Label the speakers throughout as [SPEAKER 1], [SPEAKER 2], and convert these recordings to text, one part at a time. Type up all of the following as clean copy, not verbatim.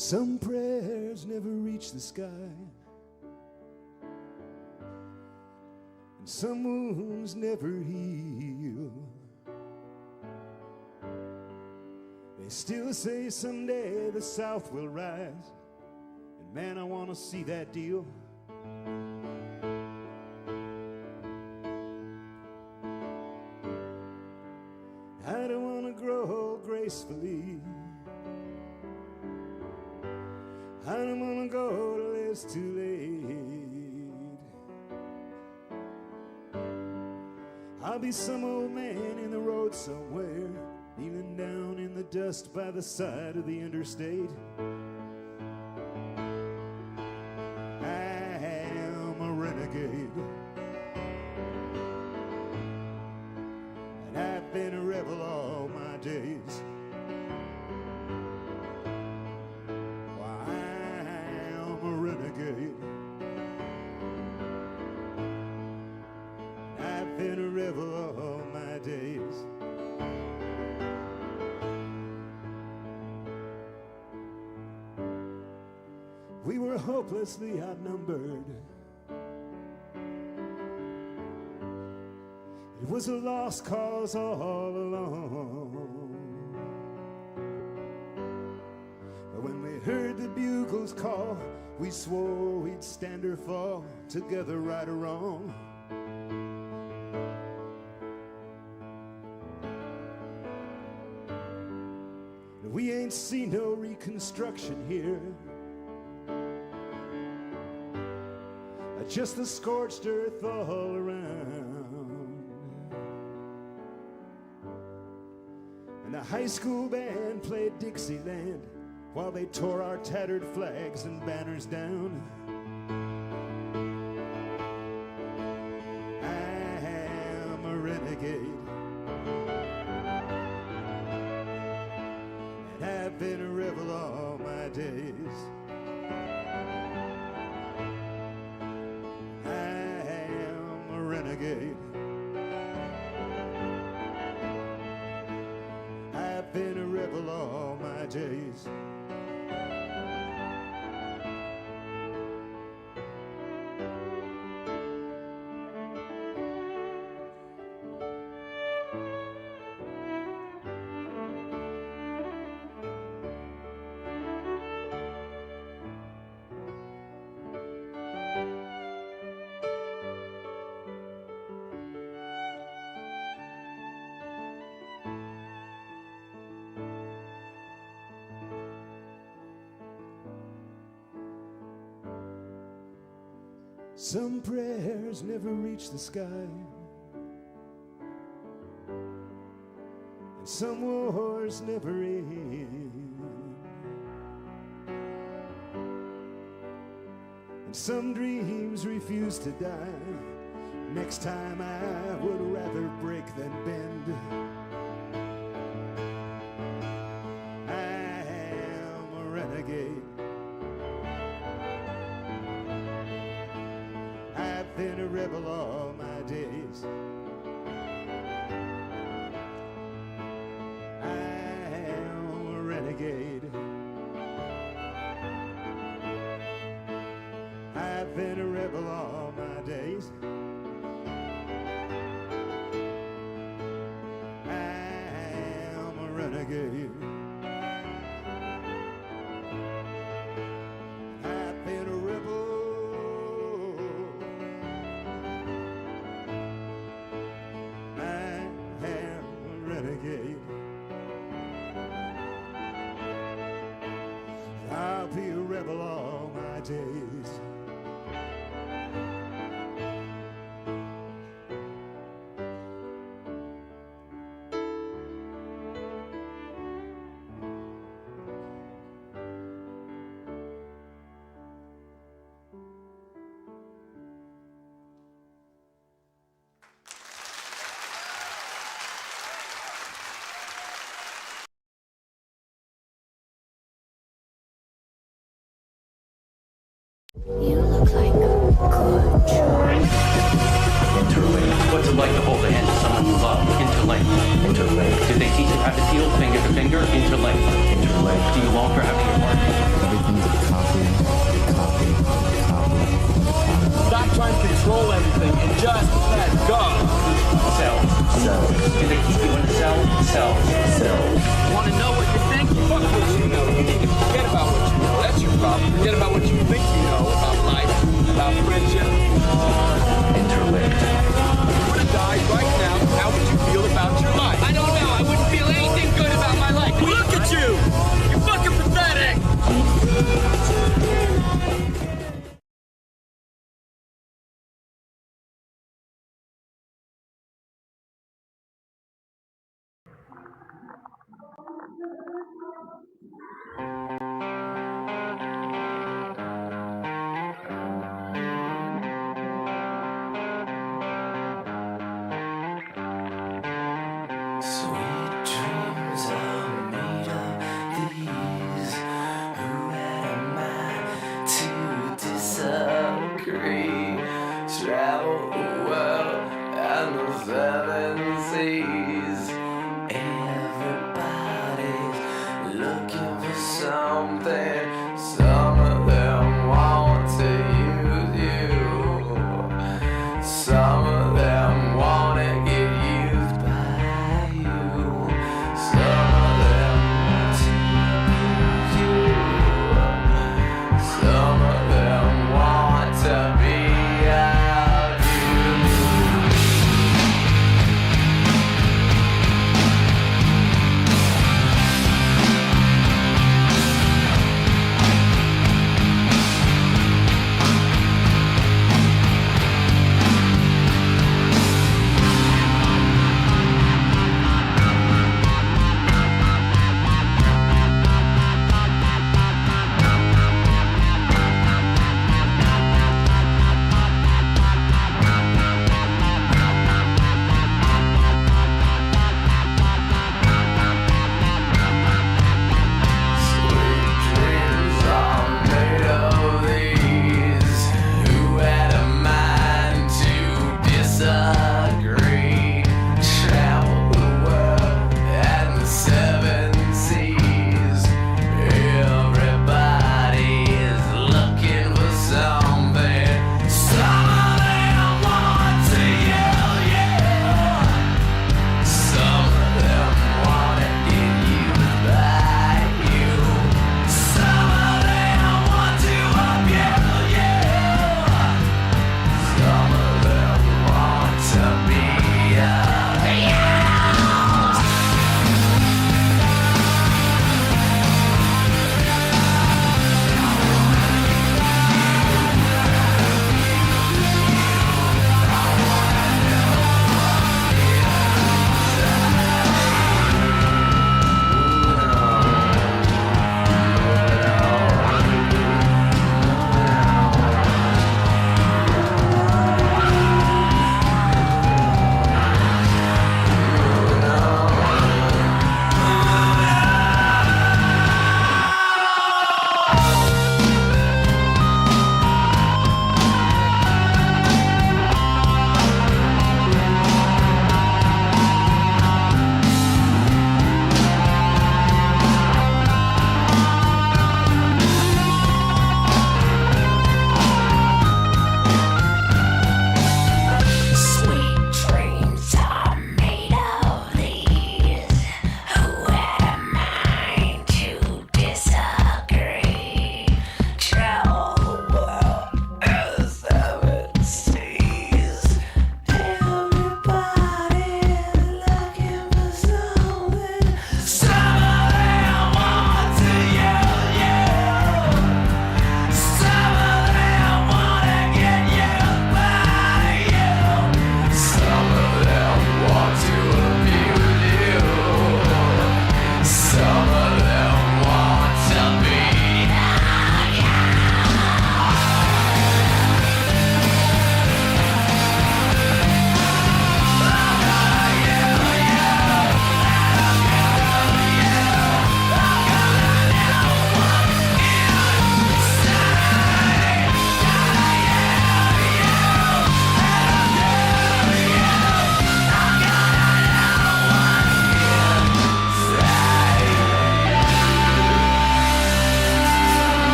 [SPEAKER 1] Some prayers never reach the sky, and some wounds never heal. They still say someday the South will rise, and man, I want to see that deal. I don't want to grow gracefully, I don't want to go till it's too late. I'll be some old man in the road somewhere, kneeling down in the dust by the side of the interstate. I am a renegade, and I've been a rebel all my days. I've been a rebel all my days. We were hopelessly outnumbered. It was a lost cause all along. But when we heard the bugles call, we swore we'd stand or fall, together, right or wrong. We ain't seen no reconstruction here, just the scorched earth all around. And the high school band played Dixieland while they tore our tattered flags and banners down. I am a renegade, and I've been a rebel all my days. I am a renegade, I've been a rebel all my days. Some prayers never reach the sky, and some wars never end, and some dreams refuse to die. Next time I would rather break than bend. I am a renegade, been a rebel all my days. I am a renegade, I've been a rebel all my days. I am a renegade, I've been a rebel. I'll be a rebel all my days.
[SPEAKER 2] You look like a good choice.
[SPEAKER 3] Interlink. What's it like to hold the hand of someone you love? Interlink. Interlink. Did they teach you how to feel finger to finger? Interlink. Interlink. Do you long for having your partner? themselves.
[SPEAKER 4] Want to know what you think? Fuck what you know. You need to forget about what you know. That's your problem. Forget about what you think you know about life, about friendship.
[SPEAKER 3] Interlinked.
[SPEAKER 4] If you were to die right now, how would you feel about your life? I don't know. I wouldn't feel anything good about my life. Look at you! You're fucking pathetic!
[SPEAKER 5] Sweet dreams are made of these. Who had a mind to disagree? Travel the world and the seven seas. Everybody's looking for something. Some of them want to use you. Some of them want to get used by you.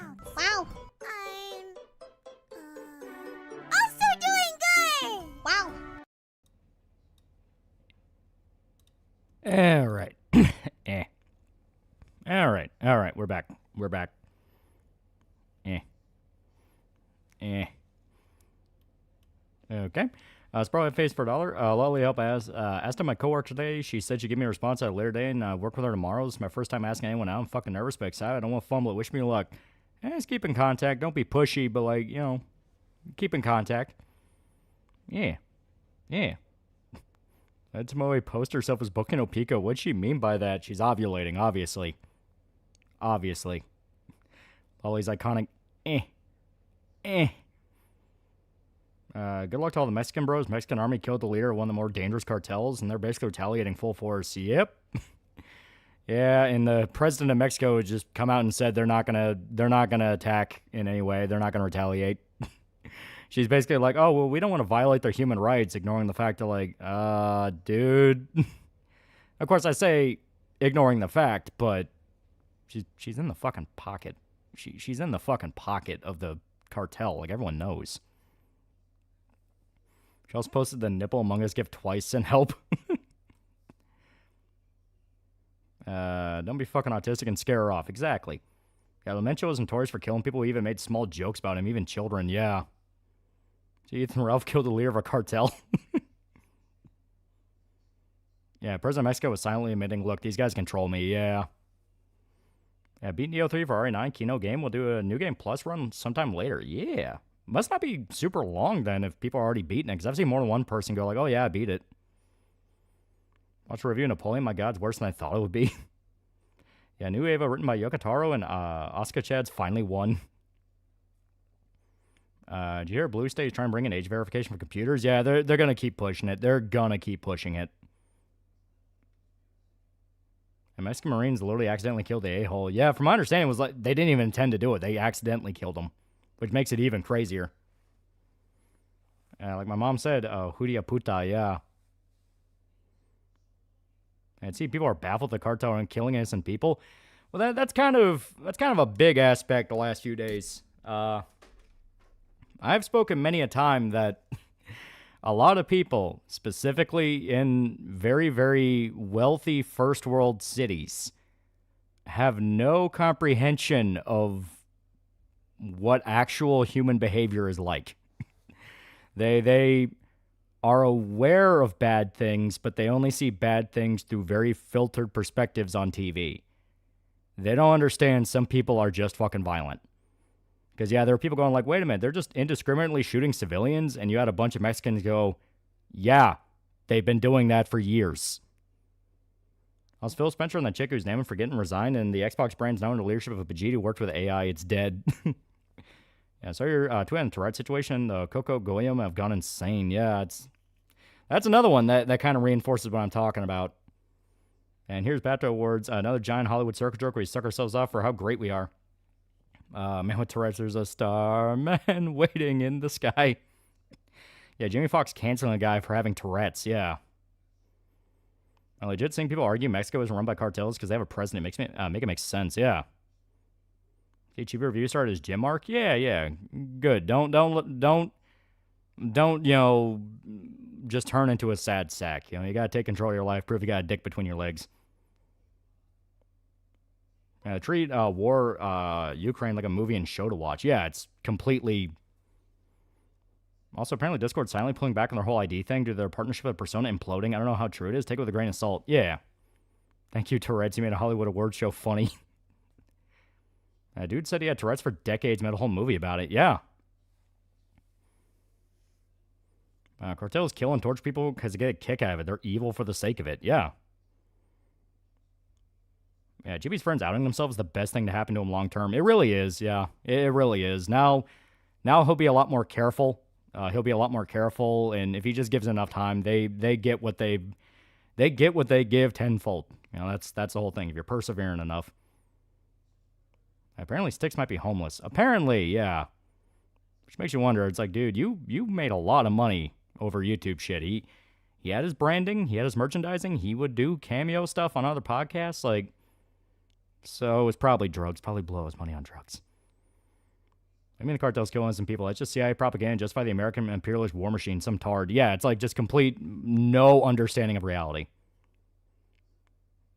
[SPEAKER 6] out. Wow. I'm also doing good. Wow.
[SPEAKER 7] All right. All right. We're back. Okay. It's probably a face for $1. Loli help asked my coworker today. She said she'd give me a response at a later day and work with her tomorrow. This is my first time asking anyone out. I'm fucking nervous but excited. I don't want to fumble it. Wish me luck. Just keep in contact. Don't be pushy, but keep in contact. Yeah. That's Moe post herself as booking Opiko. What'd she mean by that? She's ovulating, obviously. Loli's iconic. Good luck to all the Mexican bros. Mexican army killed the leader of one of the more dangerous cartels, and they're basically retaliating full force. Yep. Yeah, and the president of Mexico just come out and said they're not gonna attack in any way. They're not gonna retaliate. She's basically like, oh, well, we don't want to violate their human rights, ignoring the fact that, dude. Of course, I say ignoring the fact, but she's in the fucking pocket. She's in the fucking pocket of the cartel, like everyone knows. She also posted the nipple Among Us gift twice and help. Don't be fucking autistic and scare her off. Exactly. Yeah, Lamentio was notorious for killing people. We even made small jokes about him, even children. Yeah. See, Ethan Ralph killed the leader of a cartel. Yeah, President of Mexico was silently admitting, look, these guys control me. Yeah. Yeah, beat Neo 3 for RE9. Kino game. We'll do a New Game Plus run sometime later. Yeah. Must not be super long then if people are already beating it, because I've seen more than one person go like, oh yeah, I beat it. Watch a review of Napoleon. My God, it's worse than I thought it would be. Yeah, New Eva written by Yokotaro and Asuka Chad's finally won. Did you hear Blue State trying to bring in age verification for computers? Yeah, they're going to keep pushing it. They're going to keep pushing it. And Mexican Marines literally accidentally killed the a-hole. Yeah, from my understanding, it was like they didn't even intend to do it. They accidentally killed him, which makes it even crazier. Like my mom said, Judia puta, yeah. And see, people are baffled at the cartel and killing innocent people. Well, that's kind of a big aspect the last few days. I've spoken many a time that a lot of people, specifically in very, very wealthy first world cities, have no comprehension of what actual human behavior is like. They are aware of bad things, but they only see bad things through very filtered perspectives on TV. They don't understand some people are just fucking violent. Because, yeah, there are people going like, wait a minute, they're just indiscriminately shooting civilians, and you had a bunch of Mexicans go, yeah, they've been doing that for years. Also, Phil Spencer and that chick whose name I'm forgetting resigned, and the Xbox brand's now under the leadership of a Vegeta who worked with AI. It's dead. Yeah, so your twin and Tourette situation, the Coco Goyam have gone insane. Yeah, that's another one that kind of reinforces what I'm talking about. And here's Bato Awards, another giant Hollywood circle joke where we suck ourselves off for how great we are. Man with Tourette's, there's a star man waiting in the sky. Yeah, Jimmy Fox canceling a guy for having Tourette's, yeah. I legit seeing people argue Mexico isn't run by cartels because they have a president. It makes make it make sense, yeah. See, cheaper review started as Jim Mark? Yeah, good. Don't, just turn into a sad sack. You gotta take control of your life, prove you got a dick between your legs. Treat war Ukraine like a movie and show to watch. Yeah, it's completely... Also, apparently Discord's silently pulling back on their whole ID thing due to their partnership with Persona imploding. I don't know how true it is. Take it with a grain of salt. Yeah. Thank you, Tourette's. You made a Hollywood awards show funny. Dude said he had Tourette's for decades, made a whole movie about it. Yeah. Cartels kill and torture people because they get a kick out of it. They're evil for the sake of it. Yeah. Yeah, GB's friends outing themselves is the best thing to happen to him long term. It really is, yeah. It really is. Now he'll be a lot more careful. And if he just gives enough time, they get what they give tenfold. That's the whole thing. If you're persevering enough. Apparently Styx might be homeless. Apparently, yeah. Which makes you wonder. It's like, dude, you made a lot of money over YouTube shit. He had his branding, he had his merchandising, he would do cameo stuff on other podcasts, like. So it's probably drugs. Probably blow his money on drugs. I mean, the cartel's killing some people. It's just CIA propaganda just by the American imperialist war machine, some tard. Yeah, it's like just complete no understanding of reality.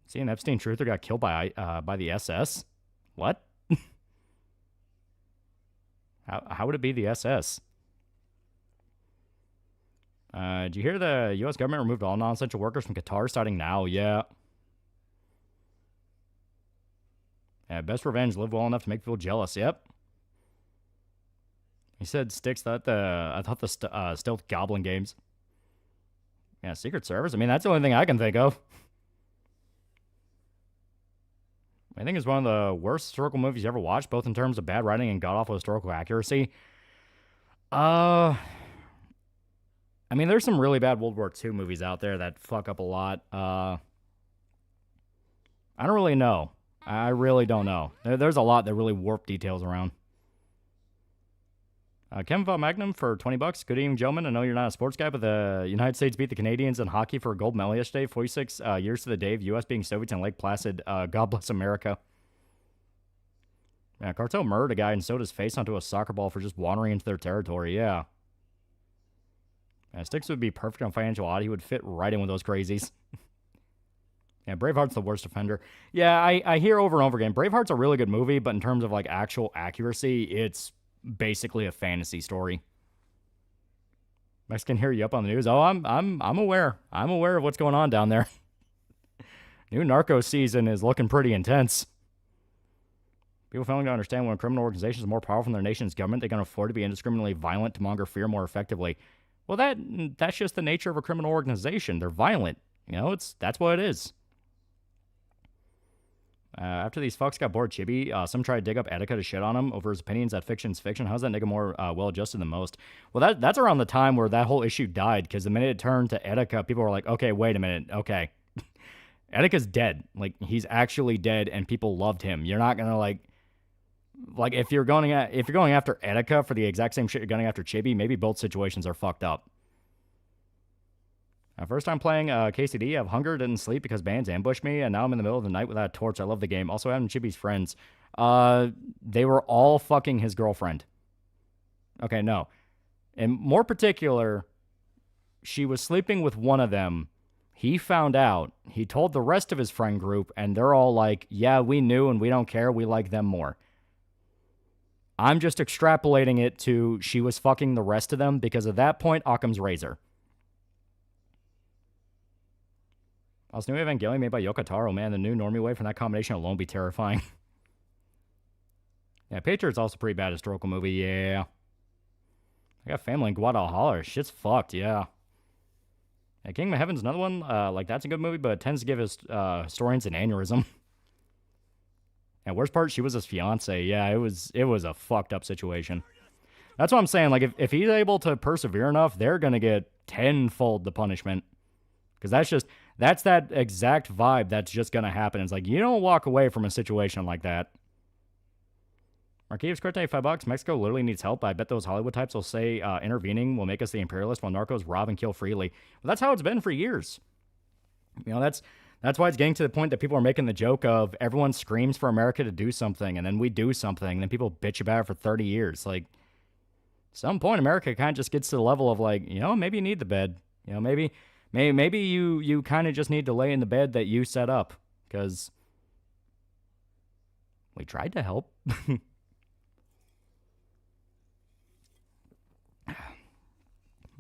[SPEAKER 7] See, an Epstein truther got killed by the SS? What? How would it be the SS? Did you hear the U.S. government removed all non-essential workers from Qatar starting now? Yeah. Best revenge, live well enough to make people jealous. Yep. He said Styx thought the stealth goblin games. Yeah, Secret Service. I mean, that's the only thing I can think of. I think it's one of the worst historical movies you ever watched, both in terms of bad writing and god-awful historical accuracy. I mean, there's some really bad World War II movies out there that fuck up a lot. I don't really know. I really don't know. There's a lot that really warp details around. Kevin Von Magnum for $20. Good evening, gentlemen. I know you're not a sports guy, but the United States beat the Canadians in hockey for a gold medal yesterday. 46 years to the day of U.S. being Soviets in Lake Placid. God bless America. Yeah, cartel murdered a guy and sewed his face onto a soccer ball for just wandering into their territory. Yeah. Styx would be perfect on Financial Odd. He would fit right in with those crazies. Yeah, Braveheart's the worst offender. Yeah, I hear over and over again, Braveheart's a really good movie, but in terms of like actual accuracy, it's basically a fantasy story. Mexican hear you up on the news. Oh, I'm aware. I'm aware of what's going on down there. New narco season is looking pretty intense. People failing to understand when a criminal organization is more powerful than their nation's government, they can afford to be indiscriminately violent to monger fear more effectively. Well, that's just the nature of a criminal organization. They're violent. You know, that's what it is. After these fucks got bored Chibi, some tried to dig up Etika to shit on him over his opinions that fiction's fiction. How's that nigga more well-adjusted than most? Well, that's around the time where that whole issue died, because the minute it turned to Etika, people were like, okay, wait a minute, okay. Etika's dead. Like, he's actually dead, and people loved him. You're not gonna, like if you're going after Etika for the exact same shit you're going after Chibi, maybe both situations are fucked up. First time playing KCD, I've hungered, didn't sleep because bands ambushed me, and now I'm in the middle of the night without a torch. I love the game. Also, having Chibi's friends. They were all fucking his girlfriend. Okay, no. In more particular, she was sleeping with one of them. He found out. He told the rest of his friend group, and they're all like, yeah, we knew and we don't care. We like them more. I'm just extrapolating it to she was fucking the rest of them because at that point, Occam's razor. Also, new Evangelion made by Yoko Taro, man. The new normie way from that combination alone be terrifying. Yeah, Patriot's also a pretty bad historical movie, yeah. I got family in Guadalajara. Shit's fucked, yeah. Yeah, Kingdom of Heaven's another one. That's a good movie, but it tends to give his historians an aneurysm. And worst part, she was his fiance. Yeah, it was a fucked up situation. That's what I'm saying. Like, if he's able to persevere enough, they're going to get tenfold the punishment. Because that's that exact vibe that's just going to happen. It's like, you don't walk away from a situation like that. Marquis Script, $5. Mexico literally needs help. I bet those Hollywood types will say intervening will make us the imperialist while narcos rob and kill freely. Well, that's how it's been for years. You know, that's why it's getting to the point that people are making the joke of everyone screams for America to do something, and then we do something, and then people bitch about it for 30 years. Like, at some point, America kind of just gets to the level of like, you know, maybe you need the bed. You know, maybe you kind of just need to lay in the bed that you set up, because we tried to help.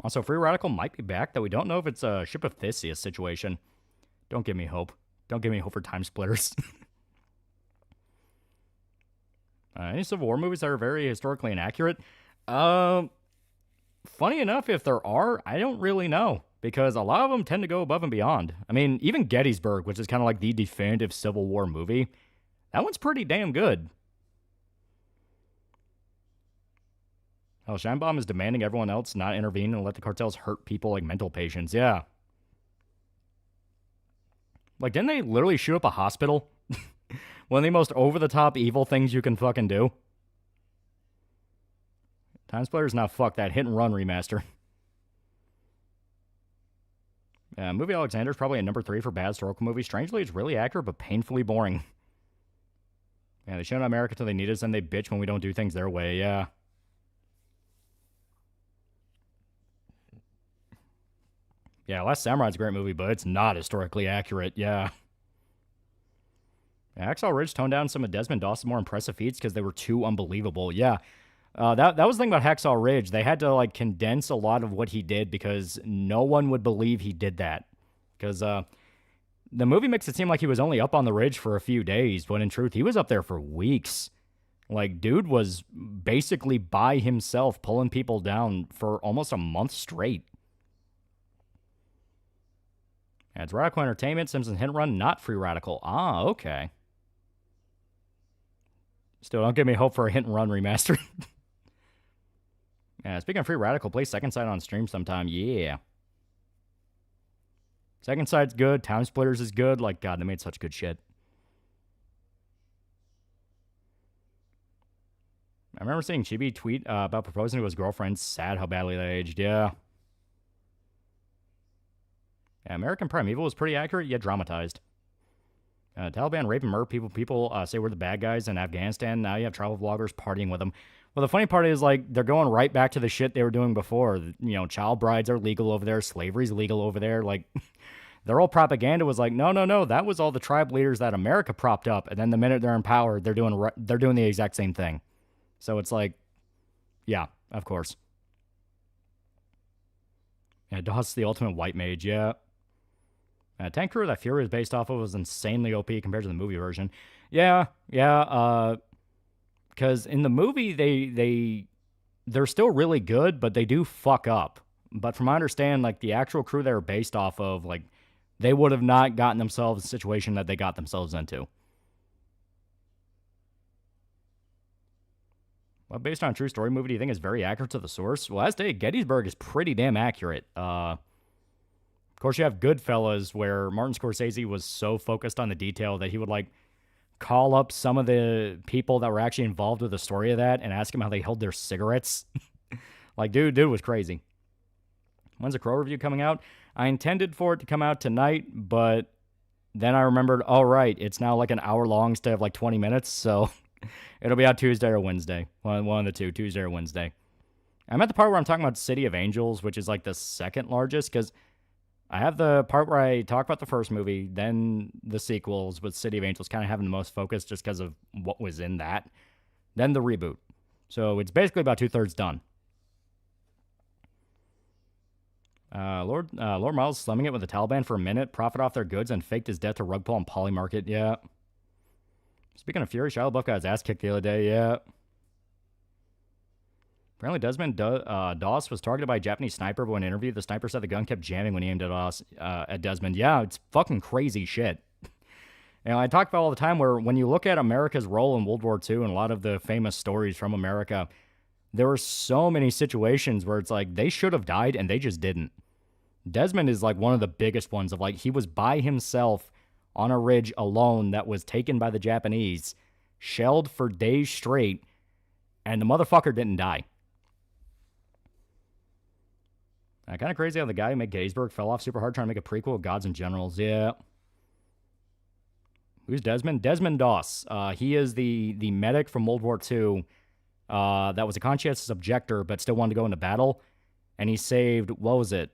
[SPEAKER 7] Also, Free Radical might be back, though we don't know if it's a Ship of Theseus situation. Don't give me hope. Don't give me hope for Time Splitters. Any Civil War movies that are very historically inaccurate? Funny enough, if there are, I don't really know. Because a lot of them tend to go above and beyond. I mean, even Gettysburg, which is kind of like the definitive Civil War movie, that one's pretty damn good. Oh, Scheinbaum is demanding everyone else not intervene and let the cartels hurt people like mental patients. Yeah. Like, didn't they literally shoot up a hospital? One of the most over-the-top evil things you can fucking do. Time Splitters, now fuck that hit-and-run remaster. Movie Alexander's probably a number 3 for bad historical movies. Strangely, it's really accurate, but painfully boring. Yeah, they showed America till they need us, and they bitch when we don't do things their way, yeah. Yeah, Last Samurai's a great movie, but it's not historically accurate. Yeah. Hacksaw Ridge toned down some of Desmond Doss's more impressive feats because they were too unbelievable. Yeah. That was the thing about Hacksaw Ridge. They had to like condense a lot of what he did because no one would believe he did that. Because the movie makes it seem like he was only up on the ridge for a few days, but in truth, he was up there for weeks. Like, dude was basically by himself pulling people down for almost a month straight. Yeah, it's Radical Entertainment, Simpsons Hit and Run, not Free Radical. Ah, okay. Still, don't give me hope for a Hit and Run remaster. Yeah, speaking of Free Radical, play Second Sight on stream sometime. Yeah. Second Sight's good. Time Splitters is good. Like, God, they made such good shit. I remember seeing Chibi tweet about proposing to his girlfriend. Sad how badly they aged. Yeah. Yeah, American Primeval was pretty accurate, yet dramatized. Taliban rape and murder people. People say we're the bad guys in Afghanistan. Now you have travel vloggers partying with them. Well, the funny part is, like, they're going right back to the shit they were doing before. You know, child brides are legal over there. Slavery's legal over there. Like, their whole propaganda was like, no. That was all the tribe leaders that America propped up. And then the minute they're in power, they're doing the exact same thing. So it's like, yeah, of course. Yeah, Doss the ultimate white mage, yeah. Tank Crew that Fury is based off of was insanely OP compared to the movie version. Yeah. Because in the movie, they're still really good, but they do fuck up. But from what I understand, like, the actual crew they were based off of, like, they would have not gotten themselves in the situation that they got themselves into. What based on a true story movie do you think is very accurate to the source? Well, as stated, Gettysburg is pretty damn accurate. Of course, you have Goodfellas, where Martin Scorsese was so focused on the detail that he would, like, call up some of the people that were actually involved with the story of that and ask them how they held their cigarettes. Like, dude was crazy. When's the Crow review coming out? I intended for it to come out tonight, but then I remembered, oh, right, it's now like an hour long instead of like 20 minutes, so it'll be out Tuesday or Wednesday. One of the two, Tuesday or Wednesday. I'm at the part where I'm talking about City of Angels, which is like the second largest, because I have the part where I talk about the first movie, then the sequels, with City of Angels kind of having the most focus just because of what was in that, then the reboot. So it's basically about 2/3 done. Lord Miles slumming it with the Taliban for a minute, profit off their goods, and faked his death to rug pull and poly market. Yeah. Speaking of Fury, Shia LaBeouf got his ass kicked the other day. Yeah. Apparently, Desmond Doss was targeted by a Japanese sniper, but when interviewed, the sniper said the gun kept jamming when he aimed at Desmond. Yeah, it's fucking crazy shit. And I talk about all the time where when you look at America's role in World War II and a lot of the famous stories from America, there were so many situations where it's like they should have died and they just didn't. Desmond is like one of the biggest ones of like he was by himself on a ridge alone that was taken by the Japanese, shelled for days straight, and the motherfucker didn't die. Kind of crazy how the guy who made Gettysburg fell off super hard trying to make a prequel of Gods and Generals. Yeah. Who's Desmond? Desmond Doss. He is the medic from World War II that was a conscientious objector but still wanted to go into battle. And he saved, what was it,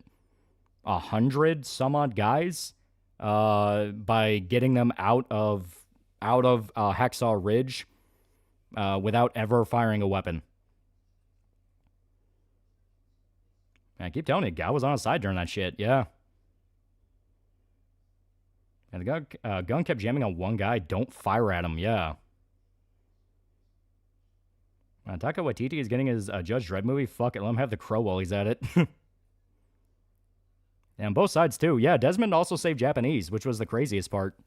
[SPEAKER 7] 100 some odd guys by getting them out of Hacksaw Ridge without ever firing a weapon. I keep telling you, guy was on his side during that shit. Yeah. And the gun kept jamming on one guy. Don't fire at him. Yeah. Taika Waititi is getting his Judge Dredd movie. Fuck it. Let him have the crow while he's at it. And both sides, too. Yeah, Desmond also saved Japanese, which was the craziest part.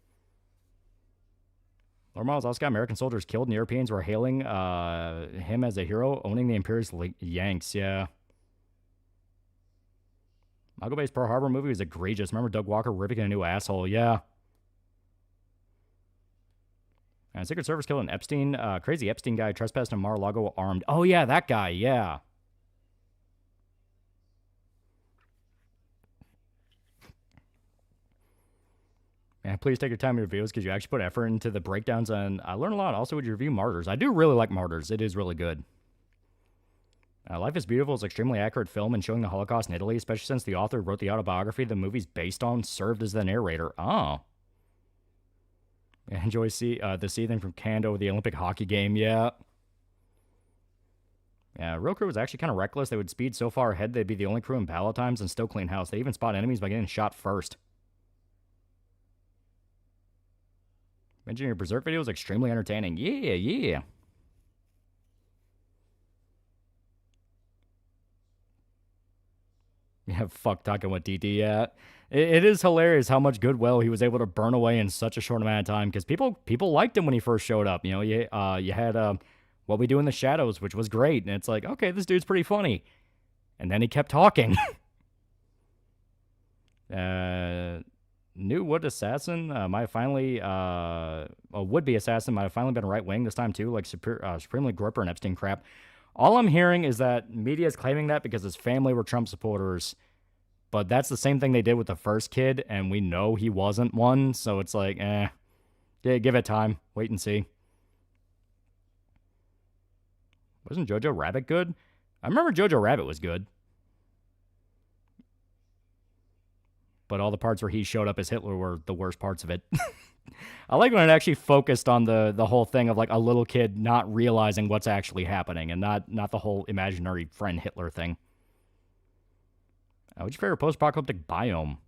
[SPEAKER 7] Lord Miles also got American soldiers killed, and the Europeans were hailing him as a hero, owning the imperialist Yanks. Yeah. Minako Bay's Pearl Harbor movie was egregious. Remember Doug Walker ripping a new asshole? Yeah. And Secret Service killed an Epstein, crazy Epstein guy trespassed in Mar-a-Lago armed. Oh, yeah, that guy, yeah. Man, please take your time in your reviews because you actually put effort into the breakdowns, and I learned a lot. Also, would you review Martyrs? I do really like Martyrs. It is really good. Life is Beautiful is an extremely accurate film in showing the Holocaust in Italy, especially since the author wrote the autobiography the movie's based on, served as the narrator. Oh. I enjoy the seething from Kando with the Olympic hockey game, yeah. Yeah, real crew was actually kind of reckless. They would speed so far ahead they'd be the only crew in battle times and still clean house. They even spot enemies by getting shot first. Mentioning your Berserk video is extremely entertaining. Yeah, yeah. Yeah, fuck talking with DD, yeah. It is hilarious how much goodwill he was able to burn away in such a short amount of time, because people liked him when he first showed up. You know, you had What We Do in the Shadows, which was great, and it's like, okay, this dude's pretty funny. And then he kept talking. New would assassin might have finally, a would-be assassin might have finally been right-wing this time too, like Supremely Gripper and Epstein crap. All I'm hearing is that media is claiming that because his family were Trump supporters, but that's the same thing they did with the first kid, and we know he wasn't one, so it's like, yeah, give it time. Wait and see. Wasn't Jojo Rabbit good? I remember Jojo Rabbit was good. But all the parts where he showed up as Hitler were the worst parts of it. I like when it actually focused on the whole thing of like a little kid not realizing what's actually happening and not the whole imaginary friend Hitler thing. What's your favorite post-apocalyptic biome?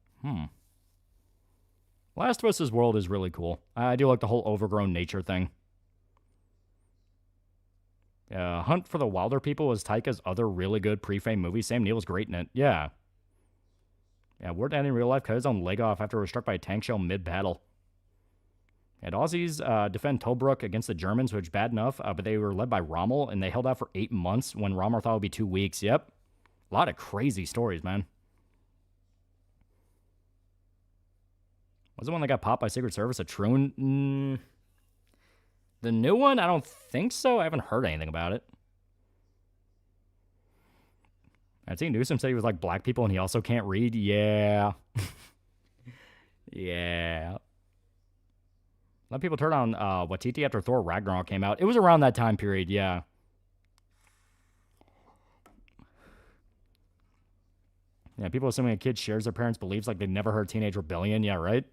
[SPEAKER 7] Last of Us' world is really cool. I do like the whole overgrown nature thing. Hunt for the Wilder People was Taika's other really good pre-fame movie. Sam Neill's great in it. Yeah. Yeah, Ward in real life cut his own leg off after it was struck by a tank shell mid-battle. And Aussies defend Tobruk against the Germans, which is bad enough, but they were led by Rommel, and they held out for 8 months when Rommel thought it would be 2 weeks. Yep. A lot of crazy stories, man. Was the one that got popped by Secret Service a Troon? The new one? I don't think so. I haven't heard anything about it. I think Newsom said he was like black people and he also can't read. Yeah. Yeah. A lot of people turned on Watiti after Thor Ragnarok came out. It was around that time period, yeah. Yeah, people assuming a kid shares their parents' beliefs like they've never heard Teenage Rebellion. Yeah, right?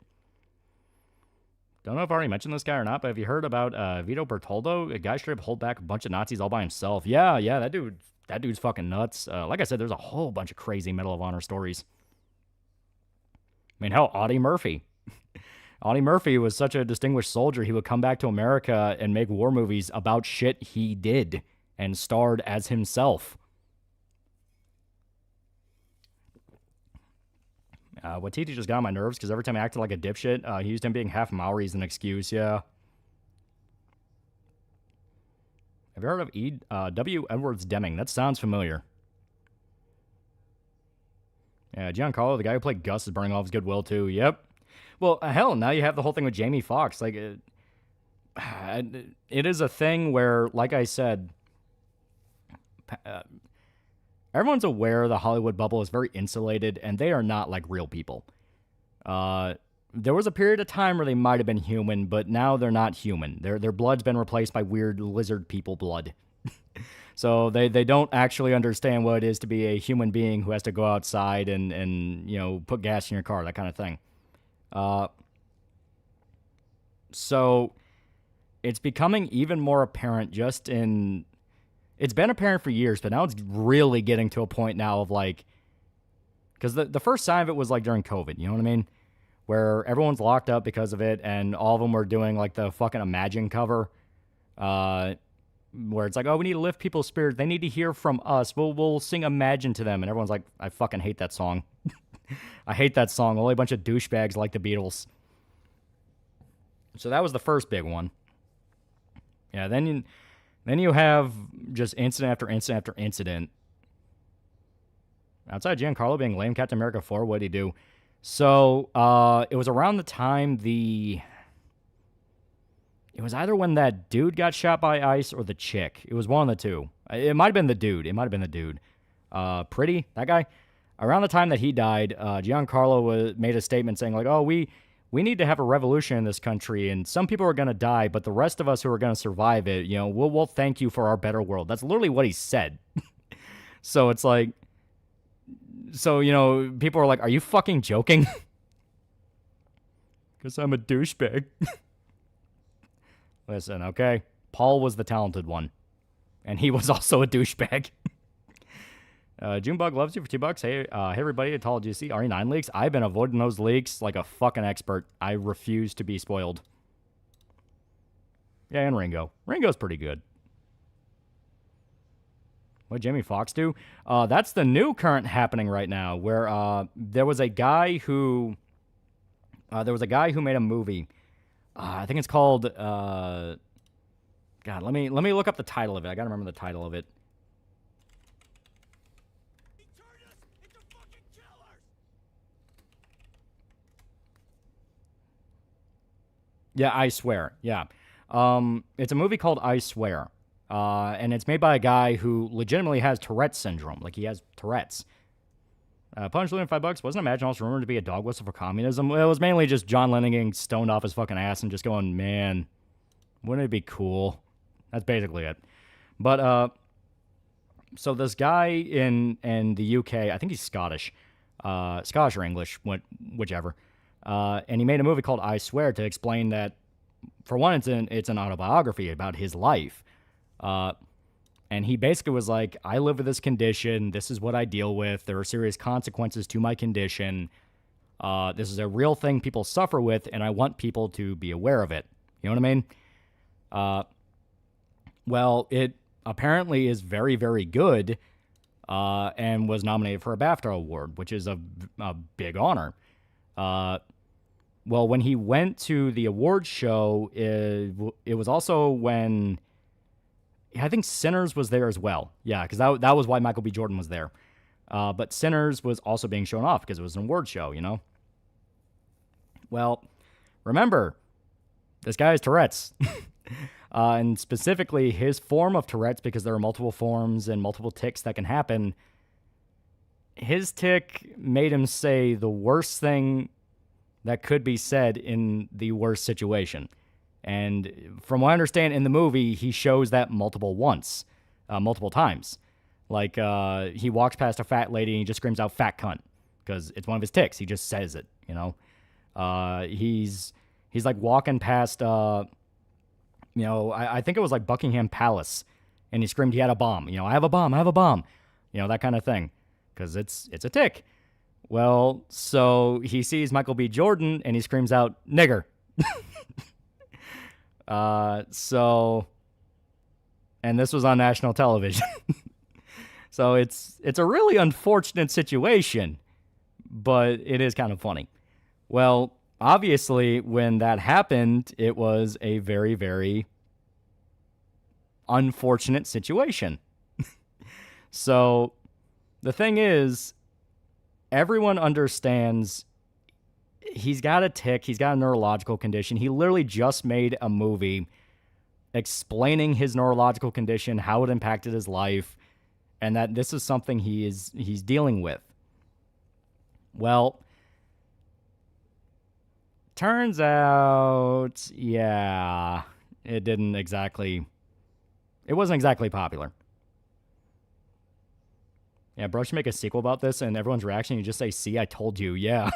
[SPEAKER 7] Don't know if I already mentioned this guy or not, but have you heard about Vito Bertoldo? A guy straight up hold back a bunch of Nazis all by himself. Yeah, that dude's fucking nuts. Like I said, there's a whole bunch of crazy Medal of Honor stories. I mean, hell, Audie Murphy. Audie Murphy was such a distinguished soldier, he would come back to America and make war movies about shit he did and starred as himself. Watiti just got on my nerves because every time he acted like a dipshit, he used him being half Maori as an excuse, yeah. Have you heard of W. Edwards Deming? That sounds familiar. Yeah, Giancarlo, the guy who played Gus, is burning off his goodwill too. Yep. Well, hell, now you have the whole thing with Jamie Foxx. Like, it is a thing where, like I said, everyone's aware the Hollywood bubble is very insulated, and they are not like real people. There was a period of time where they might have been human, but now they're not human. Their blood's been replaced by weird lizard people blood. So they don't actually understand what it is to be a human being who has to go outside and you know, put gas in your car, that kind of thing. So it's becoming even more apparent it's been apparent for years, but now it's really getting to a point now of like, because the first sign of it was like during COVID, you know what I mean? Where everyone's locked up because of it, and all of them were doing like the fucking Imagine cover, where it's like, oh, we need to lift people's spirits. They need to hear from us. We'll sing Imagine to them, and everyone's like, I fucking hate that song. I hate that song. Only a bunch of douchebags like the Beatles. So that was the first big one. Yeah, then you have just incident after incident after incident. Outside Giancarlo being lame Captain America 4, what did he do? So, it was around the time it was either when that dude got shot by ICE or the chick. It was one of the two. It might have been the dude. Pretty, that guy. Around the time that he died, Giancarlo made a statement saying like, oh, we need to have a revolution in this country, and some people are going to die, but the rest of us who are going to survive it, you know, we'll thank you for our better world. That's literally what he said. So it's like, so, you know, people are like, are you fucking joking? Because I'm a douchebag. Listen, okay? Paul was the talented one. And he was also a douchebag. Junebug loves you for $2. Hey, everybody, at Tall GC, RE9 leaks. I've been avoiding those leaks like a fucking expert. I refuse to be spoiled. Yeah, and Ringo. Ringo's pretty good. What Jamie Foxx do? That's the new current happening right now, where there was a guy who made a movie. I think it's called. God, let me look up the title of it. I gotta remember the title of it. Yeah, I Swear. Yeah. It's a movie called I Swear. And it's made by a guy who legitimately has Tourette's syndrome. Like, he has Tourette's. Punch Lou in $5. Wasn't Imagine also rumored to be a dog whistle for communism? Well, it was mainly just John Lennon getting stoned off his fucking ass and just going, man, wouldn't it be cool? That's basically it. But, so this guy in the UK, I think he's Scottish. Scottish or English, whichever. And he made a movie called I Swear to explain that, for one, it's an autobiography about his life. And he basically was like, I live with this condition. This is what I deal with. There are serious consequences to my condition. This is a real thing people suffer with, and I want people to be aware of it. You know what I mean? Well, it apparently is very, very good, and was nominated for a BAFTA award, which is a big honor. Well, when he went to the awards show, it was also when, I think Sinners was there as well. Yeah, because that was why Michael B. Jordan was there. But Sinners was also being shown off because it was an award show, you know? Well, remember, this guy has Tourette's. And specifically, his form of Tourette's, because there are multiple forms and multiple tics that can happen, his tic made him say the worst thing that could be said in the worst situation. And from what I understand in the movie, he shows that multiple times. Like, he walks past a fat lady and he just screams out "fat cunt" because it's one of his tics. He just says it, you know. He's like walking past, I think it was like Buckingham Palace, and he screamed he had a bomb. You know, I have a bomb. You know, that kind of thing, because it's a tic. Well, so he sees Michael B. Jordan and he screams out "nigger." And this was on national television. So it's a really unfortunate situation, but it is kind of funny. Well, obviously, when that happened, it was a very, very unfortunate situation. So the thing is, everyone understands he's got a tic, he's got a neurological condition. He literally just made a movie explaining his neurological condition, how it impacted his life, and that this is something he's dealing with. Well, turns out, yeah, it wasn't exactly popular. Yeah, bro should make a sequel about this, and everyone's reaction, you just say, "See, I told you," yeah.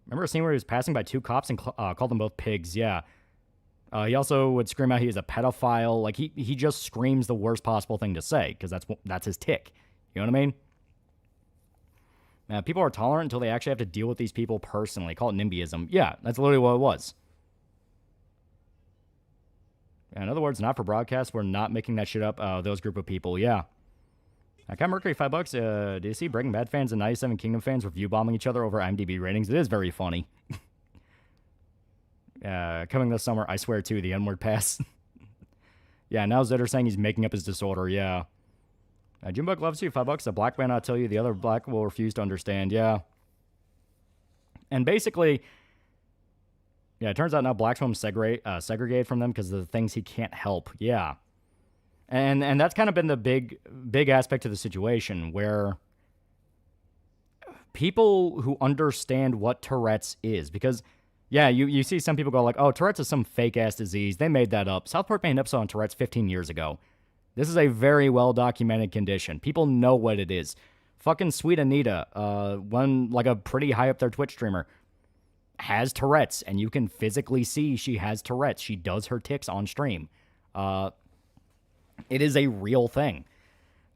[SPEAKER 7] Remember a scene where he was passing by two cops and called them both pigs? Yeah. He also would scream out he is a pedophile. Like, he just screams the worst possible thing to say, because that's his tic. You know what I mean? People are tolerant until they actually have to deal with these people personally. Call it NIMBYism. Yeah, that's literally what it was. In other words, not for broadcast. We're not making that shit up. Those group of people, yeah. Cat Mercury, $5. Do you see Breaking Bad fans and 97 Kingdom fans review bombing each other over IMDb ratings? It is very funny. Coming this summer, I Swear to the N-word pass. Yeah, now Zitter saying he's making up his disorder. Yeah. Junebug loves you. $5. A black man, I'll tell you, the other black will refuse to understand. Yeah. And basically, yeah, it turns out now blacks will segregate from them because of the things he can't help. Yeah. And that's kind of been the big aspect of the situation, where people who understand what Tourette's is, because, yeah, you see some people go like, oh, Tourette's is some fake-ass disease. They made that up. South Park made an episode on Tourette's 15 years ago. This is a very well-documented condition. People know what it is. Fucking Sweet Anita, one, like a pretty high up there Twitch streamer, has Tourette's, and you can physically see she has Tourette's. She does her tics on stream. It is a real thing.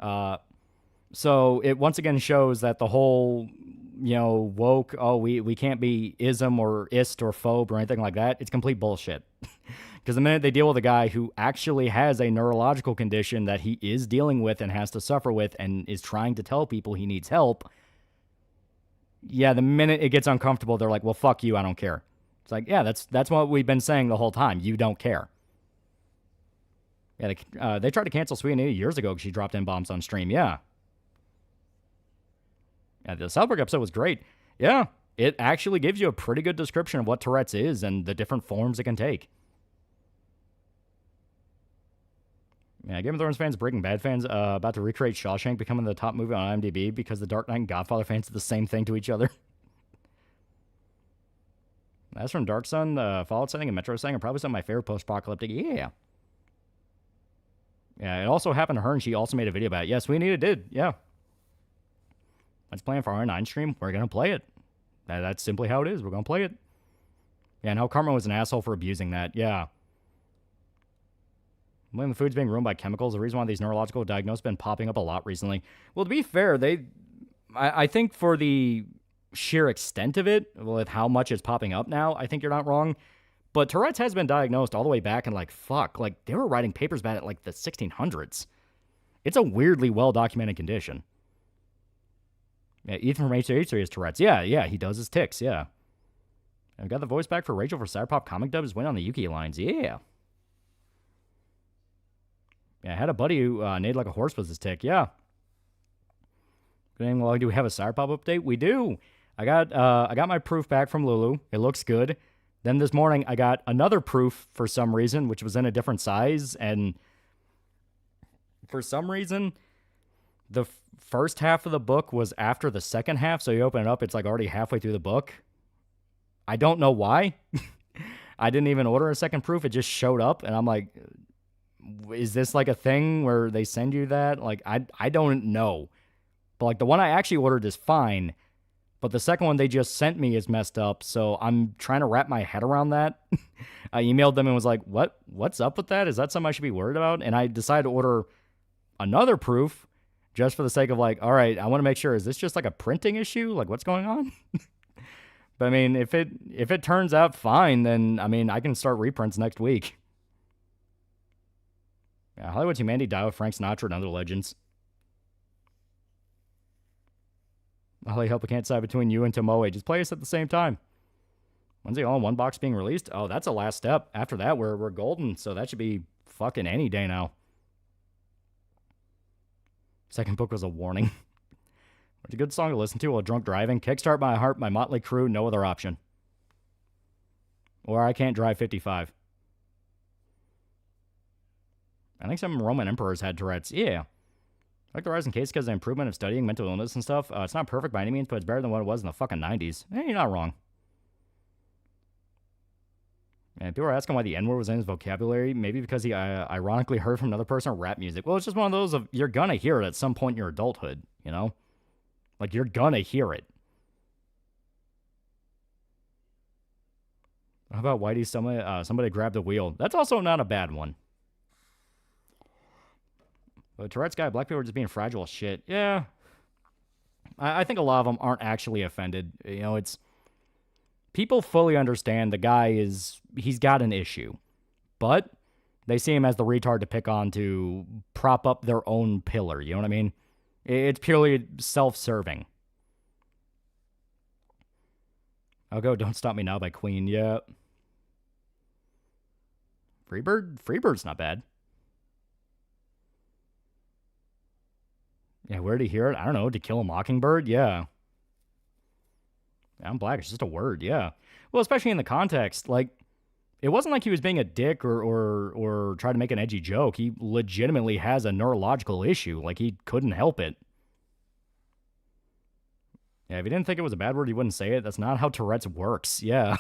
[SPEAKER 7] So it once again shows that the whole, woke, we can't be ism or ist or phobe or anything like that. It's complete bullshit. Because the minute they deal with a guy who actually has a neurological condition that he is dealing with and has to suffer with and is trying to tell people he needs help, yeah, the minute it gets uncomfortable, they're like, well, fuck you, I don't care. It's like, yeah, that's what we've been saying the whole time. You don't care. Yeah, they tried to cancel Sweet Anita years ago because she dropped N-bombs on stream, yeah. Yeah, the Southwark episode was great. Yeah, it actually gives you a pretty good description of what Tourette's is and the different forms it can take. Yeah, Game of Thrones fans, Breaking Bad fans, about to recreate Shawshank becoming the top movie on IMDb because the Dark Knight and Godfather fans did the same thing to each other. That's from Dark Sun, Fallout setting, and Metro setting are probably some of my favorite post-apocalyptic. Yeah. Yeah, it also happened to her, and she also made a video about it. Yes, we did. Yeah. Let's play for our 9 stream. We're going to play it. That's simply how it is. We're going to play it. Yeah, and how Karma was an asshole for abusing that. Yeah. When the food's being ruined by chemicals, the reason why these neurological diagnoses have been popping up a lot recently. Well, to be fair, I think for the sheer extent of it, with how much it's popping up now, I think you're not wrong. But Tourette's has been diagnosed all the way back in, they were writing papers about it the 1600s. It's a weirdly well-documented condition. Yeah, Ethan from H3 has Tourette's. Yeah, he does his tics, yeah. And we got the voice back for Rachel for Cyberpop Comic Dubs win on the Yuki lines, yeah. Yeah, I had a buddy who neighed like a horse was his tick, yeah. Good evening, Log. Do we have a Cyberpop update? We do. I got my proof back from Lulu. It looks good. Then this morning, I got another proof for some reason, which was in a different size, and for some reason, the first half of the book was after the second half, so you open it up, it's already halfway through the book. I don't know why. I didn't even order a second proof. It just showed up, and I'm like, is this a thing where they send you that? I don't know. But the one I actually ordered is fine, but the second one they just sent me is messed up, so I'm trying to wrap my head around that. I emailed them and was like, what's up with that? Is that something I should be worried about? And I decided to order another proof just for the sake of all right, I want to make sure, is this just a printing issue? What's going on? But I mean, if it turns out fine, then I mean, I can start reprints next week. Yeah, Hollywood Humanity died with Frank Sinatra and other legends. Holly, hope I can't decide between you and Tomoe. Just play us at the same time. When's the all-in-one box being released? Oh, that's the last step. After that, we're golden, so that should be fucking any day now. Second book was a warning. It's a good song to listen to while drunk driving. Kickstart My Heart by Motley Crue, no other option. Or I Can't Drive 55. I think some Roman emperors had Tourette's. Yeah. I like the rise in case because of the improvement of studying mental illness and stuff. It's not perfect by any means, but it's better than what it was in the fucking 90s. You're not wrong. And people are asking why the N-word was in his vocabulary. Maybe because he ironically heard from another person rap music. Well, it's just one of those of, you're gonna hear it at some point in your adulthood, you know? You're gonna hear it. How about Whitey, somebody grabbed the wheel? That's also not a bad one. But Tourette's guy, black people are just being fragile as shit. Yeah. I think a lot of them aren't actually offended. It's... People fully understand the guy he's got an issue. But they see him as the retard to pick on to prop up their own pillar. You know what I mean? It's purely self-serving. I'll go Don't Stop Me Now by Queen. Yeah. Freebird's not bad. Yeah, where did he hear it? I don't know. To Kill a Mockingbird? Yeah. I'm black. It's just a word. Yeah. Well, especially in the context. It wasn't like he was being a dick or trying to make an edgy joke. He legitimately has a neurological issue. He couldn't help it. Yeah, if he didn't think it was a bad word, he wouldn't say it. That's not how Tourette's works. Yeah.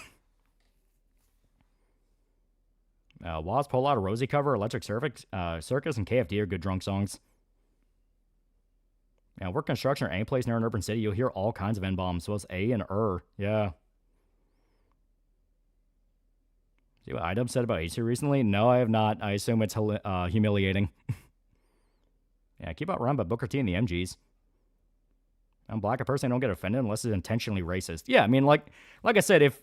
[SPEAKER 7] Wasp, Whole Lotta Rosie cover, Electric Circus, and KFD are good drunk songs. Yeah, work construction or any place near an urban city, you'll hear all kinds of N-bombs. So it's A and Yeah. See what iDub said about AC recently? No, I have not. I assume it's humiliating. Yeah, keep out run by Booker T and the MGs. I'm black. I personally don't get offended unless it's intentionally racist. Yeah, I mean, like I said, if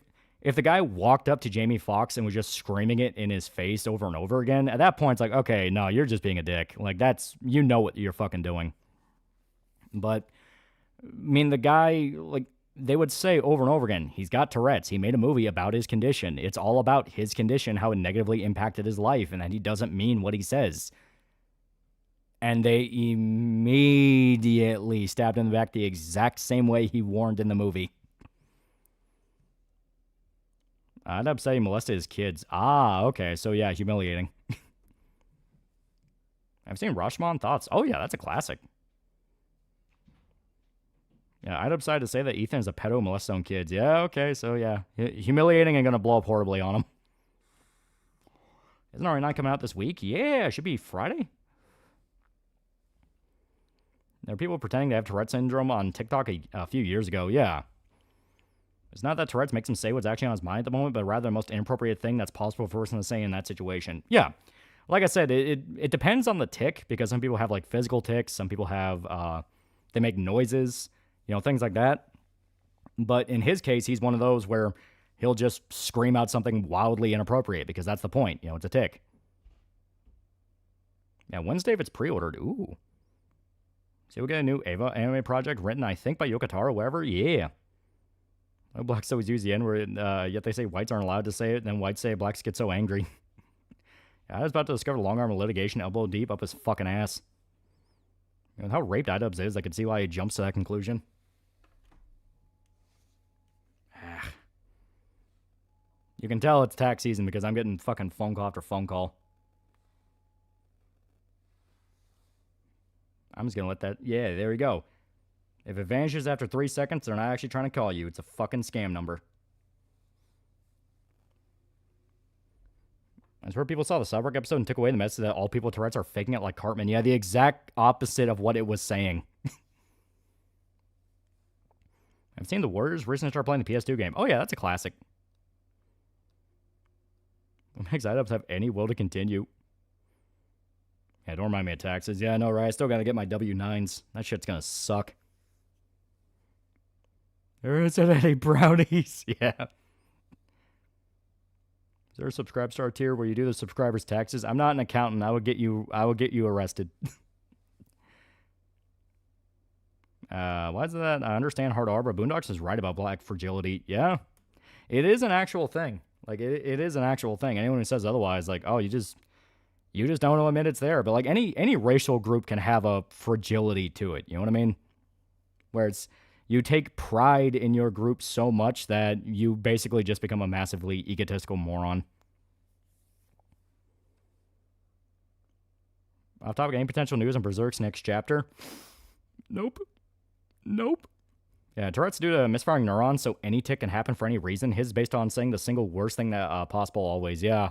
[SPEAKER 7] the guy walked up to Jamie Foxx and was just screaming it in his face over and over again, at that point, it's like, okay, no, you're just being a dick. Like, that's, you know what you're fucking doing. But, I mean, the guy, like, they would say over and over again, he's got Tourette's. He made a movie about his condition. It's all about his condition, how it negatively impacted his life, and that he doesn't mean what he says. And they immediately stabbed him in the back the exact same way he warned in the movie. I'd upset he molested his kids. Ah, okay. So, yeah, humiliating. I've seen Rashomon. Thoughts? Oh, yeah, that's a classic. Yeah, I'd upset to say that Ethan is a pedo molest his own kids. Yeah, okay. So, yeah. Humiliating and going to blow up horribly on him. Isn't RE9 coming out this week? Yeah, it should be Friday. There are people pretending they have Tourette syndrome on TikTok a few years ago. Yeah. It's not that Tourette's makes him say what's actually on his mind at the moment, but rather the most inappropriate thing that's possible for a person to say in that situation. Yeah. Like I said, it depends on the tick, because some people have, like, physical ticks. Some people have, they make noises, you know, things like that. But in his case, he's one of those where he'll just scream out something wildly inappropriate, because that's the point. You know, it's a tick. Yeah, Wednesday if it's pre-ordered. Ooh. See, we'll get a new Ava anime project written, I think, by Yoko Taro, wherever. Yeah. Blacks always use the N-word, yet they say whites aren't allowed to say it, and then whites say blacks get so angry. Yeah, I was about to discover long arm of litigation elbow deep up his fucking ass. You know, how raped iDubbbz is, I could see why he jumps to that conclusion. You can tell it's tax season because I'm getting fucking phone call after phone call. I'm just gonna let that... Yeah, there we go. If it vanishes after 3 seconds, they're not actually trying to call you. It's a fucking scam number. I swear people saw the Cyborg episode and took away the message that all people with Tourette's are faking it like Cartman. Yeah, the exact opposite of what it was saying. I've seen the Warriors recently start playing the PS2 game. Oh yeah, that's a classic. What makes iDubbbz have any will to continue? Yeah, don't remind me of taxes. Yeah, I know, right? I still gotta get my W-9s. That shit's gonna suck. There isn't any brownies. Yeah. Is there a subscribe star tier where you do the subscribers' taxes? I'm not an accountant. I would get you arrested. Why is that? I understand hard R, but Boondocks is right about black fragility. Yeah. It is an actual thing. Like, it is an actual thing. Anyone who says otherwise, like, oh, you just don't admit it's there. But, like, any racial group can have a fragility to it. You know what I mean? Where it's... You take pride in your group so much that you basically just become a massively egotistical moron. Off topic, any potential news on Berserk's next chapter? Nope. Yeah, Tourette's due to misfiring neurons, so any tick can happen for any reason. His is based on saying the single worst thing that possible always. Yeah.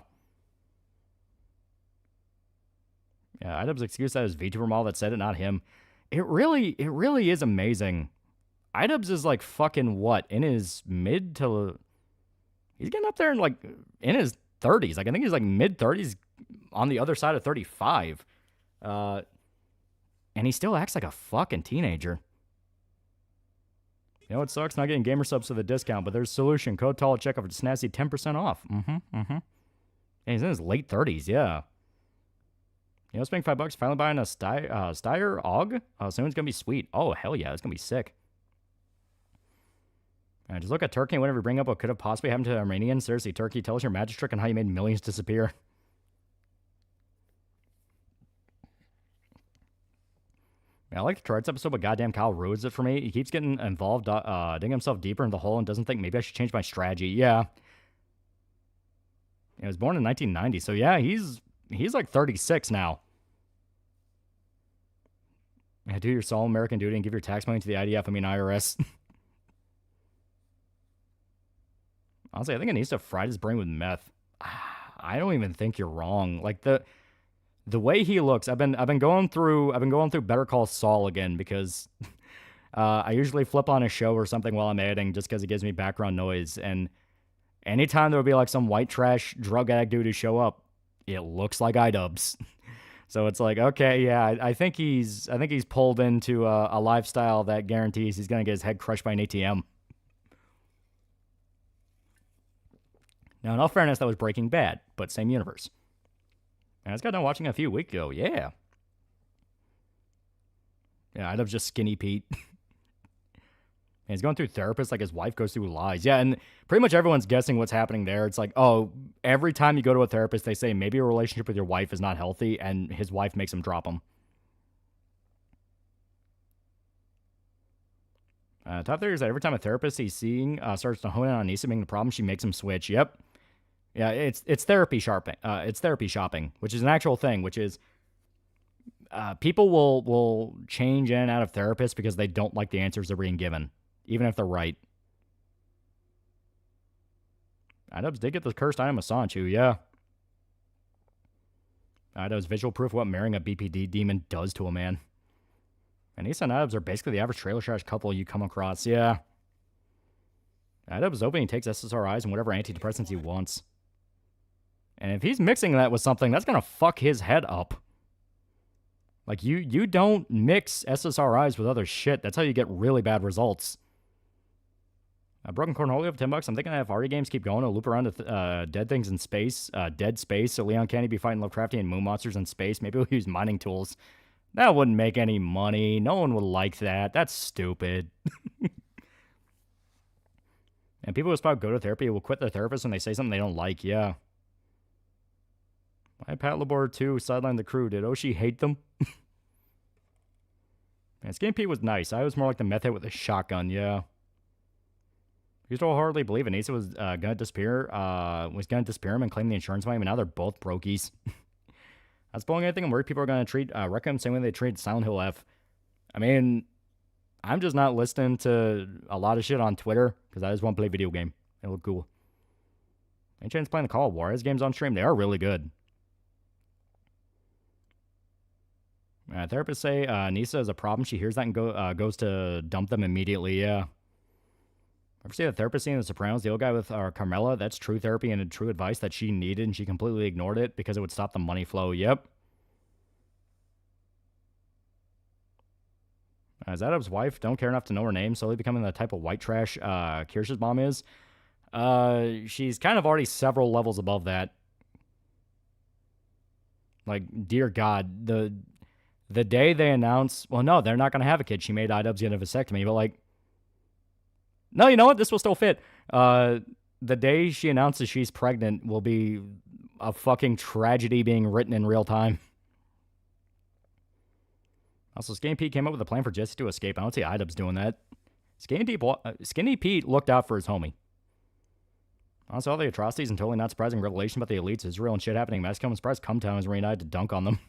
[SPEAKER 7] Yeah, iDubbbz's excuse that his VTuber model that said it, not him. It really is amazing. iDubbbz is like fucking what? In his mid to... He's getting up there in like... In his 30s. Like, I think he's like mid-30s on the other side of 35. And he still acts like a fucking teenager. You know what sucks? Not getting gamer subs with a discount, but there's a solution. Code TAL at checkout for snazzy 10% off. And he's in his late 30s, yeah. You know, spending $5, finally buying a Steyr AUG? Soon it's gonna be sweet. Oh, hell yeah, it's gonna be sick. Just look at Turkey and whenever you bring up what could have possibly happened to the Armenians. Seriously, Turkey, tell us your magic trick and how you made millions disappear. I like the Tourette's episode, but goddamn Kyle ruins it for me. He keeps getting involved, digging himself deeper into the hole and doesn't think maybe I should change my strategy. Yeah. He was born in 1990, so yeah, he's like 36 now. Yeah, do your solemn American duty and give your tax money to the IRS. Honestly, I think it needs to fry his brain with meth. I don't even think you're wrong. Like the way he looks, I've been going through Better Call Saul again because I usually flip on a show or something while I'm editing just because it gives me background noise. And anytime there would be like some white trash drug addict dude to show up, it looks like iDubbbz. So it's like, okay, yeah, I think he's pulled into a lifestyle that guarantees he's gonna get his head crushed by an ATM. Now, in all fairness, that was Breaking Bad, but same universe. And I just got done watching it a few weeks ago. Yeah. Yeah, iDubbbz just Skinny Pete. And he's going through therapists like his wife goes through lies. Yeah, and pretty much everyone's guessing what's happening there. It's like, oh, every time you go to a therapist, they say maybe your relationship with your wife is not healthy, and his wife makes him drop him. Top theory is that every time a therapist he's seeing starts to hone in on Nisa being the problem, she makes him switch. Yep. Yeah, it's therapy shopping. It's therapy shopping, which is an actual thing, which is people will change in and out of therapists because they don't like the answers they're being given, even if they're right. iDubbbz did get the cursed item of Sanchu, yeah. iDubbbz visual proof of what marrying a BPD demon does to a man. And Nisa and iDubbbz are basically the average trailer trash couple you come across, yeah. iDubbbz is hoping he takes SSRIs and whatever antidepressants he wants. And if he's mixing that with something, that's going to fuck his head up. Like, you don't mix SSRIs with other shit. That's how you get really bad results. Broken Cornholio for $10. I'm thinking that if RE games keep going, it'll loop around to dead things in space. Dead space, so Leon can't be fighting Lovecraftian moon monsters in space. Maybe we'll use mining tools. That wouldn't make any money. No one would like that. That's stupid. And people who spout go to therapy will quit their therapist when they say something they don't like. Yeah. Why Pat Labor 2 sidelined the crew? Did Oshi hate them? Man, Skinny Pete was nice. I was more like the meth head with a shotgun, yeah. Used to wholeheartedly believe Anissa was gonna disappear him and claim the insurance money, but now they're both brokies. That's blowing anything. I'm worried people are gonna treat Reckham the same way they treat Silent Hill F. I mean, I'm just not listening to a lot of shit on Twitter because I just want to play a video game. It look cool. Any chance playing the Call of Juarez games on stream? They are really good. Therapists say Nisa is a problem. She hears that and goes to dump them immediately. Yeah. Ever see the therapist scene in The Sopranos? The old guy with Carmela? That's true therapy and true advice that she needed, and she completely ignored it because it would stop the money flow. Yep. Is iDubbbz's wife? Don't care enough to know her name, slowly becoming the type of white trash Kirsch's mom is. She's kind of already several levels above that. Like, dear God, the day they announce, well, no, they're not going to have a kid. She made iDubbbz get a vasectomy, but like, no, you know what? This will still fit. The day she announces she's pregnant will be a fucking tragedy being written in real time. Also, Skinny Pete came up with a plan for Jesse to escape. I don't see iDubbbz doing that. Skinny Pete looked out for his homie. Also, all the atrocities and totally not surprising revelation about the elites, Israel and shit happening in Mexico. I'm surprised Cumtown is reunited to dunk on them.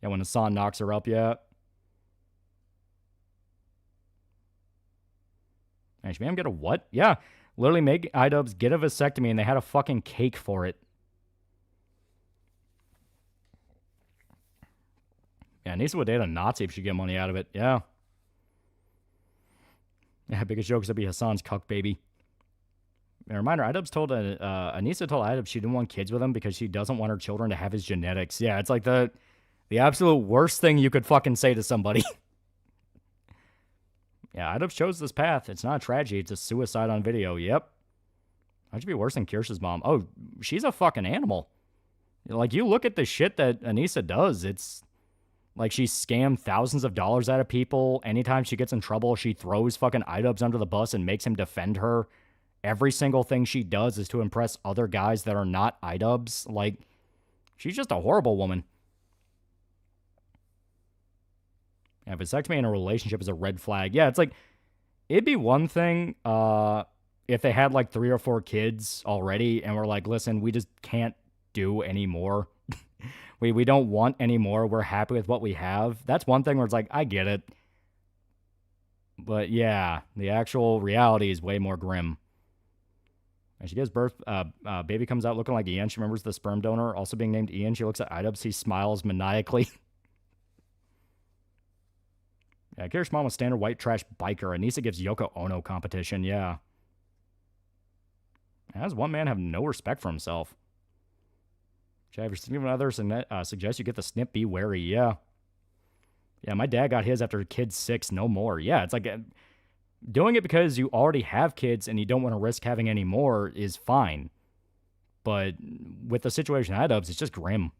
[SPEAKER 7] Yeah, when Hassan knocks her up, yeah. And she made him get a what? Yeah, literally made iDubbbz get a vasectomy and they had a fucking cake for it. Yeah, Nisa would date a Nazi if she get money out of it. Yeah. Yeah, biggest joke is to be Hassan's cuck baby. A reminder, iDubbbz told Anissa told iDubbbz she didn't want kids with him because she doesn't want her children to have his genetics. Yeah, it's like the absolute worst thing you could fucking say to somebody. Yeah, iDubbbz chose this path. It's not a tragedy. It's a suicide on video. Yep. How'd you be worse than Kirsch's mom? Oh, she's a fucking animal. Like, you look at the shit that Anissa does. It's like she scammed thousands of dollars out of people. Anytime she gets in trouble, she throws fucking iDubbbz under the bus and makes him defend her. Every single thing she does is to impress other guys that are not iDubbbz. Like, she's just a horrible woman. Yeah, vasectomy in a relationship is a red flag. Yeah, it's like, it'd be one thing if they had like 3 or 4 kids already and we're like, listen, we just can't do any more. we don't want any more. We're happy with what we have. That's one thing where it's like, I get it. But yeah, the actual reality is way more grim. And she gives birth. Baby comes out looking like Ian. She remembers the sperm donor also being named Ian. She looks at Idubs. He smiles maniacally. Yeah, Kirish's mom was standard white trash biker. Anissa gives Yoko Ono competition. Yeah. How does one man have no respect for himself? Should I have your significant other suggest you get the snip? Be wary. Yeah. Yeah, my dad got his after kid 6. No more. Yeah, it's like doing it because you already have kids and you don't want to risk having any more is fine. But with the situation at Idubs, it's just grim.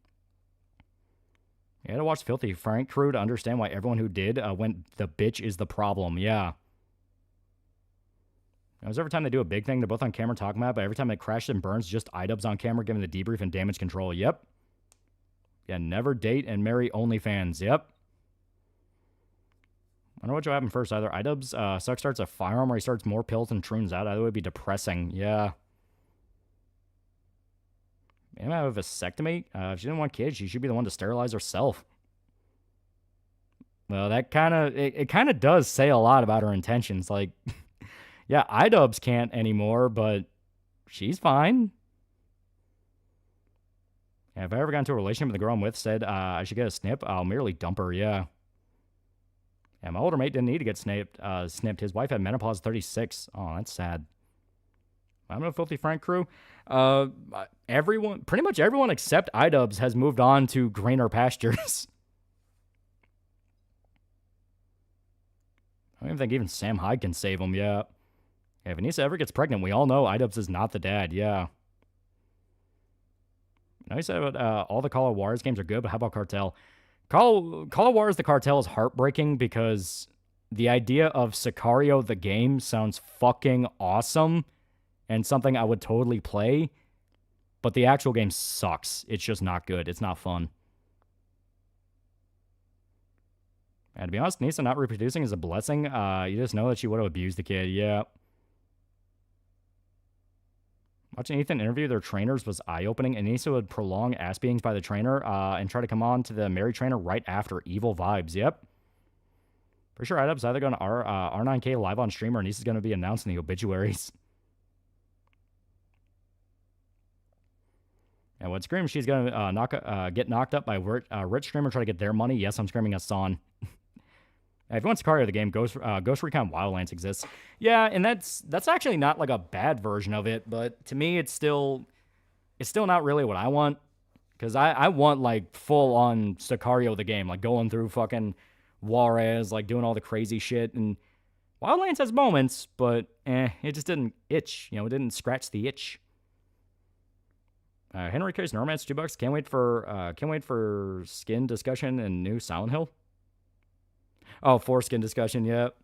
[SPEAKER 7] You had to watch Filthy Frank crew to understand why everyone who did went, the bitch is the problem. Yeah. Every time they do a big thing, they're both on camera talking about it, but every time it crashes and burns, just Idubs on camera giving the debrief and damage control. Yep. Yeah, never date and marry OnlyFans. Yep. I don't know what will happen first. Either Idubs suck starts a firearm or he starts more pills and troons out. Either would be depressing. Yeah. Maybe have a vasectomy. If she didn't want kids, she should be the one to sterilize herself. Well, that kind of it kind of does say a lot about her intentions. Like, yeah, Idubs can't anymore, but she's fine. Yeah, if I ever got into a relationship with the girl I'm with said I should get a snip, I'll merely dump her. Yeah. Yeah, my older mate didn't need to get snipped. His wife had menopause 36. Oh, that's sad. I'm a Filthy Frank crew. Pretty much everyone except Idubs has moved on to greener pastures. I don't even think even Sam Hyde can save him. Yeah. If Anissa ever gets pregnant, we all know Idubs is not the dad. Yeah. I know you said about all the Call of Juarez games are good, but how about Cartel? Call of Juarez the Cartel is heartbreaking because the idea of Sicario the game sounds fucking awesome and something I would totally play, but the actual game sucks. It's just not good. It's not fun. And to be honest, Nisa not reproducing is a blessing. You just know that she would have abused the kid. Yeah. Watching Ethan interview their trainers was eye-opening. Anissa would prolong ass beatings by the trainer and try to come on to the married trainer right after. Evil vibes. Yep. For sure, Idub's either going to R9K live on stream or Anissa's going to be announced in the obituaries. And what screams she's going to get knocked up by rich streamer try to get their money? Yes, I'm screaming a son. If you want Sicario the game, Ghost Recon Wildlands exists. Yeah, and that's actually not like a bad version of it, but to me it's still not really what I want. Because I want like full on Sicario the game, like going through fucking Juarez, like doing all the crazy shit. And Wildlands has moments, but it just didn't itch. It didn't scratch the itch. Henry Case Normance $2. Can't wait for skin discussion and new Silent Hill. Oh, foreskin discussion, yep.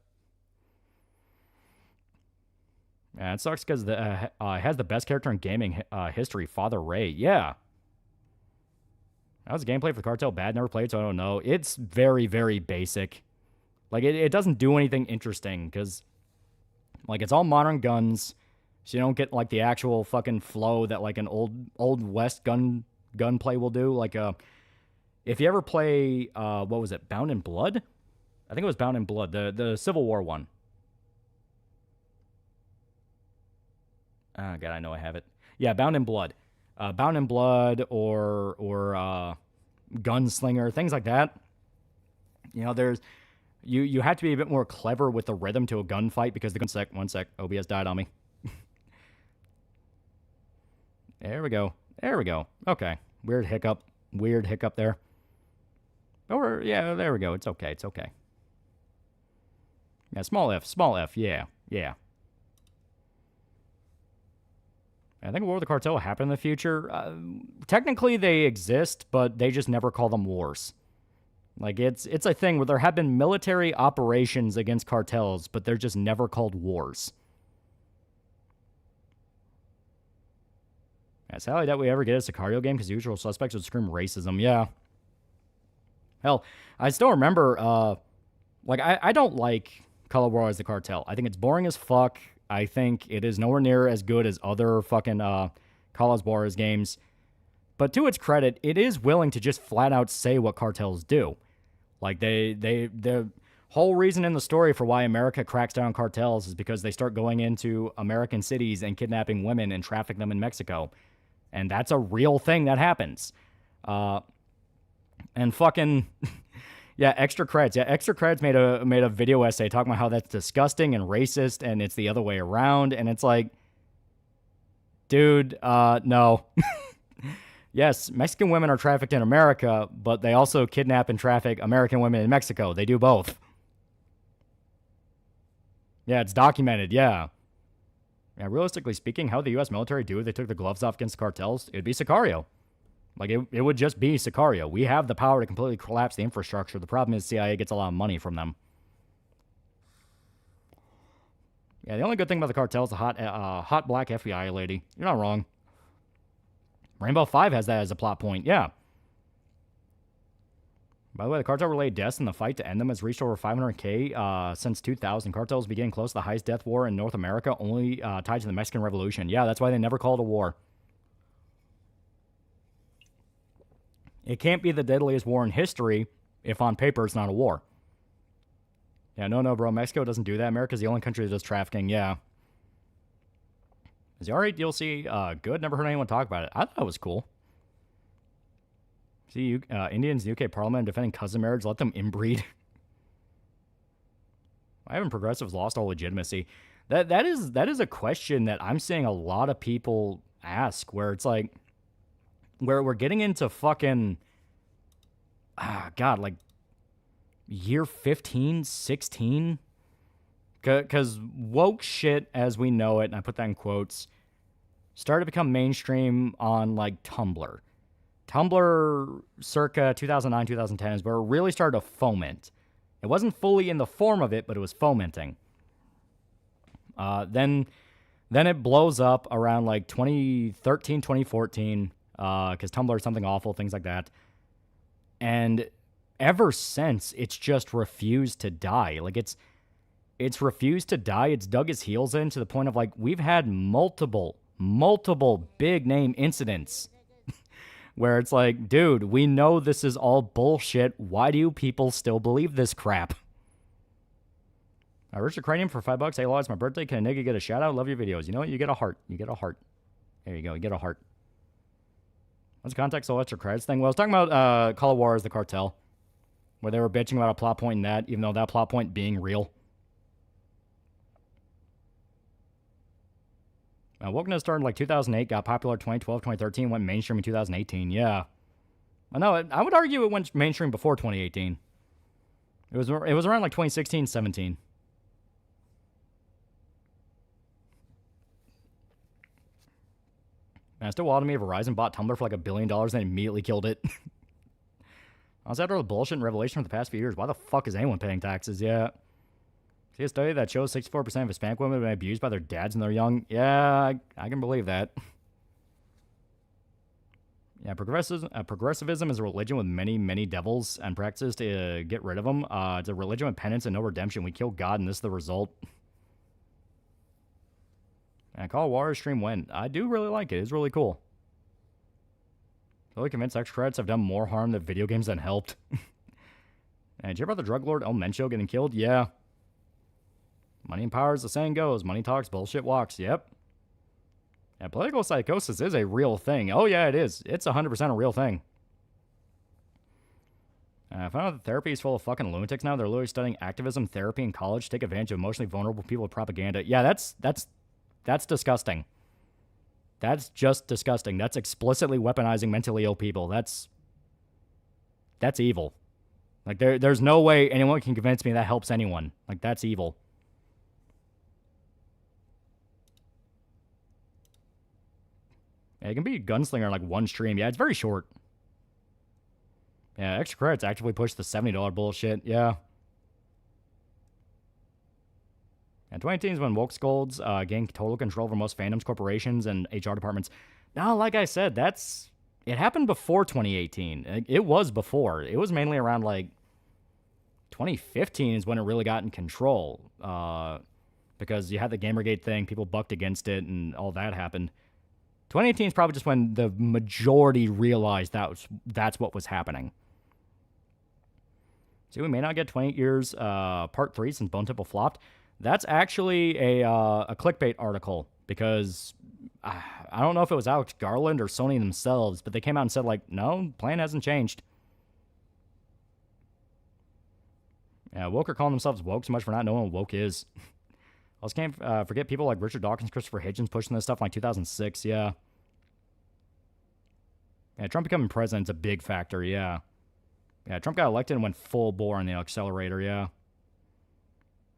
[SPEAKER 7] Yeah, it sucks because it has the best character in gaming history, Father Ray. Yeah. How's the gameplay for the Cartel bad? Never played, so I don't know. It's very, very basic. Like, it doesn't do anything interesting because, like, it's all modern guns, so you don't get, like, the actual fucking flow that, like, an old West gunplay will do. Like, if you ever play, what was it, Bound in Blood? I think it was Bound in Blood, the Civil War one. Oh, God, I know I have it. Yeah, Bound in Blood. Bound in Blood or Gunslinger, things like that. There's... You have to be a bit more clever with the rhythm to a gunfight because the... One sec. OBS died on me. There we go. Okay. Weird hiccup there. Yeah, there we go. It's okay. Yeah, small F, yeah. I think War of the Cartel will happen in the future. Technically, they exist, but they just never call them wars. Like, it's a thing where there have been military operations against cartels, but they're just never called wars. Yeah, sadly, that we ever get a Sicario game because usual suspects would scream racism. Yeah. Hell, I still remember, I don't like Call of Juarez the Cartel. I think it's boring as fuck. I think it is nowhere near as good as other fucking Call of Juarez games. But to its credit, it is willing to just flat out say what cartels do. Like, they're Whole reason in the story for why America cracks down on cartels is because they start going into American cities and kidnapping women and trafficking them in Mexico. And that's a real thing that happens. And fucking... Yeah, Extra Creds. Yeah, Extra Creds made a video essay talking about how that's disgusting and racist and it's the other way around. And it's like, dude, no. Yes, Mexican women are trafficked in America, but they also kidnap and traffic American women in Mexico. They do both. Yeah, it's documented, yeah. Yeah, realistically speaking, how would the U.S. military do if they took the gloves off against cartels? It would be Sicario. Like, it would just be Sicario. We have the power to completely collapse the infrastructure. The problem is CIA gets a lot of money from them. Yeah, the only good thing about the cartel is the hot black FBI lady. You're not wrong. Rainbow 5 has that as a plot point, yeah. By the way, the cartel-related deaths in the fight to end them has reached over 500K since 2000. Cartels beginning close to the highest death war in North America, only tied to the Mexican Revolution. Yeah, that's why they never called a war. It can't be the deadliest war in history if on paper it's not a war. Yeah, no, bro. Mexico doesn't do that. America's the only country that does trafficking. Yeah. Is the R8 DLC good? Never heard anyone talk about it. I thought it was cool. See, Indians in UK Parliament defending cousin marriage. Let them inbreed. Why haven't progressives lost all legitimacy? That is a question that I'm seeing a lot of people ask, where it's like, where we're getting into fucking, like year 15, 16? Because woke shit as we know it, and I put that in quotes, started to become mainstream on like Tumblr. Tumblr circa 2009, 2010 is where it really started to foment. It wasn't fully in the form of it, but it was fomenting. Then it blows up around like 2013, 2014, because Tumblr is something awful, things like that. And ever since, it's just refused to die. Like, it's refused to die. It's dug its heels in to the point of, like, we've had multiple big-name incidents where it's like, dude, we know this is all bullshit. Why do you people still believe this crap? Richard Cranium for $5. Hey, Law, it's my birthday. Can a nigga get a shout-out? Love your videos. You know what? You get a heart. You get a heart. There you go. You get a heart. What's the context of Electric Credits thing? Well, I was talking about Call of War as the cartel, where they were bitching about a plot point in that, even though that plot point being real. Wokeness started in like 2008, got popular 2012, 2013, went mainstream in 2018. Yeah. I know. I would argue it went mainstream before 2018. It was around like 2016, 17. Man, it's still wild to me. Verizon bought Tumblr for like $1 billion and immediately killed it. I was after all the bullshit and revelation for the past few years. Why the fuck is anyone paying taxes? Yeah. See a study that shows 64% of Hispanic women have been abused by their dads when they're young? Yeah, I can believe that. Yeah, progressivism is a religion with many, many devils and practices to get rid of them. It's a religion with penance and no redemption. We kill God and this is the result. And Call of War stream went. I do really like it. It's really cool. Really convinced extra credits have done more harm than video games than helped. And did you hear about the drug lord El Mencho getting killed? Yeah. Money and power, as the saying goes. Money talks, bullshit walks. Yep. Yeah, political psychosis is a real thing. Oh, yeah, it is. It's 100% a real thing. I found out that therapy is full of fucking lunatics now. They're literally studying activism therapy in college to take advantage of emotionally vulnerable people with propaganda. Yeah, that's disgusting. That's just disgusting. That's explicitly weaponizing mentally ill people. That's evil. Like, there's no way anyone can convince me that helps anyone. Like, that's evil. Yeah, it can be a gunslinger in like one stream. Yeah, it's very short. Yeah, extra credits actively push the $70 bullshit. Yeah. And 2018 is when woke scolds gain total control over most fandoms, corporations, and HR departments. No, like I said, it happened before 2018. It was before. It was mainly around like 2015 is when it really got in control. Because you had the Gamergate thing, people bucked against it, and all that happened. 2018 is probably just when the majority realized that's what was happening. See, we may not get 28 years part 3 since Bone Temple flopped. That's actually a clickbait article because I don't know if it was Alex Garland or Sony themselves, but they came out and said, like, no, plan hasn't changed. Yeah, woke are calling themselves woke so much for not knowing what woke is. I also can't forget people like Richard Dawkins, Christopher Hitchens pushing this stuff in like 2006, yeah. Yeah, Trump becoming president's a big factor, yeah. Yeah, Trump got elected and went full bore on the accelerator, yeah.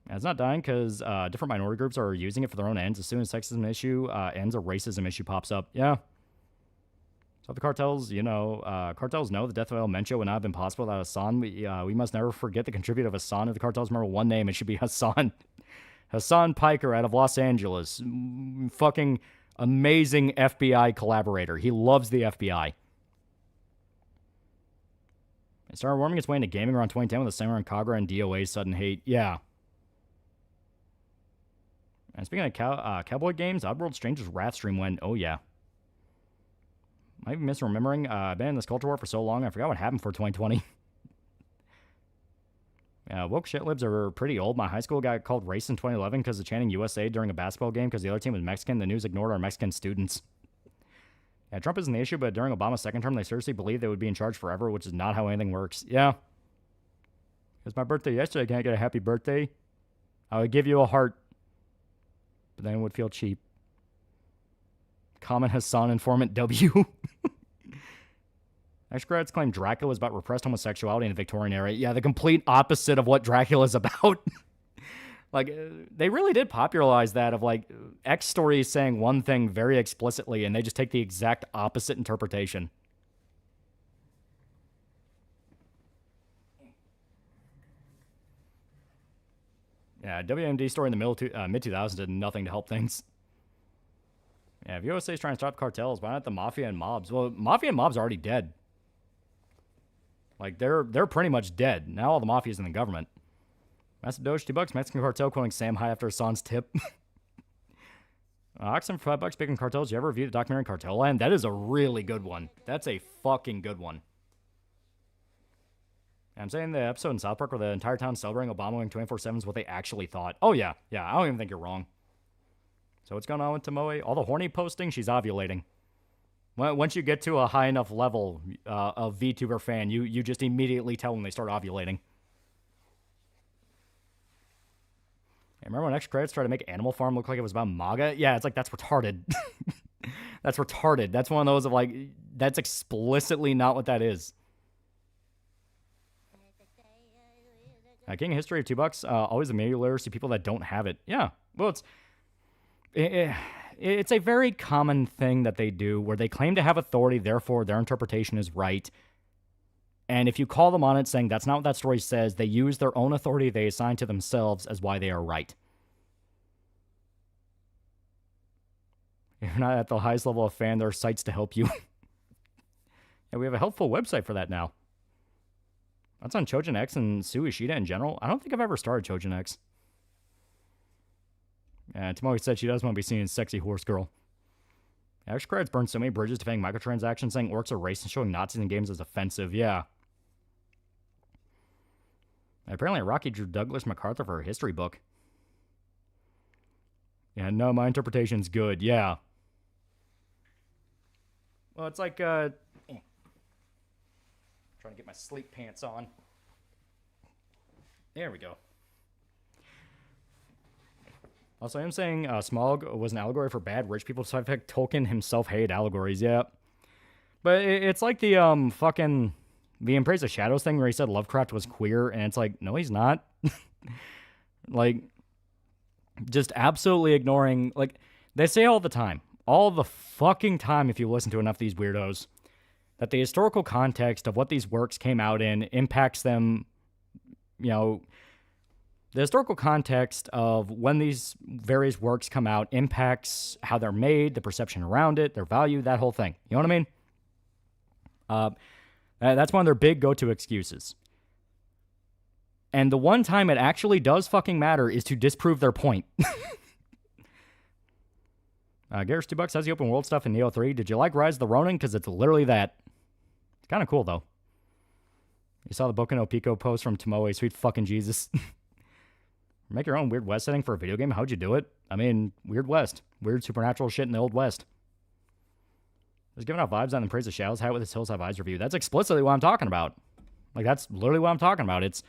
[SPEAKER 7] Yeah, it's not dying because different minority groups are using it for their own ends. As soon as sexism issue ends, a racism issue pops up, yeah. So the cartels, cartels know the death of El Mencho would not have been possible without Hassan. We must never forget the contributor of Hassan. If the cartels remember one name, it should be Hassan. Hassan Piker out of Los Angeles. Fucking amazing FBI collaborator. He loves the FBI. It started warming its way into gaming around 2010 with the Samurai and Kagra and DOA's sudden hate. Yeah. And speaking of cowboy games, Oddworld Stranger's Wrath stream went, oh yeah. Might be misremembering. I've been in this culture war for so long, I forgot what happened for 2020. Woke shitlibs are pretty old. My high school got called racist in 2011 because of chanting USA during a basketball game because the other team was Mexican. The news ignored our Mexican students. Yeah, Trump isn't the issue, but during Obama's second term, they seriously believed they would be in charge forever, which is not how anything works. Yeah. It was my birthday yesterday. Can I get a happy birthday? I would give you a heart, but then it would feel cheap. Comment Hassan informant W. Ex-grads claim Dracula was about repressed homosexuality in the Victorian era. Yeah, the complete opposite of what Dracula's about. Like, they really did popularize that of, like, X stories saying one thing very explicitly, and they just take the exact opposite interpretation. Yeah, WMD story in the mid-2000s did nothing to help things. Yeah, if USA is trying to stop cartels, why not the Mafia and mobs? Well, Mafia and mobs are already dead. Like, they're pretty much dead. Now all the Mafia's in the government. Massive Doge, $2. Mexican cartel quoting Sam High after Hassan's tip. Oxen for $5. Bacon cartels. You ever review the documentary Cartel Land? That is a really good one. That's a fucking good one. I'm saying the episode in South Park where the entire town celebrating Obama winning 24/7 is what they actually thought. Oh, yeah. Yeah, I don't even think you're wrong. So what's going on with Tomoe? All the horny posting, she's ovulating. Once you get to a high enough level of VTuber fan, you just immediately tell when they start ovulating. Remember when X Credits tried to make Animal Farm look like it was about MAGA? Yeah, it's like, that's retarded. That's retarded. That's one of those of like, that's explicitly not what that is. King of History of $2. Always amazing literacy people that don't have it. Yeah, well, it's a very common thing that they do where they claim to have authority, therefore their interpretation is right. And if you call them on it saying that's not what that story says, they use their own authority they assign to themselves as why they are right. If you're not at the highest level of fan, there are sites to help you. Yeah, we have a helpful website for that now. That's on Chojin X and Sue Ishida in general. I don't think I've ever started Chojin X. Yeah, Tomoe said she does want to be seen as sexy horse girl. X-Credits burned so many bridges defending microtransactions, saying orcs are racist and showing Nazis in games as offensive. Yeah. And apparently Rocky drew Douglas MacArthur for her history book. Yeah, no, my interpretation's good. Yeah. Well, it's like, trying to get my sleep pants on. There we go. Also, I'm saying Smog was an allegory for bad rich people, so I think Tolkien himself hated allegories, yeah. But it's like the the Embrace of Shadows thing where he said Lovecraft was queer, and it's like, no, he's not. Like, just absolutely ignoring, like, they say all the fucking time if you listen to enough of these weirdos, that the historical context of what these works came out in impacts them, you know, the historical context of when these various works come out impacts how they're made, the perception around it, their value, that whole thing. You know what I mean? That's one of their big go-to excuses. And the one time it actually does fucking matter is to disprove their point. Garrett's $2. How's the open world stuff in Neo 3? Did you like Rise of the Ronin? Because it's literally that. It's kind of cool, though. You saw the Boku no Pico post from Tomoe. Sweet fucking Jesus. Make your own Weird West setting for a video game? How'd you do it? I mean, Weird West. Weird supernatural shit in the Old West. Just giving out vibes on the Praise of Shadow's hat with his Hills Have Eyes review. That's explicitly what I'm talking about. Like, that's literally what I'm talking about.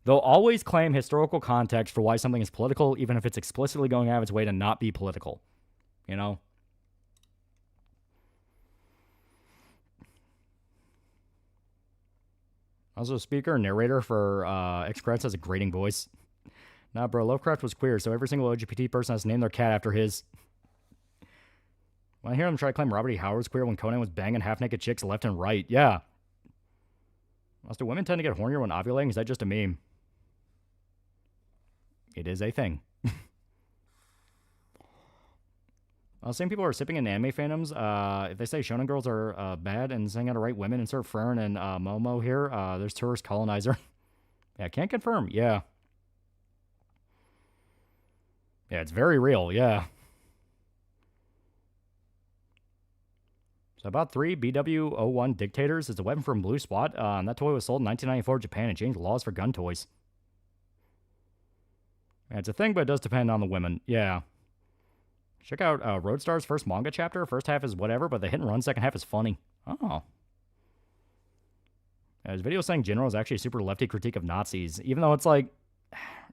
[SPEAKER 7] They'll always claim historical context for why something is political, even if it's explicitly going out of its way to not be political. You know? Also, speaker and narrator for X-Credits has a grating voice. Nah, bro, Lovecraft was queer, so every single LGBT person has to name their cat after his. When I hear them try to claim Robert E. Howard's queer when Conan was banging half-naked chicks left and right. Yeah. Also, do women tend to get hornier when ovulating? Is that just a meme? It is a thing. Same people are sipping in anime fandoms. If they say shonen girls are bad and saying how to write women, insert Fern and Momo here. There's tourist colonizer. Yeah, can't confirm. Yeah. Yeah, it's very real. Yeah. So about 3 BW01 dictators. It's a weapon from Blue Spot. And that toy was sold in 1994 in Japan and changed laws for gun toys. Yeah, it's a thing, but it does depend on the women. Yeah. Check out Roadstar's first manga chapter. First half is whatever, but the hit and run second half is funny. Oh. Yeah, his video saying General is actually a super lefty critique of Nazis, even though it's like,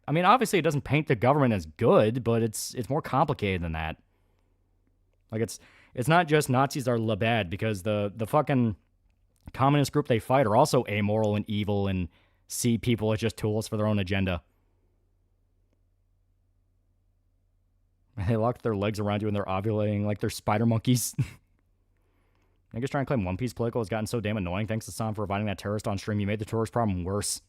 [SPEAKER 7] I mean, obviously it doesn't paint the government as good, but it's more complicated than that. Like it's not just Nazis are la bad, because the fucking communist group they fight are also amoral and evil and see people as just tools for their own agenda. They lock their legs around you and they're ovulating like they're spider monkeys. Niggas trying to claim One Piece political has gotten so damn annoying. Thanks to Sam for inviting that terrorist on stream. You made the tourist problem worse.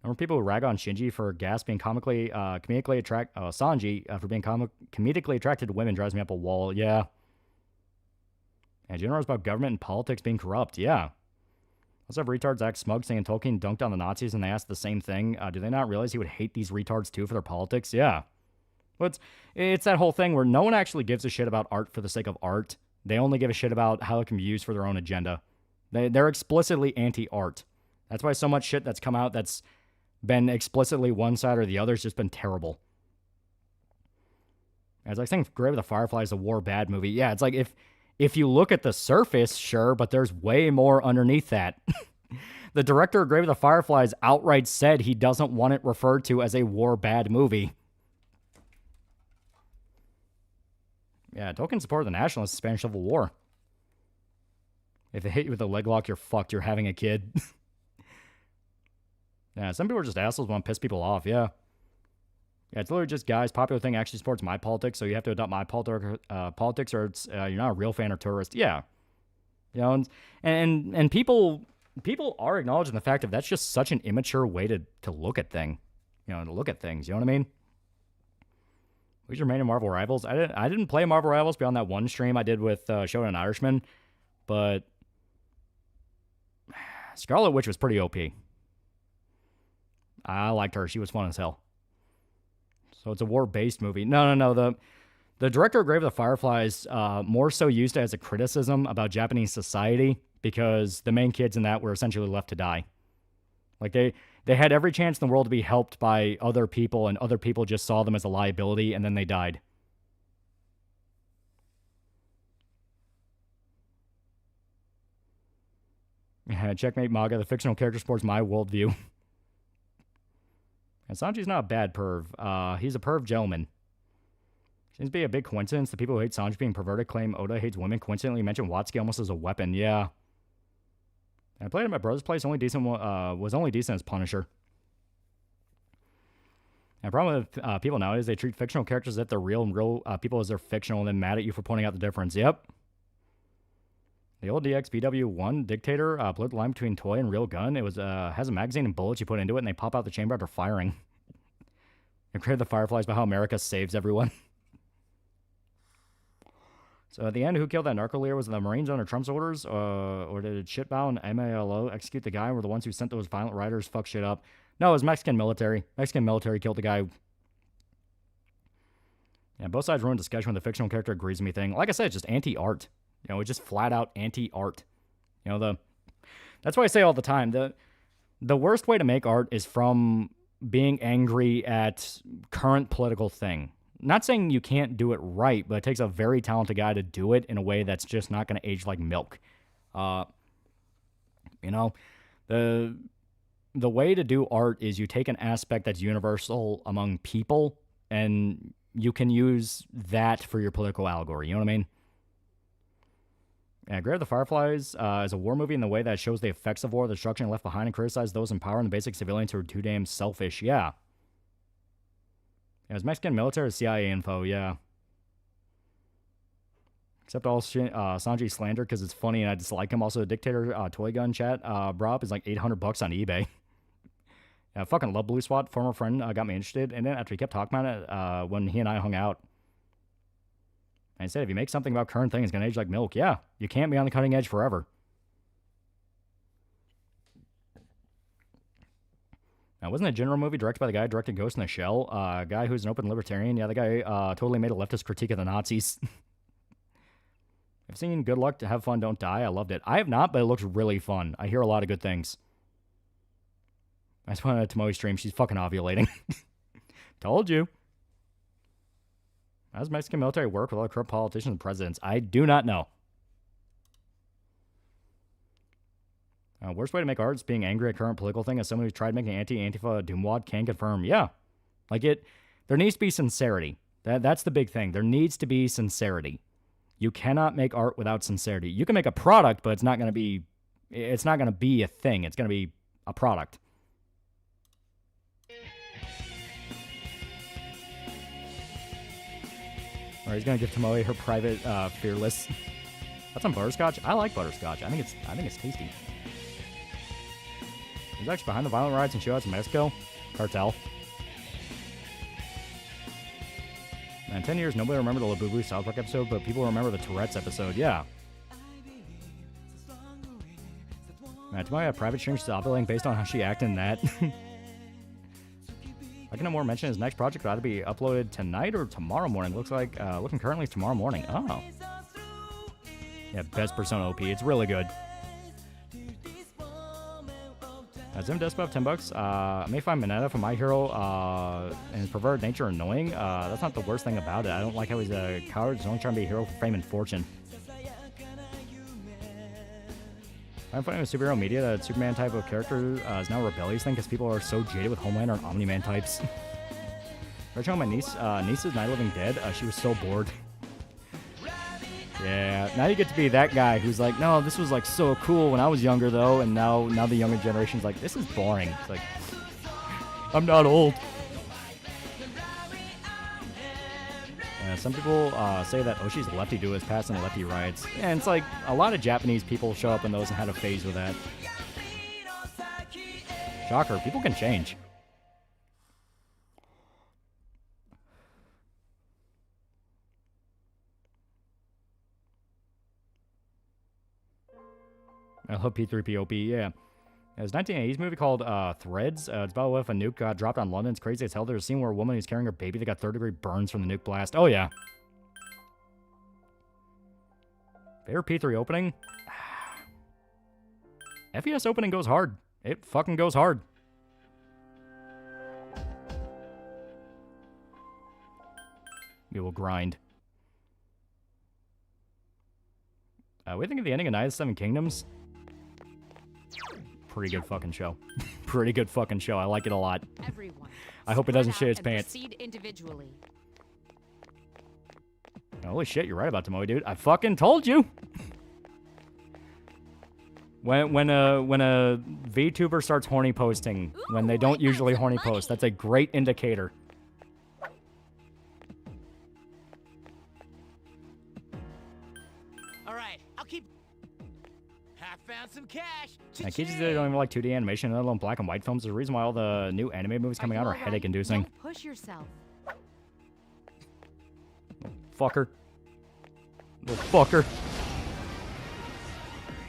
[SPEAKER 7] Remember people who rag on Shinji for gas being comedically attracted... Sanji for being comedically attracted to women drives me up a wall. Yeah. And General's about government and politics being corrupt. Yeah. Also have retards act smug saying Tolkien dunked on the Nazis and they asked the same thing. Do they not realize he would hate these retards too for their politics? Yeah. But it's that whole thing where no one actually gives a shit about art for the sake of art. They only give a shit about how it can be used for their own agenda. They're explicitly anti-art. That's why so much shit that's come out that's been explicitly one side or the other has just been terrible. It's like saying Grave of the Fireflies is a war bad movie. Yeah, it's like if you look at the surface, sure, but there's way more underneath that. The director of Grave of the Fireflies outright said he doesn't want it referred to as a war bad movie. Yeah, Tolkien supported the nationalists in the Spanish Civil War. If they hit you with a leg lock, you're fucked. You're having a kid. Yeah, some people are just assholes want to piss people off. Yeah. Yeah, it's literally just, guys, popular thing actually supports my politics, so you have to adopt my politics or it's you're not a real fan or tourist. Yeah. You know, and people are acknowledging the fact that that's just such an immature way to look at things. You know, to look at things. You know what I mean? Who's your main Marvel Rivals? I didn't play Marvel Rivals beyond that one stream I did with Shonen Irishman, but Scarlet Witch was pretty OP. I liked her. She was fun as hell. So it's a war-based movie. No. The director of Grave of the Fireflies more so used it as a criticism about Japanese society because the main kids in that were essentially left to die. Like they had every chance in the world to be helped by other people, and other people just saw them as a liability, and then they died. Yeah, checkmate Maga. The fictional character supports my worldview. And Sanji's not a bad perv. He's a perv gentleman. Seems to be a big coincidence. The people who hate Sanji being perverted claim Oda hates women. Coincidentally mention Watsuki almost as a weapon. Yeah. I played at my brother's place. Was only decent as Punisher. And the problem with people nowadays, they treat fictional characters as if they're real and real people as they're fictional and then mad at you for pointing out the difference. Yep. The old DXBW1 Dictator blurred the line between toy and real gun. It was has a magazine and bullets you put into it, and they pop out the chamber after firing. It created the Fireflies about how America saves everyone. So at the end, who killed that narco leader? Was it the Marines under Trump's orders? Or did Shitbow and MALO execute the guy? Were the ones who sent those violent riders fuck shit up? No, it was Mexican military. Mexican military killed the guy. Yeah, both sides ruined discussion with the fictional character agrees with me thing. Like I said, it's just anti-art. You know, it's just flat out anti-art. You know, That's why I say all the time, the worst way to make art is from being angry at current political thing. Not saying you can't do it right, but it takes a very talented guy to do it in a way that's just not going to age like milk. You know, the way to do art is you take an aspect that's universal among people, and you can use that for your political allegory. You know what I mean? Yeah, Grave of the Fireflies is a war movie in the way that it shows the effects of war, the destruction left behind, and criticizes those in power and the basic civilians who are too damn selfish. Yeah. It was Mexican military CIA info, yeah. Except all Sanji slander because it's funny and I dislike him. Also, the Dictator toy gun chat Rob is like $800 on eBay. I fucking love Blue Swat. Former friend got me interested in it after he kept talking about it when he and I hung out. And he said, if you make something about current things, it's going to age like milk. Yeah, you can't be on the cutting edge forever. Now, wasn't it a general movie directed by the guy who directed Ghost in the Shell? A guy who's an open libertarian. Yeah, the guy totally made a leftist critique of the Nazis. I've seen Good Luck to Have Fun, Don't Die. I loved it. I have not, but it looks really fun. I hear a lot of good things. I just went to Tomoe's stream. She's fucking ovulating. Told you. How does Mexican military work with all the corrupt politicians and presidents? I do not know. Worst way to make art is being angry at current political thing. As someone who's tried making anti-Antifa Doomwad can confirm. Yeah. Like there needs to be sincerity. That's the big thing. There needs to be sincerity. You cannot make art without sincerity. You can make a product, but it's not going to be a thing. It's going to be a product. Or he's going to give Tomoe her private Fearless. That's on butterscotch. I like butterscotch. I think it's tasty. He's actually behind the violent riots and shootouts in Mexico. Cartel. Man, 10 years, nobody remembered the Labubu South Park episode, but people remember the Tourette's episode. Yeah. Man, Tomoe had private stream. She's ovulating based on how she acted in that. I can no more mention his next project will either be uploaded tonight or tomorrow morning. Looks like, looking currently tomorrow morning. Oh. Yeah, best Persona OP. It's really good. Zim Despot, $10. I may find Mineta from My Hero and his perverted nature annoying. That's not the worst thing about it. I don't like how he's a coward. He's only trying to be a hero for fame and fortune. I'm finding with superhero media that Superman type of character is now a rebellious thing because people are so jaded with Homelander and Omni-Man types. I was showing my niece's Night of the Living Dead. She was so bored. Yeah, now you get to be that guy who's like, no, this was like so cool when I was younger though, and now the younger generation's like, this is boring. It's like, I'm not old. Some people say that Oshi's lefty duo is passing the lefty riots. And it's like, a lot of Japanese people show up in those and had a phase with that. Shocker, people can change. I love P3POP, yeah. There's a 1980s movie called Threads. It's about if a nuke got dropped on London. It's crazy as hell. There's a scene where a woman who's carrying her baby that got third-degree burns from the nuke blast. Oh, yeah. Favorite P3 opening? FES opening goes hard. It fucking goes hard. We will grind. What do you think of the ending of Night of the Seven Kingdoms? Pretty good fucking show. Pretty good fucking show. I like it a lot. I hope it doesn't shit its pants. Holy shit, you're right about Tomoe, dude. I fucking told you. When a VTuber starts horny posting, when they don't usually horny post, that's a great indicator.
[SPEAKER 8] Some cash.
[SPEAKER 7] And kids today don't even like 2D animation, let alone black and white films. There's a reason why all the new anime movies coming out are headache-inducing.
[SPEAKER 2] Don't push yourself.
[SPEAKER 7] Fucker. Little fucker.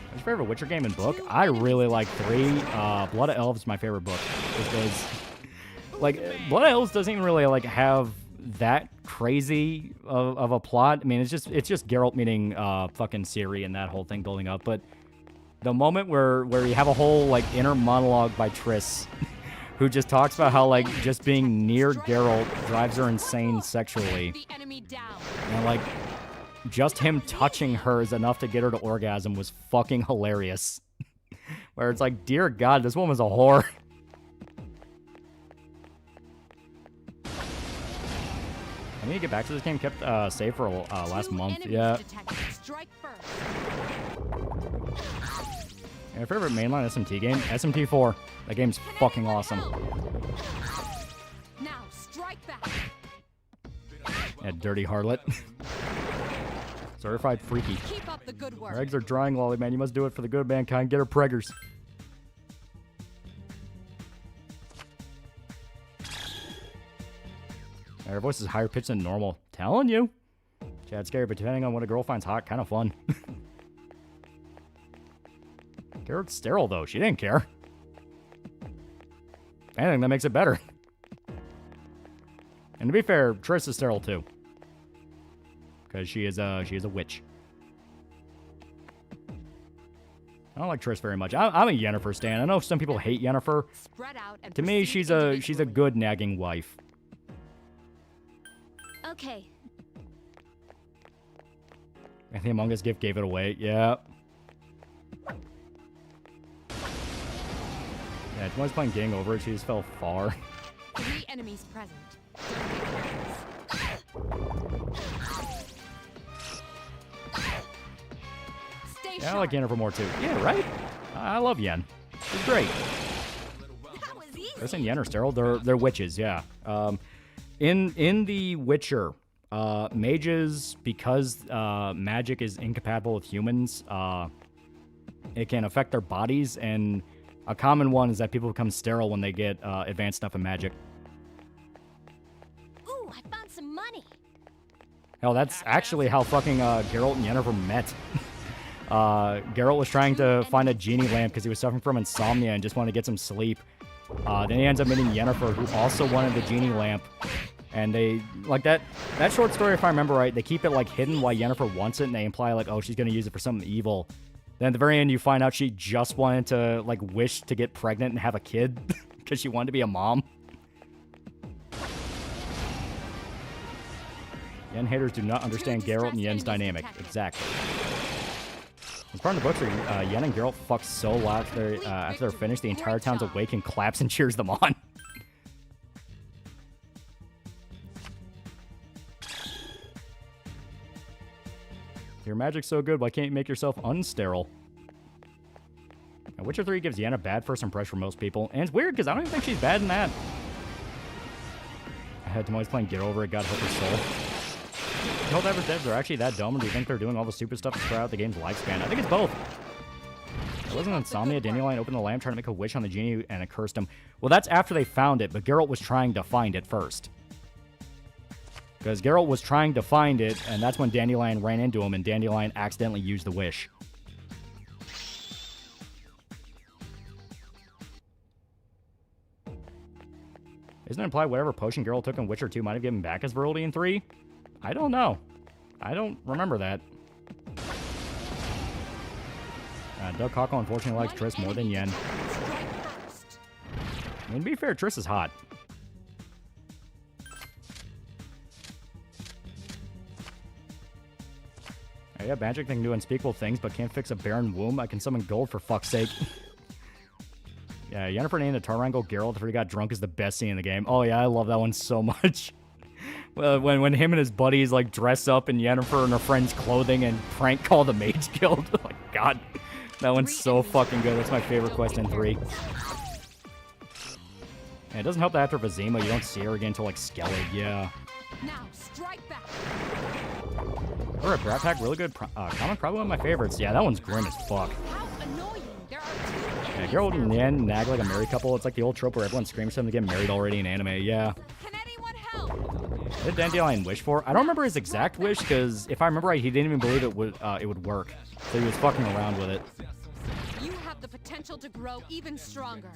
[SPEAKER 7] What's your favorite Witcher game and book? I really like 3. Blood of Elves is my favorite book. Because, like, Blood of Elves doesn't even really, like, have that crazy of a plot. I mean, it's just Geralt meeting fucking Ciri and that whole thing building up, but The moment where you have a whole, like, inner monologue by Triss, who just talks about how, like, just being near Geralt drives her insane sexually. And, like, just him touching her is enough to get her to orgasm was fucking hilarious. Where it's like, dear God, this woman's a whore. I need to get back to this game. Kept save for last month. Yeah. My favorite mainline SMT game, SMT4. That game's fucking awesome.
[SPEAKER 2] Now strike back.
[SPEAKER 7] Yeah, dirty harlot. Certified freaky.
[SPEAKER 2] Keep up the good work.
[SPEAKER 7] Her eggs are drying, Lolly, man. You must do it for the good of mankind. Get her preggers. Her voice is higher pitched than normal. Telling you. Chad's scary, but depending on what a girl finds hot, kind of fun. Garrett's sterile, though. She didn't care. If anything, that makes it better. And to be fair, Triss is sterile, too. Because she is a witch. I don't like Triss very much. I'm a Yennefer stan. I know some people hate Yennefer. To me, she's a good nagging wife.
[SPEAKER 6] Okay.
[SPEAKER 7] I think Among Us gift gave it away. Yeah. Yeah, if one's playing Gang Over, she just fell far.
[SPEAKER 2] 3 enemies present. Don't get Stay
[SPEAKER 7] Yeah, I like Yennefer more too. Yeah, right? I love Yen. She's great.
[SPEAKER 6] That was easy.
[SPEAKER 7] Chris and Yen are sterile. They're witches, yeah. In The Witcher, mages, because magic is incompatible with humans, it can affect their bodies, and a common one is that people become sterile when they get advanced enough in magic.
[SPEAKER 6] Ooh, I found some money.
[SPEAKER 7] Hell, that's actually how fucking Geralt and Yennefer met. Geralt was trying to find a genie lamp because he was suffering from insomnia and just wanted to get some sleep. Then he ends up meeting Yennefer, who also wanted the genie lamp. And they, like, that short story, if I remember right, they keep it, like, hidden why Yennefer wants it, and they imply, like, oh, she's gonna use it for something evil. Then at the very end, you find out she just wanted to, like, wish to get pregnant and have a kid because she wanted to be a mom. Yen haters do not understand Geralt and Yen's dynamic. Exactly. As part of the books, Yen and Geralt fuck so loud after they're finished, the entire town's awake and claps and cheers them on. Your magic's so good, why can't you make yourself unsterile? Now, Witcher 3 gives Yen a bad first impression for most people, and it's weird because I don't even think she's bad in that. I had Tomoe's playing Get Over It, God help her soul. You know, average devs are actually that dumb, or do you think they're doing all the stupid stuff to spread out the game's lifespan? I think it's both. It wasn't Insomnia. Dandelion opened the lamp trying to make a wish on the genie, and it cursed him. Well, that's after they found it, but Geralt was trying to find it first. Because Geralt was trying to find it, and that's when Dandelion ran into him, and Dandelion accidentally used the wish. Isn't it implied whatever potion Geralt took in Witcher 2 might have given back his virility in 3? I don't know. I don't remember that. Doug Cockle unfortunately likes Triss more than Yen. I mean, to be fair, Triss is hot. Yeah, magic can do unspeakable things, but can't fix a barren womb. I can summon gold for fuck's sake. Yeah, Yennefer named the Tarango Geralt after he got drunk is the best scene in the game. Oh yeah, I love that one so much. When him and his buddies like dress up in Yennefer and her friend's clothing and prank call the Mage Guild. Oh my god, that one's so fucking good. That's my favorite quest in 3. And it doesn't help that after Vizima, you don't see her again until like Skellig. Yeah.
[SPEAKER 2] Now strike back.
[SPEAKER 7] Her at Brat Pack, really good comic, probably one of my favorites. Yeah, that one's grim as fuck.
[SPEAKER 2] How annoying. There are 2
[SPEAKER 7] Yeah, Geralt and Yen nag like a married couple. It's like the old trope where everyone screams for them to get married already in anime. Yeah.
[SPEAKER 2] Can anyone help?
[SPEAKER 7] What did Dandelion wish for? I don't remember his exact wish, because if I remember right, he didn't even believe it would work. So he was fucking around with it.
[SPEAKER 2] You have the potential to grow even stronger.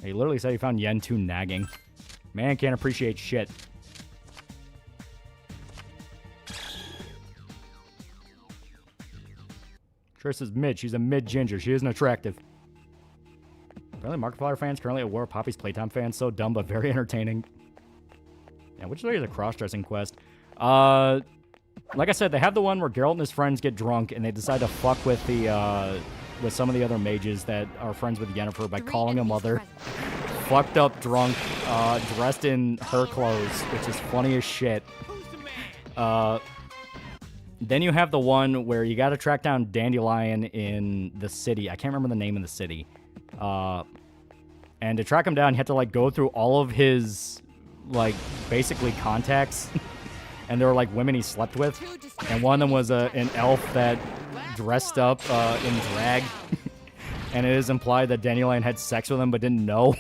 [SPEAKER 7] He literally said he found Yen too nagging. Man can't appreciate shit. Triss is mid. She's a mid-ginger. She isn't attractive. Apparently, Markiplier fans currently at war. Poppy's Playtime fans. So dumb, but very entertaining. Yeah, which way is a cross-dressing quest? Like I said, they have the one where Geralt and his friends get drunk, and they decide to fuck with the, with some of the other mages that are friends with Yennefer by calling them mother. Fucked up, drunk, dressed in her clothes, which is funny as shit. Then you have the one where you gotta track down Dandelion in the city. I can't remember the name of the city. And to track him down, you have to, like, go through all of his, like, basically contacts. And there were, like, women he slept with. And one of them was an elf that dressed up in drag. And it is implied that Dandelion had sex with him but didn't know.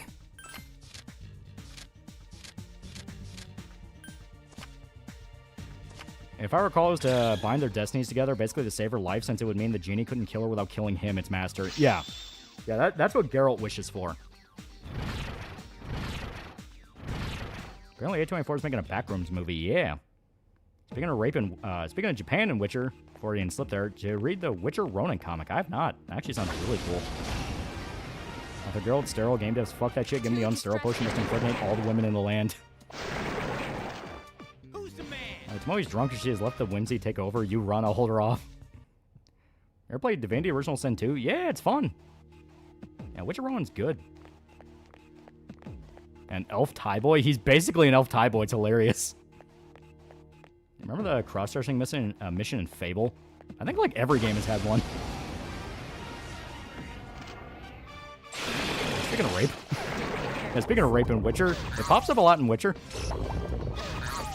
[SPEAKER 7] If I recall, it was to bind their destinies together, basically to save her life, since it would mean the genie couldn't kill her without killing him, its master. Yeah. Yeah, that's what Geralt wishes for. Apparently A24 is making a Backrooms movie. Yeah. Speaking of Japan and Witcher, before I didn't slip there, did you read the Witcher Ronin comic? I have not. That actually sounds really cool. If a Geralt sterile, game devs, fuck that shit, give me the unsterile potion, just impregnate all the women in the land. Tomoe's drunk and she has let the whimsy take over. You run, I'll hold her off. Ever played Divinity Original Sin 2? Yeah, it's fun. Yeah, Witcher Ronin's good. And Elf Tie Boy? He's basically an Elf Tie Boy. It's hilarious. Remember the cross-dressing mission in Fable? I think, like, every game has had one. Speaking of rape. Yeah, speaking of rape in Witcher, it pops up a lot in Witcher.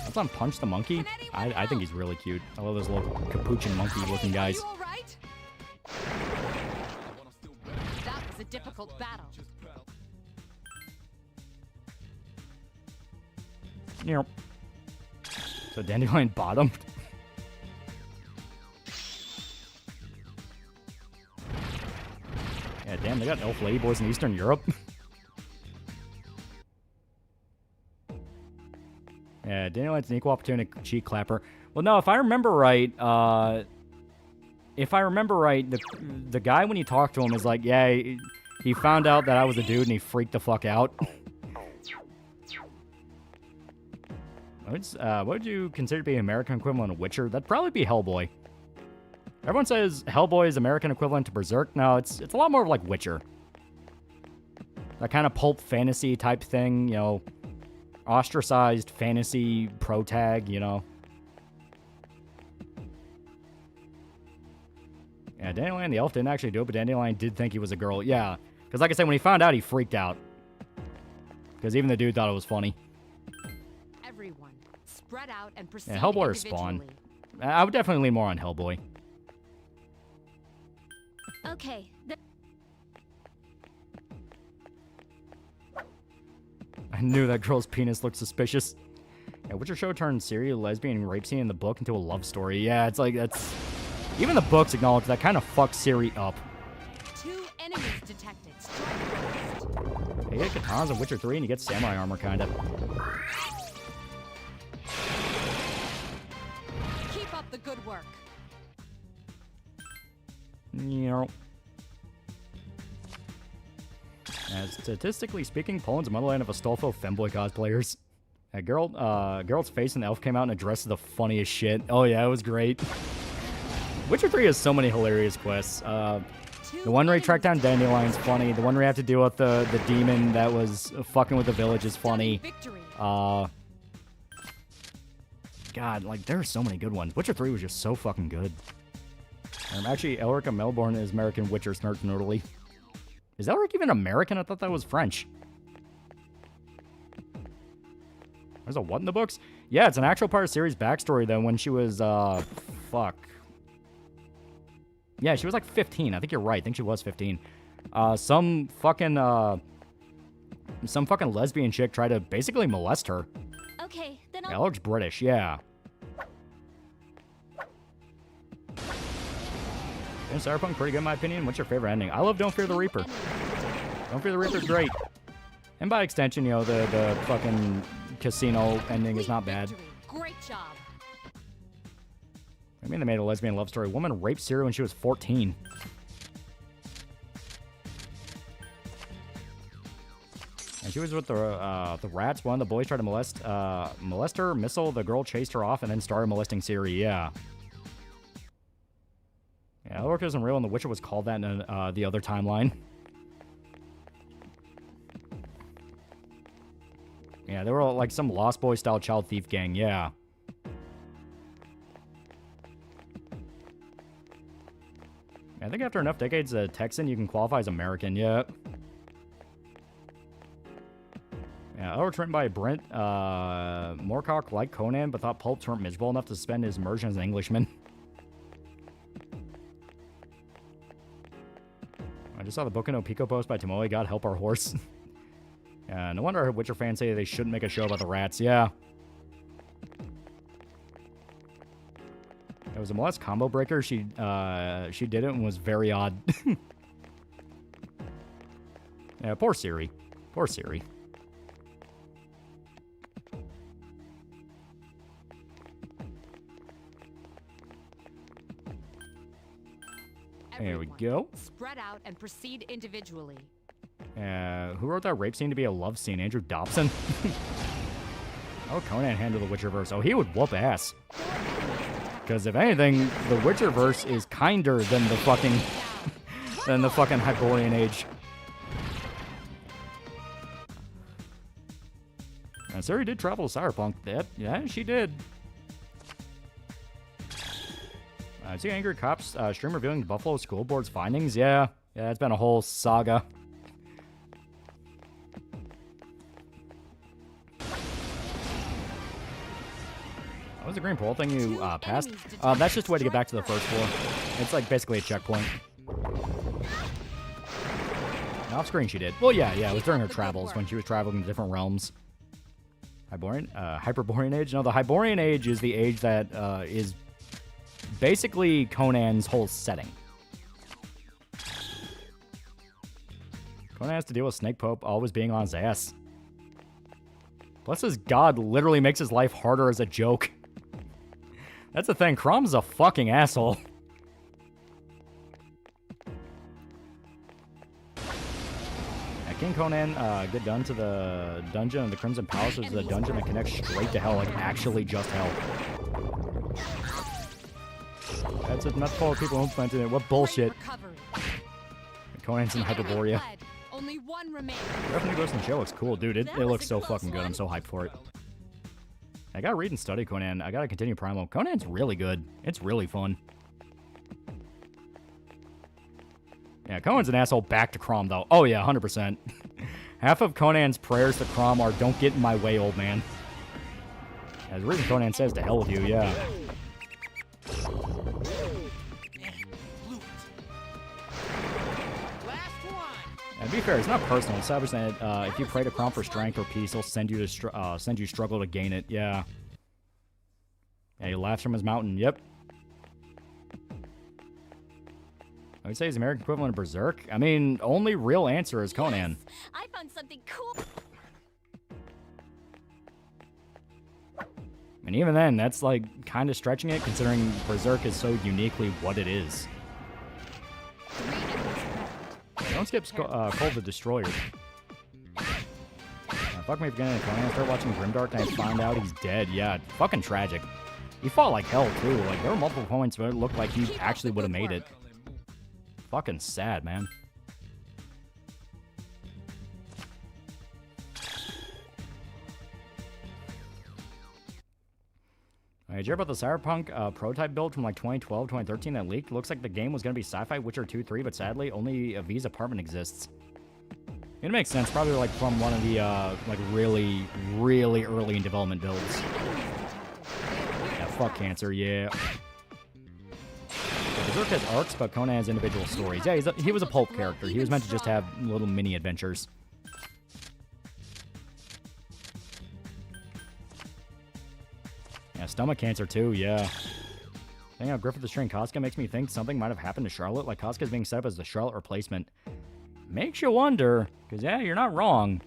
[SPEAKER 7] What's on Punch the Monkey? I think he's really cute. I love those little capuchin monkey-looking guys.
[SPEAKER 2] You all right? That was a difficult battle.
[SPEAKER 7] Yep. So Dandelion bottomed. Yeah, damn, they got elf ladyboys in Eastern Europe. Yeah, Dandelion's an equal opportunity cheek clapper. Well, no, if I remember right, the guy when you talk to him is like, yeah, he found out that I was a dude and he freaked the fuck out. What would you consider to be an American equivalent of Witcher? That'd probably be Hellboy. Everyone says Hellboy is American equivalent to Berserk. No, it's a lot more of like Witcher. That kind of pulp fantasy type thing, you know, ostracized fantasy protag, you know. Yeah, Dandelion the elf didn't actually do it, but Dandelion did think he was a girl. Yeah, because like I said, when he found out, he freaked out. Because even the dude thought it was funny.
[SPEAKER 2] Everyone, spread out and proceed.
[SPEAKER 7] Yeah, Hellboy or Spawn. I would definitely lean more on Hellboy.
[SPEAKER 6] Okay.
[SPEAKER 7] I knew that girl's penis looked suspicious. Yeah, Witcher show turned serial lesbian rape scene in the book into a love story. Yeah, it's like, that's... Even the books acknowledge that kind of fucks Ciri up.
[SPEAKER 2] 2 enemies detected.
[SPEAKER 7] You get katanas in Witcher 3 and you get samurai armor, kind of.
[SPEAKER 2] Keep up the good work.
[SPEAKER 7] You know. Statistically speaking, Poland's a motherland of Astolfo femboy cosplayers. Geralt's face in the elf came out in a dress of the funniest shit. Oh yeah, it was great. Witcher 3 has so many hilarious quests. The one where you track down Dandelion's funny. The one where you have to deal with the demon that was fucking with the village is funny. God, like, there are so many good ones. Witcher 3 was just so fucking good. Actually, Elric Melbourne is American Witcher snark noodly. Is Elric even American? I thought that was French. There's a what in the books? Yeah, it's an actual part of Ciri's backstory, though, when she was, fuck. Yeah, she was like 15. I think you're right. I think she was 15. Some fucking lesbian chick tried to basically molest her.
[SPEAKER 6] Okay, then
[SPEAKER 7] Yeah, Elric's British, yeah. And Cyberpunk, pretty good in my opinion. What's your favorite ending? I love Don't Fear the Reaper. Don't Fear the Reaper's great. And by extension, you know, the fucking casino ending is not bad.
[SPEAKER 2] Great job.
[SPEAKER 7] I mean, they made a lesbian love story. Woman raped Siri when she was 14. And she was with the rats. One of the boys tried to molest her. Missile, the girl chased her off and then started molesting Siri. Yeah. Yeah, the work isn't real, and The Witcher was called that in the other timeline. Yeah, they were like some Lost Boys style child thief gang. Yeah. I think after enough decades of Texan, you can qualify as American. Yeah. Yeah, it's written by Brent Moorcock, like Conan, but thought pulps weren't miserable enough to suspend his immersion as an Englishman. I just saw the Boku no Pico post by Tomoe. God help our horse. Yeah, no wonder Witcher fans say they shouldn't make a show about the rats. Yeah. It was a molest combo breaker. She did it and was very odd. Yeah, poor Siri. Poor Siri. There we go.
[SPEAKER 2] Spread out and proceed individually.
[SPEAKER 7] Who wrote that rape scene to be a love scene? Andrew Dobson? Oh, Conan handled the Witcherverse. Oh, he would whoop ass. Because if anything, the Witcherverse is kinder than the fucking Hyborian Age. And Siri did travel to Cyberpunk. Yeah, she did. See angry cops stream revealing the Buffalo School Board's findings? Yeah, it's been a whole saga. What was the green pole thing you passed? That's just a way to get back to the first floor. It's like basically a checkpoint. And off screen she did. Well, yeah, it was during her travels when she was traveling to different realms. Hyperborean Age? No, the Hyborian Age is the age that is basically Conan's whole setting. Conan has to deal with Snake Pope always being on his ass. Plus his god literally makes his life harder as a joke. That's the thing, Crom's a fucking asshole. King Conan, get done to the dungeon of the Crimson Palace, which is a dungeon that connects straight to hell, like actually just hell. That's a metaphor of people implementing it. What bullshit. Conan's in Hyperborea.
[SPEAKER 2] Only one remains.
[SPEAKER 7] Revenue Ghost in the Show looks cool, dude. It looks so fucking good. I'm so hyped for it. I gotta read and study Conan. I gotta continue Primal. Conan's really good. It's really fun. Yeah, Conan's an asshole back to Crom, though. Oh, yeah, 100%. Half of Conan's prayers to Crom are, don't get in my way, old man. Yeah, the reason Conan says, to hell with you, yeah. And to be fair, it's not personal. It's established that if you pray to Crom for strength or peace, he'll send you struggle to gain it. Yeah. Yeah, he laughs from his mountain. Yep. I would say he's the American equivalent of Berserk. I mean, only real answer is Conan.
[SPEAKER 6] Yes, I found something cool.
[SPEAKER 7] And even then, that's like kind of stretching it, considering Berserk is so uniquely what it is. Don't skip Cole the Destroyer. Fuck me for getting into Conan. I started watching Grimdark and I found out he's dead. Yeah, fucking tragic. He fought like hell too. Like there were multiple points where it looked like he actually would have made it. Fucking sad, man. Alright, did you hear about the Cyberpunk prototype build from like 2012, 2013 that leaked? Looks like the game was going to be Sci-Fi Witcher 2, 3, but sadly, only a V's apartment exists. It makes sense, probably like from one of the like really, really early in development builds. Yeah, fuck cancer, yeah. Berserk has arcs, but Conan has individual stories. Yeah, he was a pulp character. He was meant to just have little mini adventures. Yeah, stomach cancer too, yeah. Hang out, Griffith destroying Casca makes me think something might have happened to Charlotte, like Casca's being set up as the Charlotte replacement. Makes you wonder, because yeah, you're not wrong.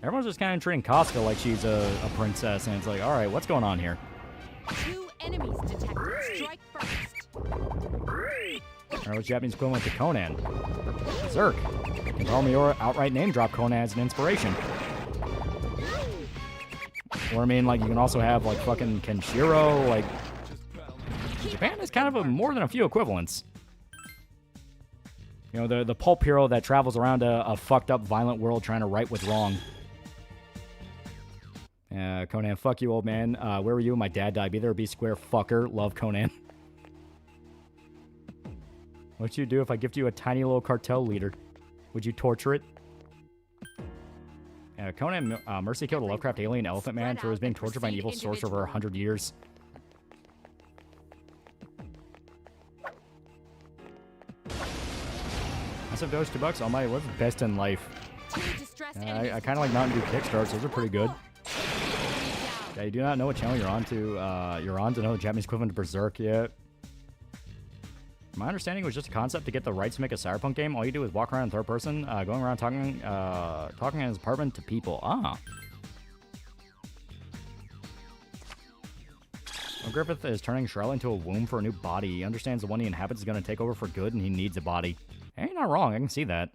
[SPEAKER 7] Everyone's just kind of treating Casca like she's a princess, and it's like, alright, what's going on here?
[SPEAKER 2] 2 enemies detected. Strike
[SPEAKER 7] Or what's Japanese equivalent to Conan? Berserk. You can call me or outright name drop Conan as an inspiration. Or I mean, like, you can also have, like, fucking Kenshiro, like... Japan is kind of more than a few equivalents. You know, the pulp hero that travels around a fucked up, violent world trying to right what's wrong. Conan, fuck you, old man. Where were you when my dad died? Be there or be square, fucker. Love Conan. What'd you do if I gifted you a tiny little cartel leader? Would you torture it? Conan mercy killed a Lovecraft alien elephant man for his being tortured by an evil sorcerer over 100 years. Massive dose, $2. Almighty, what's best in life? I kind of like Mountain Dew Kickstarts. Those are pretty good. Yeah, you do not know what channel you're on to know the Japanese equivalent to Berserk yet. My understanding was just a concept to get the rights to make a cyberpunk game. All you do is walk around in third person, going around talking in his apartment to people. Ah. Well, Griffith is turning Charlotte into a womb for a new body. He understands the one he inhabits is going to take over for good, and he needs a body. Hey, you're not wrong. I can see that.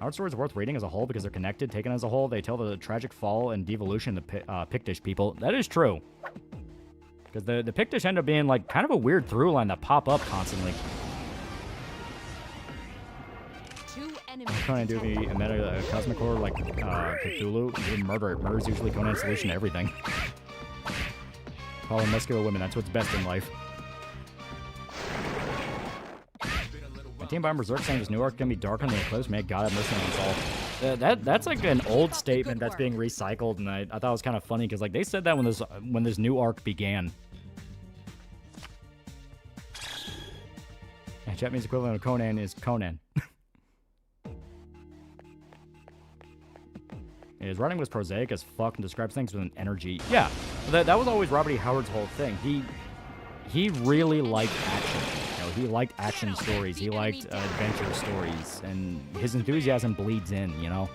[SPEAKER 7] Art stories are worth reading as a whole because they're connected. Taken as a whole, they tell the tragic fall and devolution of the Pictish people. That is true. Because the Pictish end up being, like, kind of a weird through line that pop up constantly. Conan do the meta cosmic horror like Cthulhu? Murder is usually Conan's solution to everything. Follow muscular women, that's what's best in life. My team by Berserk saying this new arc can be dark on the eclipse. May God have mercy on us all. That's like an old statement that's being recycled, and I thought it was kind of funny because like they said that when this new arc began. Yeah, Japanese equivalent of Conan is Conan. His writing was prosaic as fuck and describes things with an energy. Yeah, that was always Robert E. Howard's whole thing. He really liked action. You know, he liked action stories. He liked adventure stories, and his enthusiasm bleeds in. You know.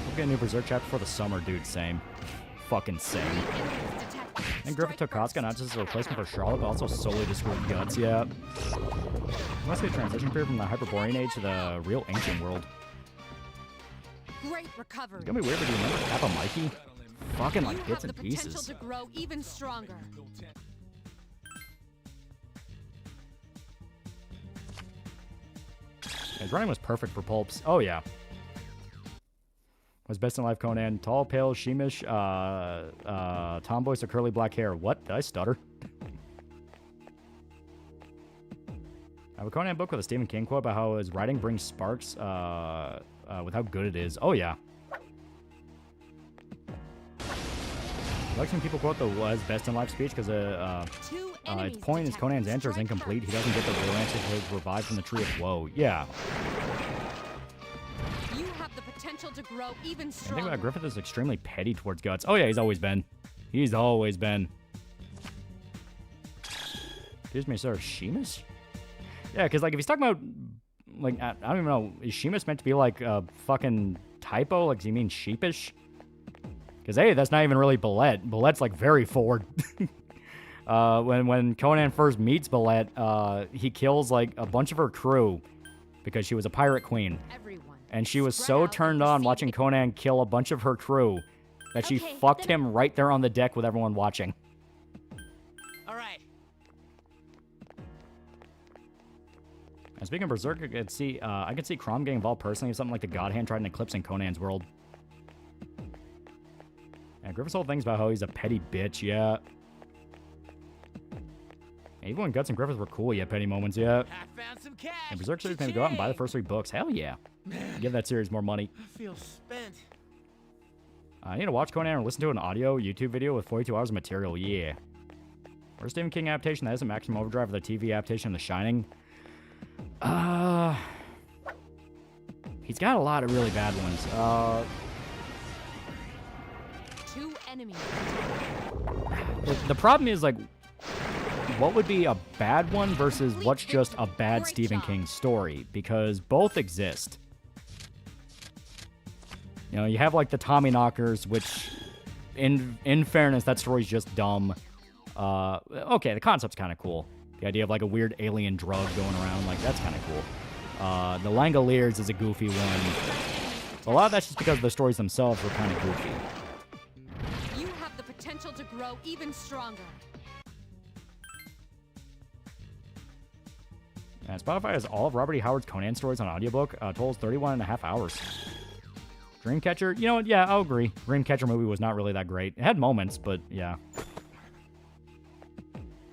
[SPEAKER 7] We'll get a new Berserk chapter for the summer, dude. Same. Fucking same. And Griffith took Kasuga not just as a replacement for Charlotte, but also solely to screw Guts, yeah. It must be a transition period from the Hyperborean age to the real ancient world.
[SPEAKER 2] Great recovery.
[SPEAKER 7] It's gonna be weird, but do you remember Kappa Mikey? Fucking like bits and pieces.
[SPEAKER 2] You have the potential to grow even stronger.
[SPEAKER 7] His running was perfect for pulps. Oh yeah. Was best in life Conan. Tall, pale, sheemish, tomboys with curly black hair. What? Did I stutter? I have a Conan book with a Stephen King quote about how his writing brings sparks with how good it is. Oh, yeah. I like when people quote the was best in life speech because its point is Conan's answer is incomplete. He doesn't get the real answer until he's revived from the tree of woe. Yeah.
[SPEAKER 2] To grow even
[SPEAKER 7] I think about Griffith is extremely petty towards Guts. Oh yeah, he's always been. He's always been. Excuse me, sir. Sheamus? Yeah, because like if he's talking about like I don't even know, is Sheamus meant to be like a fucking typo? Like does he mean sheepish? Because hey, that's not even really Ballet. Ballet's like very forward. When Conan first meets Ballet, he kills like a bunch of her crew because she was a pirate queen. And she was so turned on watching Conan kill a bunch of her crew that she fucked him right there on the deck with everyone watching.
[SPEAKER 8] All right.
[SPEAKER 7] And speaking of Berserk, I could see Crom getting involved personally if something like the God Hand tried an eclipse in Conan's world. And Griffith's whole thing's about how he's a petty bitch, yeah. Even when Guts and Griffith were cool, yeah, petty moments, yeah.
[SPEAKER 8] I found some cash.
[SPEAKER 7] And Berserk series maybe go out and buy the first 3 books. Hell yeah.
[SPEAKER 8] Man,
[SPEAKER 7] give that series more money.
[SPEAKER 8] I feel spent.
[SPEAKER 7] I need to watch Conan or listen to an audio YouTube video with 42 hours of material, yeah. Or a Stephen King adaptation that isn't Maximum Overdrive or the TV adaptation of The Shining. He's got a lot of really bad ones.
[SPEAKER 2] 2 enemies.
[SPEAKER 7] The problem is, like, what would be a bad one versus what's just a bad Stephen King story? Because both exist. You know, you have like the Tommyknockers, which, in fairness, that story's just dumb. Okay, the concept's kind of cool. The idea of like a weird alien drug going around, like that's kind of cool. The Langoliers is a goofy one. A lot of that's just because the stories themselves were kind of goofy.
[SPEAKER 2] You have the potential to grow even stronger.
[SPEAKER 7] And Spotify has all of Robert E. Howard's Conan stories on audiobook. Totals 31.5 hours. Dreamcatcher, you know what? Yeah, I'll agree. Dreamcatcher movie was not really that great. It had moments, but yeah.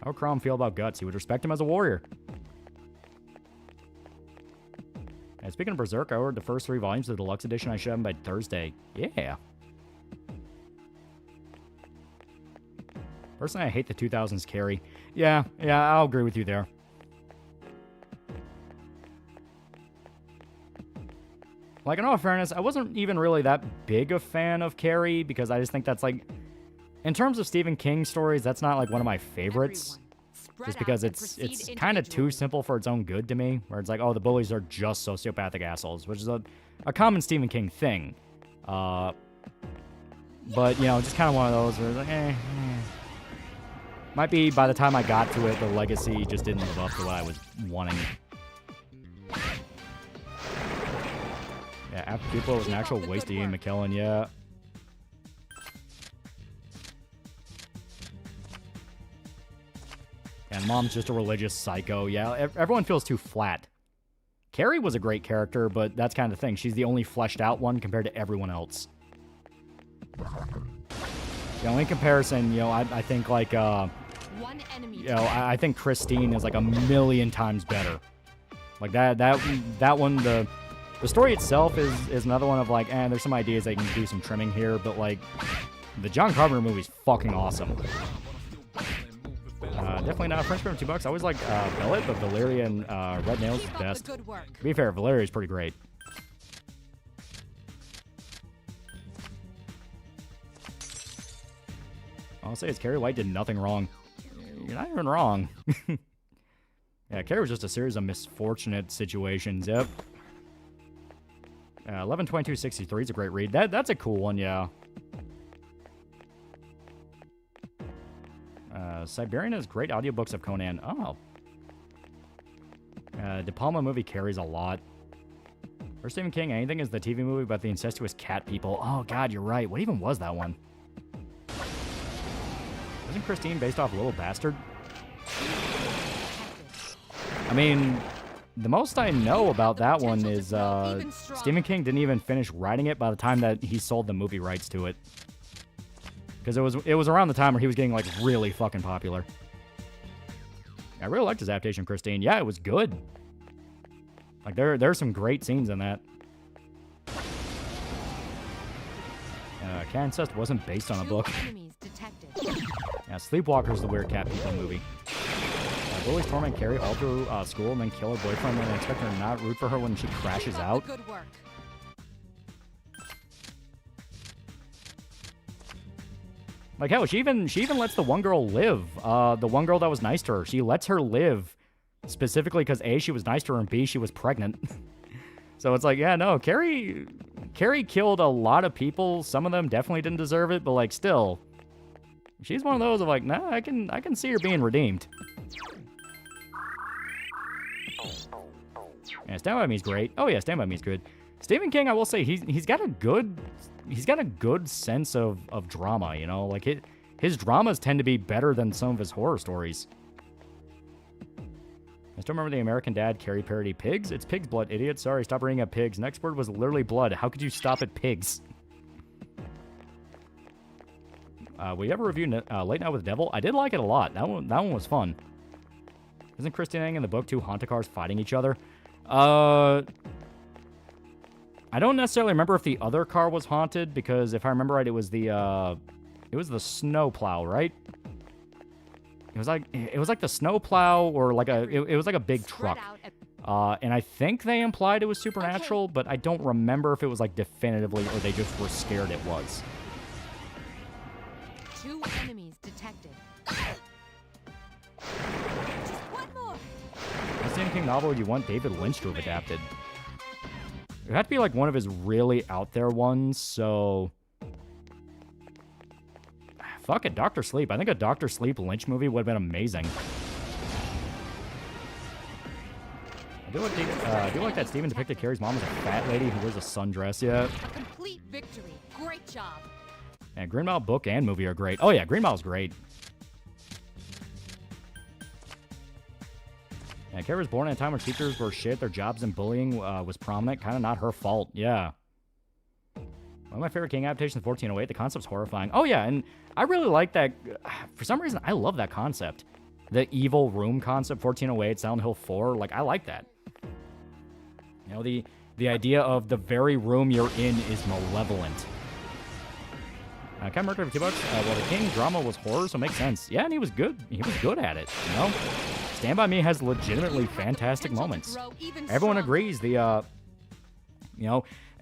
[SPEAKER 7] How would Crom feel about Guts? He would respect him as a warrior. And speaking of Berserk, I ordered the first 3 volumes of the deluxe edition. I should have them by Thursday. Yeah. Personally, I hate the 2000s Carrie. Yeah, I'll agree with you there. Like, in all fairness, I wasn't even really that big a fan of Carrie because I just think that's like, in terms of Stephen King stories, that's not like one of my favorites. Just because it's kind of too simple for its own good to me, where it's like, oh, the bullies are just sociopathic assholes, which is a common Stephen King thing. But, you know, just kind of one of those where it's like, Might be by the time I got to it, the legacy just didn't live up to what I was wanting. Yeah, After People was an actual waste of Ian McKellen, yeah. And Mom's just a religious psycho. Yeah, everyone feels too flat. Carrie was a great character, but that's kind of the thing. She's the only fleshed out one compared to everyone else. The only comparison, you know, I think like,
[SPEAKER 2] One enemy.
[SPEAKER 7] you know, I think Christine is like a million times better. Like that one, the story itself is another one of like, there's some ideas they can do some trimming here, but like, the John Carpenter movie's fucking awesome. Definitely not a French for $2. I always like Bellet, but Valeria and Red Nails is best.
[SPEAKER 2] Good work.
[SPEAKER 7] To be fair, Valeria's pretty great. I'll say it's Carrie White did nothing wrong. You're not even wrong. Yeah, Carrie was just a series of misfortunate situations. Yep. 11/22/63 is a great read. That's a cool one, yeah. Siberian has great audiobooks of Conan. Oh. De Palma movie carries a lot. For Stephen King, anything is the TV movie about the incestuous cat people. Oh, God, you're right. What even was that one? Isn't Christine based off Little Bastard? I mean, the most I know about that one is Stephen King didn't even finish writing it by the time that he sold the movie rights to it. Because it was around the time where he was getting, like, really fucking popular. I really liked his adaptation of Christine. Yeah, it was good. Like, there are some great scenes in that. Cat Incest wasn't based on a book. Yeah, Sleepwalker's the weird cat people movie. Bullies torment Carrie all through school and then kill her boyfriend and expect her to not root for her when she crashes out.
[SPEAKER 2] Good work.
[SPEAKER 7] Like, hell, she even lets the one girl live. The one girl that was nice to her. She lets her live specifically because A, she was nice to her, and B, she was pregnant. So it's like, yeah, no, Carrie killed a lot of people. Some of them definitely didn't deserve it, but, like, still, she's one of those of like, nah, I can see her being redeemed. Yeah, Stand By Me's great. Oh yeah, Stand By Me's good. Stephen King, I will say, he's got a good sense of drama, you know? Like, his dramas tend to be better than some of his horror stories. I still remember the American Dad Carrie parody Pigs. It's pig's blood, idiot. Sorry, stop reading at pigs. Next word was literally blood. How could you stop at pigs? Will you ever review Late Night with the Devil? I did like it a lot. That one was fun. Isn't Christine Ang in the book two haunted cars fighting each other? I don't necessarily remember if the other car was haunted, because if I remember right, it was the snowplow, right? It was like the snowplow, or like it was like a big truck. And I think they implied it was supernatural, but I don't remember if it was like definitively, or they just were scared it was.
[SPEAKER 2] 2 enemies detected. Just one more.
[SPEAKER 7] What Stephen King novel would you want David Lynch to have adapted? It had to be like one of his really out there ones, so... Fuck it, Dr. Sleep. I think a Dr. Sleep Lynch movie would have been amazing. I do like that Steven depicted Carrie's mom as a fat lady who wears a sundress, yeah.
[SPEAKER 2] A complete victory. Great job.
[SPEAKER 7] And Green Mile book and movie are great. Oh yeah, Green Mile's great. Yeah, Carrie was born in a time when teachers were shit, their jobs and bullying was prominent. Kind of not her fault, yeah. One of my favorite King adaptations, 1408. The concept's horrifying. Oh yeah, and I really like that. For some reason, I love that concept. The evil room concept, 1408, Silent Hill 4. Like, I like that. You know, the idea of the very room you're in is malevolent. Kind of marked for $2. Well, the King drama was horror, so it makes sense. Yeah, and he was good. He was good at it, you know? Stand By Me has legitimately fantastic moments. Everyone agrees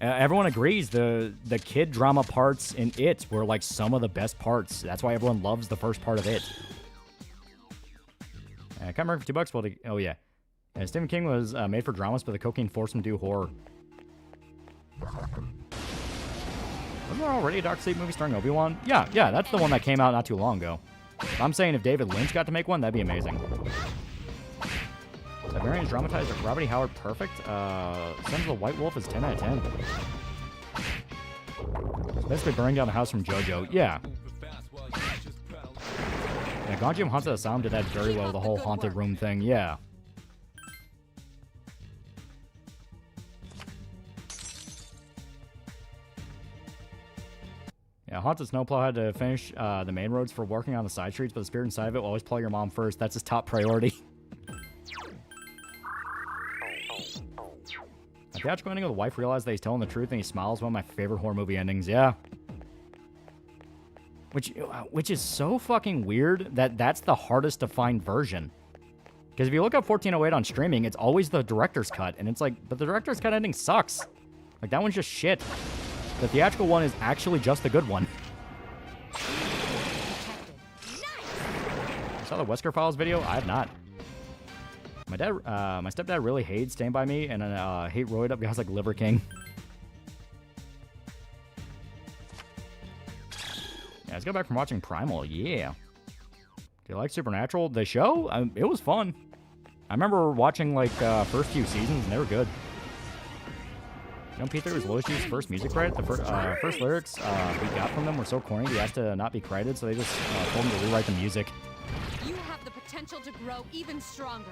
[SPEAKER 7] everyone agrees the kid drama parts in It were like some of the best parts. That's why everyone loves the first part of It. Can't remember for $2. Well, oh yeah. Stephen King was made for dramas, but the cocaine forced him to do horror. Wasn't there already a Dr. Sleep movie starring Obi-Wan? Yeah, that's the one that came out not too long ago. I'm saying if David Lynch got to make one, that'd be amazing. Siberian's dramatized Robert E. Howard perfect. Sons of the White Wolf is 10 out of 10. It's basically burning down the house from JoJo. Yeah. Yeah, Gonjiam Haunted Asylum did that very well, the whole haunted room thing. Yeah. Yeah, Haunted Snowplow had to finish the main roads for working on the side streets, but the spirit inside of it will always play your mom first. That's his top priority. The theatrical ending of the wife realized that he's telling the truth and he smiles. One of my favorite horror movie endings, yeah. Which is so fucking weird that that's the hardest to find version. Because if you look up 1408 on streaming, it's always the director's cut. And it's like, but the director's cut ending sucks. Like, that one's just shit. The theatrical one is actually just the good one. You saw the Wesker Files video? I have not. My stepdad really hates Stand By Me and hate roid up guys like Liver King. Yeah, let's go back from watching Primal. Yeah. Do you like Supernatural? The show? It was fun. I remember watching like first few seasons and they were good. You know, Peter was Lois U's first music credit. The first lyrics we got from them were so corny he asked to not be credited, so they just told him to rewrite the music.
[SPEAKER 2] You have the potential to grow even stronger.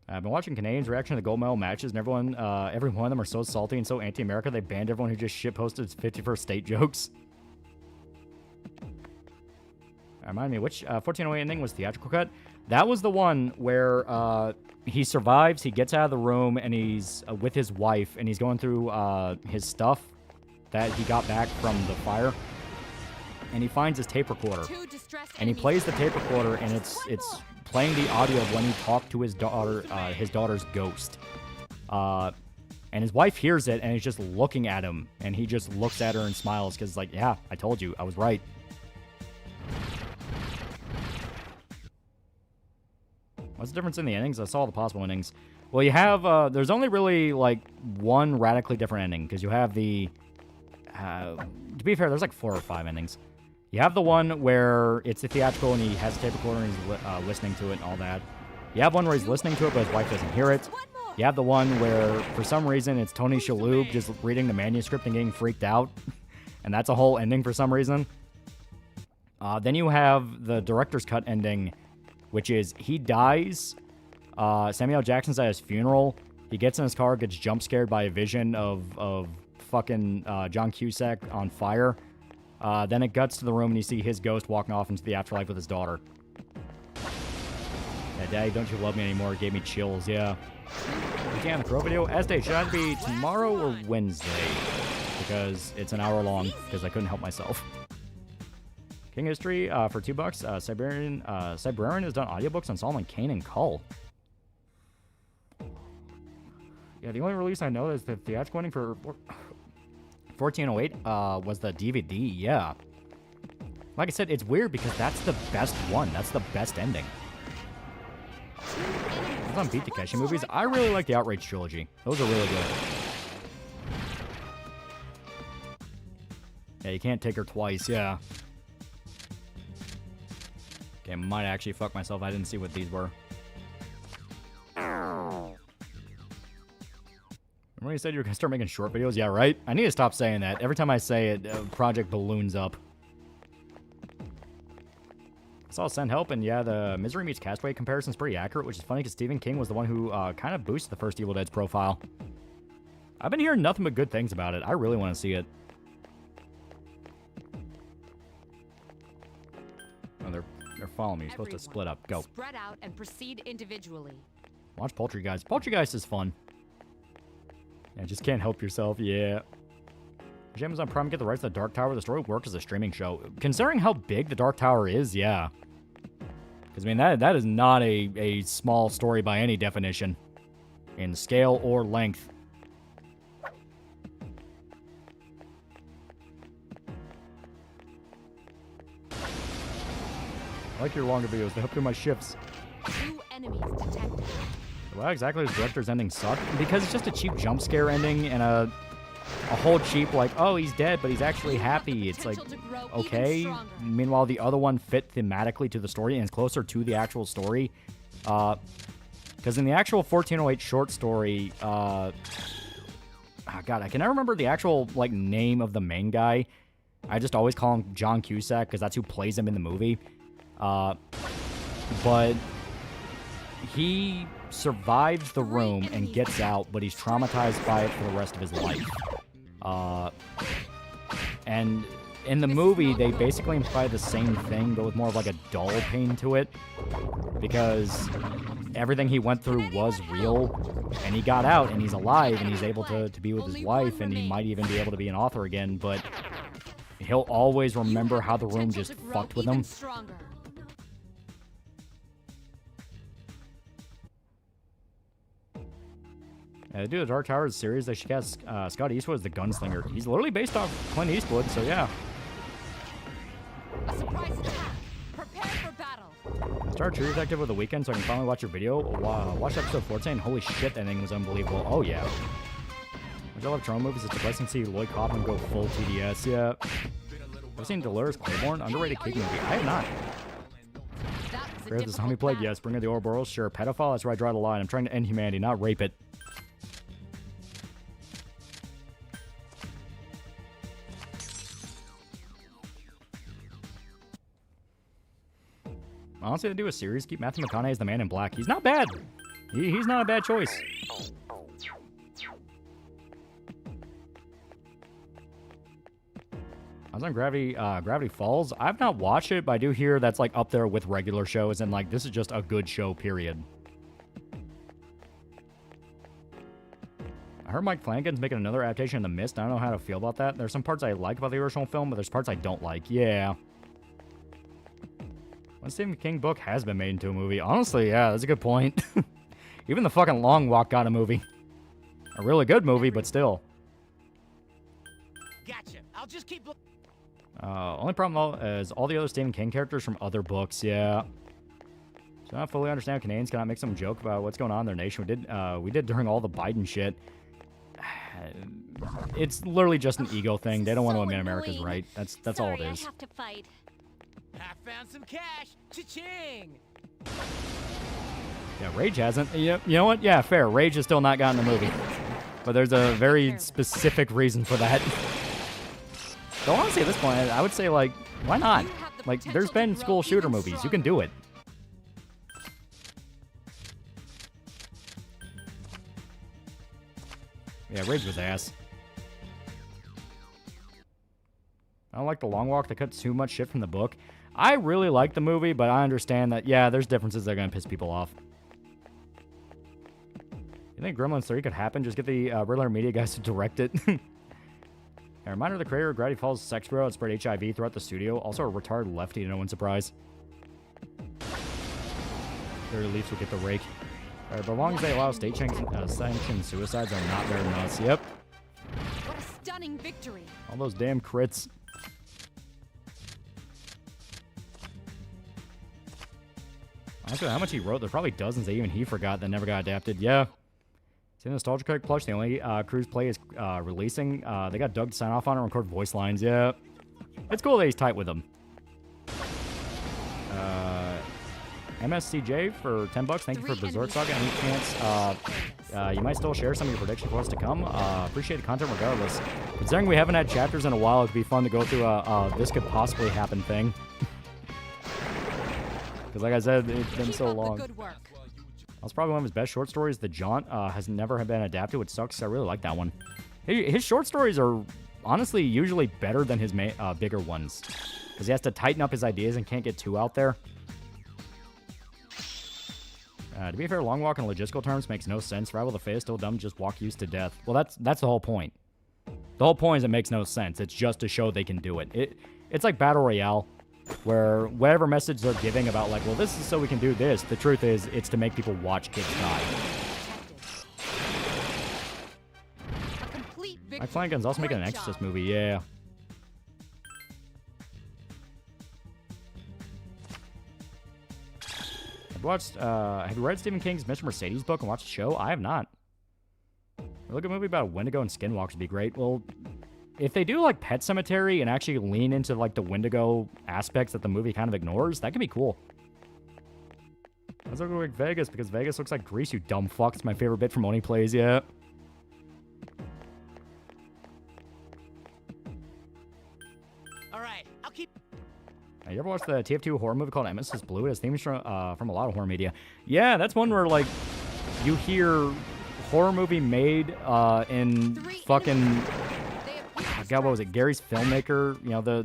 [SPEAKER 7] I've been watching Canadians' reaction to the gold medal matches, and every one of them are so salty and so anti-America, they banned everyone who just shitposted 51st state jokes. Remind me, which 1408 ending was theatrical cut? That was the one where he survives, he gets out of the room, and he's with his wife, and he's going through his stuff that he got back from the fire. And he finds his tape recorder. And he plays the tape recorder, and it's playing the audio of when he talked to his daughter's ghost. And his wife hears it, and is just looking at him, and he just looks at her and smiles, because like, yeah, I told you, I was right. What's the difference in the endings? I saw all the possible endings. Well, you have, there's only really, like, one radically different ending, because you have the, to be fair, there's like 4 or 5 endings. You have the one where it's the theatrical and he has a tape recorder and he's listening to it and all that. You have one where he's listening to it, but his wife doesn't hear it. You have the one where, for some reason, it's Tony Shalhoub just reading the manuscript and getting freaked out. And that's a whole ending for some reason. Then you have the director's cut ending, which is he dies. Samuel L. Jackson's at his funeral. He gets in his car, gets jump scared by a vision of fucking John Cusack on fire. Then it cuts to the room and you see his ghost walking off into the afterlife with his daughter. Yeah, Daddy, don't you love me anymore? It gave me chills, yeah. We on the Crow video. As day, should I be tomorrow or Wednesday? Because it's an hour long, because I couldn't help myself. King History for $2. Siberian has done audiobooks on Solomon Kane and Cull. Yeah, the only release I know is the theatrical ending for 1408 was the DVD, yeah. Like I said, it's weird because that's the best one. That's the best ending. Those on Beat Takeshi movies, I really like the Outrage trilogy. Those are really good. Yeah, you can't take her twice, yeah. Okay, I might actually fuck myself. I didn't see what these were. Remember when you said you were going to start making short videos? Yeah, right? I need to stop saying that. Every time I say it, project balloons up. I saw Send Help, and yeah, the Misery Meets Castaway comparison is pretty accurate, which is funny because Stephen King was the one who kind of boosted the first Evil Dead's profile. I've been hearing nothing but good things about it. I really want to see it. Oh, they're following me. You're supposed to split up. Go.
[SPEAKER 2] Spread out and proceed individually.
[SPEAKER 7] Watch Poultrygeist. Poultrygeist is fun. Yeah, just can't help yourself. Yeah. Does Amazon Prime get the rights to the Dark Tower? The story works as a streaming show. Considering how big the Dark Tower is, yeah. Because, I mean, that is not a small story by any definition. In scale or length. I like your longer videos. They help through my shifts.
[SPEAKER 2] 2 enemies detected.
[SPEAKER 7] Why exactly does Director's ending suck? Because it's just a cheap jump scare ending and a whole cheap, like, oh, he's dead, but he's actually happy. It's like, okay. Meanwhile, the other one fit thematically to the story and is closer to the actual story. Because in the actual 1408 short story, oh God, I can never remember the actual, like, name of the main guy. I just always call him John Cusack because that's who plays him in the movie. But he survives the room and gets out, but he's traumatized by it for the rest of his life. And in the movie, they basically imply the same thing, but with more of like a dull pain to it. Because everything he went through was real, and he got out, and he's alive, and he's able to be with his wife, and he might even be able to be an author again, but he'll always remember how the room just fucked with him. They do the Dark Tower series. They should cast Scott Eastwood as the gunslinger. He's literally based off Clint Eastwood, so yeah.
[SPEAKER 2] A surprise attack. Prepare for battle.
[SPEAKER 7] Start True Detective with the weekend so I can finally watch your video. Watch episode 14. Holy shit, that thing was unbelievable. Oh, yeah. Which I love Toronto movies. It's depressing to see Lloyd Kaufman go full TDS. Yeah. Ever seen Dolores Claiborne? Underrated kid movie. I have not. Fear of the zombie plague? Yes. Bring of the Ouroboros? Sure. Pedophile? That's where I draw the line. I'm trying to end humanity, not rape it. Honestly, to do a series, keep Matthew McConaughey as the Man in Black. He's not bad. He's not a bad choice. I was on Gravity Falls. I've not watched it, but I do hear that's like up there with regular shows, and like this is just a good show, period. I heard Mike Flanagan's making another adaptation of The Mist. I don't know how to feel about that. There's some parts I like about the original film, but there's parts I don't like. Yeah. One Stephen King book has been made into a movie. Honestly, yeah, that's a good point. Even The fucking Long Walk got a movie. A really good movie, but still.
[SPEAKER 8] Gotcha. I'll just keep looking.
[SPEAKER 7] Only problem, though, is all the other Stephen King characters from other books, yeah. So I don't fully understand how Canadians cannot make some joke about what's going on in their nation. We did during all the Biden shit. It's literally just an ego thing. They don't want to admit America's right. That's all it is.
[SPEAKER 6] I have to fight.
[SPEAKER 8] I found some cash. Cha-ching.
[SPEAKER 7] Yeah, Rage hasn't. You know what? Yeah, fair. Rage has still not gotten a movie. But there's a very specific reason for that. So honestly, at this point, I would say, like, why not? Like, there's been school shooter movies. You can do it. Yeah, Rage was ass. I don't like The Long Walk. They cut too much shit from the book. I really like the movie, but I understand that, yeah, there's differences that are going to piss people off. You think Gremlins 3 could happen? Just get the Riddler Media guys to direct it. A reminder, the creator of Gravity Falls' sex bureau had spread HIV throughout the studio. Also a retarded lefty, to no one's surprise. Their Leafs will get the rake. Alright, but as long as they allow state-sanctioned suicides, are not very nuts. Yep.
[SPEAKER 2] What a stunning victory.
[SPEAKER 7] All those damn crits. Honestly, how much he wrote, there's probably dozens that even he forgot that never got adapted. Yeah. See the Nostalgia Craig plush, the only Cruise play is releasing. They got Doug to sign off on it and record voice lines. Yeah. It's cool that he's tight with them. MSCJ for $10. Thank you for Berserk Saga. Any chance you might still share some of your predictions for what's to come? Appreciate the content regardless. Considering we haven't had chapters in a while, it'd be fun to go through a this could possibly happen thing. Because like I said, it's been so long. That's probably one of his best short stories. The Jaunt has never been adapted, which sucks. I really like that one. His short stories are honestly usually better than his bigger ones. Because he has to tighten up his ideas and can't get too out there. To be fair, long walk in logistical terms makes no sense. Rival the Fae is still dumb, just walk used to death. Well, that's the whole point. The whole point is it makes no sense. It's just to show they can do it. It's like Battle Royale, where whatever message they're giving about, like, well, this is so we can do this, the truth is it's to make people watch kids die. Mike Flanagan's also making an Exorcist movie, yeah. Have you read Stephen King's Mr. Mercedes book and watched the show? I have not. A really good movie about a Wendigo and Skinwalkers would be great. Well, if they do like Pet Sematary and actually lean into like the Wendigo aspects that the movie kind of ignores, that could be cool. Let's look like Vegas because Vegas looks like Greece, you dumb fuck. It's my favorite bit from Oni Plays, yeah.
[SPEAKER 8] Alright, I'll keep...
[SPEAKER 7] You ever watched the TF2 horror movie called Emesis Blue? It has themes from a lot of horror media. Yeah, that's one where, like, you hear horror movie made in fucking... God, what was it? Gary's Filmmaker? You know, the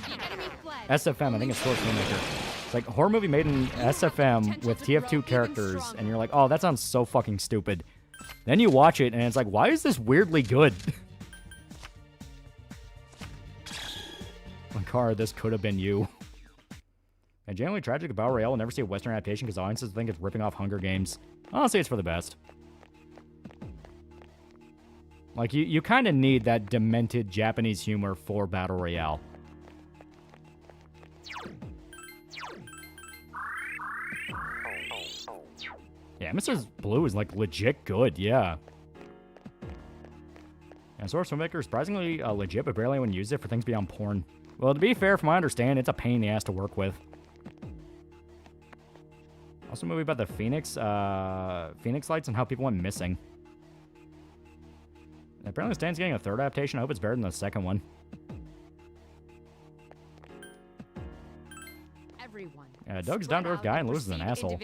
[SPEAKER 7] SFM, I think it's Source Filmmaker. It's like horror movie made in SFM with TF2 characters, and you're like, oh, that sounds so fucking stupid. Then you watch it, and it's like, why is this weirdly good? Lankara, this could have been you. And genuinely tragic about Royale will never see a Western adaptation because audiences think it's ripping off Hunger Games. Honestly, it's for the best. Like, you kind of need that demented Japanese humor for Battle Royale. Yeah, Mrs. Blue is, like, legit good, yeah. And Source Filmmaker is surprisingly legit, but barely anyone uses it for things beyond porn. Well, to be fair, from what I understand, it's a pain in the ass to work with. Also a movie about the Phoenix Lights and how people went missing. And apparently Stan's getting a third adaptation. I hope it's better than the second one. Yeah, Doug's down-to-earth guy and Lewis is an asshole.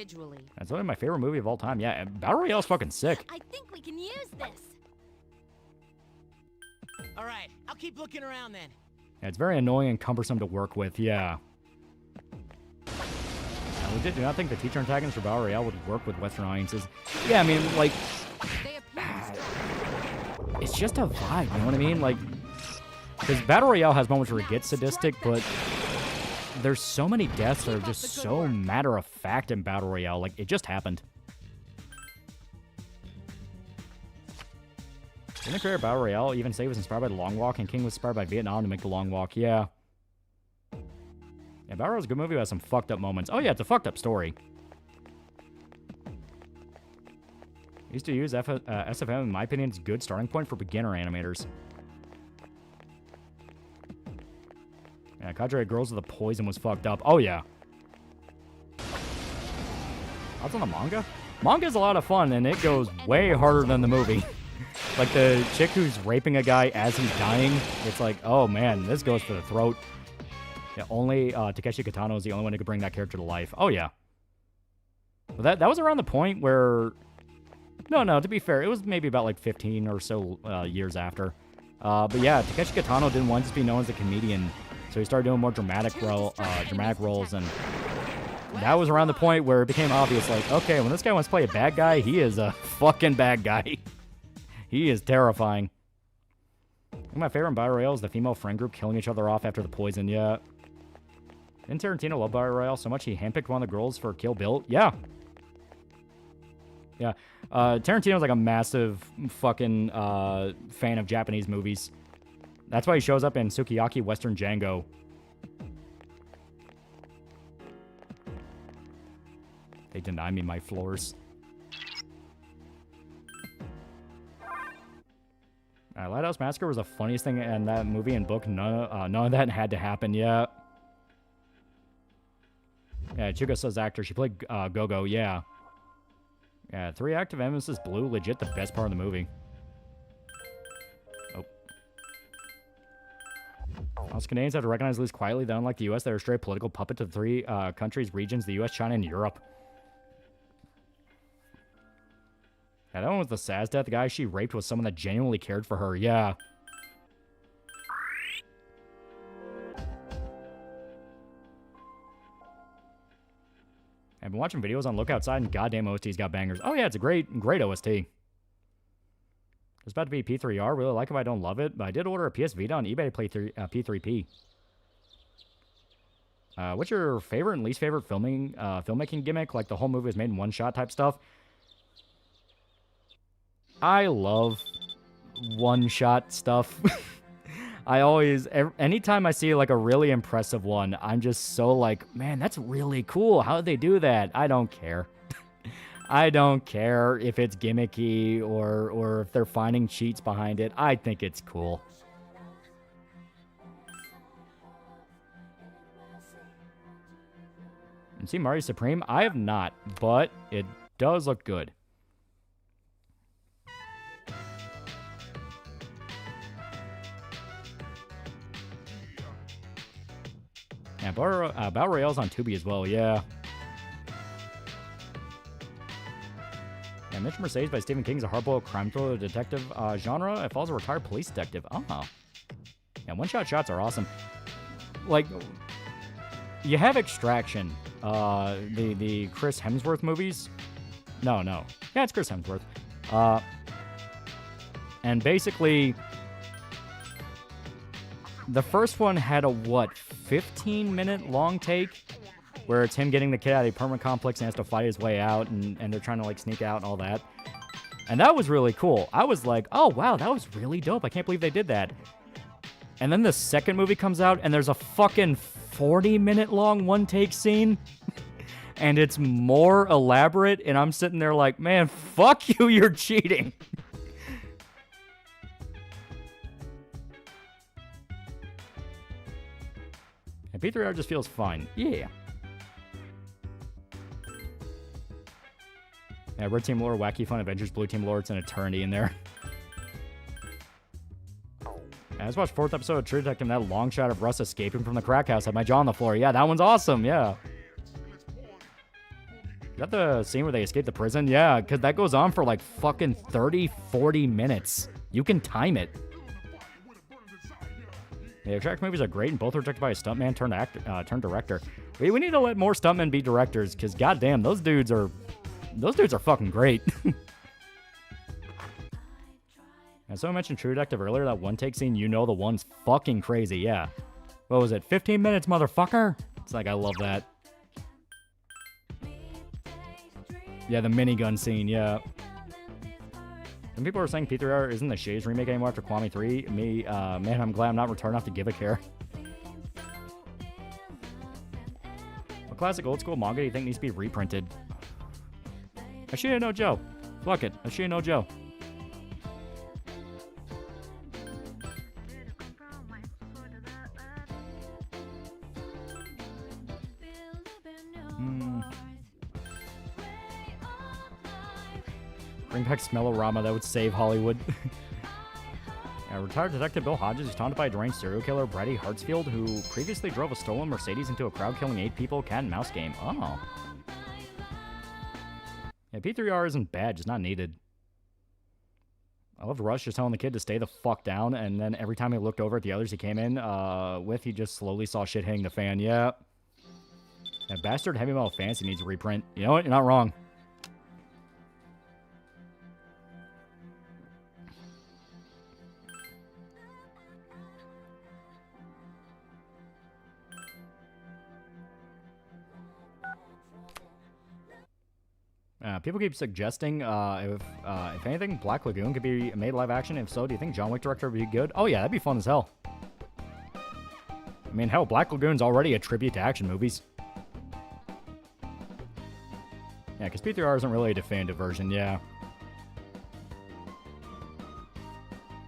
[SPEAKER 7] That's one of my favorite movie of all time. Yeah, Battle Royale's fucking sick.
[SPEAKER 6] I think we can use this.
[SPEAKER 8] Alright, I'll keep looking around then.
[SPEAKER 7] Yeah, it's very annoying and cumbersome to work with, yeah. I legit do not think the teacher antagonist for Battle Royale would work with Western audiences. Yeah, I mean, like... It's just a vibe, you know what I mean? Like... Because Battle Royale has moments where it gets sadistic, but... There's so many deaths that are just so matter-of-fact in Battle Royale. Like, it just happened. Didn't the creator of Battle Royale even say it was inspired by The Long Walk, and King was inspired by Vietnam to make The Long Walk? Yeah. Yeah, Battle Royale's a good movie that has some fucked up moments. Oh yeah, it's a fucked up story. I used to use SFM, in my opinion, is a good starting point for beginner animators. Yeah, Cadre of Girls with the Poison was fucked up. Oh, yeah. That's on the manga? Manga's a lot of fun, and it goes way harder than the movie. Like, the chick who's raping a guy as he's dying, it's like, oh, man, this goes for the throat. Yeah, only Takeshi Kitano is the only one who could bring that character to life. Oh, yeah. But that was around the point where... No, to be fair, it was maybe about, like, 15 or so years after. But, yeah, Takeshi Kitano didn't want to just be known as a comedian... So he started doing more dramatic roles, and that was around the point where it became obvious, like, okay, when this guy wants to play a bad guy, he is a fucking bad guy. He is terrifying. One of my favorite in Battle Royale is the female friend group killing each other off after the poison, yeah. Didn't Tarantino love Battle Royale so much he handpicked one of the girls for Kill Bill? Yeah. Yeah. Tarantino's like a massive fucking fan of Japanese movies. That's why he shows up in Sukiyaki Western Django. They deny me my floors. Lighthouse Massacre was the funniest thing in that movie and book. None of that had to happen. Yeah. Yeah, Chuka says actor. She played Go-Go. Yeah. Yeah, 3 active evidences blue. Legit the best part of the movie. Oh. Us Canadians have to recognize at least quietly that unlike the U.S., they're a straight political puppet to the 3 countries, regions, the U.S., China, and Europe. Yeah, that one was the Saz death. The guy she raped was someone that genuinely cared for her. Yeah. I've been watching videos on Look Outside, and goddamn OST's got bangers. Oh, yeah, it's a great OST. There's about to be P3R. Really like it, but I don't love it. But I did order a PS Vita on eBay to play P3P. What's your favorite and least favorite filmmaking gimmick? Like the whole movie was made in one shot type stuff? I love one-shot stuff. I always, anytime I see like a really impressive one, I'm just so like, man, that's really cool. How did they do that? I don't care. I don't care if it's gimmicky or if they're finding cheats behind it. I think it's cool. And see Mario Supreme? I have not, but it does look good. Yeah, Battle Royale's on Tubi as well, yeah. Yeah, Mitch Mercedes by Stephen King is a hardboiled crime thriller detective genre. It follows a retired police detective. Oh. Yeah, one-shot shots are awesome. Like, you have Extraction, the Chris Hemsworth movies. No. Yeah, it's Chris Hemsworth. And basically, the first one had a, 15-minute long take? Where it's him getting the kid out of the apartment complex and has to fight his way out, and they're trying to, like, sneak out and all that. And that was really cool. I was like, oh, wow, that was really dope. I can't believe they did that. And then the second movie comes out, and there's a fucking 40-minute long one-take scene. And it's more elaborate, and I'm sitting there like, man, fuck you, you're cheating. And P3R just feels fine. Yeah. Yeah, Red Team lore, Wacky Fun Adventures, Blue Team lore, it's an eternity in there. I just watched 4th episode of True Detective, and that long shot of Russ escaping from the crack house had my jaw on the floor. Yeah, that one's awesome, yeah. Is that the scene where they escape the prison? Yeah, because that goes on for like fucking 30, 40 minutes. You can time it. The Extract movies are great, and both are directed by a stuntman turned director. We need to let more stuntmen be directors, because goddamn, those dudes are fucking great. And someone mentioned True Detective earlier, that one-take scene, the one's fucking crazy, yeah. What was it, 15 minutes, motherfucker? It's like, I love that. Yeah, the minigun scene, yeah. And people are saying P3R isn't the Shays remake anymore after Kwame 3. Me, man, I'm glad I'm not retarded enough to give a care. What classic old school manga do you think needs to be reprinted? Ashina no Joe. Fuck it. Ashina no Joe. Bring back Smellorama. That would save Hollywood. Retired detective Bill Hodges is taunted by a deranged serial killer, Brady Hartsfield, who previously drove a stolen Mercedes into a crowd killing 8 people cat and mouse game. Oh. Yeah, P3R isn't bad, just not needed. I loved Rush just telling the kid to stay the fuck down, and then every time he looked over at the others he came in with, he just slowly saw shit hitting the fan. Yeah. That bastard Heavy Metal Fantasy needs a reprint. You know what? You're not wrong. People keep suggesting if anything, Black Lagoon could be made live action. If so, do you think John Wick director would be good? Oh yeah, that'd be fun as hell. I mean, hell, Black Lagoon's already a tribute to action movies. Yeah, because P3R isn't really a definitive version, yeah.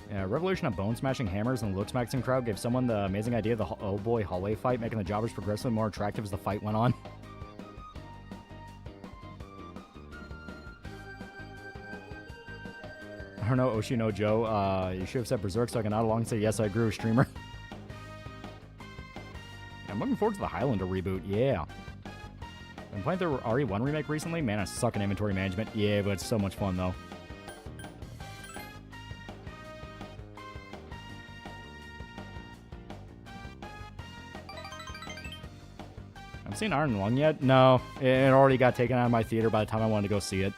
[SPEAKER 7] Yeah, Revolution of bone-smashing hammers and look-smashing crowd gave someone the amazing idea of the oh boy hallway fight, making the jobbers progressively more attractive as the fight went on. I don't know, Oshino Joe. You should have said Berserk so I can nod along and say, yes, I agree with streamer. I'm looking forward to the Highlander reboot, yeah. Been playing the RE1 remake recently. Man, I suck at inventory management. Yeah, but it's so much fun, though. I've seen Iron Lung yet? No, it already got taken out of my theater by the time I wanted to go see it.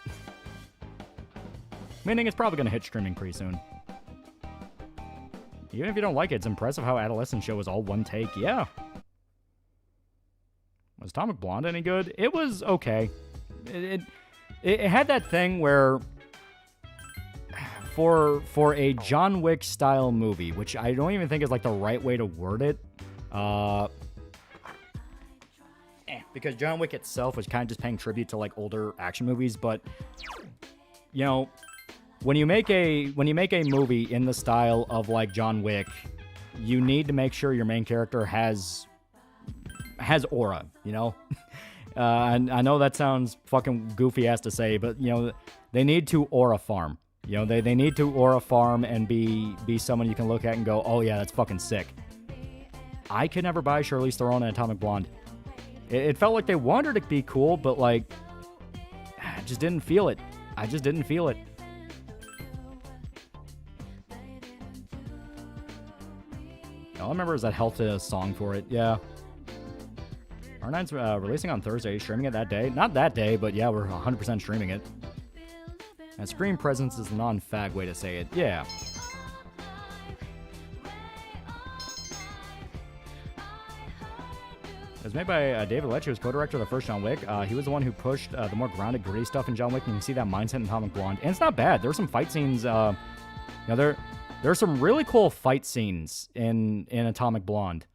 [SPEAKER 7] Meaning it's probably going to hit streaming pretty soon. Even if you don't like it, it's impressive how Adolescent Show was all one take. Yeah. Was Atomic Blonde any good? It was okay. It had that thing where for a John Wick style movie, which I don't even think is like the right way to word it, because John Wick itself was kind of just paying tribute to like older action movies, but you know, when you make a movie in the style of like John Wick, you need to make sure your main character has aura, you know? And I know that sounds fucking goofy ass to say, but, you know, they need to aura farm. You know, they need to aura farm and be someone you can look at and go, oh yeah, that's fucking sick. I could never buy Charlize Theron and Atomic Blonde. It felt like they wanted to be cool, but like, I just didn't feel it. I just didn't feel it. All I remember is that Health song for it, yeah. R9's releasing on Thursday, streaming it that day. Not that day, but yeah, we're 100% streaming it. And screen presence is the non-fag way to say it, yeah. It was made by David Leitch, who was co-director of the first John Wick. He was the one who pushed the more grounded, gritty stuff in John Wick, and you can see that mindset in Atomic Blonde. And it's not bad. There were some fight scenes, you know, there are some really cool fight scenes in Atomic Blonde.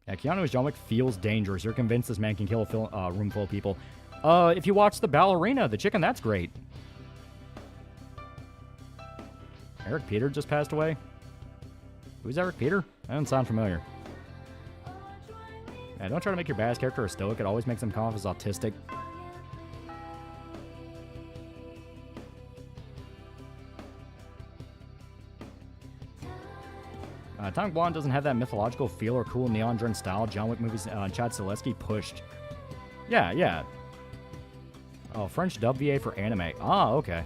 [SPEAKER 7] Yeah, Keanu as John Wick feels dangerous. You're convinced this man can kill a room full of people. If you watch the ballerina, the chicken, that's great. Eric Peter just passed away. Who's Eric Peter? That doesn't sound familiar. Yeah, don't try to make your badass character a stoic. It always makes them come off as autistic. Atomic Blonde doesn't have that mythological feel or cool neon-drenched style John Wick movies Chad Zaleski pushed. Yeah. Oh, French dub VA for anime. Ah, okay.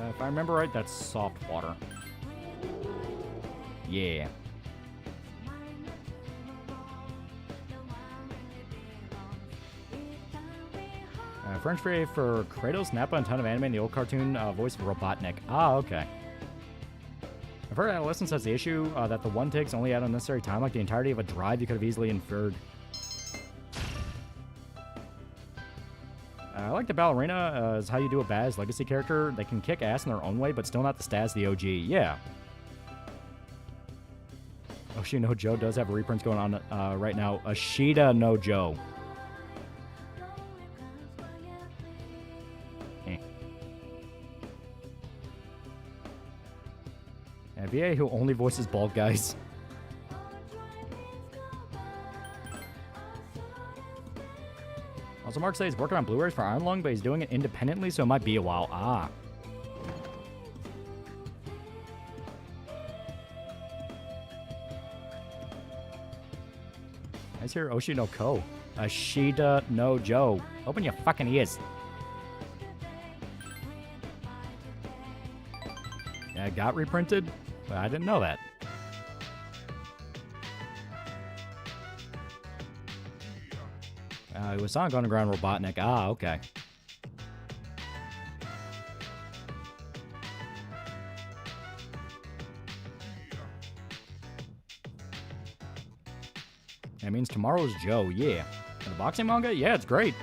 [SPEAKER 7] If I remember right, that's soft water. Yeah. French VA for Kratos, Nappa, and a ton of anime in the old cartoon voice of Robotnik. Ah, okay. I've heard Adolescence has the issue that the one takes only add unnecessary time, like the entirety of a drive you could have easily inferred. I like the ballerina is how you do a badass legacy character. They can kick ass in their own way, but still not the stats of the OG. Yeah. Oshida no Joe does have reprints going on right now. Ashida no Joe. VA who only voices bald guys. Also, Mark says he's working on Blu-rays for Iron Lung, but he's doing it independently, so it might be a while. Ah. I just hear Oshi no Ko. Ashida no Joe. Open your fucking ears. Yeah, it got reprinted? But I didn't know that. It was Sonic Underground Robotnik. Ah, okay. That means tomorrow's Joe, yeah. And the boxing manga? Yeah, it's great.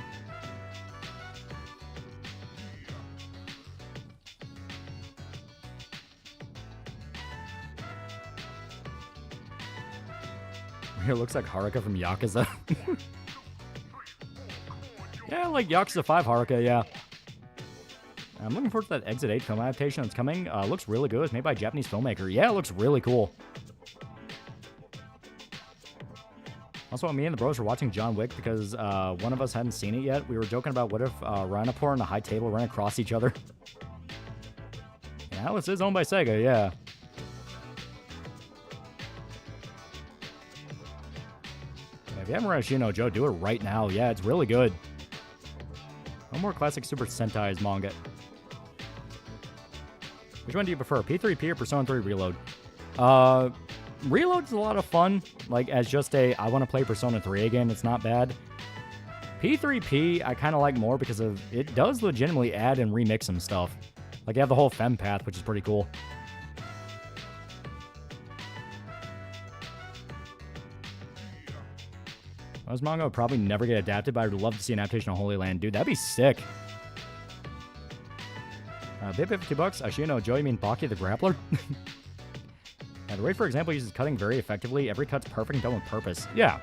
[SPEAKER 7] Here looks like Haruka from Yakuza. Yeah, like Yakuza 5 Haruka, yeah. I'm looking forward to that Exit 8 film adaptation that's coming. Looks really good. It's made by a Japanese filmmaker. Yeah, it looks really cool. Also, me and the bros were watching John Wick because one of us hadn't seen it yet. We were joking about what if Rhinopore and a high table ran across each other. Yeah, this is owned by Sega, yeah. If you haven't read Shino Joe, do it right now. Yeah, it's really good. No more classic Super Sentai's manga. Which one do you prefer, P3P or Persona 3 Reload? Reload's a lot of fun. Like, as just I want to play Persona 3 again, it's not bad. P3P, I kind of like more because of it does legitimately add and remix some stuff. Like, you have the whole Fem path, which is pretty cool. This manga would probably never get adapted, but I would love to see an adaptation of Holy Land. Dude, that'd be sick. Bit $52. Actually, no, Joe, you mean Baki the Grappler? The raid, for example, uses cutting very effectively. Every cut's perfect and done with purpose. Yeah.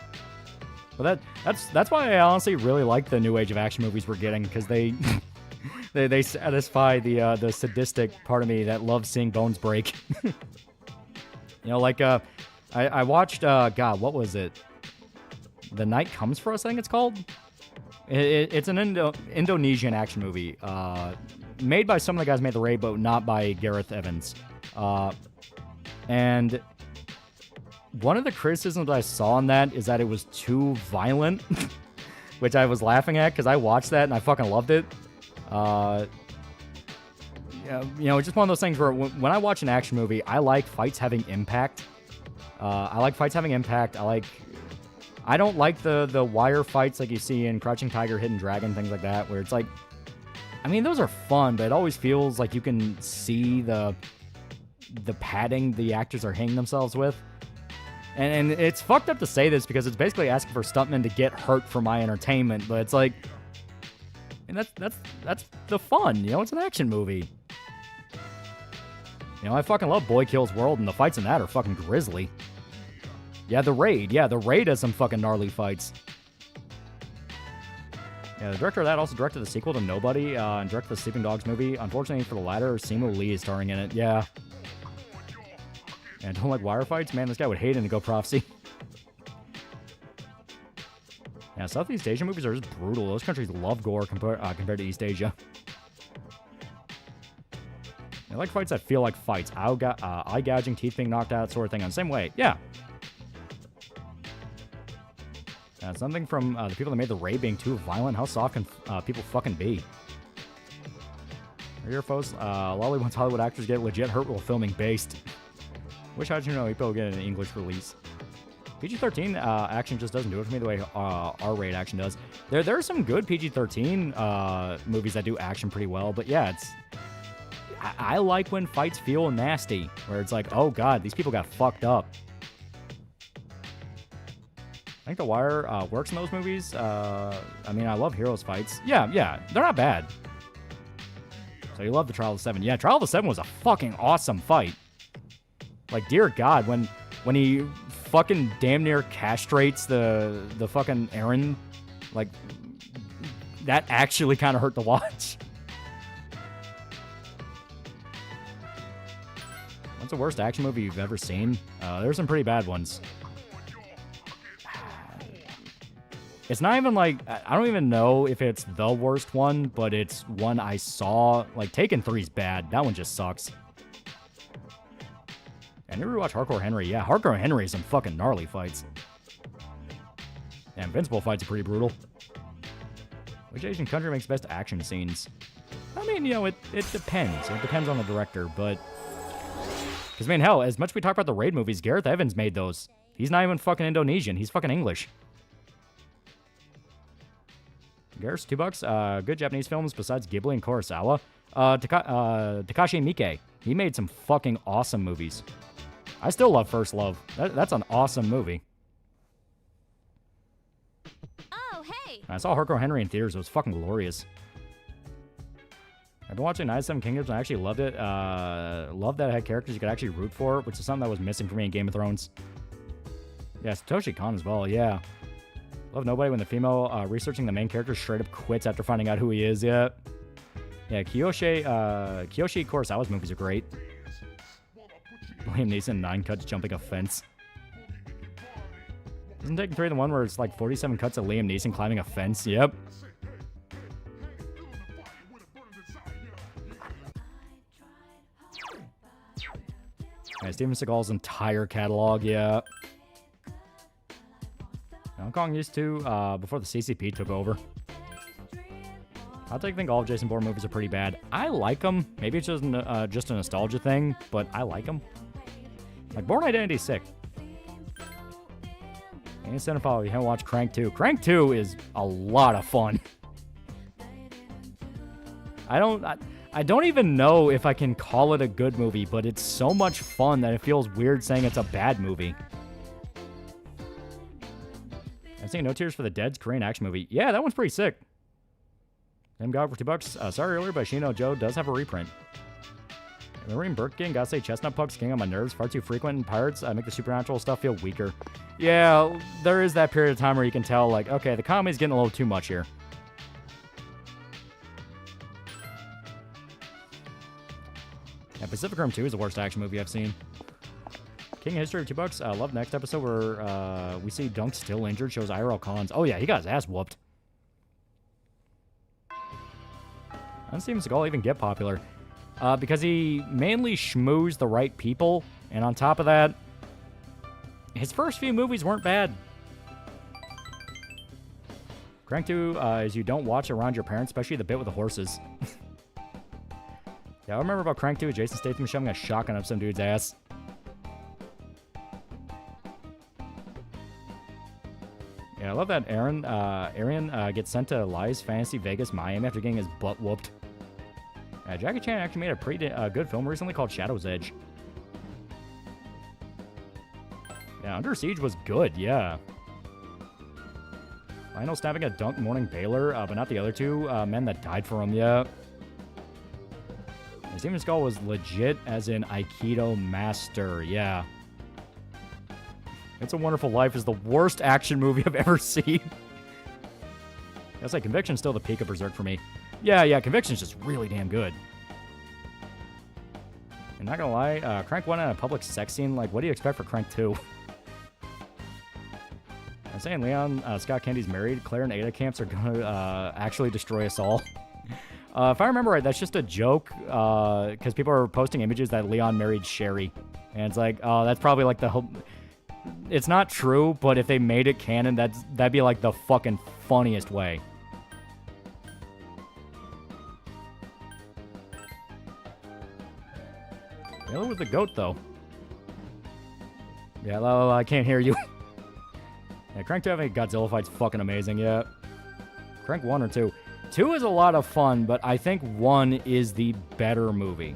[SPEAKER 7] Well, that's why I honestly really like the new age of action movies we're getting, because they they satisfy the sadistic part of me that loves seeing bones break. You know, like I watched God, what was it? The Night Comes For Us, I think it's called. It's an Indonesian action movie, made by some of the guys who made the raid, but not by Gareth Evans. And one of the criticisms I saw on that is that it was too violent, which I was laughing at because I watched that and I fucking loved it. Yeah, you know, it's just one of those things where when I watch an action movie, I like fights having impact. I don't like the wire fights like you see in Crouching Tiger, Hidden Dragon, things like that, where it's like, I mean, those are fun, but it always feels like you can see the padding the actors are hanging themselves with. And it's fucked up to say this because it's basically asking for stuntmen to get hurt for my entertainment, but it's like, and that's the fun, you know, it's an action movie. You know, I fucking love Boy Kills World, and the fights in that are fucking grisly. Yeah, The Raid has some fucking gnarly fights. Yeah, the director of that also directed the sequel to Nobody, and directed the Sleeping Dogs movie. Unfortunately for the latter, Simu Lee is starring in it. Yeah. And don't like wire fights? Man, this guy would hate Indigo Prophecy. Yeah, Southeast Asian movies are just brutal. Those countries love gore compared to East Asia. I like fights that feel like fights. Eye gouging, teeth being knocked out, sort of thing. On the same way. Yeah. Something from the people that made the raid being too violent. How soft can people fucking be? Are your foes? Lolly wants Hollywood actors get legit hurt while filming based. Wish I didn't know people get an English release. PG-13 action just doesn't do it for me the way R-rated action does. There are some good PG-13 movies that do action pretty well, but yeah, I like when fights feel nasty, where it's like, oh god, these people got fucked up. I think The Wire works in those movies. I mean, I love Heroes fights. Yeah, they're not bad. So you love the Trial of the Seven. Yeah, Trial of the Seven was a fucking awesome fight. Like, dear God, when he fucking damn near castrates the fucking Aaron, like, that actually kind of hurt to watch. What's the worst action movie you've ever seen? There's some pretty bad ones. It's not even like, I don't even know if it's the worst one, but it's one I saw. Like, Taken 3's bad. That one just sucks. And you ever watch Hardcore Henry? Yeah, Hardcore Henry is some fucking gnarly fights. Yeah, Invincible fights are pretty brutal. Which Asian country makes best action scenes? I mean, you know, it depends. It depends on the director, but... Because, man, hell, as much as we talk about the raid movies, Gareth Evans made those. He's not even fucking Indonesian. He's fucking English. Gareth's $2. Good Japanese films besides Ghibli and Kurosawa. Takashi Miike. He made some fucking awesome movies. I still love First Love. That's an awesome movie.
[SPEAKER 6] Oh, hey!
[SPEAKER 7] I saw Hardcore Henry in theaters. It was fucking glorious. I've been watching Knights of Seven Kingdoms and I actually loved it. Loved that it had characters you could actually root for, which is something that was missing for me in Game of Thrones. Yeah, Satoshi Kon as well, yeah. Love Nobody when the female researching the main character straight up quits after finding out who he is, yeah. Yeah, Kiyoshi Kurosawa's movies are great. Liam Neeson 9 cuts jumping a fence. Isn't Taken 3 the one where it's like 47 cuts of Liam Neeson climbing a fence? Yep. Yeah, Steven Seagal's entire catalog, yeah. Hong Kong used to, before the CCP took over. I think all of Jason Bourne movies are pretty bad. I like them. Maybe it's just a nostalgia thing, but I like them. Like, Bourne Identity's sick. And Cinephile, you haven't watched Crank 2. Crank 2 is a lot of fun. I don't even know if I can call it a good movie, but it's so much fun that it feels weird saying it's a bad movie. I've seen No Tears for the Dead's Korean action movie. Yeah, that one's pretty sick. Same God for $2. Sorry earlier, but Shino Joe does have a reprint. Marine Birkin, gotta say Chestnut Puck's getting on my nerves. Far too frequent in Pirates. Make the supernatural stuff feel weaker. Yeah, there is that period of time where you can tell, like, okay, the comedy's getting a little too much here. Yeah, Pacific Rim 2 is the worst action movie I've seen. King of History of $2. Love next episode where we see Dunk still injured. Shows IRL cons. Oh yeah, he got his ass whooped. How does Steven Seagal even get popular? Because he mainly schmoozed the right people. And on top of that, his first few movies weren't bad. Crank 2 is you don't watch around your parents, especially the bit with the horses. Yeah, I remember about Crank 2 is Jason Statham shoving a shotgun up some dude's ass. Yeah, I love that Arian gets sent to Lies Fantasy Vegas Miami after getting his butt whooped. Jackie Chan actually made a pretty good film recently called Shadow's Edge. Yeah, Under Siege was good, yeah. Lionel stabbing a Dunk Morning Baylor, but not the other two men that died for him, yeah. Steven Seagal was legit as an Aikido master, yeah. It's a Wonderful Life is the worst action movie I've ever seen. I was like, Conviction's still the peak of Berserk for me. Yeah, Conviction's just really damn good. I'm not gonna lie, Crank 1 in a public sex scene, like, what do you expect for Crank 2? I'm saying Leon Scott Kennedy's married. Claire and Ada camps are gonna actually destroy us all. If I remember right, that's just a joke, because people are posting images that Leon married Sherry. And it's like, oh, that's probably like the whole... It's not true, but if they made it canon, that'd be like the fucking funniest way. Taylor with the goat, though. Yeah, I can't hear you. Yeah, Crank 2 having a Godzilla fight's fucking amazing, yeah. Crank 1 or 2. 2 is a lot of fun, but I think 1 is the better movie.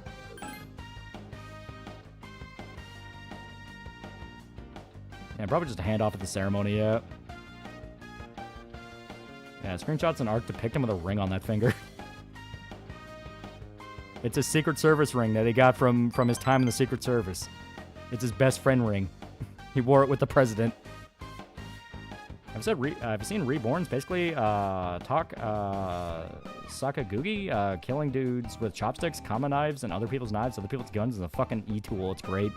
[SPEAKER 7] Yeah, probably just a handoff at the ceremony, yeah. Yeah, screenshots and art depict him with a ring on that finger. It's a Secret Service ring that he got from his time in the Secret Service. It's his best friend ring. He wore it with the president. I've seen Reborns basically talk Sakagugi, killing dudes with chopsticks, common knives, and other people's knives, other people's guns is a fucking e-tool. It's great.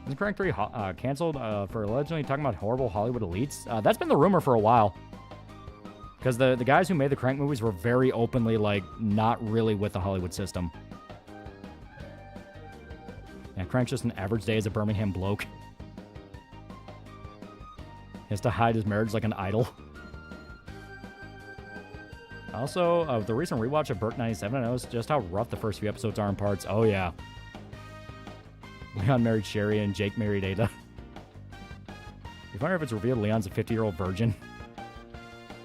[SPEAKER 7] Is Crank 3 canceled for allegedly talking about horrible Hollywood elites? That's been the rumor for a while. Because the guys who made the Crank movies were very openly, like, not really with the Hollywood system. Yeah, Crank's just an average day as a Birmingham bloke. He has to hide his marriage like an idol. Also, the recent rewatch of Burt 97, I noticed just how rough the first few episodes are in parts. Oh, yeah. Leon married Sherry and Jake married Ada. You wonder if it's revealed Leon's a 50-year-old virgin.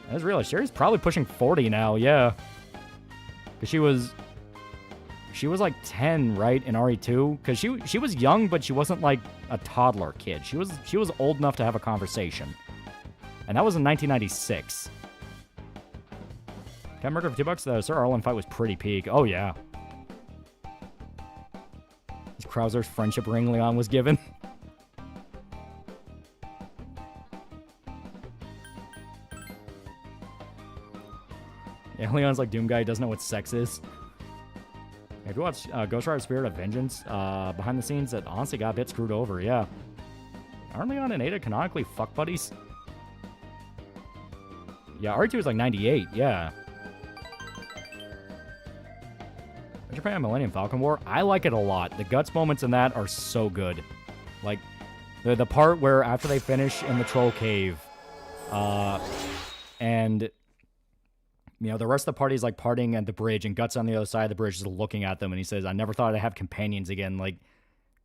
[SPEAKER 7] I just realized Sherry's probably pushing 40 now, yeah. Because she was like 10, right, in RE2? Because she was young, but she wasn't like a toddler kid. She was old enough to have a conversation. And that was in 1996. Cat Murder for $2? The Sir Arlen fight was pretty peak. Oh, yeah. Krauser's friendship ring Leon was given. Yeah, Leon's like Doom Guy, doesn't know what sex is. If you watch Ghost Rider Spirit of Vengeance, behind the scenes, that honestly got a bit screwed over, yeah. Aren't Leon and Ada canonically fuck buddies? Yeah, R2 is like 98, yeah. Japan Millennium Falcon War, I like it a lot. The guts moments in that are so good. Like, the part where after they finish in the troll cave, and, you know, the rest of the party's like partying at the bridge, and Guts on the other side of the bridge is looking at them, and he says, I never thought I'd have companions again. Like,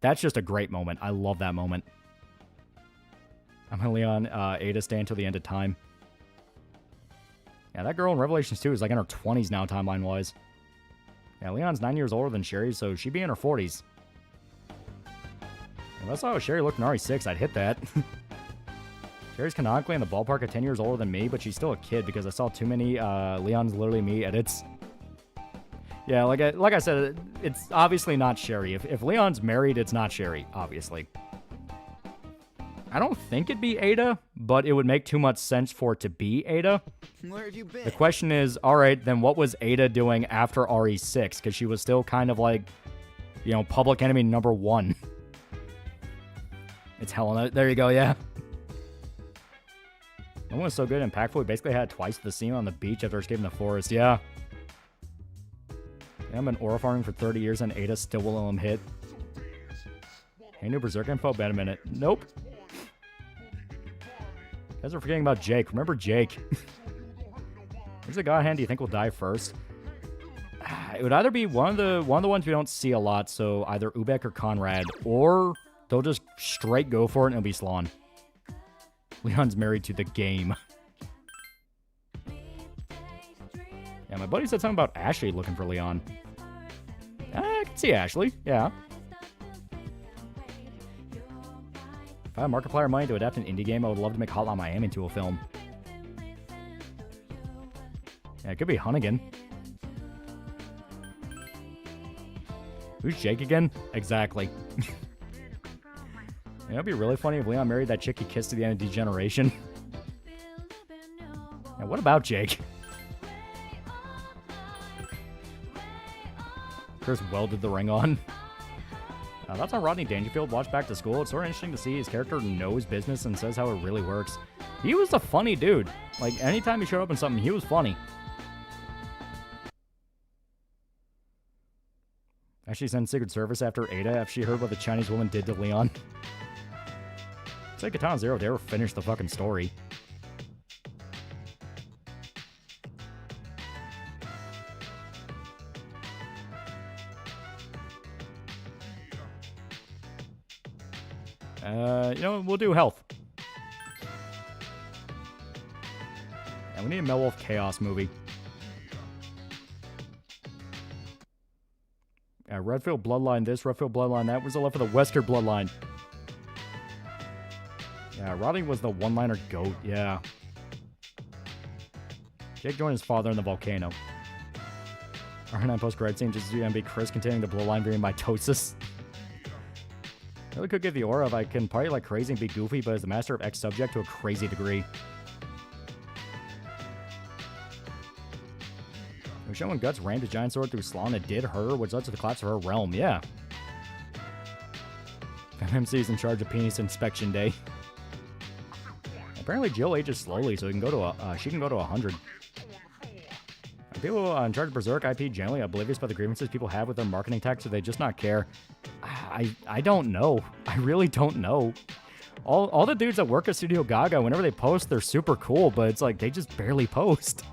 [SPEAKER 7] that's just a great moment. I love that moment. I'm gonna Leon, Ada stay until the end of time. Yeah, that girl in Revelations 2 is like in her 20s now, timeline-wise. Yeah, Leon's 9 years older than Sherry, so she'd be in her 40s. If I saw how Sherry looked in RE6, I'd hit that. Sherry's canonically in the ballpark of 10 years older than me, but she's still a kid because I saw too many Leon's Literally Me edits. Yeah, like I said, it's obviously not Sherry. If Leon's married, it's not Sherry, obviously. I don't think it'd be Ada, but it would make too much sense for it to be Ada.
[SPEAKER 8] Where have you been?
[SPEAKER 7] The question is, all right, then what was Ada doing after RE6? Because she was still kind of like, you know, public enemy number 1. It's Helena. There you go, yeah. That one was so good and impactful. We basically had twice the scene on the beach after escaping the forest. Yeah. I've been aura farming for 30 years and Ada still will let him hit. Hey, new Berserk info? Bet a minute. Nope. You guys are forgetting about Jake. Remember Jake. Where's the god hand do you think will die first? It would either be one of the ones we don't see a lot, so either Ubek or Conrad, or they'll just straight go for it and it'll be Slan. Leon's married to the game. Yeah, my buddy said something about Ashley looking for Leon. I can see Ashley, yeah. If I had Markiplier money to adapt an indie game, I would love to make Hotline Miami into a film. Yeah, it could be Hunnigan. Who's Jake again? Exactly. Yeah, it'd be really funny if Leon married that chick he kissed at the end of Degeneration. Yeah, what about Jake? Chris welded the ring on. That's on Rodney Dangerfield. Watch Back to School. It's sort of interesting to see his character knows business and says how it really works. He was a funny dude. Like, anytime he showed up in something, he was funny. Actually sent Secret Service after Ada after she heard what the Chinese woman did to Leon. Say Katana Zero if they ever finished the fucking story. You know, we'll do health. And we need a Melwolf Chaos movie. Redfield Bloodline this, Redfield Bloodline that. Where's the left for the Wesker Bloodline? Yeah, Rodney was the one-liner goat, yeah. Jake joined his father in the volcano. R9 post-credit scene just to be Chris containing the bloodline being mitosis. I really could get the aura if I can party like crazy and be goofy, but as the master of X subject to a crazy degree. We're showing Guts rammed his giant sword through Slan. It did her, which led to the collapse of her realm, yeah. MMC's in charge of penis inspection day. Apparently Jill ages slowly, so she can go to 100. People in charge of Berserk IP generally oblivious about the grievances people have with their marketing tactics, or they just not care. I don't know. I really don't know. All the dudes that work at Studio Gaga, whenever they post, they're super cool, but it's like they just barely post.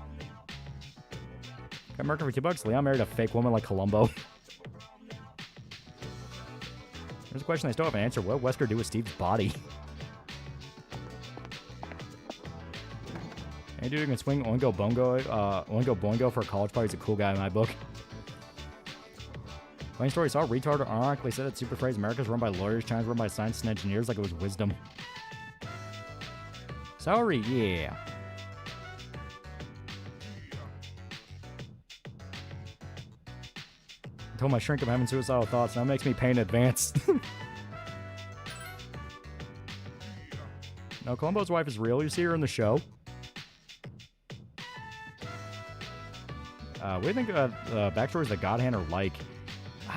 [SPEAKER 7] Got marketing for $2. Leon married a fake woman like Columbo. There's a question I still have an answer. What did Wesker do with Steve's body? Any dude who can swing Oingo Boingo for a college party is a cool guy in my book. Funny story, saw a retard ironically said that Super Phrase America's run by lawyers, China's run by scientists and engineers like it was wisdom. Sorry, yeah. I told my shrink I'm having suicidal thoughts, now it makes me pay in advance. No, Columbo's wife is real. You see her in the show. What do you think backstories that God Hand are like?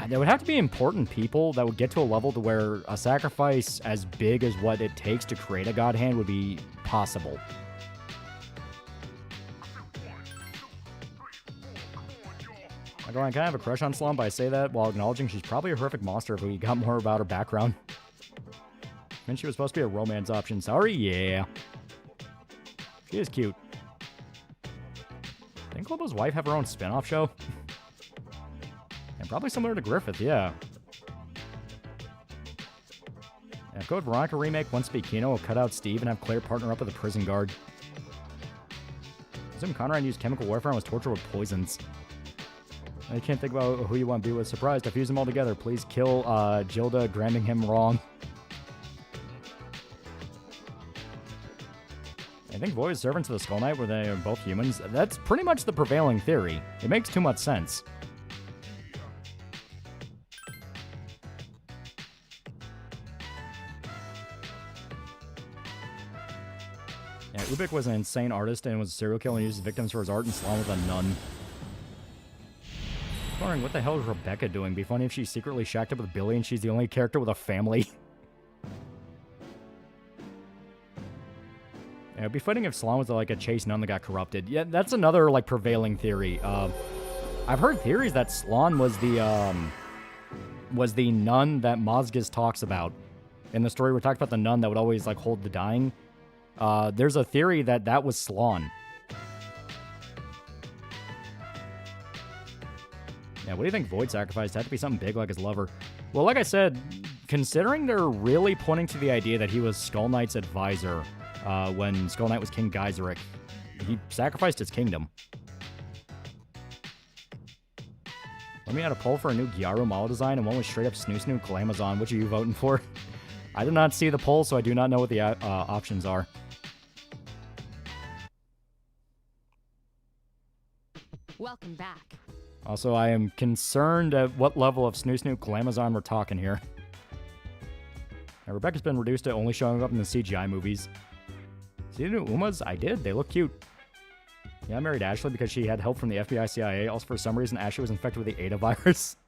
[SPEAKER 7] There would have to be important people that would get to a level to where a sacrifice as big as what it takes to create a God Hand would be possible. I go, I kind of have a crush on Slum, but I say that while acknowledging she's probably a horrific monster if we got more about her background. And she was supposed to be a romance option. Sorry, yeah. She is cute. Didn't Globo's wife have her own spin-off show? And probably similar to Griffith, yeah. And if Code Veronica remake wants to be Kino, will cut out Steve and have Claire partner up with a prison guard. Assume Conrad used chemical warfare and was tortured with poisons. I can't think about who you want to be with. Surprised, I fuse them all together. Please kill Gilda, gramming him wrong. I think Void is servants of the Skull Knight were they are both humans. That's pretty much the prevailing theory. It makes too much sense. Yeah, Ubik was an insane artist and was a serial killer and used his victims for his art, and Slum was a nun. I was wondering, what the hell is Rebecca doing? Be funny if she's secretly shacked up with Billy and she's the only character with a family. Yeah, it'd be fitting if Slum was like a chaste nun that got corrupted. Yeah, that's another like prevailing theory. I've heard theories that Slon was the nun that Mozgus talks about in the story. We talked about the nun that would always like hold the dying. There's a theory that that was Slon. Yeah, what do you think Void sacrificed? Had to be something big like his lover. Well, like I said, considering they're really pointing to the idea that he was Skull Knight's advisor when Skull Knight was King Geyseric, he sacrificed his kingdom. Let me add a poll for a new Gyaru model design and one with straight up Snoo Glamazon. Which are you voting for? I did not see the poll, so I do not know what the options are.
[SPEAKER 2] Welcome back.
[SPEAKER 7] Also, I am concerned at what level of Snoo Glamazon we're talking here. Now, Rebecca's been reduced to only showing up in the CGI movies. See the new Umas? I did. They look cute. Yeah, I married Ashley because she had help from the FBI CIA. Also, for some reason, Ashley was infected with the Ada virus.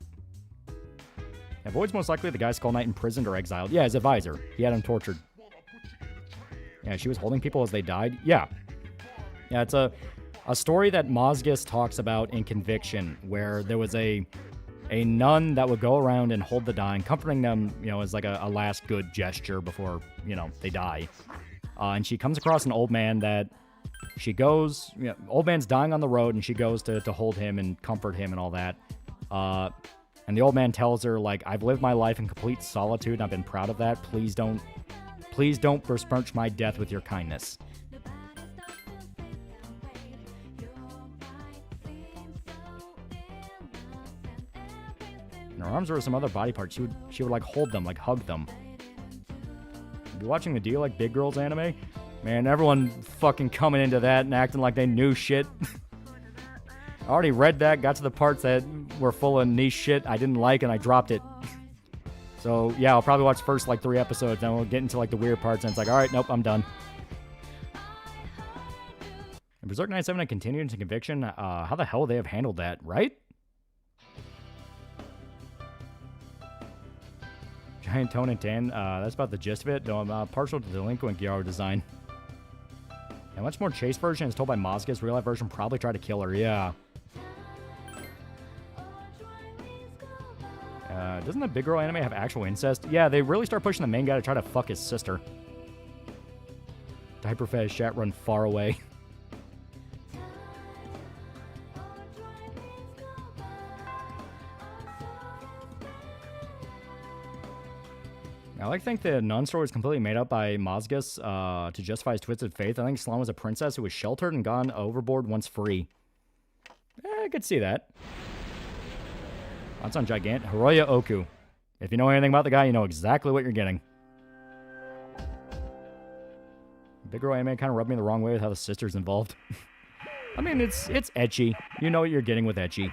[SPEAKER 7] Yeah, Void's most likely the guy Skull Knight imprisoned or exiled. Yeah, his advisor. He had him tortured. Yeah, she was holding people as they died. Yeah. Yeah, it's a story that Mozgus talks about in Conviction, where there was a nun that would go around and hold the dying, comforting them, you know, as like a last good gesture before, you know, they die. And she comes across an old man that she goes, you know, old man's dying on the road, and she goes to hold him and comfort him and all that. And the old man tells her, like, I've lived my life in complete solitude, and I've been proud of that. Please don't besmirch my death with your kindness. And her arms were some other body parts. She would like hold them, like hug them. You be watching the Do You Like Big Girls anime? Man, everyone fucking coming into that and acting like they knew shit. I already read that, got to the parts that were full of niche shit I didn't like, and I dropped it. So, yeah, I'll probably watch the first, like, 3 episodes, then we'll get into, like, the weird parts, and it's like, alright, nope, I'm done. And Berserk 97 had continued into Conviction. How the hell would they have handled that, right? Giant Tone and Tan, that's about the gist of it, though I'm partial to the Delinquent Gyaru design. A much more chase version is told by Mozgus. Real life version probably tried to kill her, yeah. Doesn't the Big Girl anime have actual incest? Yeah, they really start pushing the main guy to try to fuck his sister. Diaper fetish chat run far away. I like to think the nun story was completely made up by Mozgus to justify his twisted faith. I think Slum was a princess who was sheltered and gone overboard once free. I could see that. That's on Gigant. Hiroya Oku. If you know anything about the guy, you know exactly what you're getting. Big Girl anime kind of rubbed me the wrong way with how the sister's involved. I mean, it's ecchi. You know what you're getting with ecchi.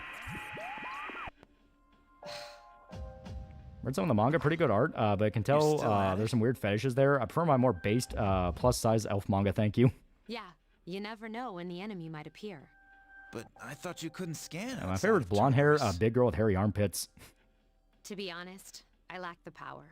[SPEAKER 7] Read some of the manga, pretty good art, but I can tell there's some weird fetishes there. I prefer my more based, plus-size elf manga, thank you.
[SPEAKER 2] Yeah, you never know when the enemy might appear.
[SPEAKER 9] but I thought you couldn't scan
[SPEAKER 7] My
[SPEAKER 9] outside
[SPEAKER 7] favorite's
[SPEAKER 9] of
[SPEAKER 7] blonde hair,
[SPEAKER 9] tours.
[SPEAKER 7] big girl with hairy armpits.
[SPEAKER 2] To be honest, I lack the power.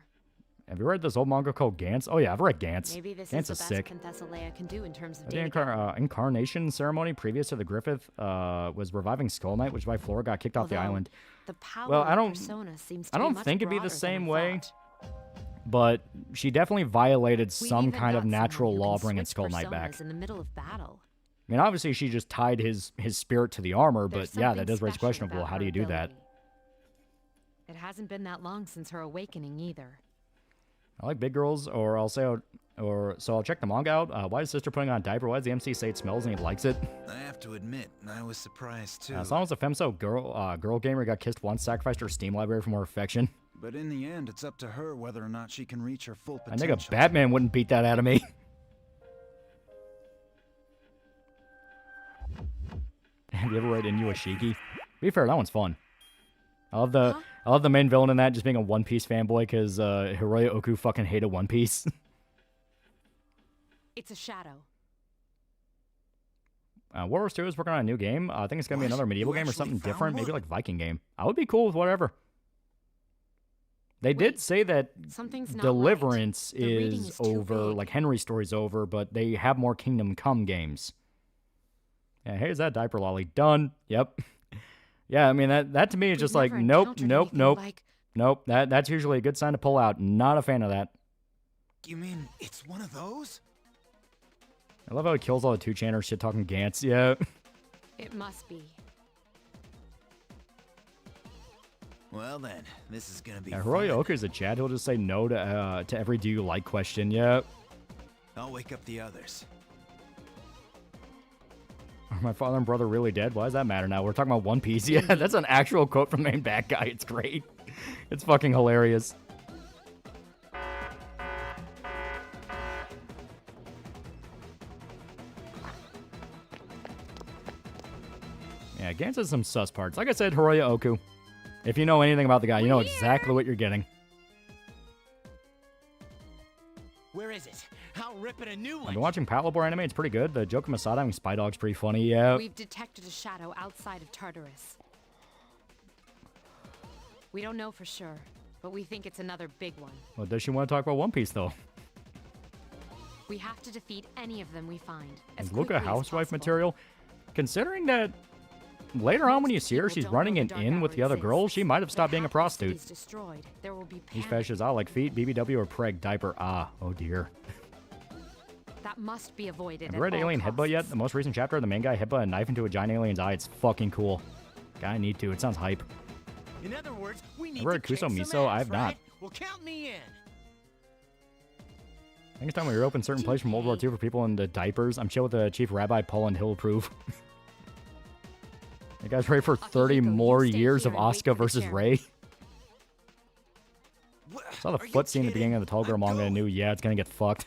[SPEAKER 7] Have you read this old manga called Gantz? Oh yeah, I've read Gantz.
[SPEAKER 2] Maybe this
[SPEAKER 7] Gantz
[SPEAKER 2] is the
[SPEAKER 7] is
[SPEAKER 2] best
[SPEAKER 7] sick.
[SPEAKER 2] Princess Leia can do in terms of
[SPEAKER 7] The
[SPEAKER 2] data.
[SPEAKER 7] incarnation ceremony previous to the Griffith was reviving Skull Knight, which is why Flora got kicked off the
[SPEAKER 2] Although,
[SPEAKER 7] island.
[SPEAKER 2] The power
[SPEAKER 7] Well,
[SPEAKER 2] of Persona seems to
[SPEAKER 7] I
[SPEAKER 2] be
[SPEAKER 7] don't
[SPEAKER 2] much
[SPEAKER 7] think it'd be the
[SPEAKER 2] broader
[SPEAKER 7] same
[SPEAKER 2] than I
[SPEAKER 7] way,
[SPEAKER 2] thought.
[SPEAKER 7] but she definitely violated
[SPEAKER 2] We've
[SPEAKER 7] some
[SPEAKER 2] even
[SPEAKER 7] kind of
[SPEAKER 2] got someone
[SPEAKER 7] natural
[SPEAKER 2] who
[SPEAKER 7] law
[SPEAKER 2] can
[SPEAKER 7] bringing
[SPEAKER 2] switch
[SPEAKER 7] Skull Knight back.
[SPEAKER 2] personas in the middle of battle.
[SPEAKER 7] I mean, obviously she just tied his spirit to the armor,
[SPEAKER 2] There's
[SPEAKER 7] but yeah, that
[SPEAKER 2] something
[SPEAKER 7] does raise the
[SPEAKER 2] special
[SPEAKER 7] question of, well,
[SPEAKER 2] about
[SPEAKER 7] how
[SPEAKER 2] her
[SPEAKER 7] do you do that?
[SPEAKER 2] ability. It hasn't been that long since her awakening either.
[SPEAKER 7] I like big girls, or I'll say, so I'll check the manga out. Why is Sister putting on a diaper? Why does the MC say it smells and he likes it?
[SPEAKER 9] I have to admit, I was surprised too.
[SPEAKER 7] As long as a femso girl gamer got kissed once, sacrificed her Steam library for more affection.
[SPEAKER 9] But in the end, it's up to her whether or not she can reach her full
[SPEAKER 7] I
[SPEAKER 9] potential.
[SPEAKER 7] think a Batman wouldn't beat that out of me. Have you ever read Inuyashiki? To be fair, that one's fun. I love the main villain in that just being a One Piece fanboy because Hiroya Oku fucking hated One Piece.
[SPEAKER 2] It's a shadow.
[SPEAKER 7] Warriors 2 is working on a new game. I think it's gonna be another medieval
[SPEAKER 9] You
[SPEAKER 7] game or
[SPEAKER 9] actually
[SPEAKER 7] something
[SPEAKER 9] found
[SPEAKER 7] different, maybe
[SPEAKER 9] one?
[SPEAKER 7] like Viking game. I would be cool with whatever. They did say that
[SPEAKER 2] Something's not
[SPEAKER 7] Deliverance
[SPEAKER 2] right. The reading
[SPEAKER 7] is
[SPEAKER 2] too
[SPEAKER 7] over,
[SPEAKER 2] big.
[SPEAKER 7] like Henry's story's over, but they have more Kingdom Come games. Yeah, here's that diaper lolly. Done. Yep. Yeah, I mean that to me is
[SPEAKER 2] We've
[SPEAKER 7] just like
[SPEAKER 2] never
[SPEAKER 7] nope,
[SPEAKER 2] encountered
[SPEAKER 7] nope,
[SPEAKER 2] anything
[SPEAKER 7] nope,
[SPEAKER 2] like-
[SPEAKER 7] nope. That's usually a good sign to pull out. Not a fan of that.
[SPEAKER 9] You mean it's one of those?
[SPEAKER 7] I love how he kills all the two-channers shit talking Gantz. Yeah.
[SPEAKER 2] It must be.
[SPEAKER 9] Well then, this is gonna be
[SPEAKER 7] Yeah,
[SPEAKER 9] fun.
[SPEAKER 7] Hiroya Oku's a Chad. He'll just say no to every do you like question. Yeah.
[SPEAKER 9] I'll wake up the others.
[SPEAKER 7] Are my father and brother really dead? Why does that matter now? We're talking about One Piece. Yeah, that's an actual quote from the main bad guy. It's great. It's fucking hilarious. Yeah, Gantz has some sus parts. Like I said, Hiroya Oku. If you know anything about the guy, you know exactly what you're getting.
[SPEAKER 8] Where is it? I'll rip it a new
[SPEAKER 7] I've
[SPEAKER 8] one.
[SPEAKER 7] been watching Patlabor anime. It's pretty good. The Joker Masada having Spy Dog's pretty funny. Yeah.
[SPEAKER 2] We've detected a shadow outside of Tartarus. We don't know for sure, but we think it's another big one.
[SPEAKER 7] Well, does she want to talk about One Piece, though?
[SPEAKER 2] We have to defeat any of them we find. As
[SPEAKER 7] Is Luca
[SPEAKER 2] quickly as
[SPEAKER 7] housewife
[SPEAKER 2] possible.
[SPEAKER 7] material? Considering that later on when you see her, she's running an inn with the other girls, she might have stopped being a prostitute.
[SPEAKER 2] City's destroyed. There will be
[SPEAKER 7] These
[SPEAKER 2] panic.
[SPEAKER 7] fetishes, I like feet, BBW, or preg, diaper. Ah, oh dear.
[SPEAKER 2] That must be avoided.
[SPEAKER 7] Have
[SPEAKER 2] at
[SPEAKER 7] you read
[SPEAKER 2] all
[SPEAKER 7] Alien Headbutt yet?
[SPEAKER 2] costs.
[SPEAKER 7] The most recent chapter, the main guy headbutt a knife into a giant alien's eye. It's fucking cool. Guy, I need to. It sounds hype.
[SPEAKER 8] In other words, we need
[SPEAKER 7] Ever
[SPEAKER 8] to
[SPEAKER 7] heard
[SPEAKER 8] kick
[SPEAKER 7] Kuso
[SPEAKER 8] some
[SPEAKER 7] Miso?
[SPEAKER 8] ass,
[SPEAKER 7] I have not.
[SPEAKER 8] right? Well, count me in.
[SPEAKER 7] I think it's time we reopen certain places from World War II for people in the diapers. I'm chill with the Chief Rabbi Poland. He'll approve. You guys ready for 30
[SPEAKER 2] Akihiko, you
[SPEAKER 7] more
[SPEAKER 2] stay
[SPEAKER 7] years
[SPEAKER 2] here
[SPEAKER 7] of
[SPEAKER 2] and wait
[SPEAKER 7] Asuka
[SPEAKER 2] for the
[SPEAKER 7] versus
[SPEAKER 2] chair.
[SPEAKER 7] Ray?
[SPEAKER 9] What?
[SPEAKER 7] Saw the
[SPEAKER 9] Are you
[SPEAKER 7] foot scene at the
[SPEAKER 9] kidding?
[SPEAKER 7] beginning of the Tall Girl
[SPEAKER 9] I'm
[SPEAKER 7] manga and
[SPEAKER 9] going.
[SPEAKER 7] knew, yeah, it's gonna get fucked.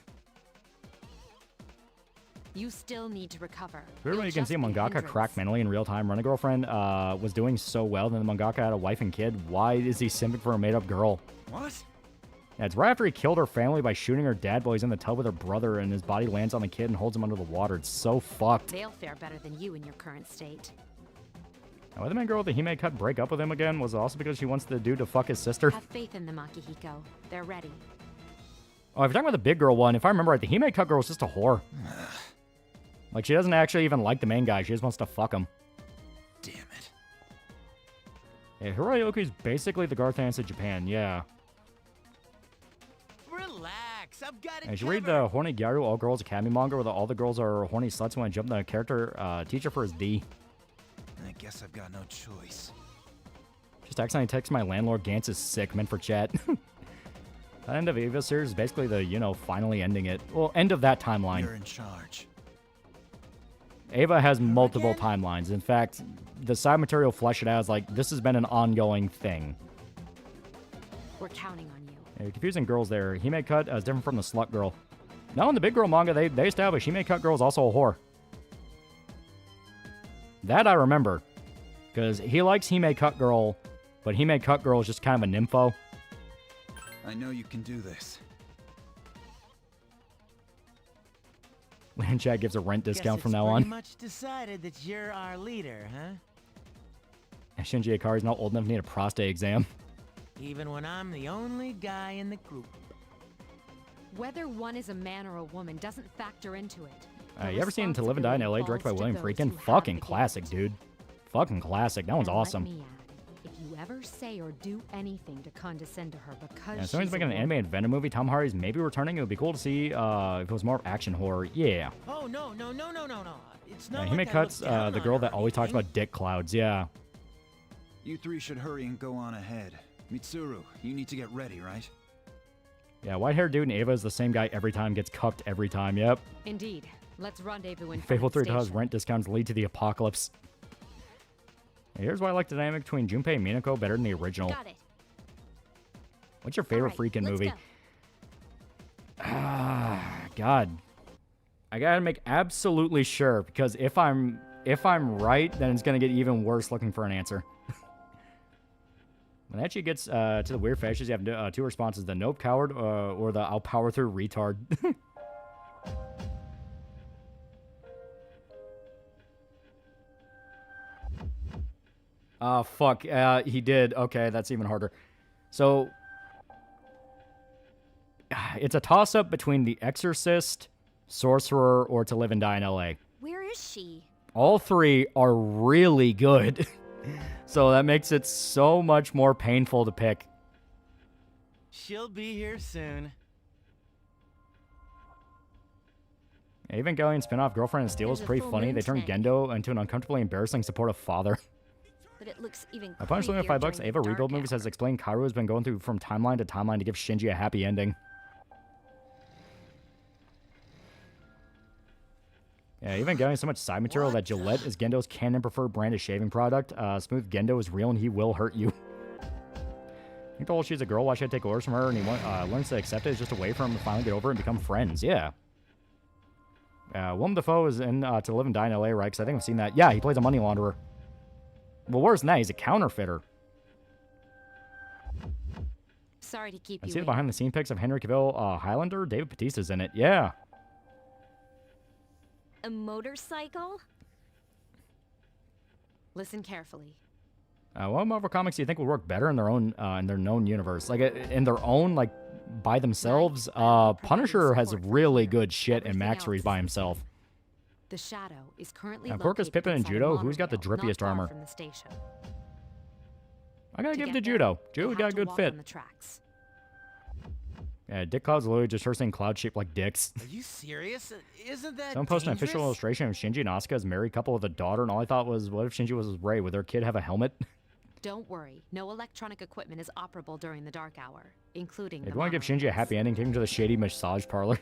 [SPEAKER 2] You still need to recover.
[SPEAKER 7] Everybody
[SPEAKER 2] You'll
[SPEAKER 7] can
[SPEAKER 2] just
[SPEAKER 7] see
[SPEAKER 2] be a
[SPEAKER 7] mangaka
[SPEAKER 2] hindrance.
[SPEAKER 7] crack mentally in real time. Run a girlfriend was doing so well, then the mangaka had a wife and kid. Why is he simping for a made-up girl?
[SPEAKER 9] What?
[SPEAKER 7] Yeah, it's right after he killed her family by shooting her dad while he's in the tub with her brother, and his body lands on the kid and holds him under the water. It's so fucked.
[SPEAKER 2] They'll fare better than you in your current state.
[SPEAKER 7] Now, why the main girl with the Hime cut break up with him again? Was it also because she wants the dude to fuck his sister?
[SPEAKER 2] Have faith in them, Akihiko. They're ready.
[SPEAKER 7] Oh, if you're talking about the big girl one, if I remember right, the Hime cut girl was just a whore. Like, she doesn't actually even like the main guy. She just wants to fuck him.
[SPEAKER 9] Damn it.
[SPEAKER 7] Yeah, Hiroya Oku's basically the Garthans of Japan, yeah.
[SPEAKER 8] Relax, I've got it.
[SPEAKER 7] And you should read
[SPEAKER 8] covered.
[SPEAKER 7] the Horny Gyaru All Girls Academy manga where all the girls are horny sluts who want to jump the character teacher for his D.
[SPEAKER 9] I guess I've got no choice.
[SPEAKER 7] Just accidentally text my landlord. Gantz is sick, meant for chat. The end of Eva series is basically the, you know, finally ending it. Well, end of that timeline.
[SPEAKER 9] You're in charge.
[SPEAKER 7] Ava has multiple timelines. In fact, the side material flesh it out as like, this has been an ongoing thing.
[SPEAKER 2] We're counting on you.
[SPEAKER 7] Yeah, you're confusing girls there. Hime Cut is different from the slut girl. Now in the big girl manga, they establish Hime Cut girl is also a whore. That I remember. Because he likes Hime Cut girl, but Hime Cut girl is just kind of a nympho.
[SPEAKER 9] I know you can do this.
[SPEAKER 7] Land Chat gives a rent discount from now
[SPEAKER 8] Pretty
[SPEAKER 7] on.
[SPEAKER 8] much decided that you're our leader, huh?
[SPEAKER 7] And Shinji Ikari's not old enough to need a prostate exam.
[SPEAKER 8] Even when I'm the only guy in the group.
[SPEAKER 2] Whether one is a man or a woman doesn't factor into it.
[SPEAKER 7] You ever seen To Live and Die in LA, directed by William Friedkin? Fucking classic, dude. Fucking classic. That one's awesome.
[SPEAKER 2] Let me add, if you ever say or do anything to condescend to her because
[SPEAKER 7] Yeah, someone's making an animated Venom movie. Tom Hardy's maybe returning. It would be cool to see if it was more action horror. Yeah.
[SPEAKER 8] Oh, no. It's not
[SPEAKER 7] He
[SPEAKER 8] like
[SPEAKER 7] made
[SPEAKER 8] I
[SPEAKER 7] cuts.
[SPEAKER 8] look down
[SPEAKER 7] The
[SPEAKER 8] on
[SPEAKER 7] girl
[SPEAKER 8] her
[SPEAKER 7] that
[SPEAKER 8] or
[SPEAKER 7] always talks
[SPEAKER 8] anything.
[SPEAKER 7] about dick clouds. Yeah.
[SPEAKER 9] You three should hurry and go on ahead. Mitsuru, you need to get ready, right?
[SPEAKER 7] Yeah, white-haired dude and Ava is the same guy every time. Gets cucked every time. Yep.
[SPEAKER 2] Indeed. Let's rendezvous in
[SPEAKER 7] Faithful 3
[SPEAKER 2] Fort
[SPEAKER 7] does
[SPEAKER 2] Station.
[SPEAKER 7] rent discounts lead to the apocalypse. Here's why I like the dynamic between Junpei and Minako better than the original.
[SPEAKER 6] Got it.
[SPEAKER 7] What's your favorite
[SPEAKER 6] Alright,
[SPEAKER 7] freaking
[SPEAKER 6] let's
[SPEAKER 7] movie?
[SPEAKER 6] go.
[SPEAKER 7] God. I gotta make absolutely sure, because if I'm right, then it's gonna get even worse looking for an answer. When it actually gets to the weird fashions, you have two responses: the nope coward or the I'll power through retard. Fuck. He did. Okay, that's even harder. So, it's a toss-up between The Exorcist, Sorcerer, or To Live and Die in L.A.
[SPEAKER 6] Where is she?
[SPEAKER 7] All three are really good. So that makes it so much more painful to pick.
[SPEAKER 8] She'll be here soon.
[SPEAKER 7] Evangelion spin-off Girlfriend and Steel is
[SPEAKER 6] There's a
[SPEAKER 7] pretty
[SPEAKER 6] full
[SPEAKER 7] funny.
[SPEAKER 6] moon
[SPEAKER 7] They turned
[SPEAKER 6] today.
[SPEAKER 7] Gendo into an uncomfortably embarrassing supportive father.
[SPEAKER 6] But it looks even
[SPEAKER 7] I punished Limit
[SPEAKER 6] creepier
[SPEAKER 7] $5.
[SPEAKER 6] during
[SPEAKER 7] Ava
[SPEAKER 6] the
[SPEAKER 7] Rebuild
[SPEAKER 6] dark
[SPEAKER 7] Movies has
[SPEAKER 6] hour.
[SPEAKER 7] explained Kaoru has been going through from timeline to timeline to give Shinji a happy ending. Yeah, Evangelion so much side material that Gillette is Gendo's canon preferred brand of shaving product. Smooth Gendo is real and he will hurt you. I think the whole she's a girl, why should I take orders from her? And he learns to accept it. It's just a way for him to finally get over it and become friends. Yeah. Willem Dafoe is in To Live and Die in L.A., right? Because I think I've seen that. Yeah, he plays a money launderer. Well, worse than that, he's a counterfeiter.
[SPEAKER 2] Sorry to keep
[SPEAKER 7] I
[SPEAKER 2] you
[SPEAKER 7] see the
[SPEAKER 2] waiting.
[SPEAKER 7] behind-the-scene pics of Henry Cavill, Highlander. David Bautista's in it. Yeah.
[SPEAKER 6] A motorcycle?
[SPEAKER 2] Listen carefully.
[SPEAKER 7] What Marvel comics do you think would work better in their own, in their known universe? Like, in their own, like, by themselves? Punisher has really good shit in Max Series by himself.
[SPEAKER 2] The Shadow is currently
[SPEAKER 7] Quirkus,
[SPEAKER 2] located
[SPEAKER 7] Pippin, and
[SPEAKER 2] inside a
[SPEAKER 7] Judo? Who's got the
[SPEAKER 2] monorail,
[SPEAKER 7] drippiest
[SPEAKER 2] not far
[SPEAKER 7] armor?
[SPEAKER 2] from the station.
[SPEAKER 7] I gotta
[SPEAKER 2] To
[SPEAKER 7] give it
[SPEAKER 2] get
[SPEAKER 7] to
[SPEAKER 2] there,
[SPEAKER 7] Judo.
[SPEAKER 2] you'll
[SPEAKER 7] Judo
[SPEAKER 2] have
[SPEAKER 7] got a
[SPEAKER 2] to
[SPEAKER 7] good
[SPEAKER 2] walk
[SPEAKER 7] fit.
[SPEAKER 2] on the tracks.
[SPEAKER 7] Yeah, Dick Cloud's literally just her saying cloud shaped like dicks.
[SPEAKER 8] Are you serious? Isn't that
[SPEAKER 7] Someone posted an official
[SPEAKER 8] dangerous?
[SPEAKER 7] illustration of Shinji and Asuka as a married couple with a daughter, and all I thought was, what if Shinji was Rey? Would their kid have a helmet?
[SPEAKER 2] Don't worry, no electronic equipment is operable during the dark hour, including
[SPEAKER 7] If
[SPEAKER 2] the
[SPEAKER 7] you want to give
[SPEAKER 2] monorails.
[SPEAKER 7] Shinji a happy ending, take him to the shady massage parlor.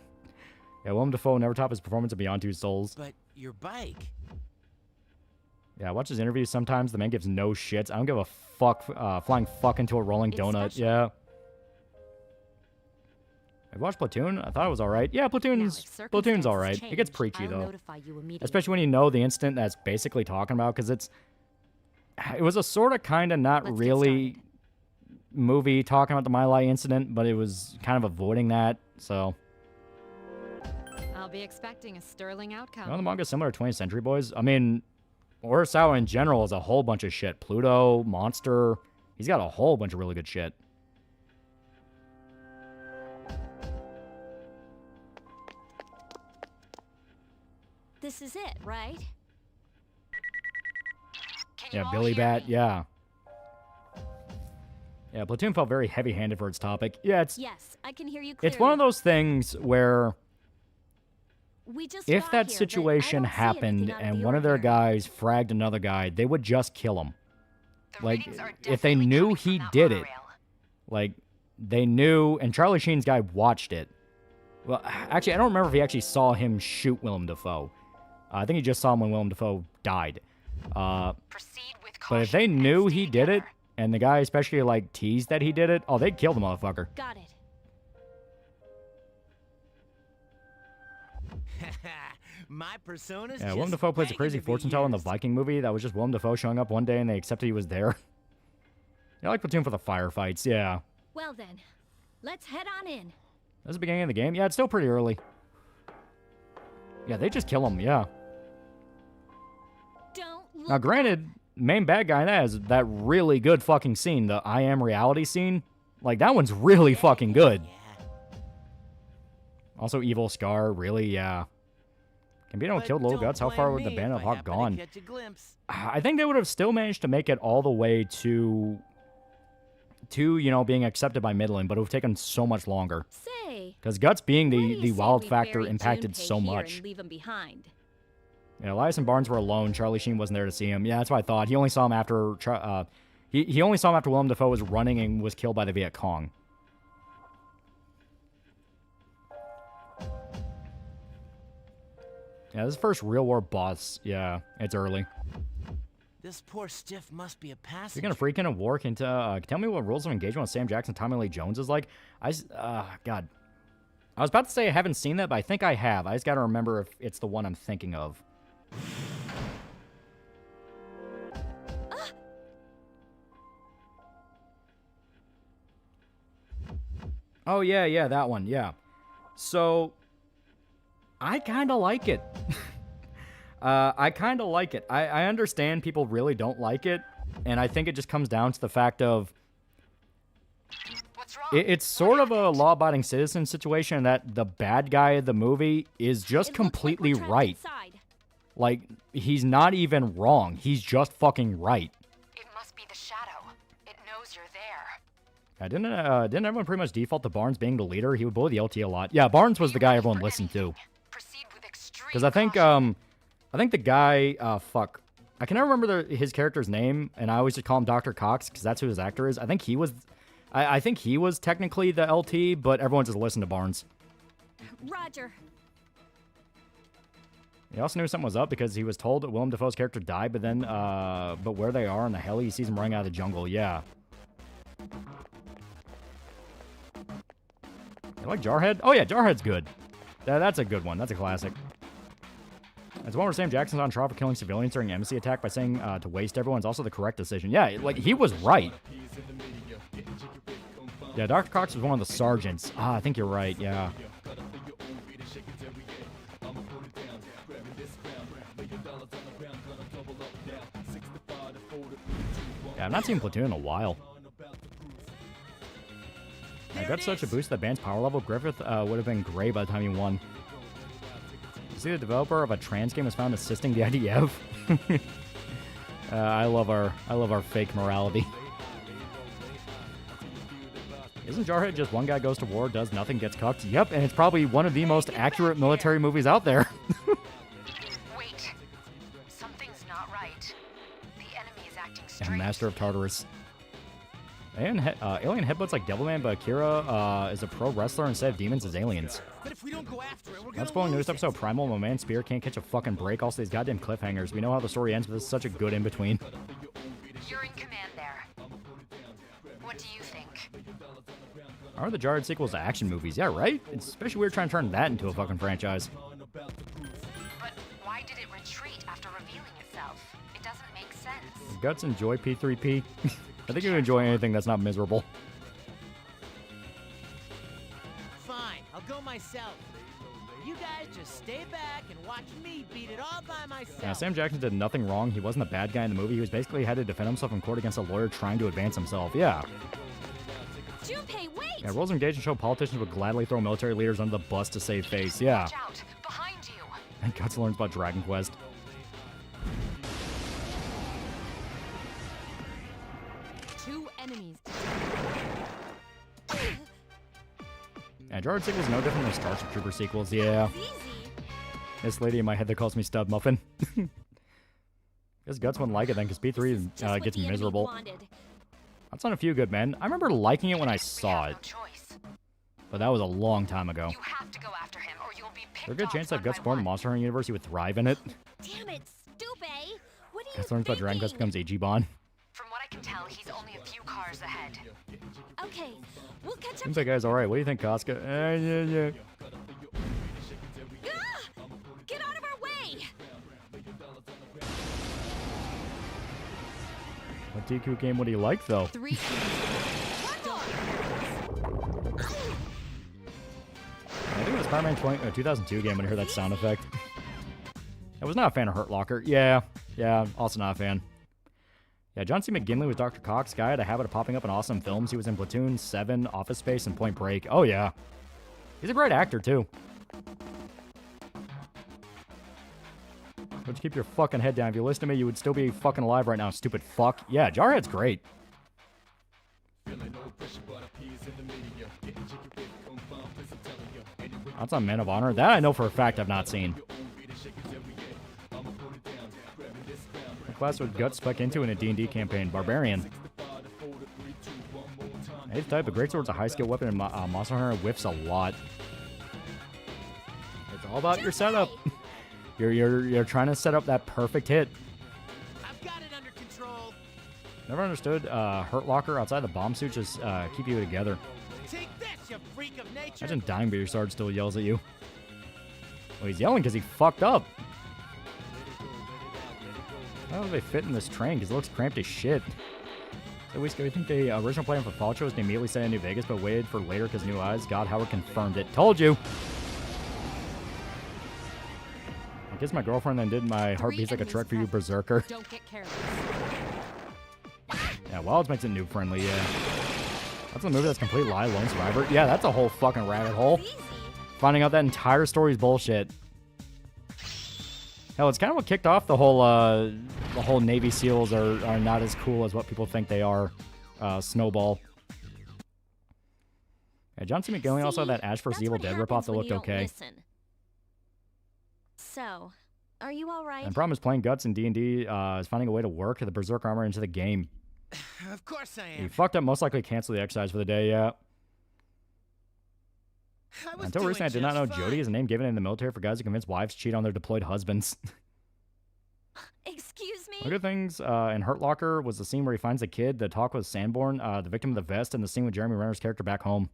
[SPEAKER 7] Yeah, Willem Dafoe never topped his performance of Beyond Two Souls.
[SPEAKER 8] But your bike.
[SPEAKER 7] Yeah, I watch his interviews sometimes. The man gives no shits. I don't give a fuck flying fuck into a rolling
[SPEAKER 2] It's
[SPEAKER 7] donut.
[SPEAKER 2] special.
[SPEAKER 7] Yeah. I watched Platoon. I thought it was alright. Yeah,
[SPEAKER 2] Now,
[SPEAKER 7] Platoon's
[SPEAKER 2] if circumstances
[SPEAKER 7] alright. It gets
[SPEAKER 2] change,
[SPEAKER 7] preachy
[SPEAKER 2] I'll
[SPEAKER 7] though.
[SPEAKER 2] notify you immediately.
[SPEAKER 7] Especially when you know the incident that's basically talking about, because it was a sort of kind of not
[SPEAKER 2] Let's get
[SPEAKER 7] really
[SPEAKER 2] started.
[SPEAKER 7] movie talking about the My Lai incident, but it was kind of avoiding that. So,
[SPEAKER 2] I'll be expecting a sterling outcome.
[SPEAKER 7] you know, the manga's similar to 20th Century Boys. I mean, Urasawa in general is a whole bunch of shit. Pluto, Monster. He's got a whole bunch of really good shit.
[SPEAKER 6] This is it, right?
[SPEAKER 7] Yeah, Billy Bat. Yeah. Yeah, Platoon felt very heavy-handed for its topic. Yeah,
[SPEAKER 6] Yes, I can hear you clearly.
[SPEAKER 7] it's one of those things where
[SPEAKER 6] We just
[SPEAKER 7] if
[SPEAKER 6] got
[SPEAKER 7] that
[SPEAKER 6] here, but I
[SPEAKER 7] situation
[SPEAKER 6] don't see
[SPEAKER 7] happened
[SPEAKER 6] anything out of
[SPEAKER 7] and
[SPEAKER 6] the
[SPEAKER 7] one of their
[SPEAKER 6] ordinary.
[SPEAKER 7] guys fragged another guy, they would just kill him. Like,
[SPEAKER 10] readings are
[SPEAKER 7] if they
[SPEAKER 10] definitely
[SPEAKER 7] knew
[SPEAKER 10] coming
[SPEAKER 7] he
[SPEAKER 10] from that
[SPEAKER 7] did it,
[SPEAKER 10] monorail.
[SPEAKER 7] like, they knew, and Charlie Sheen's guy watched it. Well, actually, I don't remember if he actually saw him shoot Willem Dafoe. I think he just saw him when Willem Dafoe died.
[SPEAKER 10] Proceed with
[SPEAKER 7] But if
[SPEAKER 10] caution
[SPEAKER 7] they
[SPEAKER 10] and
[SPEAKER 7] knew
[SPEAKER 10] stay
[SPEAKER 7] he did it,
[SPEAKER 10] together.
[SPEAKER 7] and the guy especially, like, teased that he did it, oh, they'd kill the motherfucker.
[SPEAKER 6] Got it.
[SPEAKER 8] My persona's
[SPEAKER 7] Yeah,
[SPEAKER 8] just
[SPEAKER 7] Willem Dafoe plays a
[SPEAKER 8] begging
[SPEAKER 7] crazy
[SPEAKER 8] to be
[SPEAKER 7] fortune teller in the
[SPEAKER 8] used.
[SPEAKER 7] Viking movie. That was just Willem Dafoe showing up one day and they accepted he was there. I like Platoon for the firefights, yeah.
[SPEAKER 6] Well then, let's head on in.
[SPEAKER 7] That's the beginning of the game. Yeah, it's still pretty early. Yeah, they just kill him, yeah.
[SPEAKER 6] Don't look
[SPEAKER 7] Now, granted, main bad guy in that is that really good fucking scene, the I Am Reality scene. Like, that one's really fucking good. Also, Evil Scar, really, yeah. Gambino killed Little Guts. How far would the Band of Hawk gone? I think they would have still managed to make it all the way to you know, being accepted by Midland, but it would have taken so much longer.
[SPEAKER 6] Say,
[SPEAKER 7] because Guts being
[SPEAKER 6] why do
[SPEAKER 7] the
[SPEAKER 6] you say
[SPEAKER 7] wild
[SPEAKER 6] we
[SPEAKER 7] factor
[SPEAKER 6] bury
[SPEAKER 7] impacted
[SPEAKER 6] Junpei
[SPEAKER 7] so
[SPEAKER 6] here
[SPEAKER 7] much.
[SPEAKER 6] and leave him behind?
[SPEAKER 7] Yeah, Elias and Barnes were alone. Charlie Sheen wasn't there to see him. Yeah, that's what I thought. He only saw him after he only saw him after Willem Dafoe was running and was killed by the Viet Cong. Yeah, this is first real war boss. Yeah, it's early.
[SPEAKER 8] This poor stiff must be a passenger.
[SPEAKER 7] Speaking of freaking of war, can tell me what rules of engagement with Sam Jackson, Tommy Lee Jones is like? God. I was about to say I haven't seen that, but I think I have. I just got to remember if it's the one I'm thinking of. Oh, yeah, that one, yeah. So, I kind of like it. I kind of like it. I understand people really don't like it, and I think it just comes down to the fact of it's sort of a law-abiding citizen situation that the bad guy of the movie is just completely right. Like, he's not even wrong. He's just fucking right.
[SPEAKER 10] It must be the shadow. It knows you're there.
[SPEAKER 7] Didn't everyone pretty much default to Barnes being the leader? He would bully the LT a lot. Yeah, Barnes was the guy everyone listened to. Because I think the guy, I can never remember his character's name, and I always just call him Dr. Cox, because that's who his actor is. I think he was technically the LT, but everyone just listened to Barnes.
[SPEAKER 6] Roger.
[SPEAKER 7] He also knew something was up because he was told that Willem Dafoe's character died, but then, but where they are in the heli, he sees him running out of the jungle, yeah. You like Jarhead? Oh yeah, Jarhead's good. That's a good one. That's a classic. It's one where Sam Jackson's on trial for killing civilians during an embassy attack by saying to waste everyone's also the correct decision. Yeah, like, he was right. Yeah, Dr. Cox was one of the sergeants. I think you're right, yeah. Yeah, I've not seen Platoon in a while. I got such a boost that band's power level. Griffith would have been great by the time he won. You see, the developer of a trans game was found assisting the IDF. I love our fake morality. Isn't Jarhead just one guy goes to war, does nothing, gets cucked? Yep, and it's probably one of the most accurate military movies out there.
[SPEAKER 10] Wait. Something's not right. The enemy is acting strange.
[SPEAKER 7] And Master of Tartarus. Alien headbutts like Devilman, but Akira is a pro wrestler instead of demons as aliens.
[SPEAKER 8] But if we don't go after it, we're
[SPEAKER 7] That's spoiling newest episode Primal. My man Spear can't catch a fucking break. Also, these goddamn cliffhangers. We know how the story ends, but this is such a good in-between.
[SPEAKER 10] You're in command there. What do you think?
[SPEAKER 7] Are the Jarhead sequels to action movies? Yeah, right? It's especially weird trying to turn that into a fucking franchise.
[SPEAKER 10] But why did it retreat after revealing itself? It doesn't make sense.
[SPEAKER 7] Guts enjoy P3P. I think you enjoy anything that's not miserable.
[SPEAKER 8] Fine, I'll go myself. You guys just stay back and watch me beat it all by myself.
[SPEAKER 7] Yeah, Sam Jackson did nothing wrong. He wasn't the bad guy in the movie. He was basically had to defend himself in court against a lawyer trying to advance himself. Yeah.
[SPEAKER 6] Junpei, wait!
[SPEAKER 7] Yeah, rules of engagement show politicians would gladly throw military leaders under the bus to save face. Yeah.
[SPEAKER 10] Watch out! Behind you!
[SPEAKER 7] And Guts learns about Dragon Quest.
[SPEAKER 6] Two enemies.
[SPEAKER 7] Yeah, Jarhead sequels no different than Starship Trooper sequels. Yeah. This lady in my head that calls me Stub Muffin. Guess Guts wouldn't like it then, because P3 gets miserable. That's on a few good men. I remember liking it when I saw it. But that was a long time ago.
[SPEAKER 10] You have to go after him, or you'll be picked
[SPEAKER 7] There's a good
[SPEAKER 10] off
[SPEAKER 7] chance that
[SPEAKER 10] one
[SPEAKER 7] Guts
[SPEAKER 10] by
[SPEAKER 7] born in
[SPEAKER 10] one.
[SPEAKER 7] Monster Hunter Universe, he would thrive in it.
[SPEAKER 6] Damn it, Stupid! What are you
[SPEAKER 7] Guts learns about Dragon Quest becomes Ichiban.
[SPEAKER 10] From what I can tell, he's only a few cars ahead.
[SPEAKER 6] Okay, we'll catch up.
[SPEAKER 7] Seems that guy's alright. What do you think, Casca? Yeah.
[SPEAKER 6] Ah! Get out of our way!
[SPEAKER 7] What DQ game would he like, though?
[SPEAKER 6] Three.
[SPEAKER 7] I think it was Spider-Man 2002 game when I heard that sound effect. I was not a fan of Hurt Locker. Yeah, also not a fan. Yeah, John C. McGinley was Dr. Cox. Guy had a habit of popping up in awesome films. He was in Platoon, Seven, Office Space, and Point Break. Oh, yeah. He's a great actor, too. Would you keep your fucking head down? If you listen to me, you would still be fucking alive right now, stupid fuck. Yeah, Jarhead's great. That's on Men of Honor. That I know for a fact I've not seen. The class with guts spec into in a D&D campaign. Barbarian. Eighth type, a greatsword's a high-skill weapon, and Monster Hunter whiffs a lot. It's all about your setup. You're trying to set up that perfect hit.
[SPEAKER 8] I've got it under control.
[SPEAKER 7] Never understood Hurt Locker outside the bomb suit just keep you together.
[SPEAKER 8] Take this, you freak of nature.
[SPEAKER 7] Imagine dying but your sword still yells at you. Well, he's yelling because he fucked up. How do they fit in this train? Because it looks cramped as shit. So we think the original plan for Fall Show was to immediately set in New Vegas, but waited for later because New Eyes. God, Howard confirmed it. Told you! I kissed my girlfriend and did my Heart Beats Like a Truck for You, Berserker.
[SPEAKER 2] Don't get careless.
[SPEAKER 7] Yeah, Wilds makes it noob friendly, yeah. That's a movie that's complete lie, Lone Survivor. Yeah, that's a whole fucking rabbit hole. Finding out that entire story's bullshit. Hell, it's kind of what kicked off the whole Navy SEALs are not as cool as what people think they are. Snowball. Yeah, John C. McGinley also had that Ash vs. Evil Dead ripoff that looked okay.
[SPEAKER 6] So, are you all right?
[SPEAKER 7] And the problem is playing Guts in D&D is finding a way to work the Berserk armor into the game.
[SPEAKER 8] Of course I am.
[SPEAKER 7] He fucked up, most likely cancel the exercise for the day, yeah. Until recently, I did not know Jody is a name given in the military for guys who convince wives to cheat on their deployed husbands.
[SPEAKER 6] Excuse me?
[SPEAKER 7] Look at things in Hurt Locker was the scene where he finds a kid, the talk with Sanborn, the victim of the vest, and the scene with Jeremy Renner's character back home.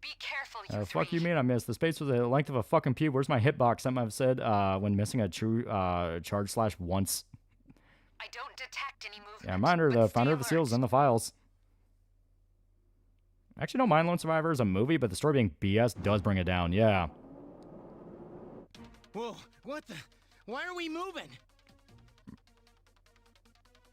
[SPEAKER 10] Be careful, you
[SPEAKER 7] Fuck you mean I missed. The space was the length of a fucking pube. Where's my hitbox? Something I've said when missing a true charge slash once.
[SPEAKER 10] I don't detect any movement.
[SPEAKER 7] Yeah, reminder, the founder of the SEALs is in the files. I actually don't mind Lone Survivor as a movie, but the story being BS does bring it down, yeah.
[SPEAKER 8] Whoa, what the? Why are we moving?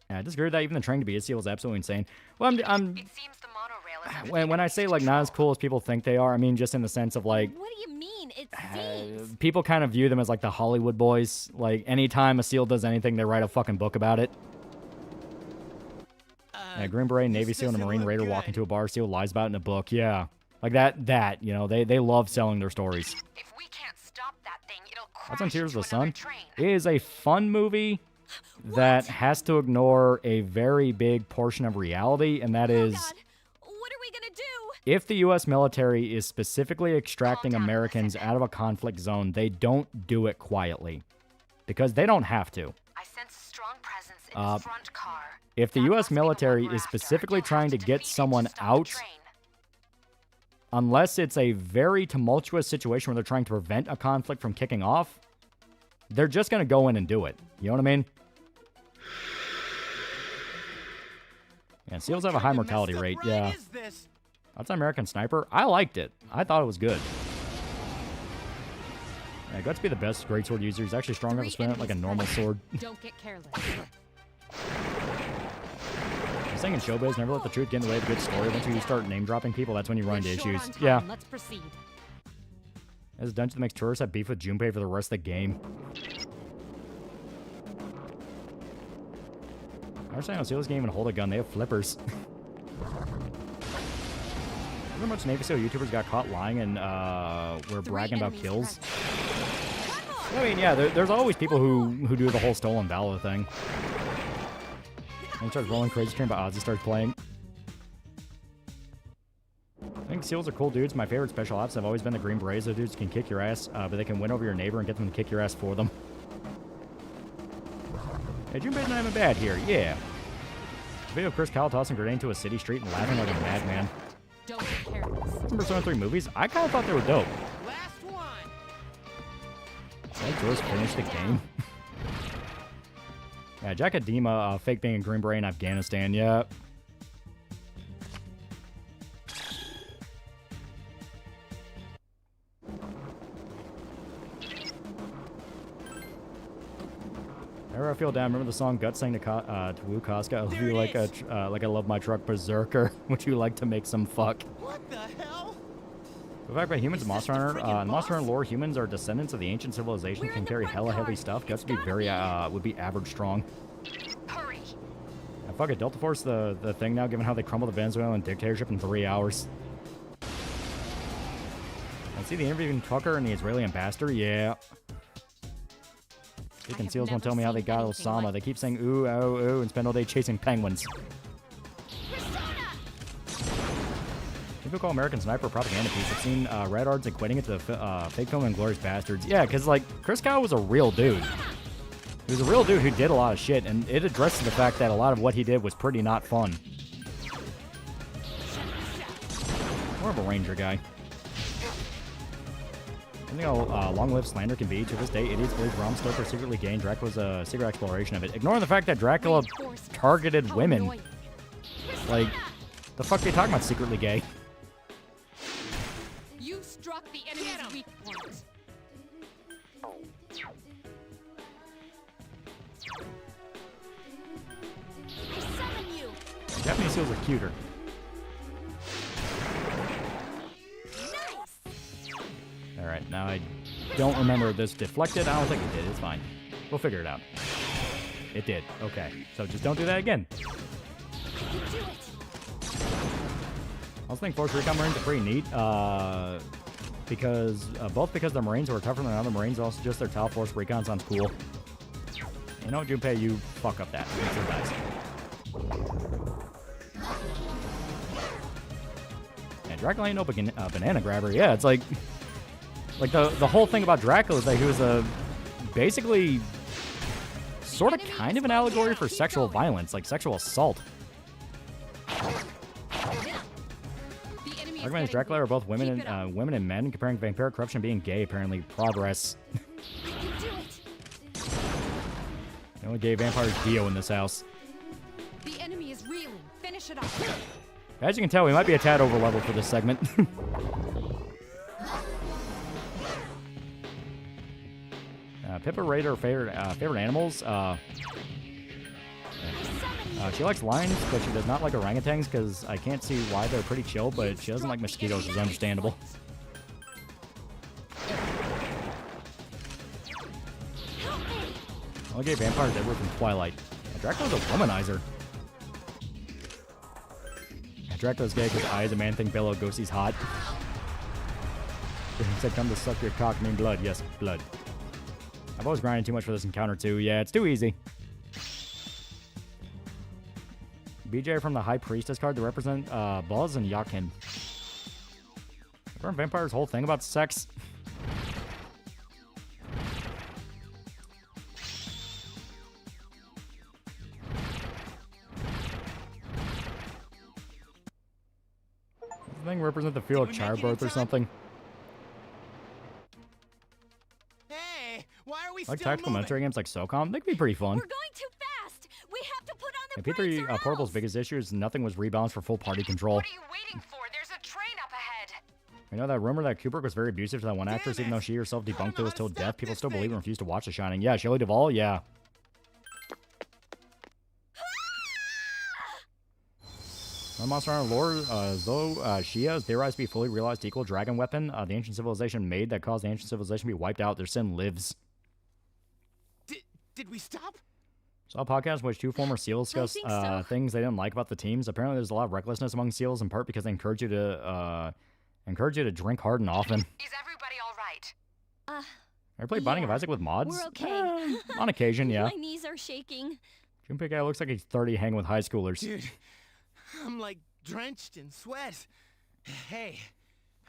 [SPEAKER 7] Yeah, I disagree with that. Even the trying to be a SEAL is absolutely insane. Well,
[SPEAKER 10] It seems the monorail is
[SPEAKER 7] when I say, like, not as cool as people think they are, I mean just in the sense of, like...
[SPEAKER 6] What do you mean? It seems...
[SPEAKER 7] people kind of view them as, like, the Hollywood boys. Like, anytime a SEAL does anything, they write a fucking book about it. Yeah, Green Beret, Navy SEAL, and a Marine Raider walk into a bar. SEAL lies about it in a book. Yeah. Like that, you know, they love selling their stories.
[SPEAKER 10] If we can't stop that thing, it'll crash
[SPEAKER 7] That's on Tears of the
[SPEAKER 10] into another
[SPEAKER 7] Sun.
[SPEAKER 10] train.
[SPEAKER 7] It is a fun movie that has to ignore a very big portion of reality, and that is...
[SPEAKER 6] God, what are we gonna do?
[SPEAKER 7] If the U.S. military is specifically extracting Americans out of a conflict zone, they don't do it quietly. Because they don't have to.
[SPEAKER 10] I sense a strong presence in the front car.
[SPEAKER 7] If the
[SPEAKER 10] That
[SPEAKER 7] U.S.
[SPEAKER 10] must be what
[SPEAKER 7] military
[SPEAKER 10] we're
[SPEAKER 7] is
[SPEAKER 10] after.
[SPEAKER 7] specifically
[SPEAKER 10] You'll
[SPEAKER 7] trying
[SPEAKER 10] have
[SPEAKER 7] to get
[SPEAKER 10] defeat it
[SPEAKER 7] someone
[SPEAKER 10] to stop the
[SPEAKER 7] out,
[SPEAKER 10] train.
[SPEAKER 7] unless it's a very tumultuous situation where they're trying to prevent a conflict from kicking off, they're just going to go in and do it. You know what I mean? Yeah, SEALs have a high mortality rate, yeah. That's American Sniper. I liked it. I thought it was good. Yeah, Guts be the best greatsword user. He's actually strong enough to spin it like a normal sword.
[SPEAKER 2] Don't get careless.
[SPEAKER 7] I'm saying in showbiz, never let the truth get in the way of a good story. Once you start name-dropping people, that's when you run into
[SPEAKER 2] We're short
[SPEAKER 7] issues.
[SPEAKER 2] on time.
[SPEAKER 7] Yeah.
[SPEAKER 2] Let's proceed.
[SPEAKER 7] As a dungeon that makes tourists have beef with Junpei for the rest of the game. I understand how SEALs can't even hold a gun. They have flippers. Remember how much Navy SEAL YouTubers got caught lying and were bragging about kills? I mean, yeah, there's always people who do the whole stolen valor thing. And starts rolling Crazy Train, but Ozzy starts playing. I think SEALs are cool dudes. My favorite special ops have always been the Green Berets. Those dudes can kick your ass, but they can win over your neighbor and get them to kick your ass for them. Hey, Junpei's not even bad here. Yeah. The video of Chris Kyle tossing a grenade into a city street and laughing like a madman.
[SPEAKER 2] Don't get careless.
[SPEAKER 7] Some Persona 3 movies, I kind of thought they were dope.
[SPEAKER 8] Last one.
[SPEAKER 7] Did George finish the game? Yeah, Jack Adema, fake being a Green Beret in Afghanistan, yeah. Whenever I feel down, remember the song Gut sang to Woo Casca? I love you like I love my truck Berserker. Would you like to make some fuck?
[SPEAKER 8] What the hell?
[SPEAKER 7] The fact about humans in Monster Hunter, in Monster Hunter lore, humans are descendants of the ancient civilization, can carry hella heavy stuff. Guts would be very, would be average strong.
[SPEAKER 10] Hurry.
[SPEAKER 7] And fuck it, Delta Force the thing now, given how they crumble the Venezuelan dictatorship in 3 hours. And see the interview between Tucker and the Israeli ambassador? Yeah. They conceals won't tell me how they got Osama. They keep saying ooh, oh, ooh, and spend all day chasing penguins. People call American Sniper a propaganda piece. I've seen Radards equating it to the fake film Inglourious Bastards. Yeah, because, like, Chris Kyle was a real dude. He was a real dude who did a lot of shit, and it addresses the fact that a lot of what he did was pretty not fun. More of a ranger guy. I think how long-lived slander can be. To this day, idiots believe Bram Stoker secretly gained Dracula's secret exploration of it. Ignoring the fact that Dracula targeted women. Like, the fuck they talking about secretly gay?
[SPEAKER 10] You struck the enemy's weak point.
[SPEAKER 6] I summon you.
[SPEAKER 7] Japanese seals are cuter. Alright, now I don't remember if this deflected. I don't think it did. It's fine. We'll figure it out. It did. Okay. So just don't do that again. I also think Force Recon Marines are pretty neat. Because both because the Marines were tougher than other Marines, also just their Tal Force Recon sounds cool. You know, Junpei, you fuck up that. It's your guys. Yeah, Dracula ain't no banana grabber. Yeah, it's like the whole thing about Dracula is that he was basically sort of kind of an allegory for sexual violence, like sexual assault. Arguments Dracula are both women and men, comparing vampire corruption being gay, apparently. Progress. The only gay vampire is Dio in this house.
[SPEAKER 10] The enemy is reeling. Finish it off.
[SPEAKER 7] As you can tell, we might be a tad over level for this segment. Pippa rated her favorite animals. She likes lions, but she does not like orangutans because I can't see why. They're pretty chill, but she doesn't like mosquitoes, which is understandable. Only gay vampires ever from Twilight. Dracula's a womanizer. Dracula's gay because I, as a man, think Bela Lugosi's hot. He said, come to suck your cock, mean blood. Yes, blood. I've always grinded too much for this encounter, too. Yeah, it's too easy. BJ from the High Priestess card to represent Buzz and Yakin. Aren't vampires' whole thing about sex? I think represent the field of childbirth or something.
[SPEAKER 8] Hey, why are we
[SPEAKER 7] Like
[SPEAKER 8] still
[SPEAKER 7] tactical
[SPEAKER 8] moving?
[SPEAKER 7] military games like SOCOM, they could be pretty fun.
[SPEAKER 6] We're going too fast. We have to put on the
[SPEAKER 7] And
[SPEAKER 6] brakes
[SPEAKER 7] P3
[SPEAKER 6] or
[SPEAKER 7] Portable's
[SPEAKER 6] else.
[SPEAKER 7] biggest issue is nothing was rebalanced for full party control.
[SPEAKER 10] What are you waiting for? There's a train up ahead.
[SPEAKER 7] You know that rumor that Kubrick was very abusive to that one actress, even though she herself debunked it was till death? People still believe and refuse to watch The Shining. Yeah, Shelley Duvall, yeah. On Monster Hunter lore, though Shia is theorized to be fully realized equal dragon weapon the ancient civilization made that caused the ancient civilization to be wiped out, their sin lives.
[SPEAKER 8] Did we stop?
[SPEAKER 7] Saw a podcast in which two former SEALs discussed things they didn't like about the teams. Apparently, there's a lot of recklessness among SEALs, in part because they encourage you to drink hard and often.
[SPEAKER 10] Is everybody all right?
[SPEAKER 7] Ever played Binding of Isaac with mods?
[SPEAKER 6] We're okay.
[SPEAKER 7] On occasion, yeah.
[SPEAKER 6] My knees are shaking.
[SPEAKER 7] Junpei guy looks like he's 30 hanging with high schoolers.
[SPEAKER 8] Dude, I'm like drenched in sweat. Hey.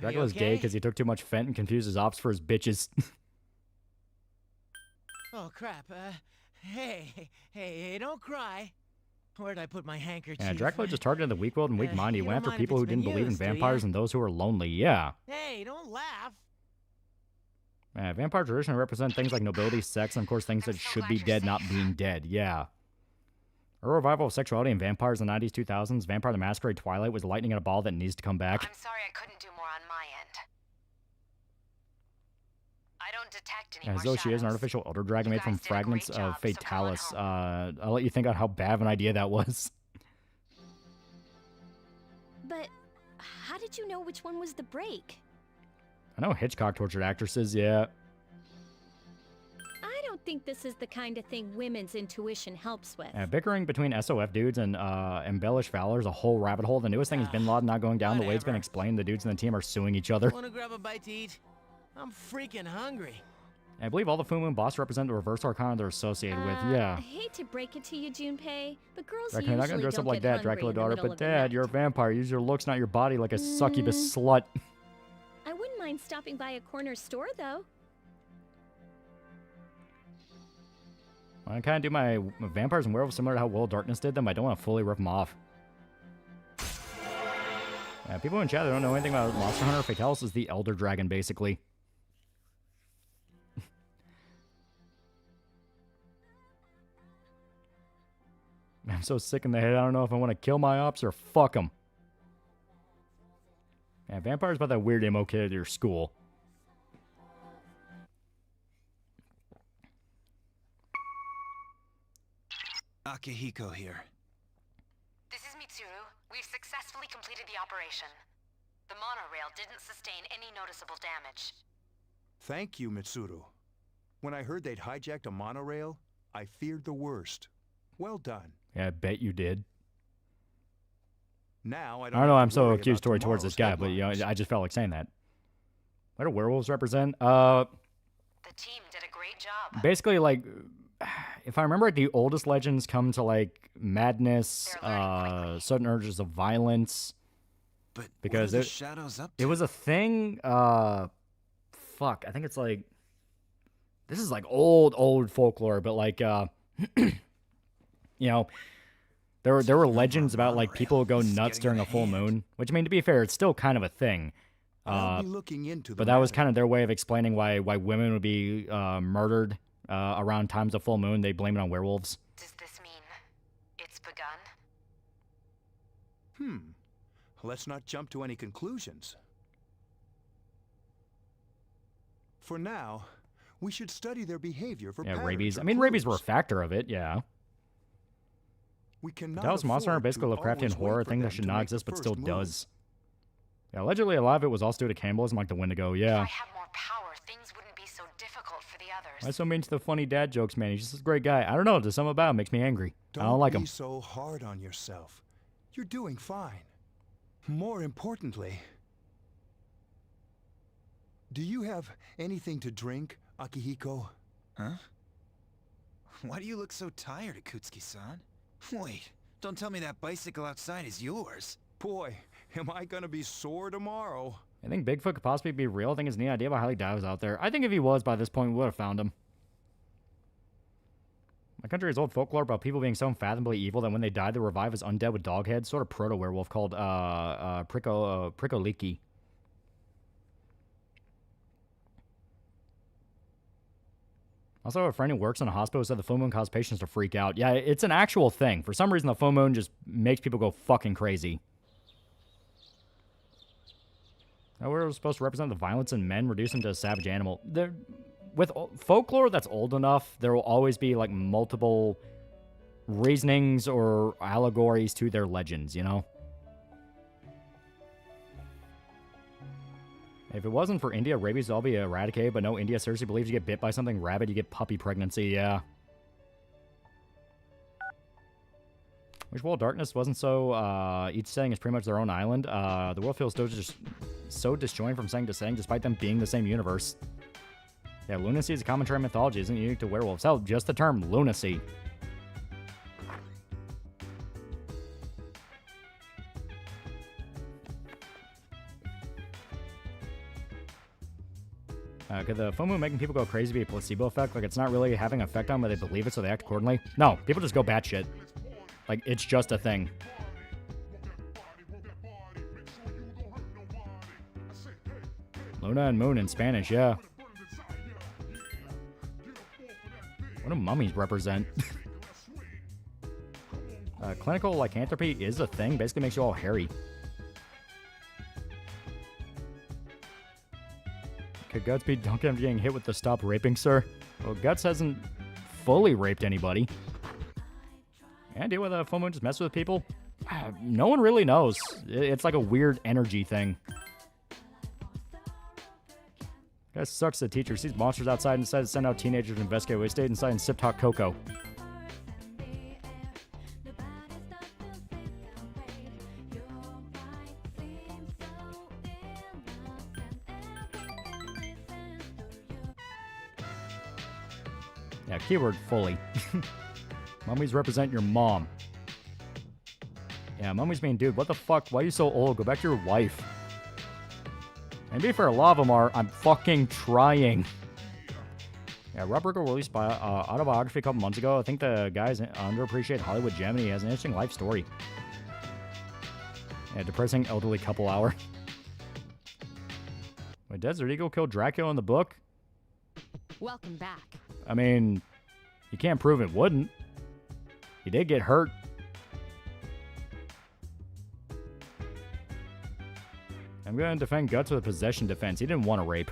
[SPEAKER 7] Dracula's gay because he took too much Fent and confused his ops for his bitches.
[SPEAKER 8] Oh, crap. Hey, don't cry. Where'd I put my handkerchief?
[SPEAKER 7] Yeah, Dracula just targeted the weak-willed and weak-minded. He
[SPEAKER 8] you
[SPEAKER 7] went
[SPEAKER 8] don't
[SPEAKER 7] after
[SPEAKER 8] mind
[SPEAKER 7] people
[SPEAKER 8] if
[SPEAKER 7] who
[SPEAKER 8] it's
[SPEAKER 7] didn't
[SPEAKER 8] been
[SPEAKER 7] believe in
[SPEAKER 8] used, do ya?
[SPEAKER 7] vampires and those who were lonely. Yeah.
[SPEAKER 8] Hey, don't laugh.
[SPEAKER 7] Vampire tradition represent things like nobility, sex, and of course things that should be dead not being dead. Yeah. A revival of sexuality in vampires in the 90s, 2000s. Vampire the Masquerade Twilight was lightning in a ball that needs to come back.
[SPEAKER 10] I'm sorry I couldn't do more on my end. I don't detect any more
[SPEAKER 7] As though she is an
[SPEAKER 10] shadows.
[SPEAKER 7] artificial elder dragon
[SPEAKER 10] You
[SPEAKER 7] made from
[SPEAKER 10] guys did a great
[SPEAKER 7] fragments of
[SPEAKER 10] job, so come on
[SPEAKER 7] Fatalis.
[SPEAKER 10] home.
[SPEAKER 7] I'll let you think on how bad of an idea that was.
[SPEAKER 6] But how did you know which one was the break?
[SPEAKER 7] I know Hitchcock tortured actresses, yeah.
[SPEAKER 6] I don't think this is the kind of thing women's intuition helps with.
[SPEAKER 7] Bickering between SOF dudes and embellished Valor is a whole rabbit hole. The newest thing is Bin Laden not going down the way it's been
[SPEAKER 8] Whatever.
[SPEAKER 7] explained. The dudes in the team are suing each other.
[SPEAKER 8] Wanna grab a bite to eat? I'm freaking hungry.
[SPEAKER 7] I believe all the Full Moon bosses represent the reverse arcana they're associated with. Yeah.
[SPEAKER 6] I hate to break it to you, Junpei, but girls
[SPEAKER 7] Dracula,
[SPEAKER 6] usually
[SPEAKER 7] not gonna dress
[SPEAKER 6] don't
[SPEAKER 7] up like
[SPEAKER 6] get
[SPEAKER 7] that,
[SPEAKER 6] hungry
[SPEAKER 7] Dracula
[SPEAKER 6] in the
[SPEAKER 7] daughter.
[SPEAKER 6] middle
[SPEAKER 7] But
[SPEAKER 6] of the
[SPEAKER 7] Dad,
[SPEAKER 6] night.
[SPEAKER 7] you're a vampire. Use your looks, not your body, like a succubus slut.
[SPEAKER 6] I wouldn't mind stopping by a corner store, though.
[SPEAKER 7] I kind of do my vampires and werewolves similar to how Will of Darkness did them. I don't want to fully rip them off. Yeah, people in chat that don't know anything about Monster Hunter Fatalis is the Elder Dragon, basically. I'm so sick in the head, I don't know if I want to kill my ops or fuck them. Yeah, vampires about that weird emo kid at your school.
[SPEAKER 9] Akihiko here.
[SPEAKER 10] This is Mitsuru. We've successfully completed the operation. The monorail didn't sustain any noticeable damage.
[SPEAKER 11] Thank you, Mitsuru. When I heard they'd hijacked a monorail, I feared the worst. Well done.
[SPEAKER 7] Yeah, I bet you did.
[SPEAKER 11] Now I
[SPEAKER 7] I
[SPEAKER 11] don't
[SPEAKER 7] don't know,
[SPEAKER 11] have
[SPEAKER 7] I'm
[SPEAKER 11] to
[SPEAKER 7] so
[SPEAKER 11] worry
[SPEAKER 7] accusatory
[SPEAKER 11] about
[SPEAKER 7] towards this
[SPEAKER 11] tomorrow's
[SPEAKER 7] guy, but you know,
[SPEAKER 11] headlines.
[SPEAKER 7] I just felt like saying that. What do werewolves represent?
[SPEAKER 10] The team did a great job.
[SPEAKER 7] Basically, like, if I remember right, the oldest legends come to, like, madness, sudden urges of violence.
[SPEAKER 9] But
[SPEAKER 7] because
[SPEAKER 9] what are
[SPEAKER 7] it,
[SPEAKER 9] the shadows up
[SPEAKER 7] it was a thing, fuck, I think it's like, this is like old folklore, but like, you know, there were legends about like people who go nuts during a full moon, which, I mean, to be fair, it's still kind of a thing.
[SPEAKER 11] I'll be looking into the
[SPEAKER 7] But that was
[SPEAKER 11] matter.
[SPEAKER 7] kind of their way of explaining why women would be murdered around times of full moon. They blame it on werewolves.
[SPEAKER 10] Does this mean it's begun?
[SPEAKER 11] Let's not jump to any conclusions. For now, we should study their behavior for
[SPEAKER 7] Yeah,
[SPEAKER 11] patterns
[SPEAKER 7] rabies.
[SPEAKER 11] or
[SPEAKER 7] I mean, rabies were a
[SPEAKER 11] clues.
[SPEAKER 7] factor of it, yeah.
[SPEAKER 11] We cannot
[SPEAKER 7] That was Monster Hunter,
[SPEAKER 11] afford
[SPEAKER 7] basically
[SPEAKER 11] to
[SPEAKER 7] Lovecraftian
[SPEAKER 11] always
[SPEAKER 7] horror,
[SPEAKER 11] wait
[SPEAKER 7] a
[SPEAKER 11] for
[SPEAKER 7] thing that
[SPEAKER 11] them
[SPEAKER 7] should
[SPEAKER 11] to
[SPEAKER 7] not
[SPEAKER 11] make
[SPEAKER 7] exist
[SPEAKER 11] the
[SPEAKER 7] but still
[SPEAKER 11] first move.
[SPEAKER 7] does. Yeah, allegedly a lot of it was also due to cannibalism, like the Wendigo,
[SPEAKER 10] If
[SPEAKER 7] yeah.
[SPEAKER 10] I had more power, things wouldn't be so difficult for the others.
[SPEAKER 7] Why so mean to the funny dad jokes, man? He's just a great guy. I don't know, there's something about him makes me angry. I don't like
[SPEAKER 11] be
[SPEAKER 7] him.
[SPEAKER 11] so hard on yourself. You're doing fine. More importantly, do you have anything to drink, Akihiko?
[SPEAKER 9] Huh? Why do you look so tired, Akutsuki-san? Wait, don't tell me that bicycle outside is yours.
[SPEAKER 11] Boy, am I gonna be sore tomorrow.
[SPEAKER 7] I think Bigfoot could possibly be real. I think it's a neat idea about how he dives out there. I think if he was by this point, we would have found him. My country has old folklore about people being so unfathomably evil that when they die, they revive as undead with dog heads, sort of proto-werewolf called Prikoliki. Also, a friend who works in a hospital said the full moon caused patients to freak out. Yeah, it's an actual thing. For some reason, the full moon just makes people go fucking crazy. Now, we're supposed to represent the violence in men, reduce them to a savage animal. With folklore that's old enough, there will always be, like, multiple reasonings or allegories to their legends, you know? If it wasn't for India, rabies would all be eradicated, but no, India seriously believes you get bit by something rabid, you get puppy pregnancy, yeah. Wish World of Darkness wasn't so, each setting is pretty much their own island. The world feels so disjointed from setting to setting, despite them being the same universe. Yeah, lunacy is a commentary on mythology, isn't unique to werewolves. Hell, just the term lunacy. Could the full moon making people go crazy be a placebo effect? Like, it's not really having an effect on them, but they believe it, so they act accordingly? No, people just go batshit. Like, it's just a thing. Luna and moon in Spanish, yeah. What do mummies represent? Clinical lycanthropy is a thing. Basically makes you all hairy. Could Guts be dunking after getting hit with the stop raping, sir? Well, Guts hasn't fully raped anybody. Yeah, deal with a full moon, just mess with people. No one really knows. It's like a weird energy thing. Guys sucks. The teacher sees monsters outside and decides to send out teenagers to investigate. We stayed inside and sipped hot cocoa. Yeah, keyword fully. Mummies represent your mom. Yeah, mummies mean, dude, what the fuck? Why are you so old? Go back to your wife. And to be fair, a lot of them are. I'm fucking trying. Yeah, Rob Riggle released by autobiography a couple months ago. I think the guy's underappreciated Hollywood gem, and he has an interesting life story. Yeah, depressing elderly couple hour. Wait, Desert Eagle killed Dracula in the book?
[SPEAKER 2] Welcome back.
[SPEAKER 7] I mean, you can't prove it wouldn't. He did get hurt. I'm going to defend Guts with a possession defense. He didn't want to rape.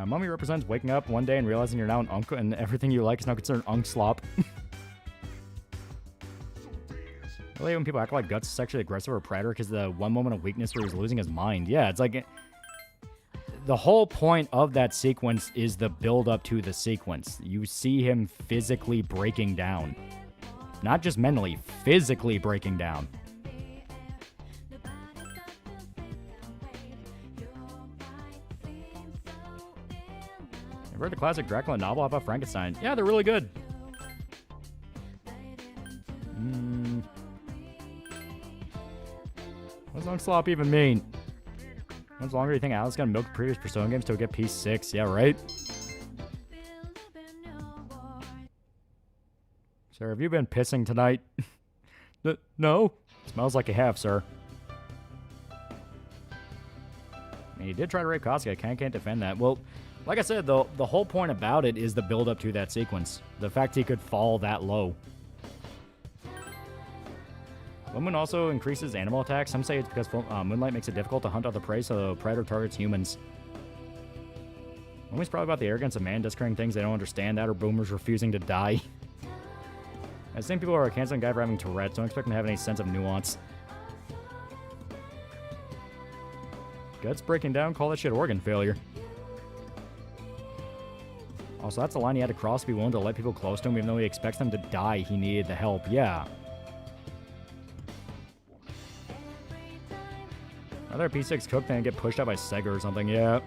[SPEAKER 7] Mummy represents waking up one day and realizing you're now an uncle and everything you like is now considered unk-slop. I like when people act like Guts is sexually aggressive or predator because the one moment of weakness where he's losing his mind. Yeah, it's like... The whole point of that sequence is the build-up to the sequence. You see him physically breaking down. Not just mentally, physically breaking down. I've read the classic Dracula novel about Frankenstein. Yeah, they're really good. What does unk-slop even mean? How much longer do you think Alan's gonna milk the previous Persona games till we get P6? Yeah, right? Sir, have you been pissing tonight? No. Smells like you have, sir. I mean, he did try to rape Kosuke. I can't defend that. Well, like I said, the whole point about it is the build-up to that sequence. The fact he could fall that low. Moon also increases animal attacks. Some say it's because moonlight makes it difficult to hunt other prey, so the predator targets humans. Moonlight's probably about the arrogance of man discrediting things they don't understand, that or boomers refusing to die. I think people are canceling guy for having Tourette's. Don't expect them to have any sense of nuance. Guts breaking down, call that shit organ failure. Also, that's the line he had to cross to be willing to let people close to him, even though he expects them to die. He needed the help. Yeah. Other P6 cooked, then get pushed out by Sega or something. Yeah.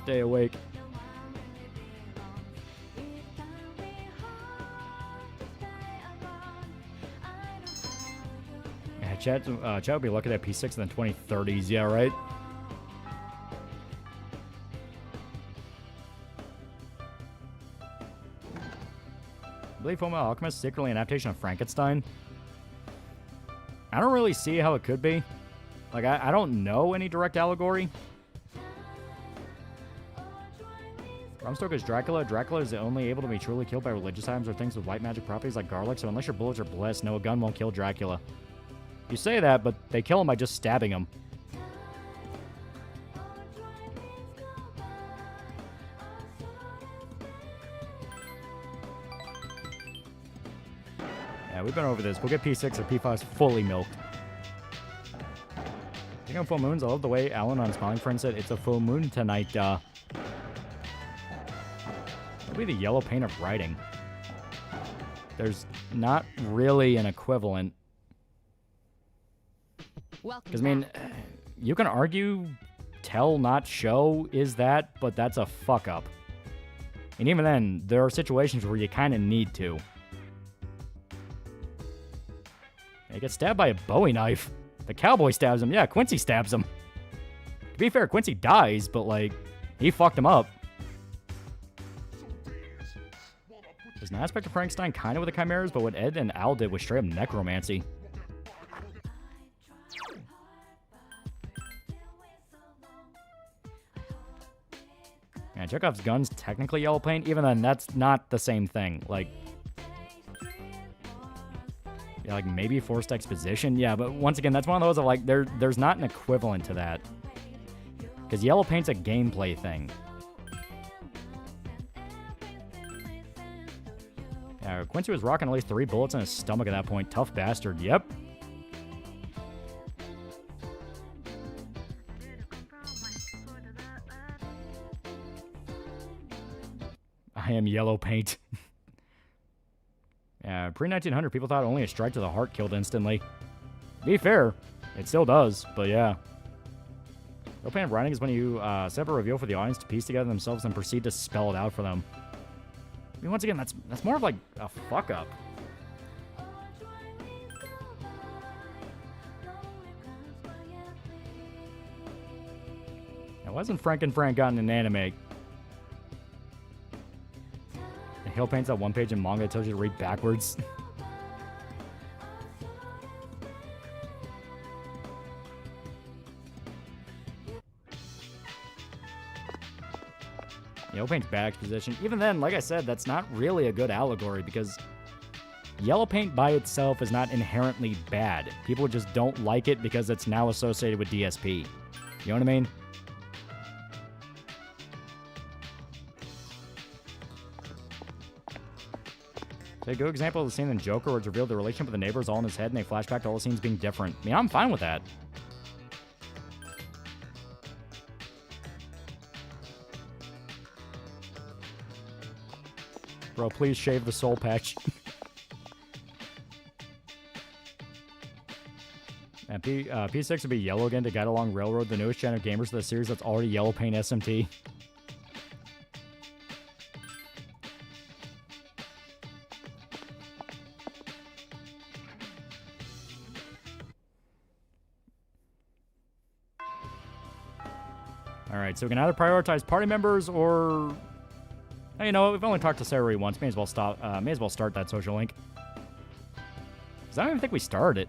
[SPEAKER 7] Stay awake. Yeah, Chad would be looking at P6 in the 2030s. Yeah, right? I believe Fullmetal Alchemist is secretly an adaptation of Frankenstein. I don't really see how it could be. Like, I don't know any direct allegory. Bram Stoker's Dracula. Dracula is only able to be truly killed by religious items or things with white magic properties like garlic, so unless your bullets are blessed, no, a gun won't kill Dracula. You say that, but they kill him by just stabbing him. Yeah, we've been over this. We'll get P6 or P5's fully milked. Speaking of full moons, I love the way Alan on Smiling Friend said, it's a full moon tonight, It'll be the yellow paint of writing. There's not really an equivalent. Because, I mean, you can argue tell, not show is that, but that's a fuck up. And even then, there are situations where you kind of need to. He gets stabbed by a Bowie knife. The cowboy stabs him. Yeah, Quincy stabs him. To be fair, Quincy dies, but, like, he fucked him up. There's an aspect of Frankenstein kind of with the chimeras, but what Ed and Al did was straight up necromancy. Yeah, Chekhov's gun's technically yellow paint. Even then, that's not the same thing. Like, Yeah, like maybe forced exposition. Yeah, but once again, that's one of those of like there's not an equivalent to that. Because yellow paint's a gameplay thing. Yeah, Quincy was rocking at least 3 bullets in his stomach at that point. Tough bastard. Yep. I am yellow paint. Yeah, pre-1900, people thought only a strike to the heart killed instantly. Be fair, it still does, but yeah. Yellow paint writing is when you set up a reveal for the audience to piece together themselves and proceed to spell it out for them. I mean, once again, that's more of like a fuck-up. Now, wasn't Frank and Frank gotten an anime? The Hill paints that one page in manga that tells you to read backwards. Yellow paint's bad exposition. Even then, like I said, that's not really a good allegory because yellow paint by itself is not inherently bad. People just don't like it because it's now associated with DSP. You know what I mean? A good example of the scene in Joker where it's revealed the relationship with the neighbor is all in his head and they flash back to all the scenes being different. I mean, I'm fine with that. Bro, please shave the soul patch. And P6 would be yellow again to guide along Railroad, the newest gen of gamers to the series that's already yellow paint SMT. Alright, so we can either prioritize party members or... Hey, you know what? We've only talked to Sarah once. May as well start that social link. Because I don't even think we started it.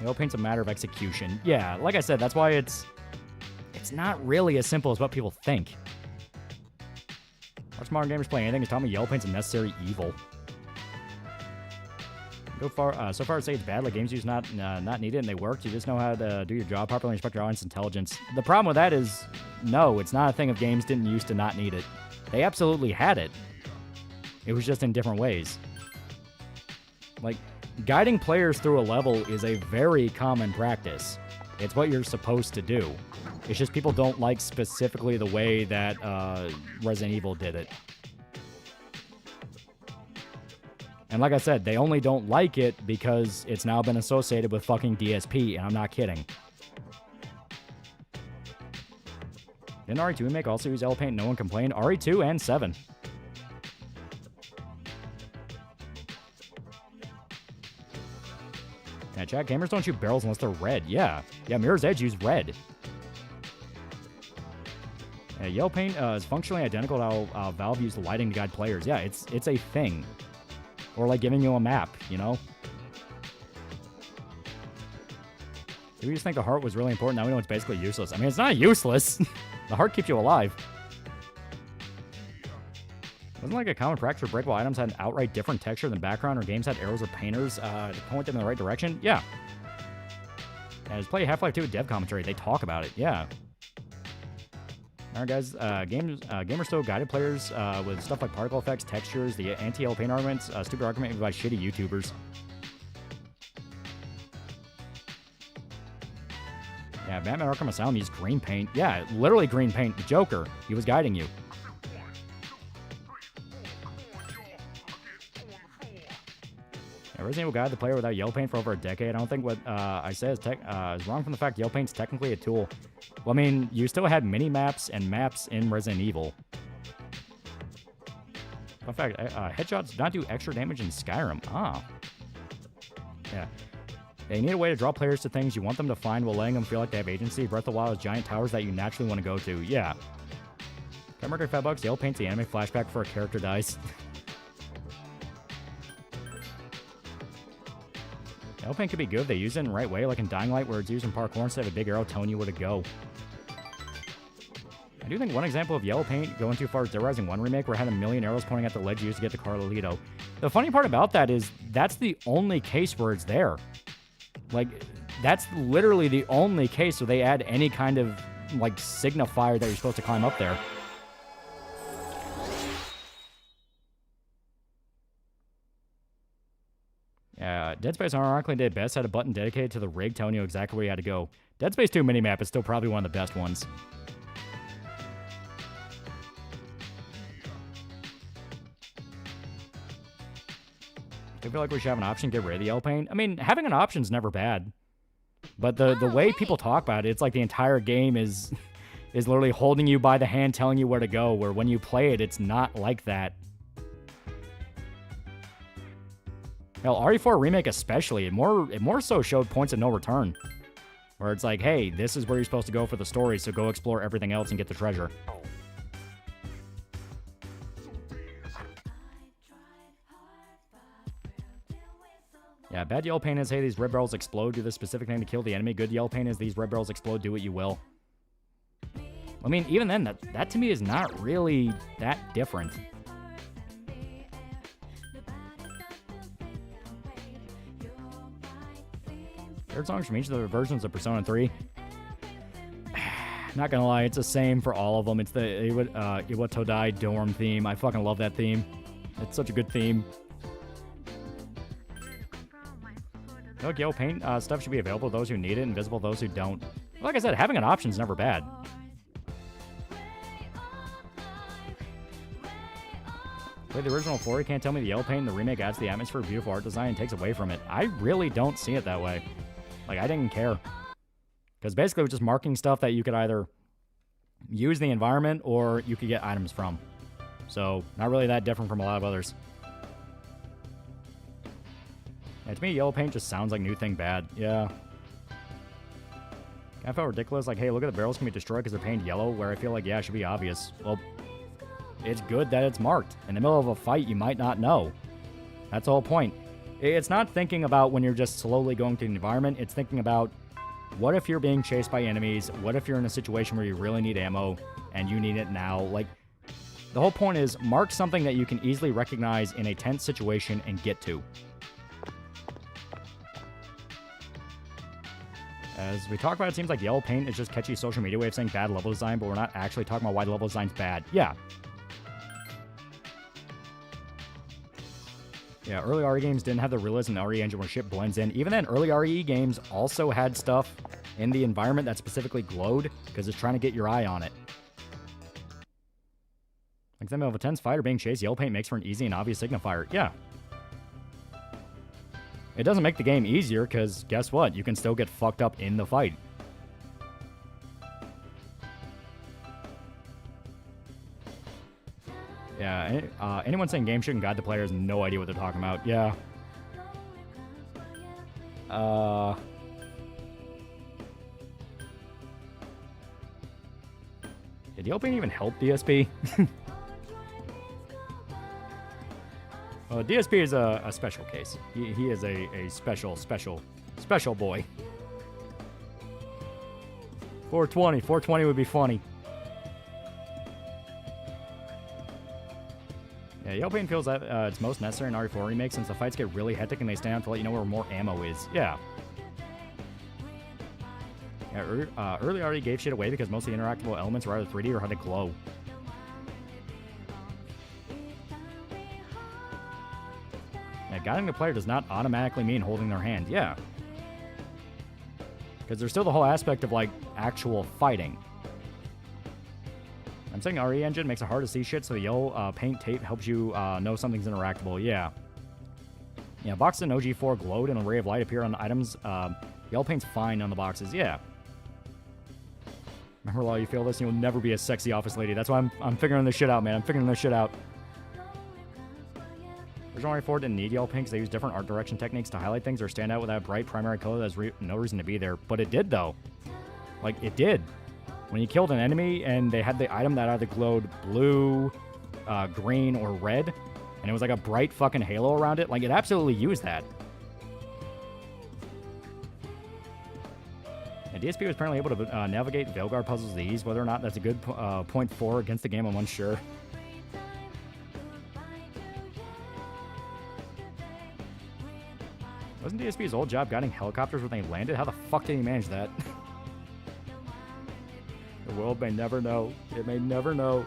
[SPEAKER 7] Yellow paint's a matter of execution. Yeah, like I said, that's why it's not really as simple as what people think. Watch modern gamers play anything is telling me yellow paint's a necessary evil. So far, I'd say it's bad. Like games use not needed and they worked. You just know how to do your job properly and respect your audience intelligence. The problem with that is, no, it's not a thing of games didn't used to not need it. They absolutely had it. It was just in different ways. Like, guiding players through a level is a very common practice. It's what you're supposed to do. It's just people don't like specifically the way that Resident Evil did it. And like I said, they only don't like it because it's now been associated with fucking DSP, and I'm not kidding. Didn't RE2 remake also use yellow paint? No one complained. RE2 and 7. Yeah, chat, gamers don't shoot barrels unless they're red. Yeah. Yeah, Mirror's Edge used red. Yeah, yellow paint is functionally identical to how Valve used lighting to guide players. Yeah, it's a thing. Or like giving you a map, you know? Do we just think the heart was really important? Now we know it's basically useless. I mean, it's not useless. The heart keeps you alive. Wasn't like a common practice for breakable items had an outright different texture than background, or games had arrows or painters to point them in the right direction? Yeah. And just play Half-Life 2 dev commentary. They talk about it. Yeah. Alright guys, gamers still guided players with stuff like particle effects, textures, the anti-yellow paint arguments, stupid argument by shitty YouTubers. Yeah, Batman Arkham Asylum used green paint. Yeah, literally green paint. The Joker, he was guiding you. Yeah, Resident Evil guided the player without yellow paint for over a decade. I don't think what I said is wrong from the fact yellow paint's technically a tool. Well, I mean, you still had mini-maps and maps in Resident Evil. In fact, headshots do not do extra damage in Skyrim. Ah. Yeah. You need a way to draw players to things you want them to find while letting them feel like they have agency. Breath of the Wild has giant towers that you naturally want to go to. Yeah. Mercury $5, yellow paint's the anime flashback for a character dies. Yellow paint could be good if they use it in the right way, like in Dying Light, where it's used in parkour instead of a big arrow telling you where to go. do think one example of yellow paint going too far is Dead Rising 1 remake, where it had a million arrows pointing at the ledge used to get to Carlito. The funny part about that is that's the only case where it's there. Like, that's literally the only case where they add any kind of, like, signifier that you're supposed to climb up there. Yeah, Dead Space ironically did best, had a button dedicated to the rig telling you exactly where you had to go. Dead Space 2 minimap is still probably one of the best ones. I feel like we should have an option to get rid of the yellow paint. I mean, having an option is never bad. But the way people talk about it, it's like the entire game is literally holding you by the hand, telling you where to go, where when you play it, it's not like that. Hell, RE4 Remake especially, it more so showed points of no return. Where it's like, hey, this is where you're supposed to go for the story, so go explore everything else and get the treasure. Yeah, bad yellow paint is, hey, these red barrels explode, do this specific thing to kill the enemy. Good yellow paint is, these red barrels explode, do what you will. I mean, even then, that to me is not really that different. Third songs from each of the versions of Persona 3. Not gonna lie, it's the same for all of them. It's the Iwatodai dorm theme. I fucking love that theme. It's such a good theme. No, yellow paint stuff should be available to those who need it, invisible to those who don't. Like I said, having an option is never bad. Play the original 4, you can't tell me the yellow paint in the remake adds to the atmosphere, beautiful art design, and takes away from it. I really don't see it that way. Like, I didn't care. Because basically it was just marking stuff that you could either use in the environment or you could get items from. So, not really that different from a lot of others. Yeah, to me, yellow paint just sounds like new thing bad. Yeah. I felt ridiculous. Like, hey, look at the barrels can be destroyed because they're painted yellow, where I feel like, yeah, it should be obvious. Well, it's good that it's marked. In the middle of a fight, you might not know. That's the whole point. It's not thinking about when you're just slowly going through the environment. It's thinking about, what if you're being chased by enemies? What if you're in a situation where you really need ammo and you need it now? Like, the whole point is, mark something that you can easily recognize in a tense situation and get to. As we talk about, it seems like yellow paint is just catchy social media way of saying bad level design, but we're not actually talking about why the level design's bad. Yeah. Yeah, early RE games didn't have the realism in the RE engine where shit blends in. Even then, early RE games also had stuff in the environment that specifically glowed because it's trying to get your eye on it. Like the middle of a tense fighter being chased, yellow paint makes for an easy and obvious signifier. Yeah. It doesn't make the game easier because guess what? You can still get fucked up in the fight. Yeah, anyone saying game shouldn't guide the player has no idea what they're talking about. Yeah. Did yellow paint even help DSP? Well, DSP is a special case. He is a special boy. 420 would be funny. Yeah, yellow paint feels that it's most necessary in RE4 Remake since the fights get really hectic and they stand out to let you know where more ammo is. Yeah. Yeah, early RE gave shit away because most of the interactable elements were either 3D or had to glow. Yeah, guiding the player does not automatically mean holding their hand. Yeah. Because there's still the whole aspect of, like, actual fighting. I'm saying RE engine makes it hard to see shit, so the yellow paint tape helps you know something's interactable. Yeah. Yeah, boxes in OG4 glowed and an array of light appear on items. Yellow paint's fine on the boxes. Yeah. Remember, Law, you feel this? You'll never be a sexy office lady. That's why I'm figuring this shit out, man. I'm figuring this shit out. Original RE4 didn't need yellow paint because they use different art direction techniques to highlight things or stand out with that bright primary color that has no reason to be there. But it did, though. Like, it did. When you killed an enemy and they had the item that either glowed blue, green, or red, and it was like a bright fucking halo around it, like, it absolutely used that. And DSP was apparently able to navigate Veilguard puzzles with ease. Whether or not that's a good point for against the game, I'm unsure. Wasn't DSP's old job guiding helicopters when they landed? How the fuck did he manage that? The world may never know. It may never know.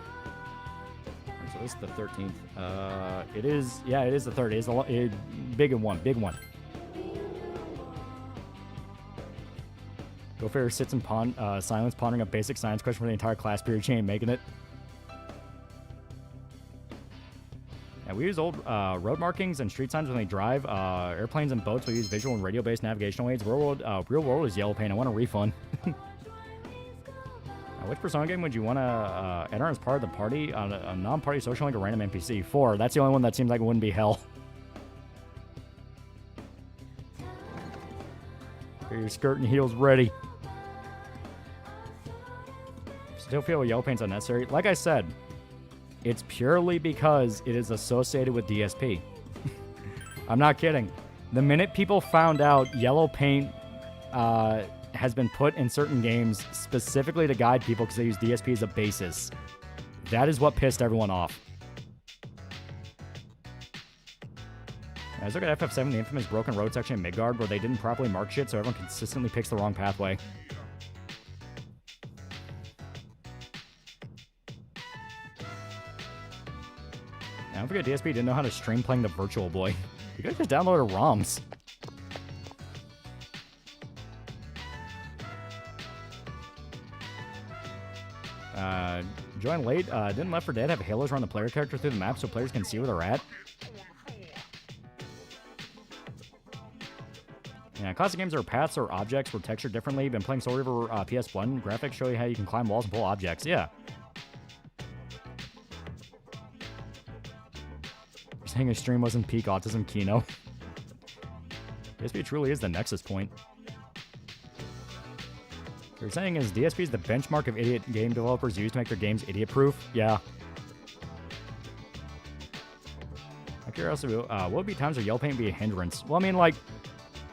[SPEAKER 7] So this is the 13th. It is, yeah, it is the 3rd. It is a big one, big one. Go Fairy sits in silence, pondering a basic science question for the entire class period. She ain't making it. And we use old road markings and street signs when they drive. Airplanes and boats, we use visual and radio-based navigational aids. Real world is yellow paint. I want a refund. Which Persona game would you want to enter as part of the party on a non-party social link or random NPC? 4. That's the only one that seems like it wouldn't be hell. Get your skirt and heels ready. Still feel yellow paint's unnecessary. Like I said, it's purely because it is associated with DSP. I'm not kidding. The minute people found out yellow paint has been put in certain games specifically to guide people because they use DSP as a basis, that is what pissed everyone off. I was looking at FF7, the infamous broken road section in Midgard, where they didn't properly mark shit, so everyone consistently picks the wrong pathway. I don't forget DSP didn't know how to stream playing the Virtual Boy. You guys just downloaded ROMs. Join late. Didn't Left 4 Dead have halos run the player character through the map so players can see where they're at? Yeah, classic games are paths or objects were textured differently. Been playing Soul Reaver PS1. Graphics show you how you can climb walls and pull objects. Yeah. You're saying his stream wasn't peak autism Kino. DSP truly is the nexus point. What you're saying is DSP is the benchmark of idiot game developers use to make their games idiot-proof? Yeah. I'm curious, what would be times where yellow paint be a hindrance? Well, I mean, like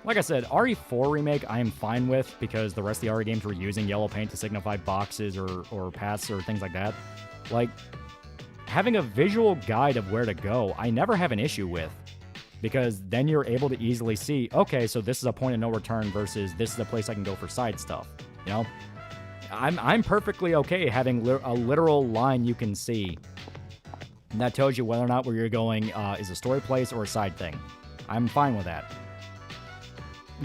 [SPEAKER 7] I said, RE4 Remake I am fine with because the rest of the RE games were using yellow paint to signify boxes or paths or things like that. Like, having a visual guide of where to go, I never have an issue with. Because then you're able to easily see, okay, so this is a point of no return versus this is a place I can go for side stuff. You know? I'm perfectly okay having a literal line you can see that tells you whether or not where you're going is a story place or a side thing. I'm fine with that.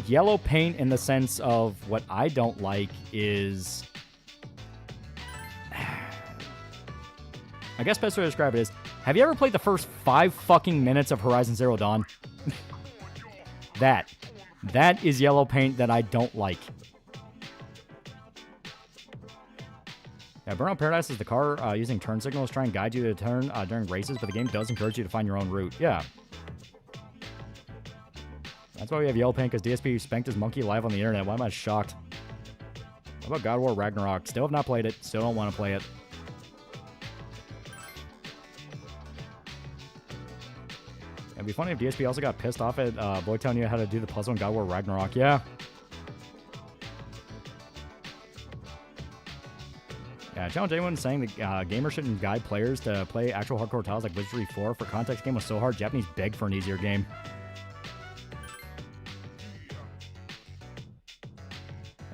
[SPEAKER 7] Yellow paint in the sense of what I don't like is... I guess best way to describe it is, have you ever played the first 5 fucking minutes of Horizon Zero Dawn? That is yellow paint that I don't like. Yeah, Burnout Paradise is the car using turn signals to try and guide you to turn during races, but the game does encourage you to find your own route. Yeah. That's why we have yellow paint, because DSP spanked his monkey live on the internet. Why am I shocked? How about God of War Ragnarok? Still have not played it. Still don't want to play it. It'd be funny if DSP also got pissed off at Boy telling you how to do the puzzle in God of War Ragnarok. Yeah. Yeah, challenge anyone saying that gamers shouldn't guide players to play actual hardcore titles like Wizardry 4. For context, game was so hard, Japanese begged for an easier game.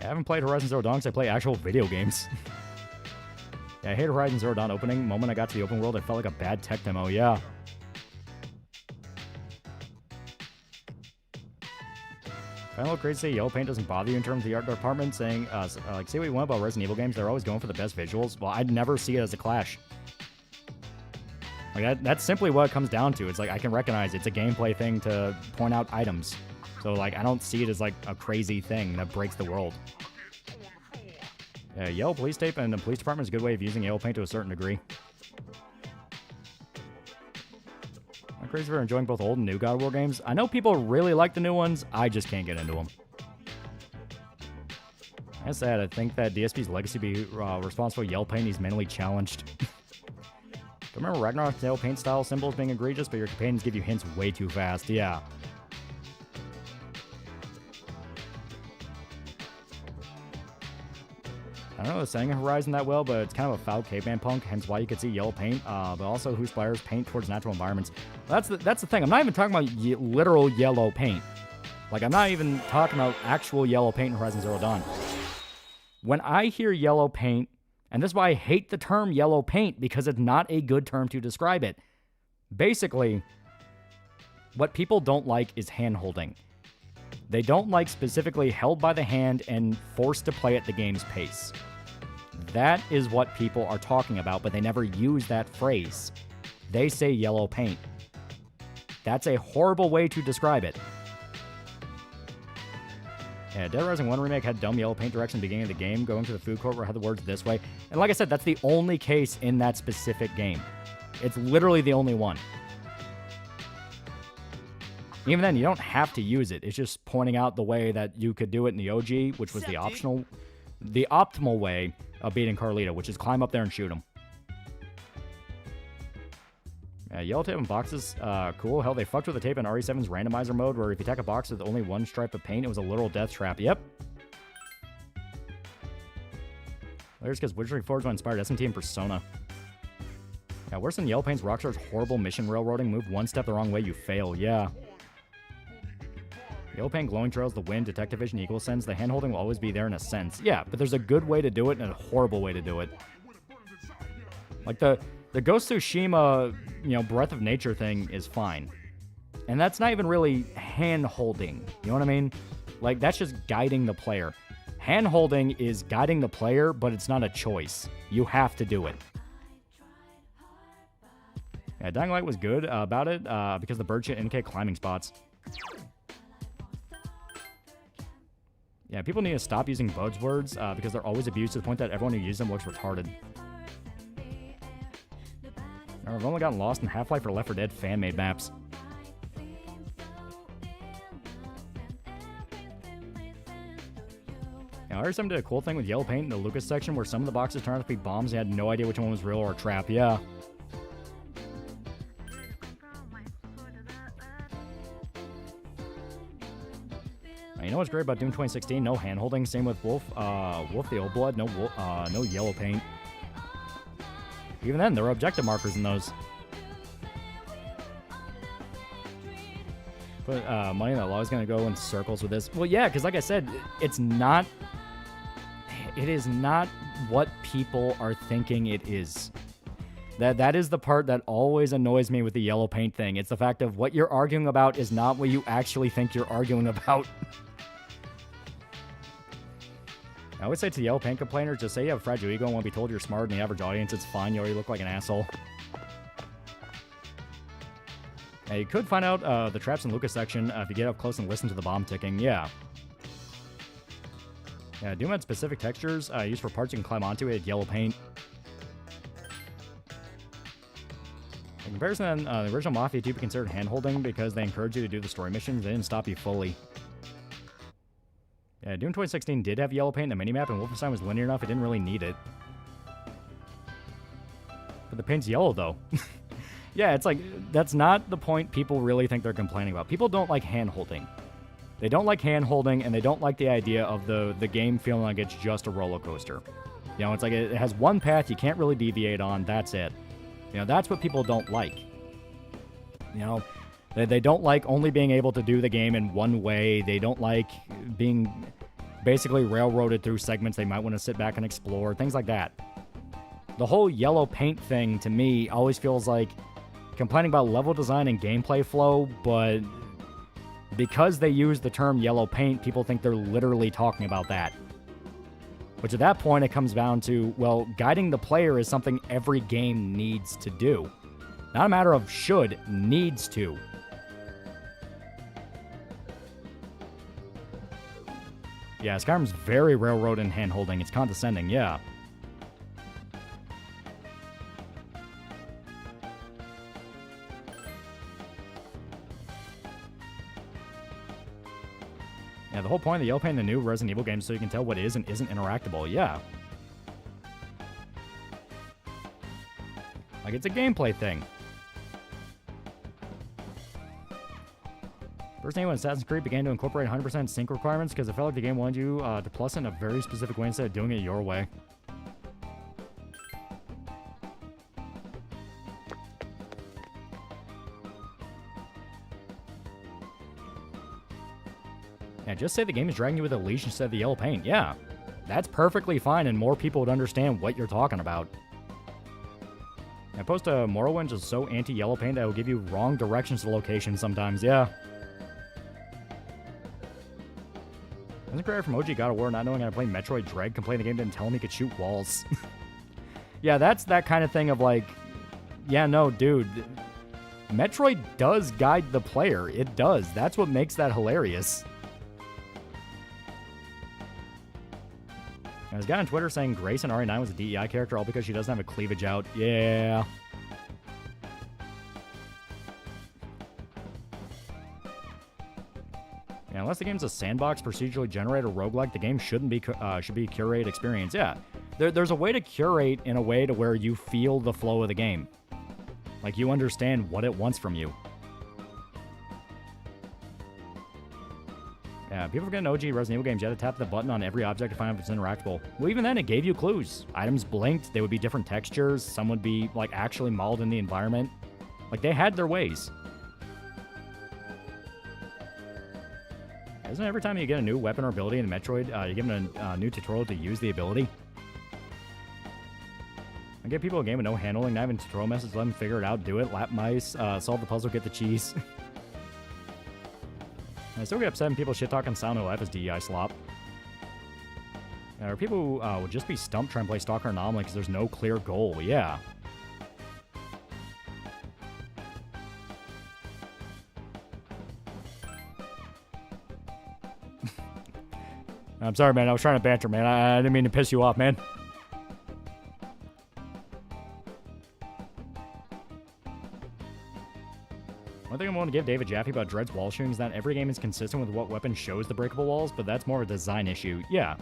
[SPEAKER 7] Yeah, I haven't played Horizon Zero Dawn because I play actual video games. Yeah, I hate Horizon Zero Dawn opening. The moment I got to the open world, it felt like a bad tech demo. Yeah. I know crazy to say yellow paint doesn't bother you in terms of the art department, saying, like, say what you want about Resident Evil games, they're always going for the best visuals. Well, I'd never see it as a clash. Like, that's simply what it comes down to. It's like, I can recognize it's a gameplay thing to point out items. So, like, I don't see it as, like, a crazy thing that breaks the world. Yeah, yellow police tape and the police department is a good way of using yellow paint to a certain degree. I'm crazy for enjoying both old and new God of War games. I know people really like the new ones. I just can't get into them. That's sad. I think that DSP's legacy be responsible for yellow paint. He's mentally challenged. Don't remember Ragnarok's yellow paint style symbols being egregious, but your companions give you hints way too fast. Yeah. I don't know the saying Horizon that well, but it's kind of a foul caveman punk, hence why you could see yellow paint, but also who splatters paint towards natural environments. That's the thing. I'm not even talking about literal yellow paint. Like, I'm not even talking about actual yellow paint in Horizon Zero Dawn. When I hear yellow paint, and this is why I hate the term yellow paint, because it's not a good term to describe it. Basically, what people don't like is hand-holding. They don't like specifically held by the hand and forced to play at the game's pace. That is what people are talking about, but they never use that phrase. They say yellow paint. That's a horrible way to describe it. Yeah, Dead Rising 1 Remake had dumb yellow paint direction at the beginning of the game, going to the food court where it had the words this way. And like I said, that's the only case in that specific game. It's literally the only one. Even then, you don't have to use it. It's just pointing out the way that you could do it in the OG, which was the optimal way of beating Carlito, which is climb up there and shoot him. Yeah, yellow tape and boxes, cool. Hell, they fucked with the tape in RE7's randomizer mode, where if you attack a box with only one stripe of paint, it was a literal death trap. Yep. There's because Witchery Forge inspired SMT and Persona. Yeah, worse than yellow paint's Rockstar's horrible mission railroading. Move one step the wrong way, you fail. Yeah. Yellow paint, glowing trails, the wind, detective vision, equal sense. The hand-holding will always be there in a sense. Yeah, but there's a good way to do it and a horrible way to do it. Like the Ghost of Tsushima, Breath of Nature thing is fine. And that's not even really hand-holding. You know what I mean? Like, that's just guiding the player. Hand-holding is guiding the player, but it's not a choice. You have to do it. Yeah, Dying Light was good about it because the bird shit indicate climbing spots. Yeah, people need to stop using buzzwords because they're always abused to the point that everyone who uses them looks retarded. I've only gotten lost in Half-Life or Left 4 Dead fan-made maps. Yeah, RE7 did a cool thing with yellow paint in the Lucas section where some of the boxes turned out to be bombs and you had no idea which one was real or a trap. Yeah. You know what's great about Doom 2016? No hand-holding. Same with Wolf. Wolf the Old Blood. No yellow paint. Even then, there were objective markers in those. But money that law is going to go in circles with this. Well, yeah, because like I said, it is not what people are thinking it is. That is the part that always annoys me with the yellow paint thing. It's the fact of what you're arguing about is not what you actually think you're arguing about. I would say to the yellow paint complainers, just say you have a fragile ego and want to be told you're smart in the average audience. It's fine. You already look like an asshole. Yeah, you could find out the traps in Lucas section if you get up close and listen to the bomb ticking. Yeah. Yeah, Doom had specific textures used for parts you can climb onto. It had yellow paint. In comparison, the original Mafia 2 be considered hand-holding because they encourage you to do the story missions. They didn't stop you fully. Yeah, Doom 2016 did have yellow paint in the minimap, and Wolfenstein was linear enough, it didn't really need it. But the paint's yellow, though. Yeah, it's like, that's not the point people really think they're complaining about. People don't like hand-holding. They don't like hand-holding, and they don't like the idea of the game feeling like it's just a roller coaster. You know, it's like it has one path you can't really deviate on, that's it. You know, that's what people don't like. You know, they don't like only being able to do the game in one way. They don't like being basically railroaded through segments they might want to sit back and explore, things like that. The whole yellow paint thing, to me, always feels like complaining about level design and gameplay flow, but because they use the term yellow paint, people think they're literally talking about that. Which at that point, it comes down to, well, guiding the player is something every game needs to do. Not a matter of should, needs to. Yeah, Skyrim's very railroad and hand-holding. It's condescending, yeah. Yeah, the whole point of the yellow paint in the new Resident Evil games is so you can tell what is and isn't interactable, yeah. Like, it's a gameplay thing. First thing when Assassin's Creed began to incorporate 100% sync requirements because it felt like the game wanted you to plus it in a very specific way instead of doing it your way. Yeah, just say the game is dragging you with a leash instead of the yellow paint. Yeah, that's perfectly fine, and more people would understand what you're talking about. I post a Morrowind is so anti-yellow paint that it will give you wrong directions to locations sometimes. Yeah. Isn't creator from OG God of War not knowing how to play Metroid Dread complained the game didn't tell him he could shoot walls? Yeah, that's that kind of thing of like, yeah, no, dude. Metroid does guide the player. It does. That's what makes that hilarious. There's a guy on Twitter saying Grace in RE9 was a DEI character all because she doesn't have a cleavage out. Yeah. Yeah, unless the game's a sandbox procedurally generated roguelike, the game should be curated experience. Yeah, there's a way to curate in a way to where you feel the flow of the game. Like, you understand what it wants from you. Yeah, people forget in OG Resident Evil games, you had to tap the button on every object to find out if it's interactable. Well, even then, it gave you clues. Items blinked, they would be different textures, some would be, like, actually modeled in the environment. Like, they had their ways. Isn't it every time you get a new weapon or ability in Metroid, you're given a new tutorial to use the ability? I give people a game with no handling, not even tutorial message, let them figure it out, do it, lap mice, solve the puzzle, get the cheese. I still get upset when people shit-talking Silent Hill F as DEI slop. Or people who would just be stumped trying to play Stalker Anomaly because there's no clear goal. Yeah. I'm sorry, man. I was trying to banter, man. I didn't mean to piss you off, man. One thing I'm willing to give David Jaffe about Dread's wall shooting is that every game is consistent with what weapon shows the breakable walls, but that's more of a design issue. Yeah.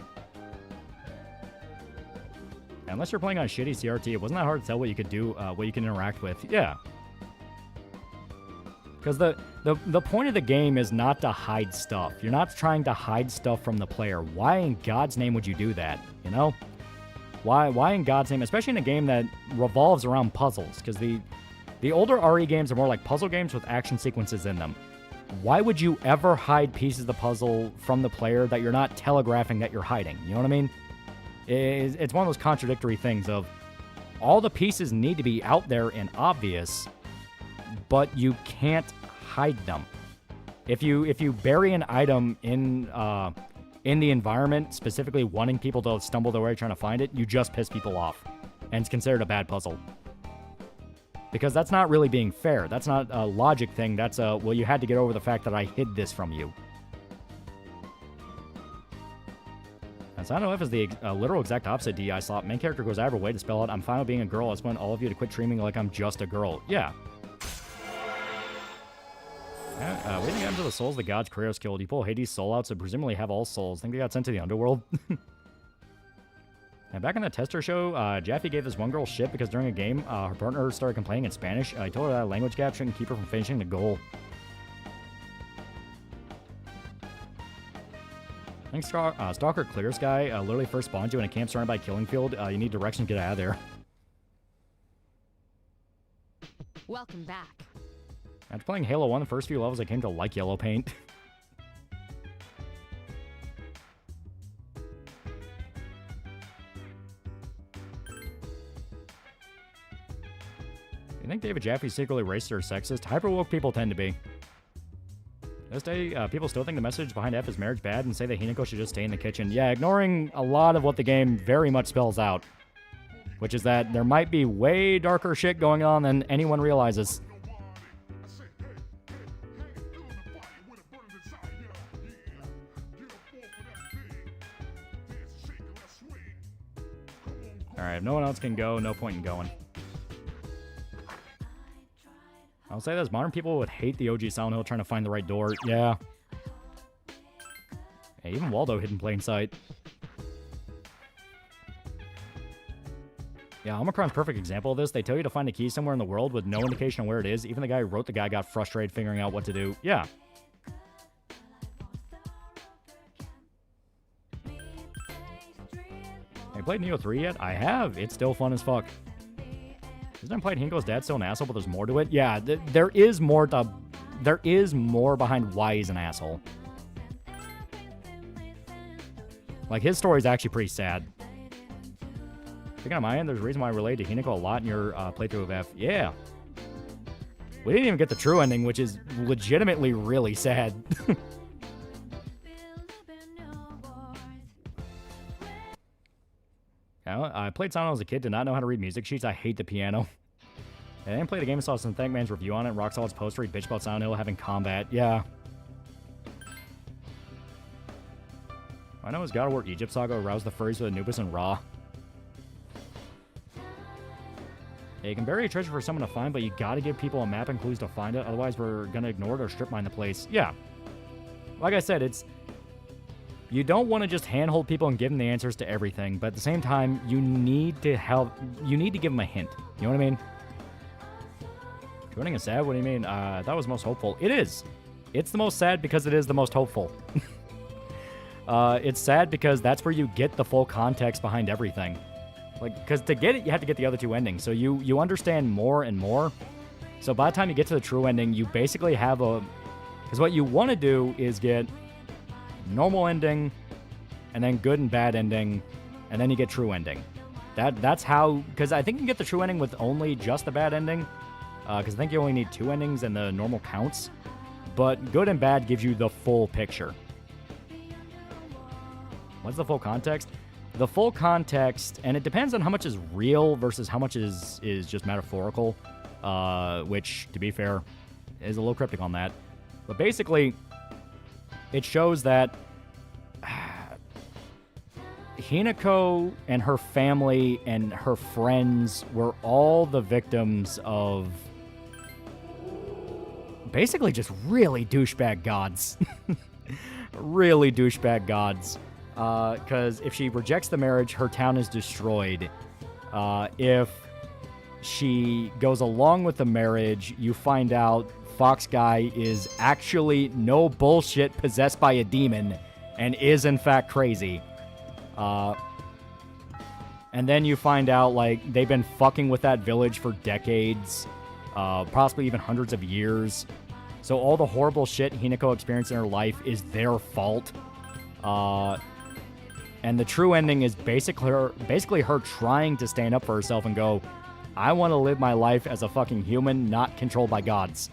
[SPEAKER 7] Unless you're playing on shitty CRT, it wasn't that hard to tell what you could do, what you can interact with. Yeah. Because the point of the game is not to hide stuff. You're not trying to hide stuff from the player. Why in God's name would you do that, you know? Why in God's name, especially in a game that revolves around puzzles? Because the older RE games are more like puzzle games with action sequences in them. Why would you ever hide pieces of the puzzle from the player that you're not telegraphing that you're hiding? You know what I mean? It's one of those contradictory things of all the pieces need to be out there and obvious, but you can't hide them. If you bury an item in the environment, specifically wanting people to stumble their way trying to find it, you just piss people off, and it's considered a bad puzzle. Because that's not really being fair. That's not a logic thing. That's a, well, you had to get over the fact that I hid this from you. And Silent Hill F is the literal exact opposite DEI slot. Main character goes out of her way to spell out, I'm fine with being a girl. I just want all of you to quit treating me like I'm just a girl. Yeah. Waiting to get into the souls the gods Kratos killed. You pull Hades' soul out, so presumably have all souls. Think they got sent to the underworld? And back in the tester show, Jaffe gave this one girl shit because during a game, her partner started complaining in Spanish. He told her that a language gap shouldn't keep her from finishing the goal. I think Stalker Clear Sky literally first spawns you in a camp surrounded by a killing field. You need direction to get out of there.
[SPEAKER 2] Welcome back.
[SPEAKER 7] After playing Halo 1, the first few levels, I came to like yellow paint. You think David Jaffe's secretly racist or sexist? Hyperwoke people tend to be. This day, people still think the message behind F is marriage bad and say that Hinako should just stay in the kitchen. Yeah, ignoring a lot of what the game very much spells out. Which is that there might be way darker shit going on than anyone realizes. Alright, if no one else can go, no point in going. I'll say this, modern people would hate the OG Silent Hill trying to find the right door. Yeah. Hey, even Waldo hid in plain sight. Yeah, Omicron's a perfect example of this. They tell you to find a key somewhere in the world with no indication of where it is. Even the guy who wrote the guy got frustrated figuring out what to do. Yeah. Have you played Neo 3 yet? I have. It's still fun as fuck. Isn't I played Hinko's dad still an asshole, but there's more to it? Yeah, there is more behind why he's an asshole. Like, his story is actually pretty sad. Thinking on my end, there's a reason why I relate to Hinako a lot in your playthrough of F. Yeah. We didn't even get the true ending, which is legitimately really sad. I played Silent Hill as a kid, did not know how to read music sheets. I hate the piano. I didn't play the game and saw some Thank Man's review on it. Rock Solid's poster, he bitched about Silent Hill having combat. Yeah. I know his God of War Egypt saga aroused the furries with Anubis and Ra. Yeah, you can bury a treasure for someone to find, but you gotta give people a map and clues to find it, otherwise we're gonna ignore it or strip mine the place. Yeah. Like I said, it's... You don't want to just handhold people and give them the answers to everything, but at the same time, you need to help... You need to give them a hint. You know what I mean? Joining is sad? What do you mean? That was most hopeful. It is. It's the most sad because it is the most hopeful. It's sad because that's where you get the full context behind everything. Like, because to get it, you have to get the other two endings. So you understand more and more. So by the time you get to the true ending, you basically have a... Because what you want to do is get normal ending, and then good and bad ending, and then you get true ending. That's how... Because I think you can get the true ending with only just the bad ending. Because I think you only need two endings and the normal counts. But good and bad gives you the full picture. What's the full context? The full context, and it depends on how much is real versus how much is just metaphorical, which, to be fair, is a little cryptic on that. But basically, it shows that Hinako and her family and her friends were all the victims of basically just really douchebag gods. Really douchebag gods. Because if she rejects the marriage, her town is destroyed. If she goes along with the marriage, you find out Fox Guy is actually, no bullshit, possessed by a demon and is in fact crazy. And then you find out, like, they've been fucking with that village for decades, possibly even hundreds of years. So all the horrible shit Hinako experienced in her life is their fault. And the true ending is basically her trying to stand up for herself and go, I want to live my life as a fucking human, not controlled by gods.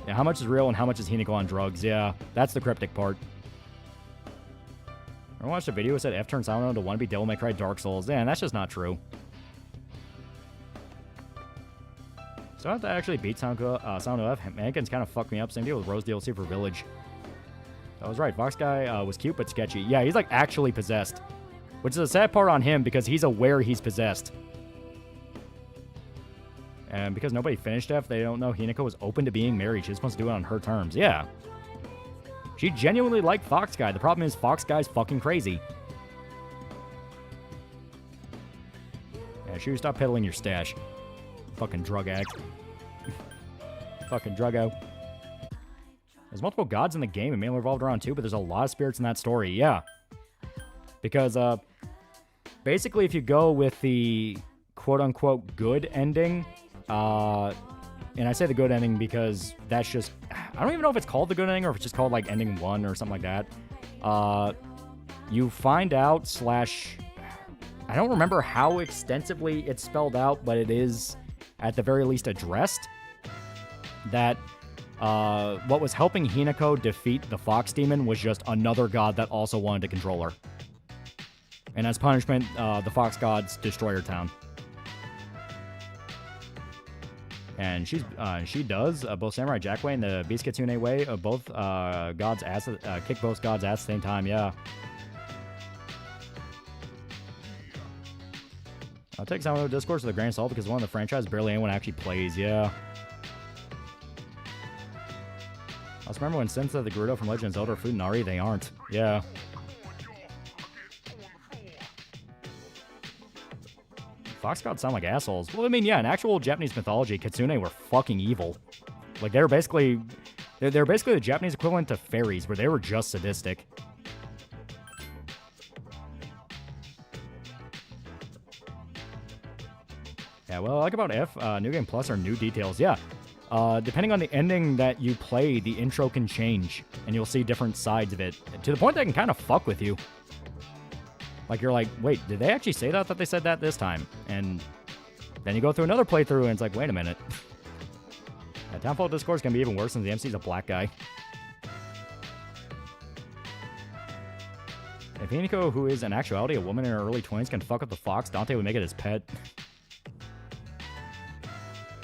[SPEAKER 7] Yeah, how much is real and how much is Hinako on drugs? Yeah, that's the cryptic part. I watched a video that said F turns Silent Hill to wannabe Devil May Cry Dark Souls. Yeah, and that's just not true. So I have to actually beat Silent Hill F. Mannequins kind of fucked me up. Same deal with Rose DLC for Village. I was right. Fox Guy was cute but sketchy. Yeah, he's like actually possessed. Which is a sad part on him because he's aware he's possessed. And because nobody finished F, they don't know Hinako was open to being married. She's supposed to do it on her terms. Yeah. She genuinely liked Fox Guy. The problem is Fox Guy's fucking crazy. Yeah, she stop peddling your stash. Fucking drug addict. Fucking druggo. There's multiple gods in the game. It mainly revolved around two, but there's a lot of spirits in that story. Yeah. Because, basically, if you go with the quote-unquote good ending, and I say the good ending because that's just... I don't even know if it's called the good ending or if it's just called, like, ending 1 or something like that. You find out I don't remember how extensively it's spelled out, but it is, at the very least, addressed that what was helping Hinako defeat the Fox Demon was just another god that also wanted to control her. And as punishment, the Fox gods destroy her town. And she does both Samurai Jack way and the Beast Kitsune way of both gods' ass, kick both gods' ass at the same time. Yeah. I'll take Silent Hill Discourse with a grain of salt because one of the franchise barely anyone actually plays. Yeah. I also remember when Sin said the Gerudo from Legend of Zelda are Futanari. They aren't. Yeah. Fox gods sound like assholes. Well, I mean, yeah, in actual Japanese mythology, Kitsune were fucking evil. Like, they're basically the Japanese equivalent to fairies, where they were just sadistic. Yeah, well, I like about F, New Game Plus are new details. Yeah. depending on the ending that you play, the intro can change, and you'll see different sides of it, to the point that it can kind of fuck with you. Like, you're like, wait, did they actually say that? I thought they said that this time. And then you go through another playthrough, and it's like, wait a minute. Yeah, Townfall Discord's gonna be even worse since the MC's a black guy. If Minako, who is in actuality a woman in her early 20s, can fuck up the fox, Dante would make it his pet.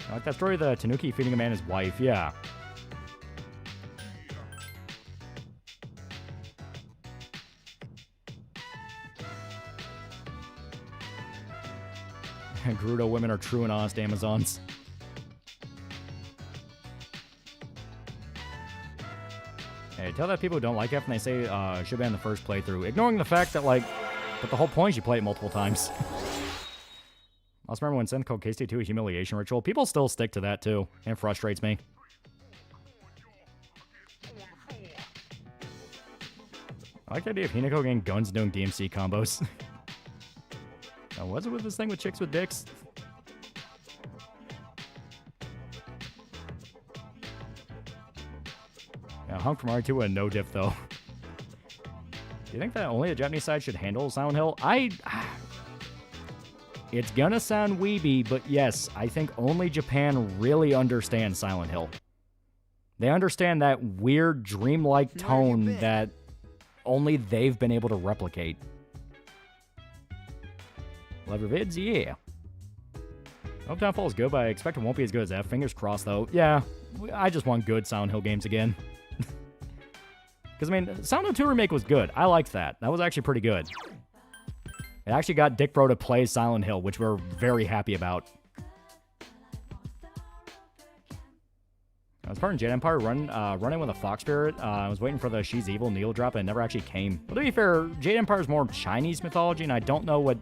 [SPEAKER 7] I like that story of the Tanuki feeding a man his wife, yeah. Gerudo women are true and honest Amazons. Hey, tell that people who don't like F and they say it should be in the first playthrough, ignoring the fact that, like, but the whole point is you play it multiple times. I also remember when Synth called KC2 a humiliation ritual. People still stick to that, too. And it frustrates me. I like the idea of Hinako getting guns and doing DMC combos. Now, what's it with this thing with chicks with dicks? Yeah, Hunk from R2 with a no diff, though. Do you think that only the Japanese side should handle Silent Hill? It's gonna sound weeby, but yes, I think only Japan really understands Silent Hill. They understand that weird, dreamlike tone that only they've been able to replicate. Love your vids? Yeah. I hope Downfall is good, but I expect it won't be as good as F. Fingers crossed, though. Yeah, I just want good Silent Hill games again. Because, I mean, Silent Hill 2 Remake was good. I liked that. That was actually pretty good. It actually got Dick Bro to play Silent Hill, which we're very happy about. I was part in Jade Empire running with a Fox Spirit. I was waiting for the She's Evil Needle drop, and it never actually came. But to be fair, Jade Empire is more Chinese mythology, and I don't know what...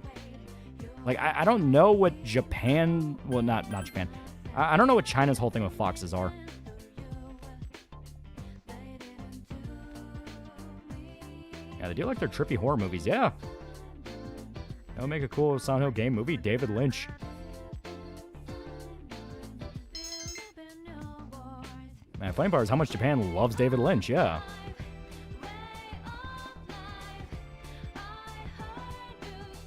[SPEAKER 7] Like, I don't know what Japan... Well, not Japan. I don't know what China's whole thing with foxes are. Yeah, they do like their trippy horror movies, yeah. That would make a cool Silent Hill game movie. David Lynch. Man, funny part is how much Japan loves David Lynch, yeah.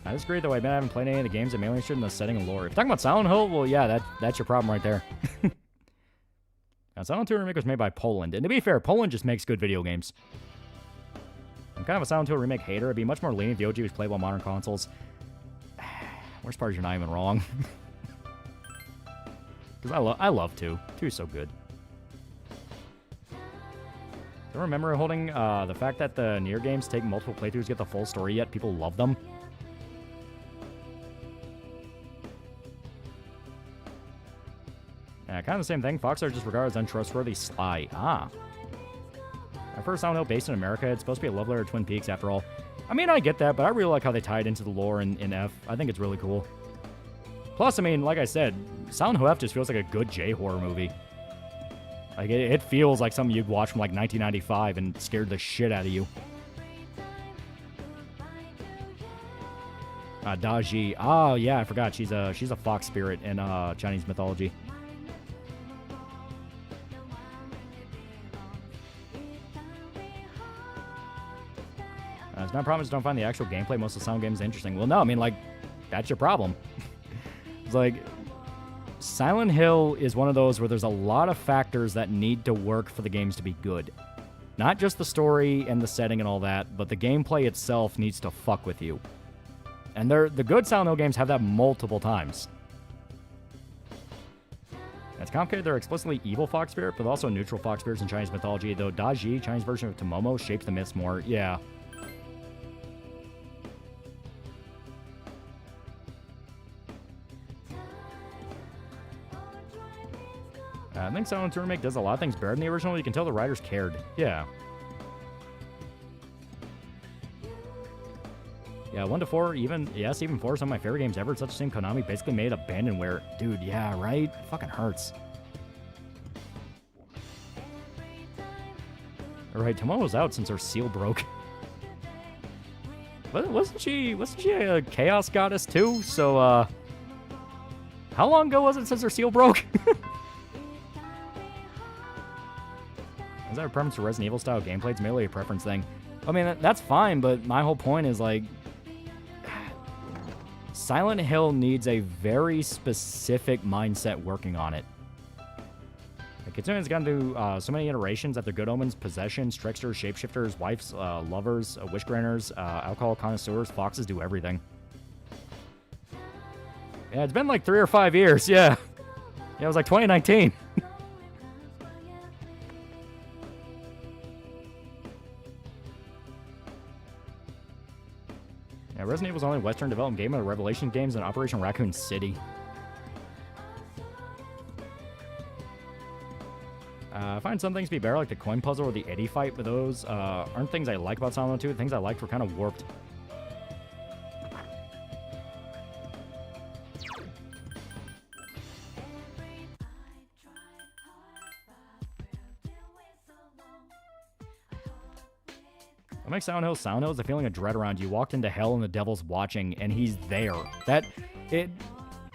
[SPEAKER 7] That's great, though. I haven't played any of the games. I'm mainly interested in the setting and lore. If you're talking about Silent Hill, well, yeah, that's your problem right there. Now, Silent Hill Remake was made by Poland. And to be fair, Poland just makes good video games. I'm kind of a Silent Hill Remake hater. I'd be much more lenient if the OG was playable on modern consoles. Worst part is you're not even wrong. Because I love 2. 2 is so good. I remember holding the fact that the Nier games take multiple playthroughs to get the full story, yet people love them. Yeah, kind of the same thing. Fox are just regarded as untrustworthy, sly. Ah. My first Silent Hill based in America, it's supposed to be a love letter to Twin Peaks after all. I mean, I get that, but I really like how they tie it into the lore in F. I think it's really cool. Plus, I mean, like I said, Silent Hill F just feels like a good J-horror movie. Like, it feels like something you'd watch from, like, 1995 and scared the shit out of you. Daji. Oh, yeah, I forgot. She's a fox spirit in Chinese mythology. It's not a problem, just don't find the actual gameplay. Most of the Silent games interesting. Well, no, I mean, like, that's your problem. It's like, Silent Hill is one of those where there's a lot of factors that need to work for the games to be good. Not just the story and the setting and all that, but the gameplay itself needs to fuck with you. And the good Silent Hill games have that multiple times. It's complicated. They're explicitly evil fox spirit, but also neutral fox spirits in Chinese mythology, though Daji, Chinese version of Tomomo, shapes the myths more. Yeah. I think Silent Hill Remake does a lot of things better than the original. You can tell the writers cared. Yeah. Yeah, 1 to 4, even 4 are some of my favorite games ever. Such a shame Konami basically made abandonware. Dude, yeah, right? It fucking hurts. Alright, Tomomo's out since her seal broke. Wasn't she a chaos goddess too? So, how long ago was it since her seal broke? Is that a preference for Resident Evil style gameplay? It's merely a preference thing. I mean, that's fine, but my whole point is, like, Silent Hill needs a very specific mindset working on it. Like, Kitsune's gone through so many iterations after Good Omens, Possessions, Tricksters, Shapeshifters, Wives, Lovers, Wish Granters, Alcohol Connoisseurs, Foxes do everything. Yeah, it's been like 3 or 5 years, yeah. Yeah, it was like 2019. Yeah, Resident Evil was the only Western developed game of the Revelation games in Operation Raccoon City. I find some things to be better, like the coin puzzle or the Eddie fight, but those aren't things I like about Silent Hill 2. The things I liked were kind of warped. What makes Silent Hill is the feeling of dread around you. You walked into hell and the devil's watching, and he's there.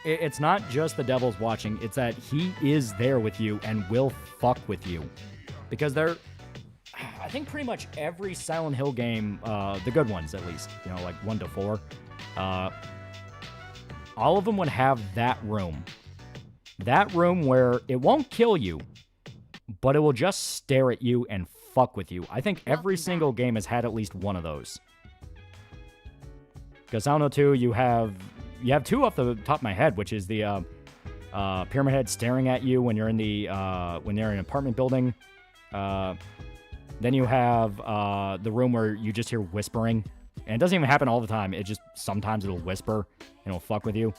[SPEAKER 7] It's not just the devil's watching, it's that he is there with you and will fuck with you. Because I think pretty much every Silent Hill game, the good ones at least, you know, like 1 to 4, all of them would have that room. That room where it won't kill you, but it will just stare at you and fuck with you. I think every single game has had at least one of those. Because Silent Hill 2, you have 2 off the top of my head, which is the Pyramid Head staring at you when you're in when you're in an apartment building. Then you have the room where you just hear whispering, and it doesn't even happen all the time. It just sometimes it'll whisper and it'll fuck with you.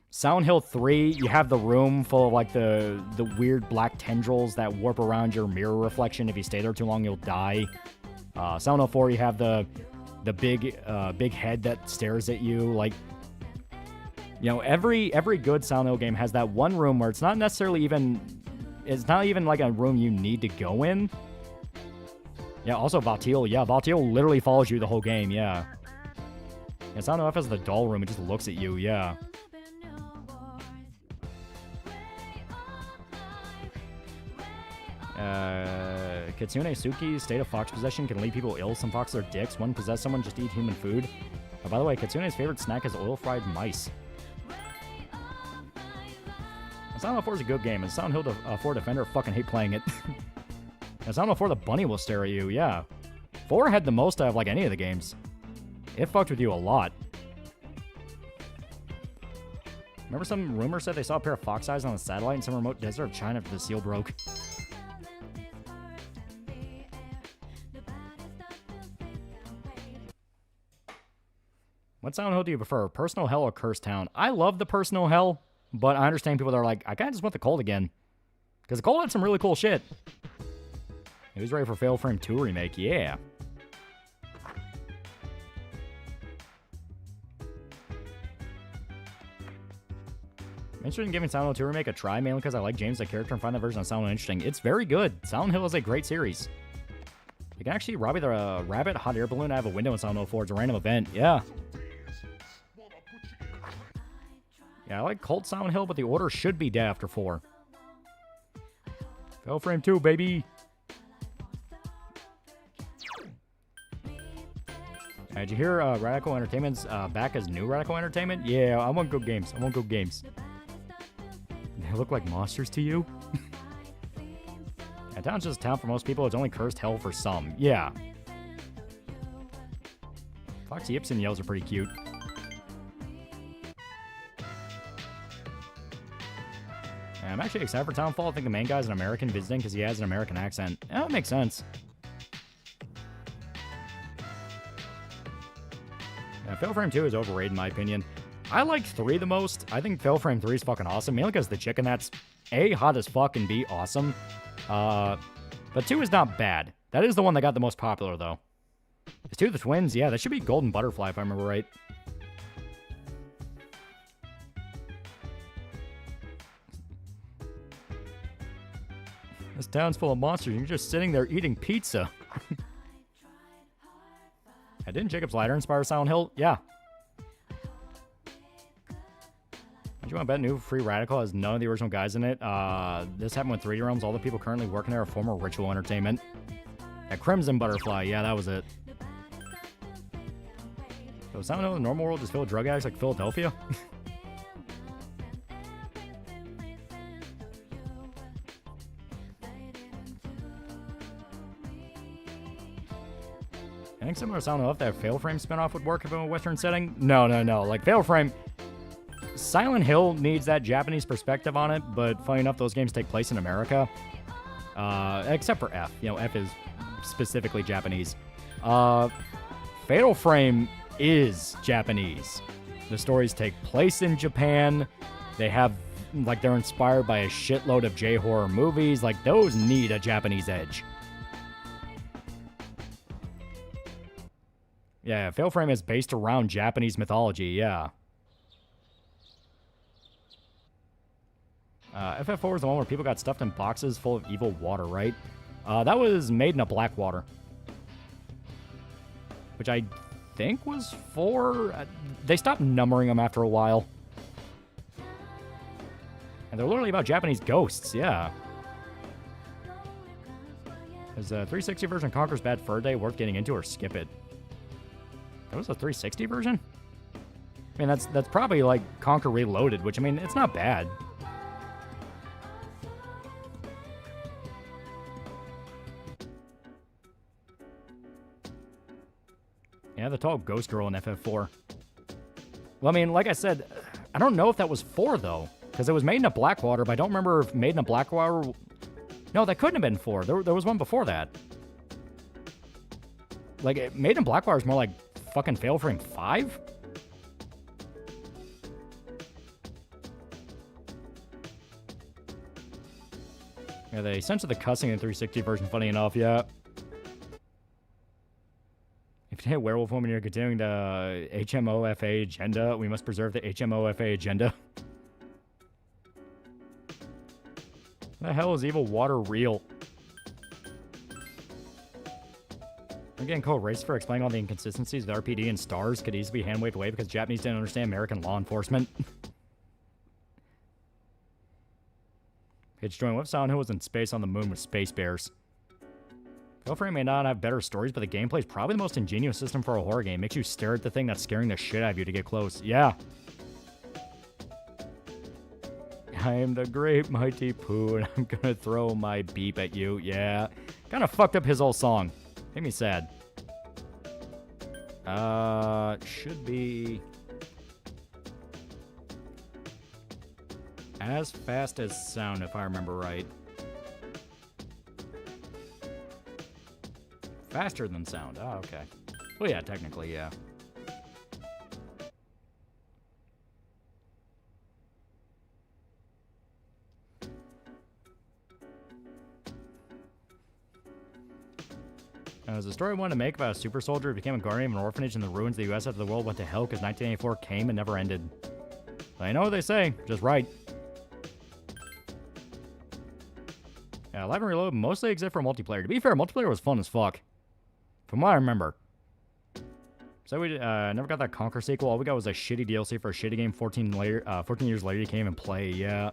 [SPEAKER 7] Silent Hill 3, you have the room full of like the weird black tendrils that warp around your mirror reflection. If you stay there too long, you'll die. Silent Hill 4, you have the big head that stares at you. Like, you know, every good Silent Hill game has that one room where it's not even like a room you need to go in. Yeah, also Valtiel. Yeah, Valtiel literally follows you the whole game, yeah. Silent Hill F has the doll room, it just looks at you, yeah. Kitsune Suki's state of fox possession can leave people ill. Some foxes are dicks. One possess someone, just eat human food. Oh, by the way, Kitsune's favorite snack is oil-fried mice. Silent Hill 4 is a good game, and Silent Hill 4 Defender fucking hate playing it. And Silent Hill 4, the bunny will stare at you, yeah. 4 had the most out of like any of the games. It fucked with you a lot. Remember some rumor said they saw a pair of fox eyes on a satellite in some remote desert of China after the seal broke? What Silent Hill do you prefer, Personal Hell or Cursed Town? I love the Personal Hell, but I understand people that are like, I kind of just want the Cold again. Because the Cold had some really cool shit. Who's ready for Fatal Frame 2 remake? Yeah. I'm interested in giving Silent Hill 2 remake a try, mainly because I like James, the character, and find that version of Silent Hill interesting. It's very good. Silent Hill is a great series. You can actually Robbie the Rabbit Hot Air Balloon. I have a window in Silent Hill 4. It's a random event. Yeah. Yeah, I like Cult Silent Hill, but the order should be dead after 4. Fatal Frame 2, baby. Did you hear Radical Entertainment's back as new Radical Entertainment? Yeah, I want good games. I want good games. They look like monsters to you? Yeah, town's just a town for most people. It's only cursed hell for some. Yeah. Foxy Ibsen yells are pretty cute. I'm actually excited for Townfall. I think the main guy's an American visiting because he has an American accent. Yeah, that makes sense. Yeah, Fatal Frame 2 is overrated in my opinion. I like 3 the most. I think Fatal Frame 3 is fucking awesome, mainly because the chicken that's A, hot as fuck, and B, awesome. But 2 is not bad. That is the one that got the most popular, though. Is 2 the twins? Yeah, that should be Golden Butterfly, if I remember right. This town's full of monsters, and you're just sitting there eating pizza. Didn't Jacob's Ladder inspire Silent Hill? Yeah. Why'd you you want to bet new Free Radical has none of the original guys in it? This happened with 3D Realms. All the people currently working there are former Ritual Entertainment. At Crimson Butterfly, yeah, that was it. So Silent Hill in the normal world is filled with drug addicts like Philadelphia? I think similar to Silent Hill, if that Fatal Frame spinoff would work if in a Western setting. No. Like, Fatal Frame... Silent Hill needs that Japanese perspective on it, but funny enough, those games take place in America. Except for F. You know, F is specifically Japanese. Fatal Frame is Japanese. The stories take place in Japan. They have... Like, they're inspired by a shitload of J-horror movies. Like, those need a Japanese edge. Yeah, Fatal Frame is based around Japanese mythology, yeah. FF4 is the one where people got stuffed in boxes full of evil water, right? That was Maiden of Blackwater. Which I think was 4... they stopped numbering them after a while. And they're literally about Japanese ghosts, yeah. Is the 360 version of Conker's Bad Fur Day worth getting into or skip it? That was a 360 version? I mean, that's probably like Conker Reloaded, which, I mean, it's not bad. Yeah, the tall ghost girl in FF4. Well, I mean, like I said, I don't know if that was 4, though. Because it was Maiden of Blackwater, but I don't remember if Maiden of Blackwater... No, that couldn't have been 4. There was one before that. Like, Maiden of Blackwater is more like fucking Fatal Frame 5? Yeah, they censored the cussing in the 360 version, funny enough, yeah. If you hit Werewolf Woman, you're continuing the HMOFA agenda. We must preserve the HMOFA agenda. The hell is evil water real? I'm getting cold race for explaining all the inconsistencies of RPD and stars could easily be hand-waved away because Japanese didn't understand American law enforcement. Page join. What if Silent Hill was in space on the moon with space bears? Fatal Frame may not have better stories, but the gameplay is probably the most ingenious system for a horror game. Makes you stare at the thing that's scaring the shit out of you to get close. Yeah. I am the great mighty Pooh, and I'm gonna throw my beep at you. Yeah. Kind of fucked up his whole song. Made me sad. Should be... As fast as sound, if I remember right. Faster than sound. Oh, okay. Well, yeah, technically, yeah. There's a story I wanted to make about a super soldier who became a guardian of an orphanage in the ruins of the U.S. after the world went to hell because 1984 came and never ended. I know what they say, just right. Yeah, Live and Reload mostly exist for multiplayer. To be fair, multiplayer was fun as fuck. From what I remember. So we never got that Conquer sequel. All we got was a shitty DLC for a shitty game 14 years later you can't even play, yeah.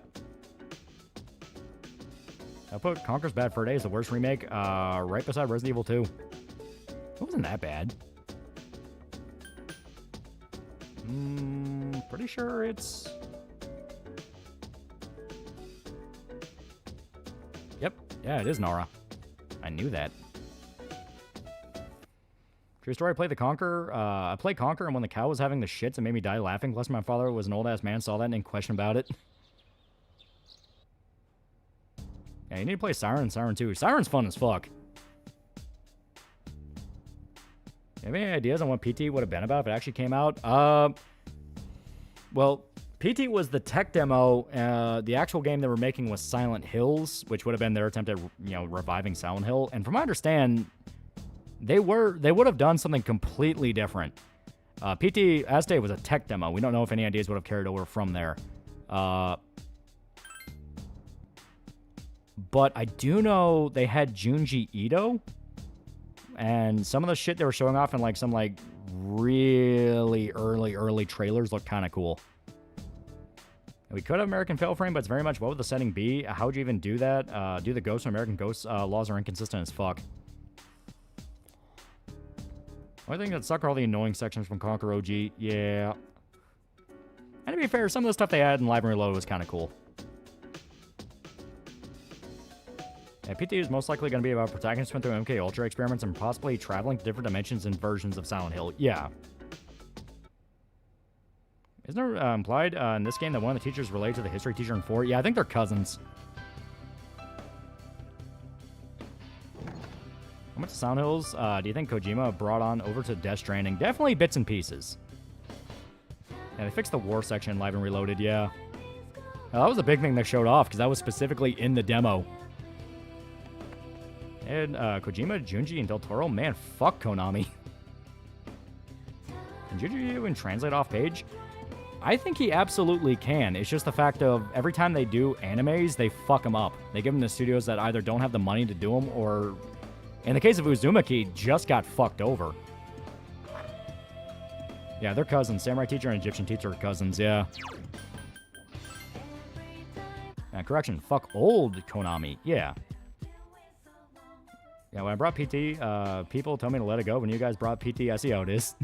[SPEAKER 7] I put Conker's Bad Fur Day as the worst remake, right beside Resident Evil 2. It wasn't that bad. Pretty sure it's... Yep, yeah, it is Nara. I knew that. True story, I played the Conquer. I played Conquer, and when the cow was having the shits, it made me die laughing. Plus, my father was an old-ass man, saw that, and didn't question about it. Yeah, you need to play Siren 2. Siren's fun as fuck. You have any ideas on what PT would have been about if it actually came out? Well, PT was the tech demo. The actual game they were making was Silent Hills, which would have been their attempt at, reviving Silent Hill. And from what I understand, they would have done something completely different. PT Aztec was a tech demo. We don't know if any ideas would have carried over from there. But I do know they had Junji Ito. And some of the shit they were showing off in some really early trailers looked kind of cool. We could have American fail frame, but it's very much what would the setting be? How would you even do that? Do the Ghost and American Ghost laws are inconsistent as fuck. I think that suck are all the annoying sections from Conquer OG. Yeah. And to be fair, some of the stuff they had in Live and Reload was kind of cool. Yeah, PT is most likely going to be about protagonists went through MK Ultra experiments and possibly traveling to different dimensions and versions of Silent Hill. Yeah. Isn't it implied in this game that one of the teachers related to the history teacher in 4? Yeah, I think they're cousins. How much Silent Hills do you think Kojima brought on over to Death Stranding? Definitely bits and pieces. Yeah, they fixed the war section in Live and Reloaded, yeah. That was a big thing they showed off, because that was specifically in the demo. And Kojima, Junji, and Del Toro, man, fuck Konami. Can Junji even translate off page? I think he absolutely can. It's just the fact of every time they do animes, they fuck them up. They give them to studios that either don't have the money to do them, or in the case of Uzumaki, just got fucked over. Yeah, they're cousins. Samurai teacher and Egyptian teacher are cousins, yeah. Correction, fuck old Konami, yeah. Yeah, when I brought PT, people told me to let it go. When you guys brought PT, I see how it is.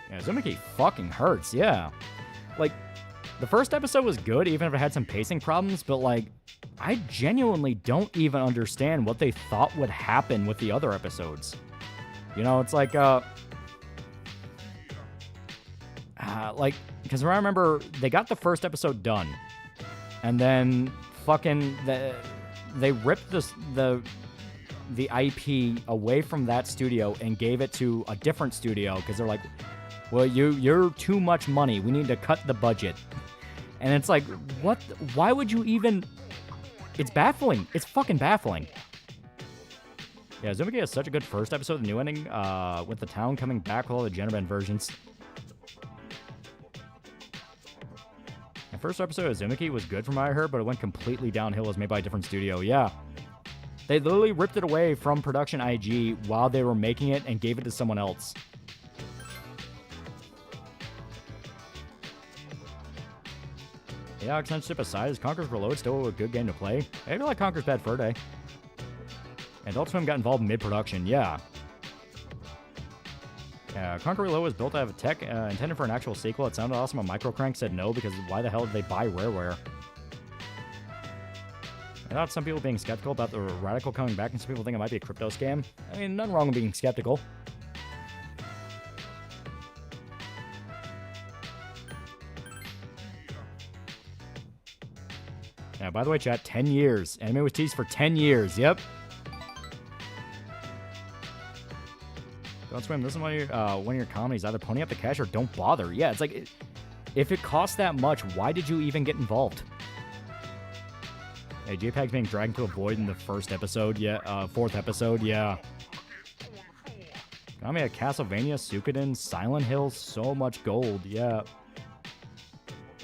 [SPEAKER 7] Yeah, Uzumaki fucking hurts, yeah. Like, the first episode was good, even if it had some pacing problems, but, like, I genuinely don't even understand what they thought would happen with the other episodes. You know, it's like, because I remember they got the first episode done, and then fucking they ripped the IP away from that studio and gave it to a different studio, because they're like, well, you're too much money. We need to cut the budget. And it's like, what? Why would you even... It's baffling. It's fucking baffling. Yeah, Uzumaki has such a good first episode, the new ending, with the town coming back with all the Genovan versions. The first episode of Uzumaki was good from what I heard, but it went completely downhill. It was made by a different studio. Yeah. They literally ripped it away from production IG while they were making it and gave it to someone else. Yeah, censorship aside, is Conker's Reload still a good game to play? I feel like Conker's Bad Fur Day. And Adult Swim got involved in mid-production, yeah. Conker Reload was built out of tech intended for an actual sequel. It sounded awesome. A Microcrank said no, because why the hell did they buy Rareware? I thought some people being skeptical about the Radical coming back, and some people think it might be a crypto scam. I mean, nothing wrong with being skeptical. Yeah, by the way, chat, 10 years. Anime was teased for 10 years, yep. Don't swim. This is one of your comedies. Either pony up the cash or don't bother. Yeah, it's like, if it costs that much, why did you even get involved? Hey, JPEG's being dragged to a void in the first episode, yeah. Fourth episode, yeah. Got me a Castlevania, Suikoden, Silent Hill, so much gold, yeah.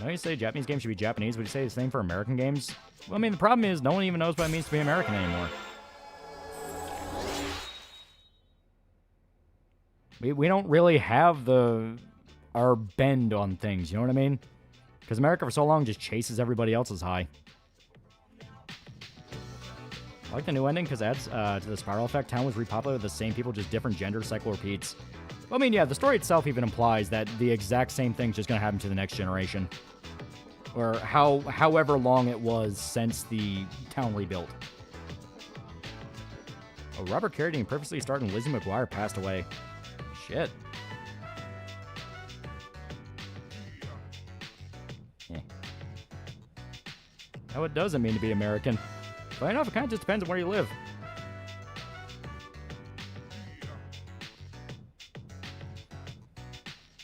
[SPEAKER 7] Now you say Japanese games should be Japanese, would you say the same for American games? Well, I mean, the problem is no one even knows what it means to be American anymore. We don't really have our bend on things, you know what I mean? Because America for so long just chases everybody else's high. I like the new ending because it adds to the spiral effect. Town was repopulated with the same people, just different gender, cycle repeats. Well, I mean, yeah, the story itself even implies that the exact same thing's just going to happen to the next generation. Or however long it was since the town rebuilt. Oh, Robert Carradine purposely starred and Lizzie McGuire passed away. Shit. Yeah. Now, it doesn't mean to be American. But I know, it kind of just depends on where you live.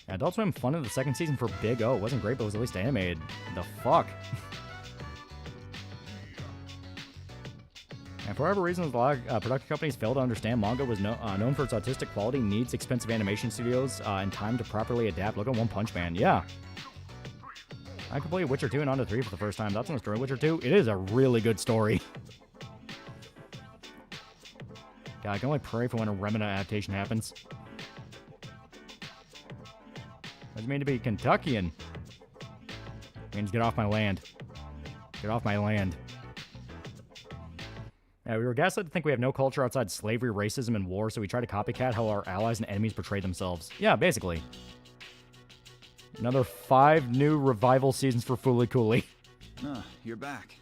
[SPEAKER 7] Yeah, Adult Swim funded the second season for Big O. It wasn't great, but it was at least animated. The fuck? And for whatever reason, a lot of production companies failed to understand manga was known for its artistic quality, needs expensive animation studios, and time to properly adapt. Look at One Punch Man. Yeah. I completed Witcher 2 and on to 3 for the first time. That's on the story. Witcher 2, it is a really good story. God, I can only pray for when a Remina adaptation happens. does it mean to be Kentuckian? It means get off my land. Get off my land. Yeah, we were gaslit to think we have no culture outside slavery, racism, and war, so we try to copycat how our allies and enemies portray themselves. Yeah, basically. Another 5 new revival seasons for Fooly Cooly.
[SPEAKER 9] You're back.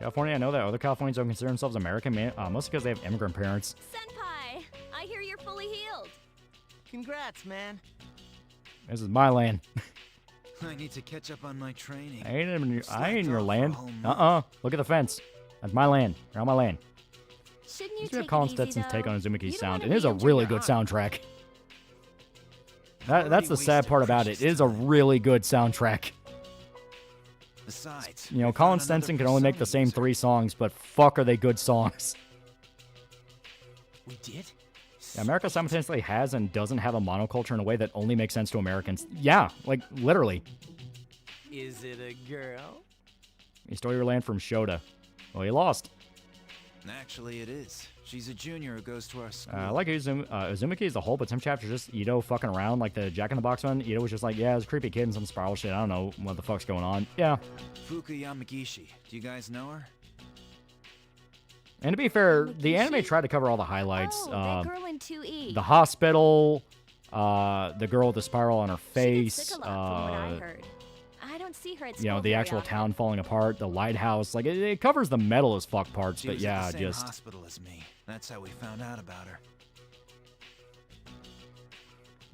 [SPEAKER 7] California, I know that other Californians don't consider themselves American, mostly because they have immigrant parents.
[SPEAKER 6] Senpai, I hear you're fully healed.
[SPEAKER 8] Congrats, man.
[SPEAKER 7] This is my land.
[SPEAKER 9] I need to catch up on my training.
[SPEAKER 7] I ain't in your land. Look at the fence. That's my land. You're on my land.
[SPEAKER 6] Shouldn't you
[SPEAKER 7] Let's hear
[SPEAKER 6] take
[SPEAKER 7] Colin
[SPEAKER 6] it easy,
[SPEAKER 7] Stetson's take
[SPEAKER 6] though?
[SPEAKER 7] on Uzumaki's
[SPEAKER 6] You don't
[SPEAKER 7] sound.
[SPEAKER 6] wanna
[SPEAKER 7] It is a
[SPEAKER 6] re-injure
[SPEAKER 7] really
[SPEAKER 6] your
[SPEAKER 7] good
[SPEAKER 6] arm.
[SPEAKER 7] soundtrack. That's the sad part about it. It is a really good soundtrack.
[SPEAKER 9] Besides,
[SPEAKER 7] You know, Colin Stenson can only make the same 3 songs, but fuck are they good songs.
[SPEAKER 8] We did?
[SPEAKER 7] Yeah, America simultaneously has and doesn't have a monoculture in a way that only makes sense to Americans. Yeah, like, literally.
[SPEAKER 8] Is it a girl?
[SPEAKER 7] You stole your land from Shota. Well, you lost.
[SPEAKER 9] Actually, it is. She's a junior who goes to our school.
[SPEAKER 7] I like Uzumaki as a whole, but some chapters just Ito fucking around, like the Jack in the Box one. Ito was just like, yeah, it's a creepy kid and some spiral shit. I don't know what the fuck's going on. Yeah.
[SPEAKER 9] Fuka Yamagishi. Do you guys know her?
[SPEAKER 7] And to be fair, the anime tried to cover all the highlights.
[SPEAKER 6] Oh, that girl in 2E.
[SPEAKER 7] The hospital, the girl with the spiral on her face.
[SPEAKER 6] She gets sick a lot, from what I heard. I don't see her at school
[SPEAKER 7] You know, the
[SPEAKER 6] very
[SPEAKER 7] actual
[SPEAKER 6] often.
[SPEAKER 7] town falling apart, the lighthouse. Like, it covers the metal as fuck parts,
[SPEAKER 9] She
[SPEAKER 7] but
[SPEAKER 9] was
[SPEAKER 7] yeah,
[SPEAKER 9] at the same
[SPEAKER 7] just...
[SPEAKER 9] hospital as me. That's how we found out about her.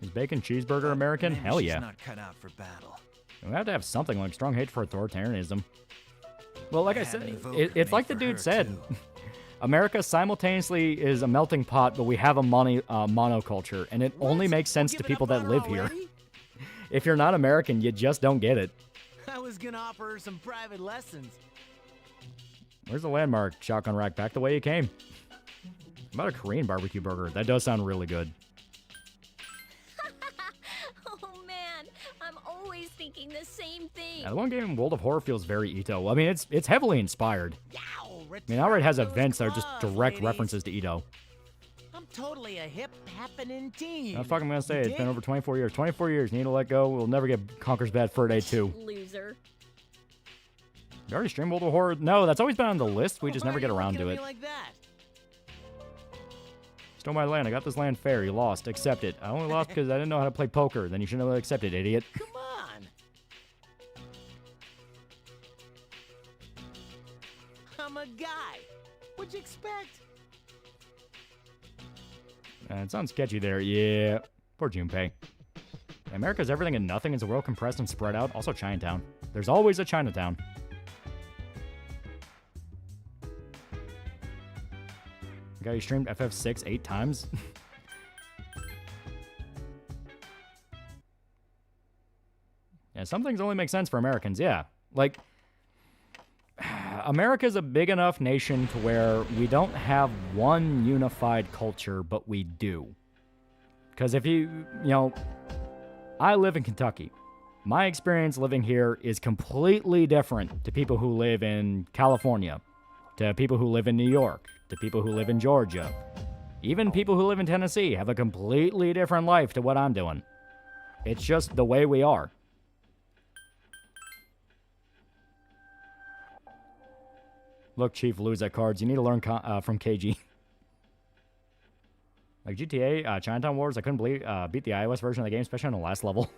[SPEAKER 7] Is bacon cheeseburger American?
[SPEAKER 9] Maybe
[SPEAKER 7] Hell
[SPEAKER 9] she's
[SPEAKER 7] yeah.
[SPEAKER 9] not cut out for battle.
[SPEAKER 7] We have to have something like strong hate for authoritarianism. Well, like I
[SPEAKER 9] had
[SPEAKER 7] said,
[SPEAKER 9] me vote
[SPEAKER 7] it's
[SPEAKER 9] made
[SPEAKER 7] like the
[SPEAKER 9] for
[SPEAKER 7] dude
[SPEAKER 9] her,
[SPEAKER 7] said.
[SPEAKER 9] too.
[SPEAKER 7] America simultaneously is a melting pot, but we have a monoculture, and it only makes sense to people that live here. If you're not American, you just don't get it.
[SPEAKER 8] I was gonna offer her some private lessons.
[SPEAKER 7] Where's the landmark? Shotgun rack back the way you came. How about a Korean barbecue burger? That does sound really good.
[SPEAKER 6] Oh man, I'm always thinking the same thing.
[SPEAKER 7] Yeah, the one game in World of Horror feels very Ito. I mean, it's heavily inspired. I mean, outright has events that are just direct references to Ito.
[SPEAKER 8] I'm totally a hip happening teen.
[SPEAKER 7] That's fucking gonna say. It's been
[SPEAKER 8] Dig?
[SPEAKER 7] over 24 years. 24 years. Need to let go. We'll never get Conker's Bad Fur Day 2.
[SPEAKER 6] Loser.
[SPEAKER 7] You already streamed World of Horror? No, that's always been on the list. We just
[SPEAKER 8] Why
[SPEAKER 7] never
[SPEAKER 8] are
[SPEAKER 7] get
[SPEAKER 8] you
[SPEAKER 7] around
[SPEAKER 8] looking
[SPEAKER 7] to
[SPEAKER 8] at
[SPEAKER 7] it.
[SPEAKER 8] me like that?
[SPEAKER 7] Stole my land. I got this land fair. You lost. Accept it. I only lost because I didn't know how to play poker. Then you shouldn't have accepted, idiot.
[SPEAKER 8] Come on. I'm a guy. What'd you expect?
[SPEAKER 7] It sounds sketchy there. Yeah. Poor Junpei. America's everything and nothing. Is a world compressed and spread out. Also Chinatown. There's always a Chinatown. Guy, you streamed FF6 8 times? Yeah, some things only make sense for Americans, yeah. Like, America's a big enough nation to where we don't have one unified culture, but we do. Because if you know, I live in Kentucky. My experience living here is completely different to people who live in California, to people who live in New York, to people who live in Georgia. Even people who live in Tennessee have a completely different life to what I'm doing. It's just the way we are. Look, Chief, lose at cards. You need to learn from KG. Like GTA, Chinatown Wars, I couldn't believe beat the iOS version of the game, especially on the last level.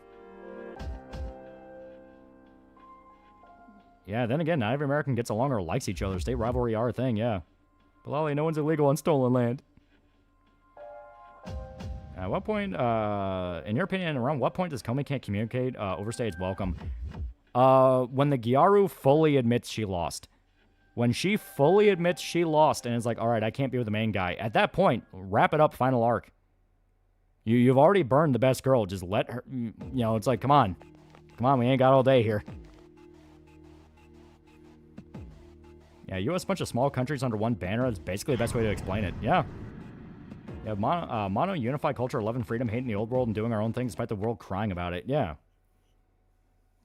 [SPEAKER 7] Yeah, then again, not every American gets along or likes each other. State rivalry are a thing, yeah. But Lolly, no one's illegal on stolen land. At what point, in your opinion, around what point does Komi can't communicate, overstay its welcome? When the Gyaru fully admits she lost. When she fully admits she lost and is like, all right, I can't be with the main guy. At that point, wrap it up, final arc. You've already burned the best girl. Just let her, you know, it's like, come on. Come on, we ain't got all day here. Yeah, US bunch of small countries under one banner. That's basically the best way to explain it. Yeah. Yeah, mono unified culture, love and freedom, hating the old world and doing our own thing despite the world crying about it. Yeah.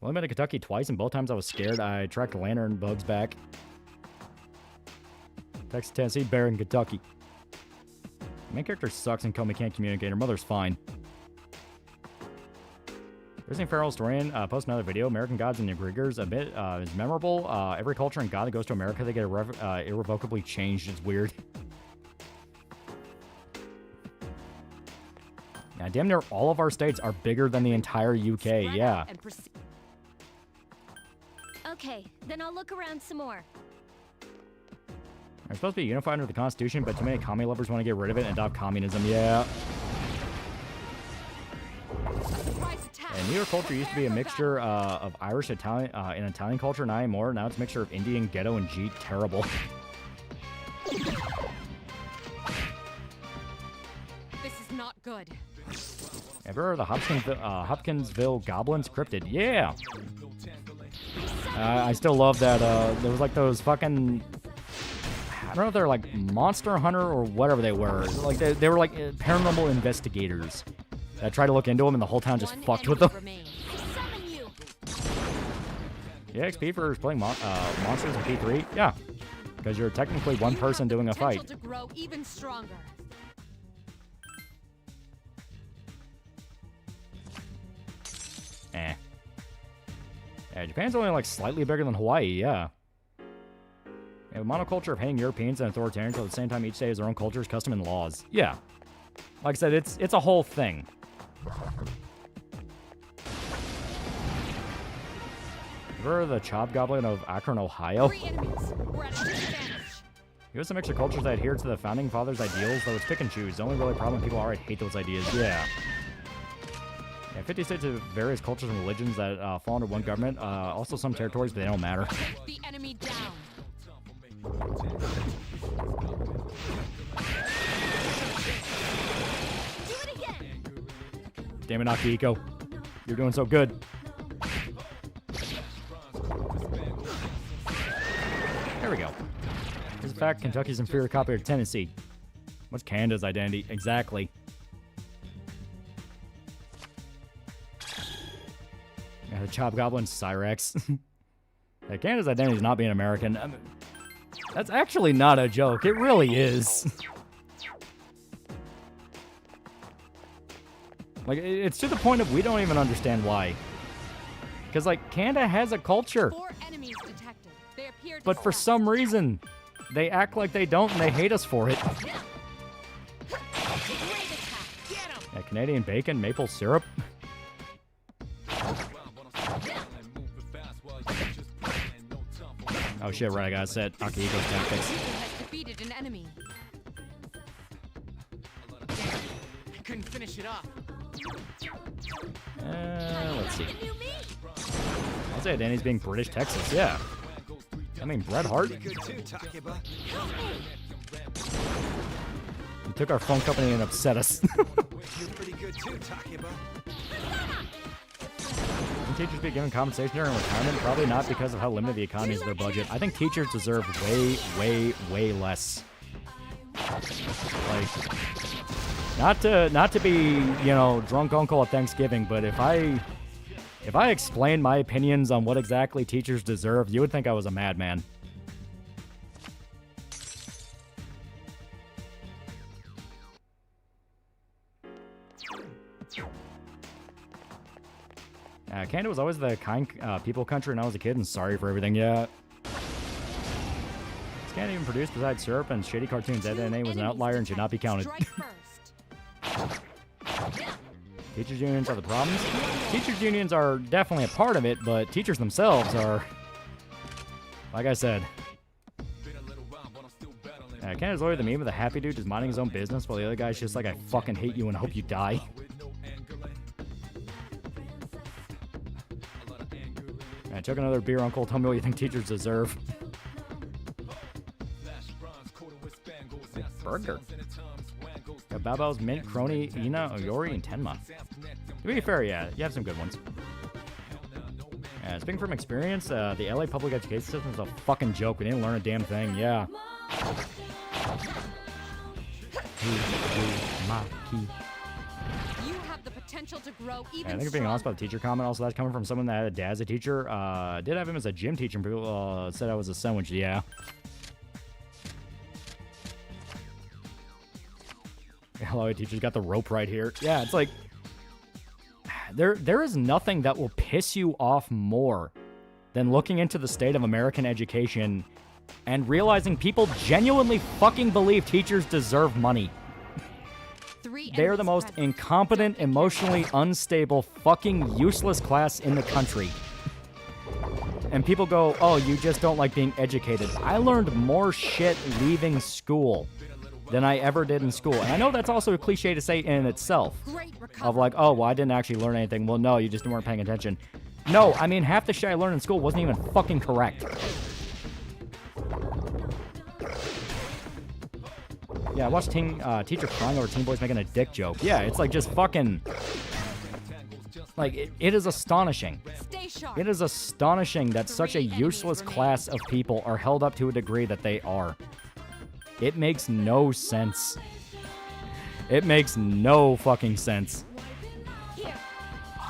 [SPEAKER 7] Well, I been to Kentucky twice, and both times I was scared. I tracked lantern bugs back. Texas, Tennessee, Bear in Kentucky. Main character sucks and Komi can't communicate. Her mother's fine. Visiting Feral Historian post another video. American Gods and Egregors a bit is memorable. Every culture and god that goes to America, they get irrevocably changed. It's weird. Yeah, damn near all of our states are bigger than the entire UK. Yeah.
[SPEAKER 6] Okay, then I'll look around some more.
[SPEAKER 7] We're supposed to be unified under the Constitution, but too many commie lovers want to get rid of it and adopt communism. Yeah. And New York culture used to be a mixture of Irish, Italian, and Italian culture, not anymore. Now it's a mixture of Indian, ghetto, and Jeet. Terrible.
[SPEAKER 2] This is not good.
[SPEAKER 7] Ever heard of the Hopkinsville Goblins cryptid? Yeah. I still love that. There was like those fucking... I don't know if they're like Monster Hunter or whatever they were. Like they were like paranormal investigators. I tried to look into them and the whole town just fucked with them. Yeah, XP for playing monsters in P3? Yeah. Because you're technically one person doing a fight.
[SPEAKER 2] To grow even stronger.
[SPEAKER 7] Eh. Yeah, Japan's only like slightly bigger than Hawaii, yeah. A monoculture of hating Europeans and authoritarians, at the same time each state has their own cultures, custom, and laws. Yeah. Like I said, it's a whole thing. Ever the Chobgoblin of Akron, Ohio? He was a mix of cultures that adhere to the Founding Fathers' ideals, though it's pick and choose. The only really problem people already hate those ideas. Yeah. Yeah, 50 states have various cultures and religions that fall under one government. Also some territories, but they don't matter.
[SPEAKER 2] The enemy down.
[SPEAKER 7] Damn it, Akihiko. You're doing so good. There we go. Here's a fact, Kentucky's inferior copy of Tennessee. What's Canada's identity? Exactly. Yeah, the Chobgoblin Cyrex. Yeah, Canada's identity is not being American. I mean, that's actually not a joke. It really is. Like, it's to the point of we don't even understand why. Because, like, Canada has a culture.
[SPEAKER 2] 4 enemies detected. They appear to
[SPEAKER 7] But for some reason, they act like they don't and they hate us for it. Yeah, Canadian bacon, maple syrup. Oh shit, right, I gotta set Akihiko's tactics.
[SPEAKER 2] has defeated an enemy.
[SPEAKER 8] Couldn't finish it off.
[SPEAKER 7] Let's see. I'll say Danny's being British Texas, yeah. I mean, Bret Hart. He took our phone company and upset us. Can teachers be given compensation during retirement? Probably not because of how limited the economy is their budget. I think teachers deserve way, way, way less. Like, not to be, you know, drunk uncle at Thanksgiving, but if I explained my opinions on what exactly teachers deserve, you would think I was a madman. Canada was always the kind people country when I was a kid, and sorry for everything. Yeah. This can't even produce besides syrup and shitty cartoons. DNA was an outlier and should not be counted. Teachers unions are the problems. Teachers unions are definitely a part of it, but teachers themselves are, like I said. Canada's literally the meme of the happy dude just minding his own business while the other guy's just like, I fucking hate you and hope you die. Chuck another beer, Uncle. Tell me what you think teachers deserve. Burger. Got Babao's Mint, Crony, Ina, Oyori, and Tenma. To be fair, yeah, you have some good ones. Speaking from experience, the LA public education system is a fucking joke. We didn't learn a damn thing, yeah.
[SPEAKER 2] You have the potential to grow even
[SPEAKER 7] I think you're being honest about the teacher comment. Also, that's coming from someone that had a dad as a teacher. Did have him as a gym teacher, and people said I was a sandwich. Yeah. LA teachers got the rope right here. Yeah, it's like there is nothing that will piss you off more than looking into the state of American education and realizing people genuinely fucking believe teachers deserve money. They are the most incompetent, emotionally unstable, fucking useless class in the country. And people go, oh, you just don't like being educated. I learned more shit leaving school than I ever did in school. And I know that's also a cliche to say in itself. Of like, oh, well, I didn't actually learn anything. Well, no, you just weren't paying attention. No, I mean, half the shit I learned in school wasn't even fucking correct. Yeah, I watched teacher crying over teen boys making a dick joke. Yeah, it's like just fucking... Like, it is astonishing. It is astonishing that such a useless class of people are held up to a degree that they are. It makes no sense. It makes no fucking sense.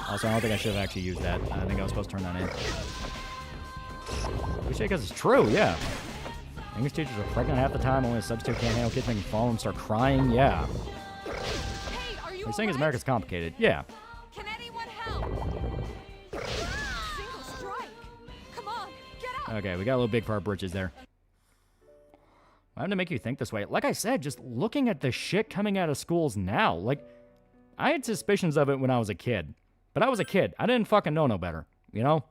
[SPEAKER 7] Also, I don't think I should have actually used that. I think I was supposed to turn that in. We say because it's true, yeah. English teachers are pregnant half the time, only a substitute can't handle kids making fun of them, start crying, yeah. What you're saying is America's complicated, yeah.
[SPEAKER 6] Can anyone help? Single strike. Come on, get up.
[SPEAKER 7] Okay, we got a little big for our britches there. Why would it make you think this way? Like I said, just looking at the shit coming out of schools now, like, I had suspicions of it when I was a kid. But I was a kid. I didn't fucking know no better, you know?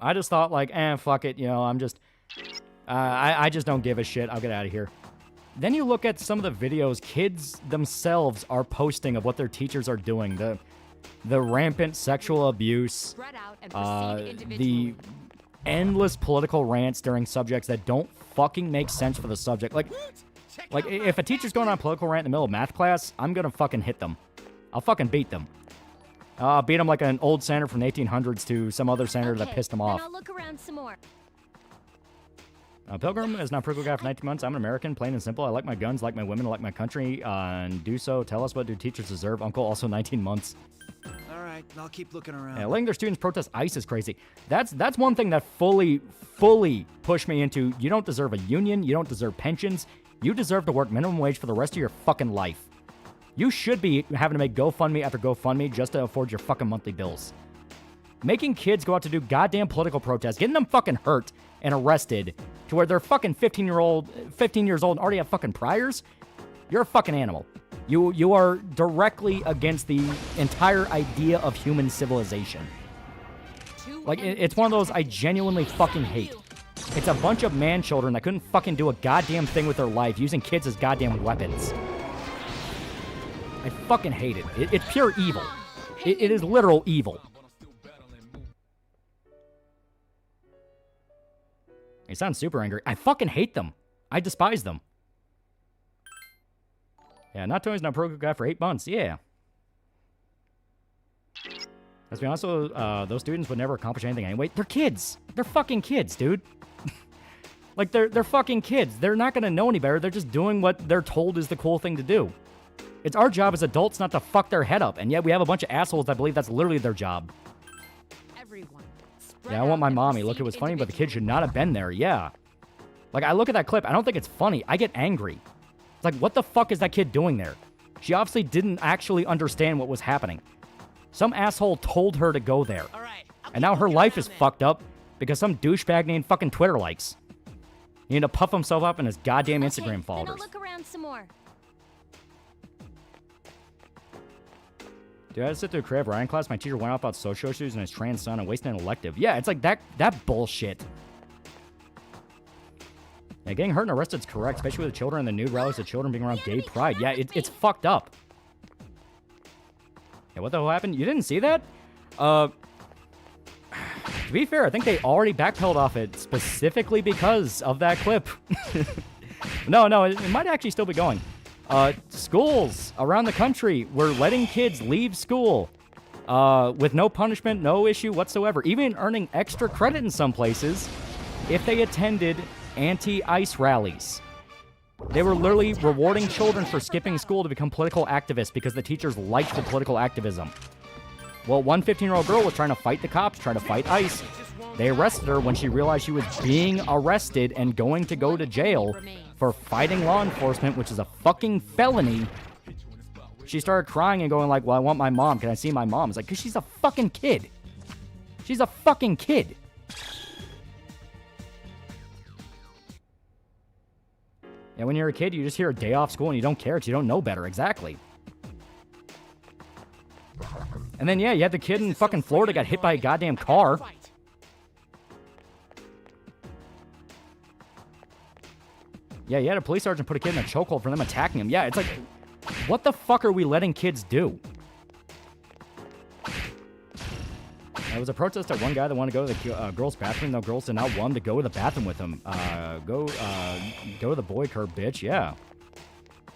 [SPEAKER 7] I just thought, like, fuck it, you know, I'm just... I just don't give a shit. I'll get out of here. Then you look at some of the videos kids themselves are posting of what their teachers are doing. The rampant sexual abuse. The endless political rants during subjects that don't fucking make sense for the subject. Like if a teacher's going on a political rant in the middle of math class, I'm gonna fucking hit them. I'll fucking beat them. I'll beat them like an old senator from the 1800s to some other senator that pissed them off.
[SPEAKER 6] I'll look around some more.
[SPEAKER 7] Pilgrim is now Prickle Guy for 19 months. I'm an American, plain and simple. I like my guns, like my women, I like my country, and do so. Tell us, what do teachers deserve? Uncle, also 19 months.
[SPEAKER 9] All right, I'll keep looking around.
[SPEAKER 7] Yeah, letting their students protest ICE is crazy. That's one thing that fully pushed me into, you don't deserve a union, you don't deserve pensions, you deserve to work minimum wage for the rest of your fucking life. You should be having to make GoFundMe after GoFundMe just to afford your fucking monthly bills. Making kids go out to do goddamn political protests, getting them fucking hurt and arrested to where they're fucking 15 years old and already have fucking priors, you're a fucking animal. You are directly against the entire idea of human civilization. Like, it's one of those I genuinely fucking hate. It's a bunch of man-children that couldn't fucking do a goddamn thing with their life using kids as goddamn weapons. I fucking hate it. It's pure evil. It is literal evil. He sounds super angry. I fucking hate them. I despise them. Yeah, not Tony's not pro guy for 8 months. Yeah. Let's be honest, those students would never accomplish anything anyway. They're kids. They're fucking kids, dude. Like, they're fucking kids. They're not gonna know any better. They're just doing what they're told is the cool thing to do. It's our job as adults not to fuck their head up, and yet we have a bunch of assholes that believe that's literally their job. Yeah, I want my mommy. Look, it was funny, but the kid should not have been there. Yeah. Like, I look at that clip. I don't think it's funny. I get angry. It's like, what the fuck is that kid doing there? She obviously didn't actually understand what was happening. Some asshole told her to go there. And now her life is fucked up because some douchebag named fucking Twitter likes. He need to puff himself up in his goddamn Instagram followers.
[SPEAKER 6] Then I'll look around some more.
[SPEAKER 7] Dude, I had to sit through a creative writing class. My teacher went off about social issues and his trans son and wasted an elective. Yeah, it's like that bullshit. Yeah, getting hurt and arrested is correct, especially with the children and the nude rallies of children being around gay pride. Yeah, it's fucked up. Yeah, what the hell happened? You didn't see that? To be fair, I think they already backpedaled off it specifically because of that clip. No, it might actually still be going. Schools around the country were letting kids leave school with no punishment, no issue whatsoever, even earning extra credit in some places if they attended anti-ICE rallies. They were literally rewarding children for skipping school to become political activists because the teachers liked the political activism. Well, one 15-year-old girl was trying to fight the cops, trying to fight ICE. They arrested her when she realized she was being arrested and going to go to jail for fighting law enforcement, which is a fucking felony. She started crying and going like, well, I want my mom. Can I see my mom? It's like, because she's a fucking kid. She's a fucking kid. And when you're a kid, you just hear a day off school and you don't care because you don't know better. Exactly. And then, yeah, you had the kid in fucking Florida got hit by a goddamn car. Yeah, you had a police sergeant put a kid in a chokehold for them attacking him. Yeah, it's like, what the fuck are we letting kids do? There was a protest at one guy that wanted to go to the girls' bathroom. No, girls did not want him to go to the bathroom with him. Go to the boy curb, bitch. Yeah.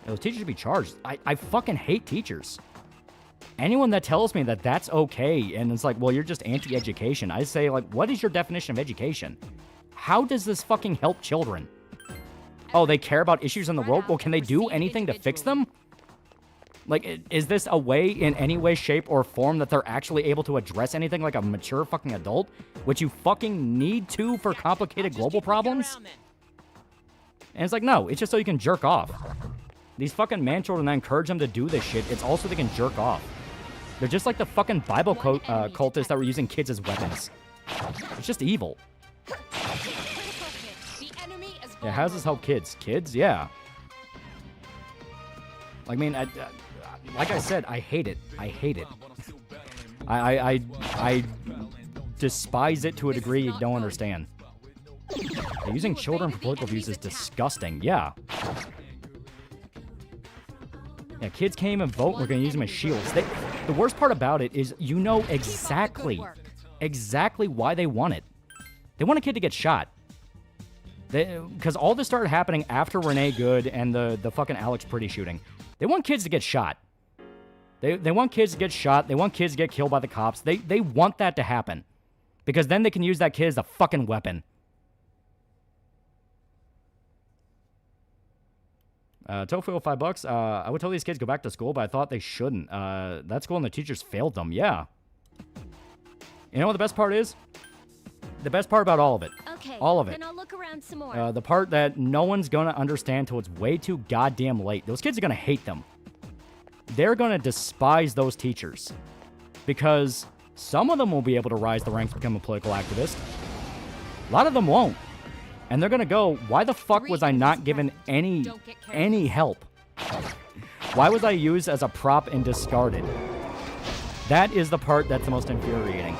[SPEAKER 7] Those teachers should be charged. I fucking hate teachers. Anyone that tells me that that's okay and it's like, well, you're just anti-education. I say, like, what is your definition of education? How does this fucking help children? Oh, they care about issues in the world? Well, can they do anything to fix them? Like, is this a way, in any way, shape, or form that they're actually able to address anything like a mature fucking adult? Which you fucking need to for complicated global problems? And it's like, no, it's just so you can jerk off. These fucking man-children that encourage them to do this shit, it's also so they can jerk off. They're just like the fucking Bible cultists that were using kids as weapons. It's just evil. Yeah, how does this help kids? Kids? Yeah. I mean, like I said, I hate it. I hate it. I despise it to a degree you don't understand. Using children for political views is disgusting. Yeah. Yeah, kids came and vote. We're going to use them as shields. The worst part about it is you know exactly why they want it. They want a kid to get shot. Because all this started happening after Renee Good and the fucking Alex Pretty shooting. They want kids to get shot. They want kids to get shot. They want kids to get killed by the cops. They want that to happen. Because then they can use that kid as a fucking weapon. Tofu, $5. I would tell these kids go back to school, but I thought they shouldn't. That school and the teachers failed them. Yeah. You know what the best part is? The best part about all of it.
[SPEAKER 6] Okay,
[SPEAKER 7] all of it.
[SPEAKER 6] Then I'll look around some more.
[SPEAKER 7] The part that no one's gonna understand till it's way too goddamn late. Those kids are gonna hate them. They're gonna despise those teachers. Because some of them will be able to rise the ranks and become a political activist. A lot of them won't. And they're gonna go, why the fuck was I not given any help? Why was I used as a prop and discarded? That is the part that's the most infuriating.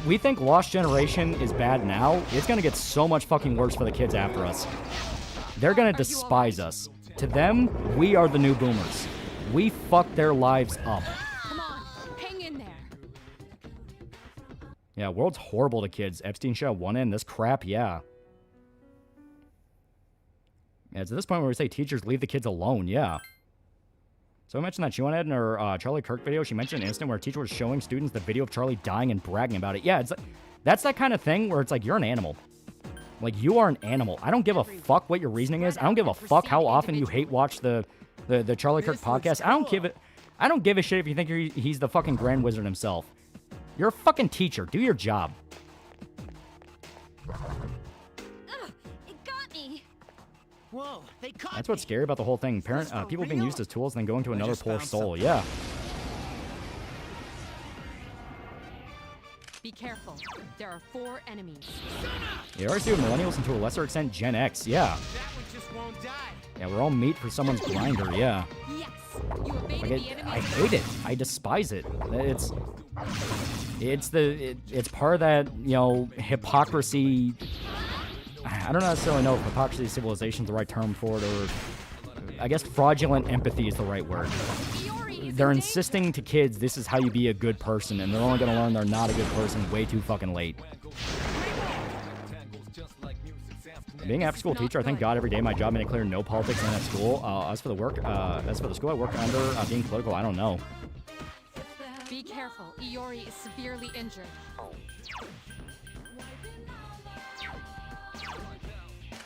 [SPEAKER 7] We think Lost Generation is bad now. It's gonna get so much fucking worse for the kids after us. They're gonna despise us. To them, we are the new boomers. We fucked their lives up.
[SPEAKER 6] Come on, hang in there.
[SPEAKER 7] Yeah, world's horrible to kids. Epstein show one end. This crap, yeah. Yeah, it's at this point where we say teachers leave the kids alone, yeah. So I mentioned that she went ahead in her Charlie Kirk video. She mentioned an incident where a teacher was showing students the video of Charlie dying and bragging about it. Yeah, that's that kind of thing where it's like, you're an animal. Like, you are an animal. I don't give a fuck what your reasoning is. I don't give a fuck how often you hate watch the Charlie Kirk podcast. I don't give a shit if you think he's the fucking Grand Wizard himself. You're a fucking teacher. Do your job.
[SPEAKER 8] Whoa, they caught
[SPEAKER 7] That's what's scary about the whole thing. People being used as tools and then going to another poor soul. Yeah.
[SPEAKER 2] Be careful. There are 4 enemies.
[SPEAKER 7] You already see with millennials and to a lesser extent Gen X. Yeah.
[SPEAKER 8] That one just won't die.
[SPEAKER 7] Yeah, we're all meat for someone's grinder. Yeah.
[SPEAKER 2] Yes. You evaded
[SPEAKER 7] Like
[SPEAKER 2] the enemy.
[SPEAKER 7] I hate it. I despise it. It's part of that, you know, hypocrisy. I don't necessarily know if hypocrisy civilization is the right term for it, or I guess fraudulent empathy is the right word. They're insisting to kids this is how you be a good person, and they're only going to learn they're not a good person way too fucking late. Being an after-school teacher, I thank God every day my job made it clear no politics in at school. As for the school I work under, being political, I don't know.
[SPEAKER 2] Be careful. Iori is severely injured.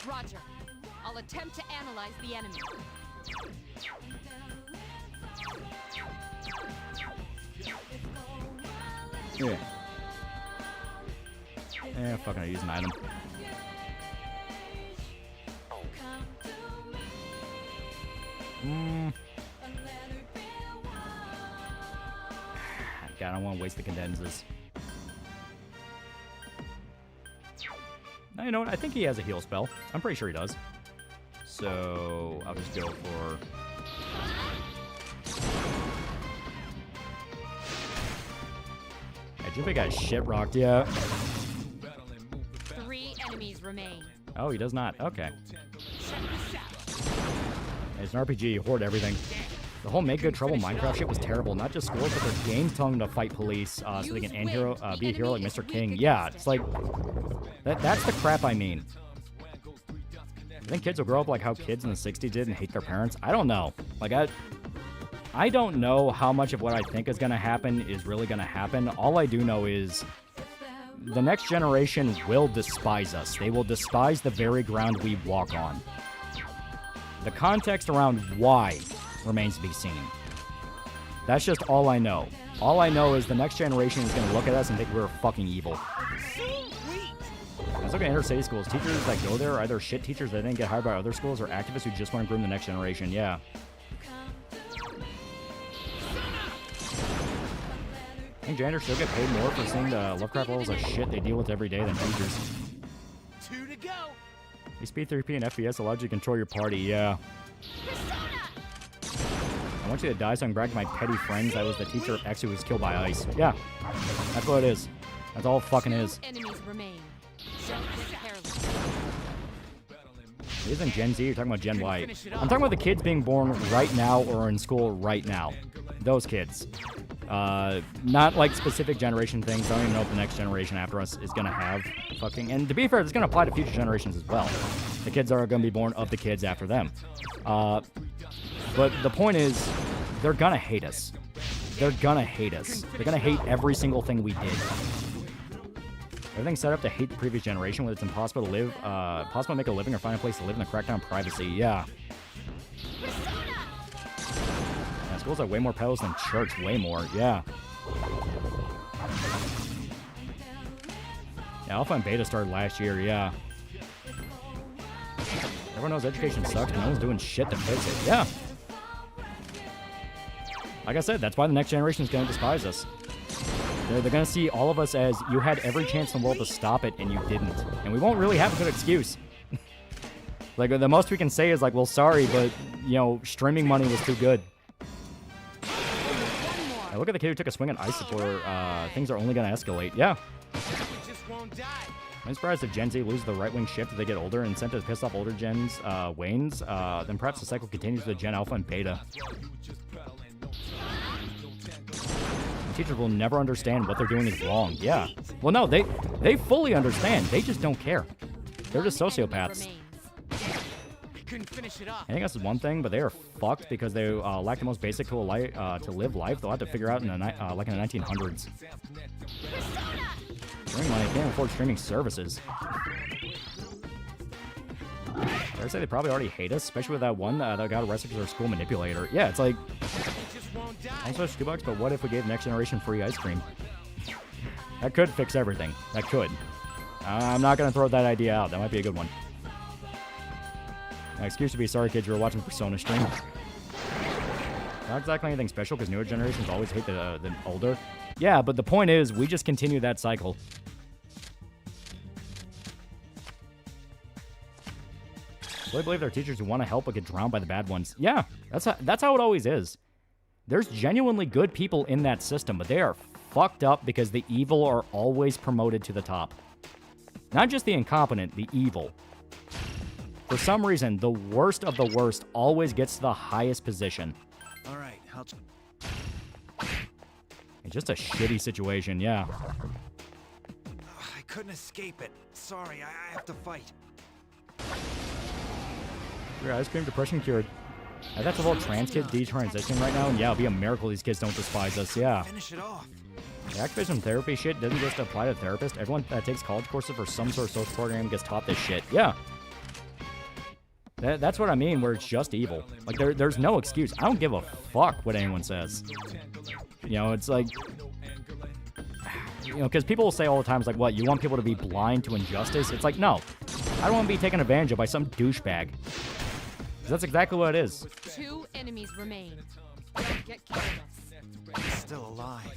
[SPEAKER 2] Roger. I'll attempt to analyze the enemy.
[SPEAKER 7] Yeah. Fucking I use an item. I don't want to waste the condensers. Now, you know what? I think he has a heal spell. I'm pretty sure he does. So, I'll just go for... Yeah, Junpei got shit rocked, yeah.
[SPEAKER 2] 3 enemies remain.
[SPEAKER 7] Oh, he does not. Okay. It's an RPG, you hoard everything. The whole Make Good Trouble Minecraft shit was terrible. Not just schools, but their games telling them to fight police so they can be a hero like Mr. King. Yeah, it's like... That's the crap I mean. I think kids will grow up like how kids in the 60s did and hate their parents. I don't know. Like, I don't know how much of what I think is going to happen is really going to happen. All I do know is the next generation will despise us. They will despise the very ground we walk on. The context around why remains to be seen. That's just all I know. All I know is the next generation is going to look at us and think we're fucking evil. Let's look at inner-city schools. Teachers that go there are either shit teachers that didn't get hired by other schools or activists who just want to groom the next generation. Yeah. I think janitors still get paid more for seeing the Lovecraft levels of shit they deal with every day than teachers.
[SPEAKER 8] 2 to go.
[SPEAKER 7] Speed 3P and FPS allows you to control your party, yeah. I want you to die so I can brag to my petty friends I was the teacher of X who was killed by ice. Yeah, that's what it is. That's all it fucking is.
[SPEAKER 2] Enemies remain.
[SPEAKER 7] It isn't Gen Z, you're talking about Gen Y. I'm talking about the kids being born right now or in school right now. Those kids. Not like specific generation things. I don't even know if the next generation after us is going to have fucking... And to be fair, it's going to apply to future generations as well. The kids are going to be born of the kids after them. But the point is, they're going to hate us. They're going to hate us. They're going to hate every single thing we did. Everything's set up to hate the previous generation, whether it's impossible to live, possible to make a living or find a place to live in the crackdown privacy. Yeah. Schools have way more pedals than church. Way more. Yeah. Yeah, Alpha and Beta started last year. Yeah. Everyone knows education sucks, but no one's doing shit to fix it. Yeah. Like I said, that's why the next generation is going to despise us. They're going to see all of us as you had every chance in the world to stop it, and you didn't. And we won't really have a good excuse. Like, the most we can say is like, well, sorry, but, you know, streaming money was too good. Now look at the kid who took a swing at ice before things are only going to escalate. Yeah. I'm surprised if Gen Z loses the right-wing shift as they get older and incentive to piss off older gens wanes, then perhaps the cycle continues with Gen Alpha and Beta. Teachers will never understand what they're doing is wrong. Yeah. Well, no, they fully understand. They just don't care. They're just sociopaths. I think that's one thing, but they are fucked because they lack the most basic tool to live life. They'll have to figure out in the like in the 1900s. Streaming money can't afford streaming services. I would say they probably already hate us, especially with that one that got arrested because they're a school manipulator. Yeah, it's like, I'm supposed to $2, but what if we gave next generation free ice cream? That could fix everything. That could. I'm not gonna throw that idea out. That might be a good one. Excuse to be sorry, kids. You were watching Persona stream. Not exactly anything special because newer generations always hate the older. Yeah, but the point is, we just continue that cycle. I believe there are teachers who want to help but get drowned by the bad ones. Yeah, that's how it always is. There's genuinely good people in that system, but they are fucked up because the evil are always promoted to the top. Not just the incompetent, the evil. For some reason, the worst of the worst always gets to the highest position.
[SPEAKER 9] All right,
[SPEAKER 7] It's just a shitty situation, yeah.
[SPEAKER 9] I couldn't escape it. Sorry, I have to fight.
[SPEAKER 7] Your ice cream depression cured. That's of all trans kids detransitioning right now, and yeah, it'll be a miracle these kids don't despise us, yeah.
[SPEAKER 9] Finish it off.
[SPEAKER 7] The activism therapy shit doesn't just apply to therapists. Everyone that takes college courses for some sort of social program gets taught this shit, yeah. That's what I mean, where it's just evil. Like, there's no excuse. I don't give a fuck what anyone says. You know, it's like... You know, because people will say all the time, it's like, what, you want people to be blind to injustice? It's like, no. I don't want to be taken advantage of by some douchebag. That's exactly what it is.
[SPEAKER 2] 2 enemies remain. Get
[SPEAKER 9] Still alive.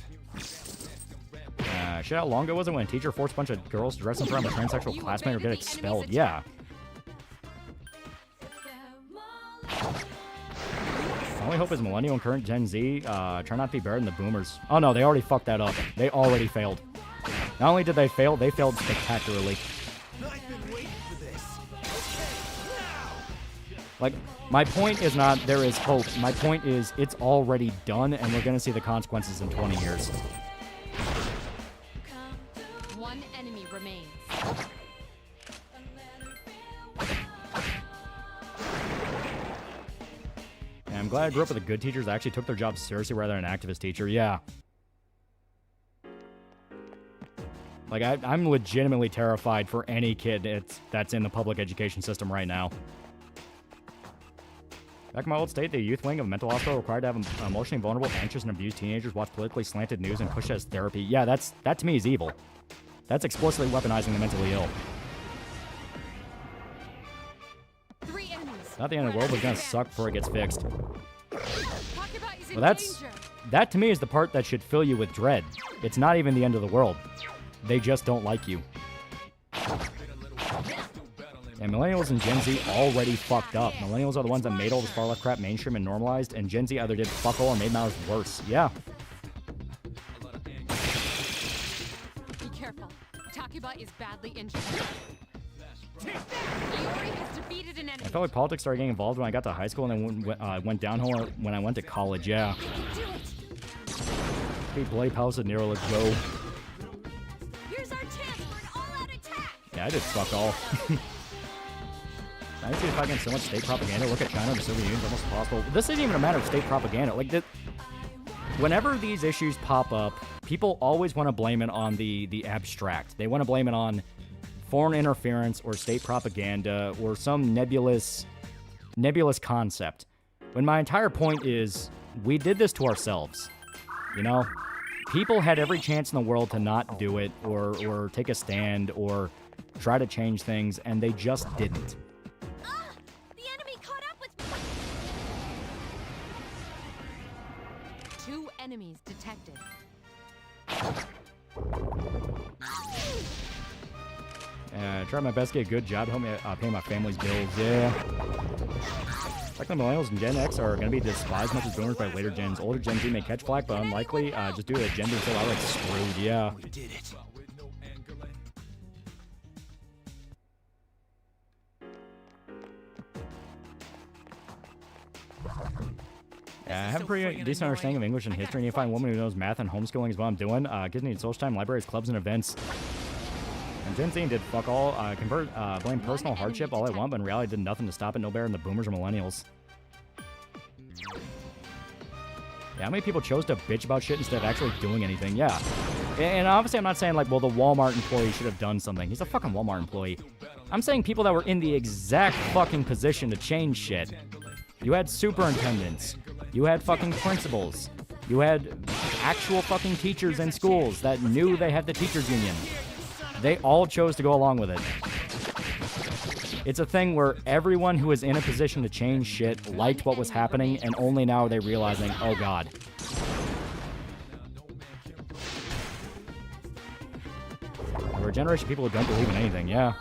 [SPEAKER 7] Shit, how long ago was it when a teacher forced a bunch of girls to dress in front of a transsexual classmate or get expelled? Yeah. My only hope is millennial and current Gen Z try not to be better than the boomers. Oh no, they already fucked that up. They already failed. Not only did they failed spectacularly. Like, my point is not there is hope. My point is it's already done, and we're going to see the consequences in 20 years.
[SPEAKER 2] One enemy remains.
[SPEAKER 7] And I'm glad I grew up with the good teachers that actually took their job seriously rather than an activist teacher. Yeah. Like, I'm legitimately terrified for any kid that's in the public education system right now. Back in my old state, the youth wing of a mental hospital required to have emotionally vulnerable, anxious, and abused teenagers watch politically slanted news and push it as therapy. Yeah, that to me is evil. That's explicitly weaponizing the mentally ill.
[SPEAKER 2] 3 enemies.
[SPEAKER 7] Not the end of the world, but it's gonna suck before it gets fixed. Well, that to me is the part that should fill you with dread. It's not even the end of the world. They just don't like you. And millennials and Gen Z already fucked up. Millennials are the ones that made all this far-left crap mainstream and normalized, and Gen Z either did fuck all or made matters worse. Yeah.
[SPEAKER 2] Be careful. Takiba is badly injured. Iori has defeated an enemy.
[SPEAKER 7] I felt like politics started getting involved when I got to high school, and then went downhill when I went to college. Yeah. Hey, Blade Palace and Nero, let's go.
[SPEAKER 6] Here's our chance for an all-out attack.
[SPEAKER 7] Yeah, I did fuck all. I see if I can so much state propaganda. Look at China and the Soviet Union, almost impossible. This isn't even a matter of state propaganda. Like, whenever these issues pop up, people always want to blame it on the abstract. They want to blame it on foreign interference or state propaganda or some nebulous concept. When my entire point is, we did this to ourselves. You know? People had every chance in the world to not do it or take a stand or try to change things, and they just didn't.
[SPEAKER 6] The enemy caught up with me.
[SPEAKER 2] 2 enemies detected.
[SPEAKER 7] Try my best to get a good job to help me pay my family's bills. Yeah. Like the millennials and Gen X are going to be despised much as boomers by later gens. Older Gen Z may catch flack, but unlikely just due to the gender so outright screwed. Yeah.
[SPEAKER 9] We did it.
[SPEAKER 7] I have a pretty decent understanding of English and history, and you find a woman who knows math and homeschooling is what I'm doing. Kids need social time, libraries, clubs, and events. And Gen Z did fuck all. Blame personal hardship all I want, but in reality did nothing to stop it. No better than the boomers or millennials. Yeah, how many people chose to bitch about shit instead of actually doing anything? Yeah. And obviously I'm not saying, like, well, the Walmart employee should have done something. He's a fucking Walmart employee. I'm saying people that were in the exact fucking position to change shit. You had superintendents. You had fucking principals. You had actual fucking teachers in schools that knew they had the teachers union. They all chose to go along with it. It's a thing where everyone who was in a position to change shit liked what was happening, and only now are they realizing, oh god. We're a generation of people who don't believe in anything, yeah.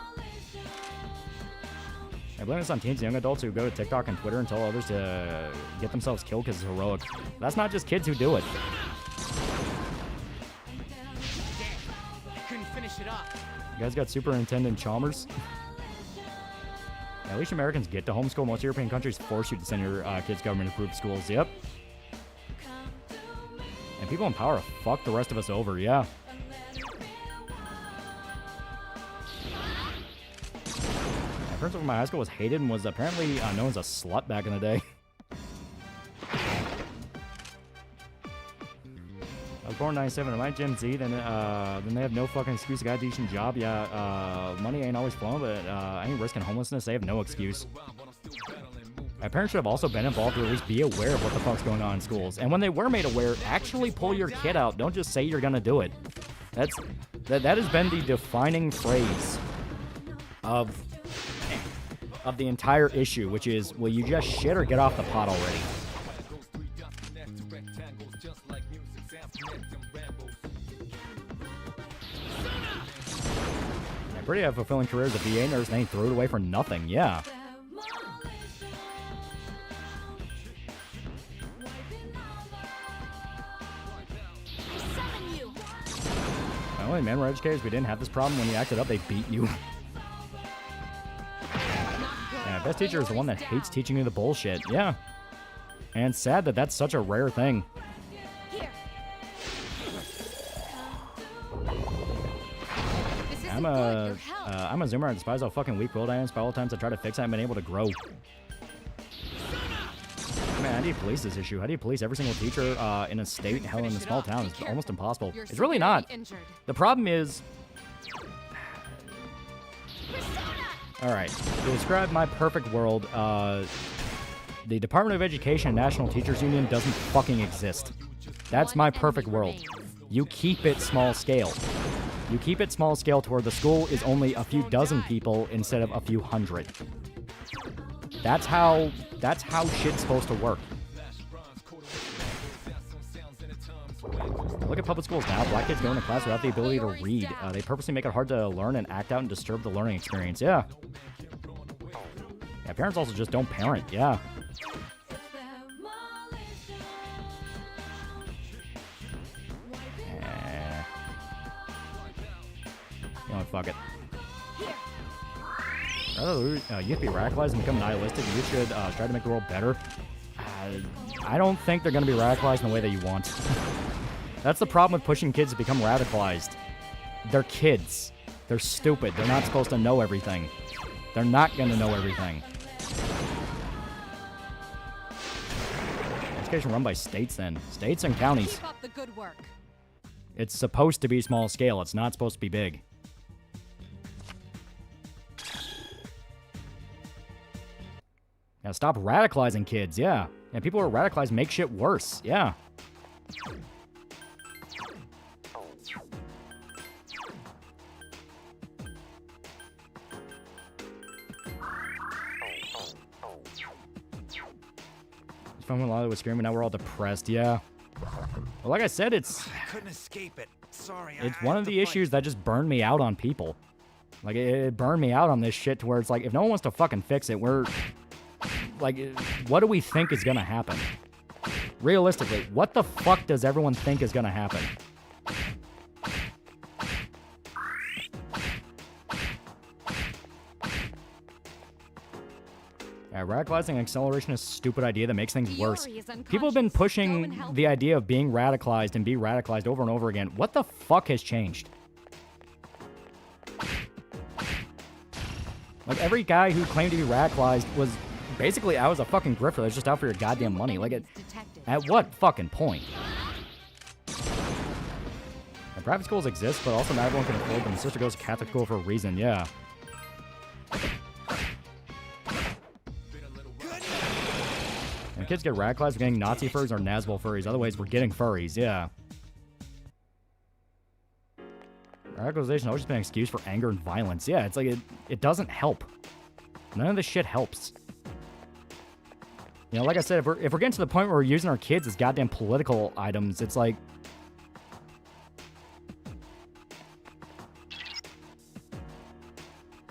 [SPEAKER 7] I blame this on teens and young adults who go to TikTok and Twitter and tell others to get themselves killed because it's heroic. That's not just kids who do it. You guys got Superintendent Chalmers? Yeah, at least Americans get to homeschool. Most European countries force you to send your kids government-approved schools. Yep. And people in power fuck the rest of us over. Yeah. My principal from my high school was hated and was apparently known as a slut back in the day. I was born in 97. Am I Gen Z? Then they have no fucking excuse. I got a decent job. Yeah, money ain't always flowing, but I ain't risking homelessness. They have no excuse. My parents should have also been involved or at least be aware of what the fuck's going on in schools. And when they were made aware, actually pull your kid out. Don't just say you're gonna do it. That has been the defining phrase of the entire issue, which is, will you just shit or get off the pot already? pretty fulfilling career as a VA nurse, and they threw it away for nothing. Yeah. Only man we're educators, we didn't have this problem. When you acted up, they beat you. Yeah, best teacher is the one that hates teaching you the bullshit. Yeah. And it's sad that that's such a rare thing. I'm a zoomer. I despise how fucking weak-willed I am. Despite all the times I try to fix it, I haven't been able to grow. Man, how do you police this issue? How do you police every single teacher in a state, hell, in a small town? It's almost impossible. It's really not. The problem is... Alright, to describe my perfect world, the Department of Education National Teachers Union doesn't fucking exist. That's my perfect world. You keep it small scale. You keep it small scale to where the school is only a few dozen people instead of a few hundred. That's how shit's supposed to work. Look at public schools now. Black kids go into class without the ability to read. They purposely make it hard to learn and act out and disturb the learning experience. Yeah. Yeah, parents also just don't parent. Yeah. You know what, fuck it. You have to be radicalized and become nihilistic. You should try to make the world better. I don't think they're going to be radicalized in the way that you want. That's the problem with pushing kids to become radicalized. They're kids. They're stupid. They're not supposed to know everything. They're not going to know everything. Education run by states, then. States and counties.
[SPEAKER 2] Keep up the good work.
[SPEAKER 7] It's supposed to be small scale. It's not supposed to be big. Now stop radicalizing kids, yeah. And people who are radicalized make shit worse, yeah. From a lot of was screaming, now we're all depressed, yeah. Well, like I said,
[SPEAKER 9] I couldn't escape it. Sorry.
[SPEAKER 7] It's one of the issues that just burned me out on people. Like, it burned me out on this shit to where it's like, if no one wants to fucking fix it, we're... Like, what do we think is gonna happen? Realistically, what the fuck does everyone think is gonna happen? Yeah, radicalizing and acceleration is a stupid idea that makes things worse. People have been pushing the idea of being radicalized and be radicalized over and over again. What the fuck has changed? Like, every guy who claimed to be radicalized was... Basically, I was a fucking grifter that's just out for your goddamn money. Like, at what fucking point? And private schools exist, but also not everyone can afford them. My sister goes to Catholic school for a reason, yeah. And kids get radicalized for getting Nazi furries or Nazgul furries. Otherwise, we're getting furries, yeah. Radicalization always just been an excuse for anger and violence. Yeah, it's like, it doesn't help. None of this shit helps. You know, like I said, if we're getting to the point where we're using our kids as goddamn political items, it's like...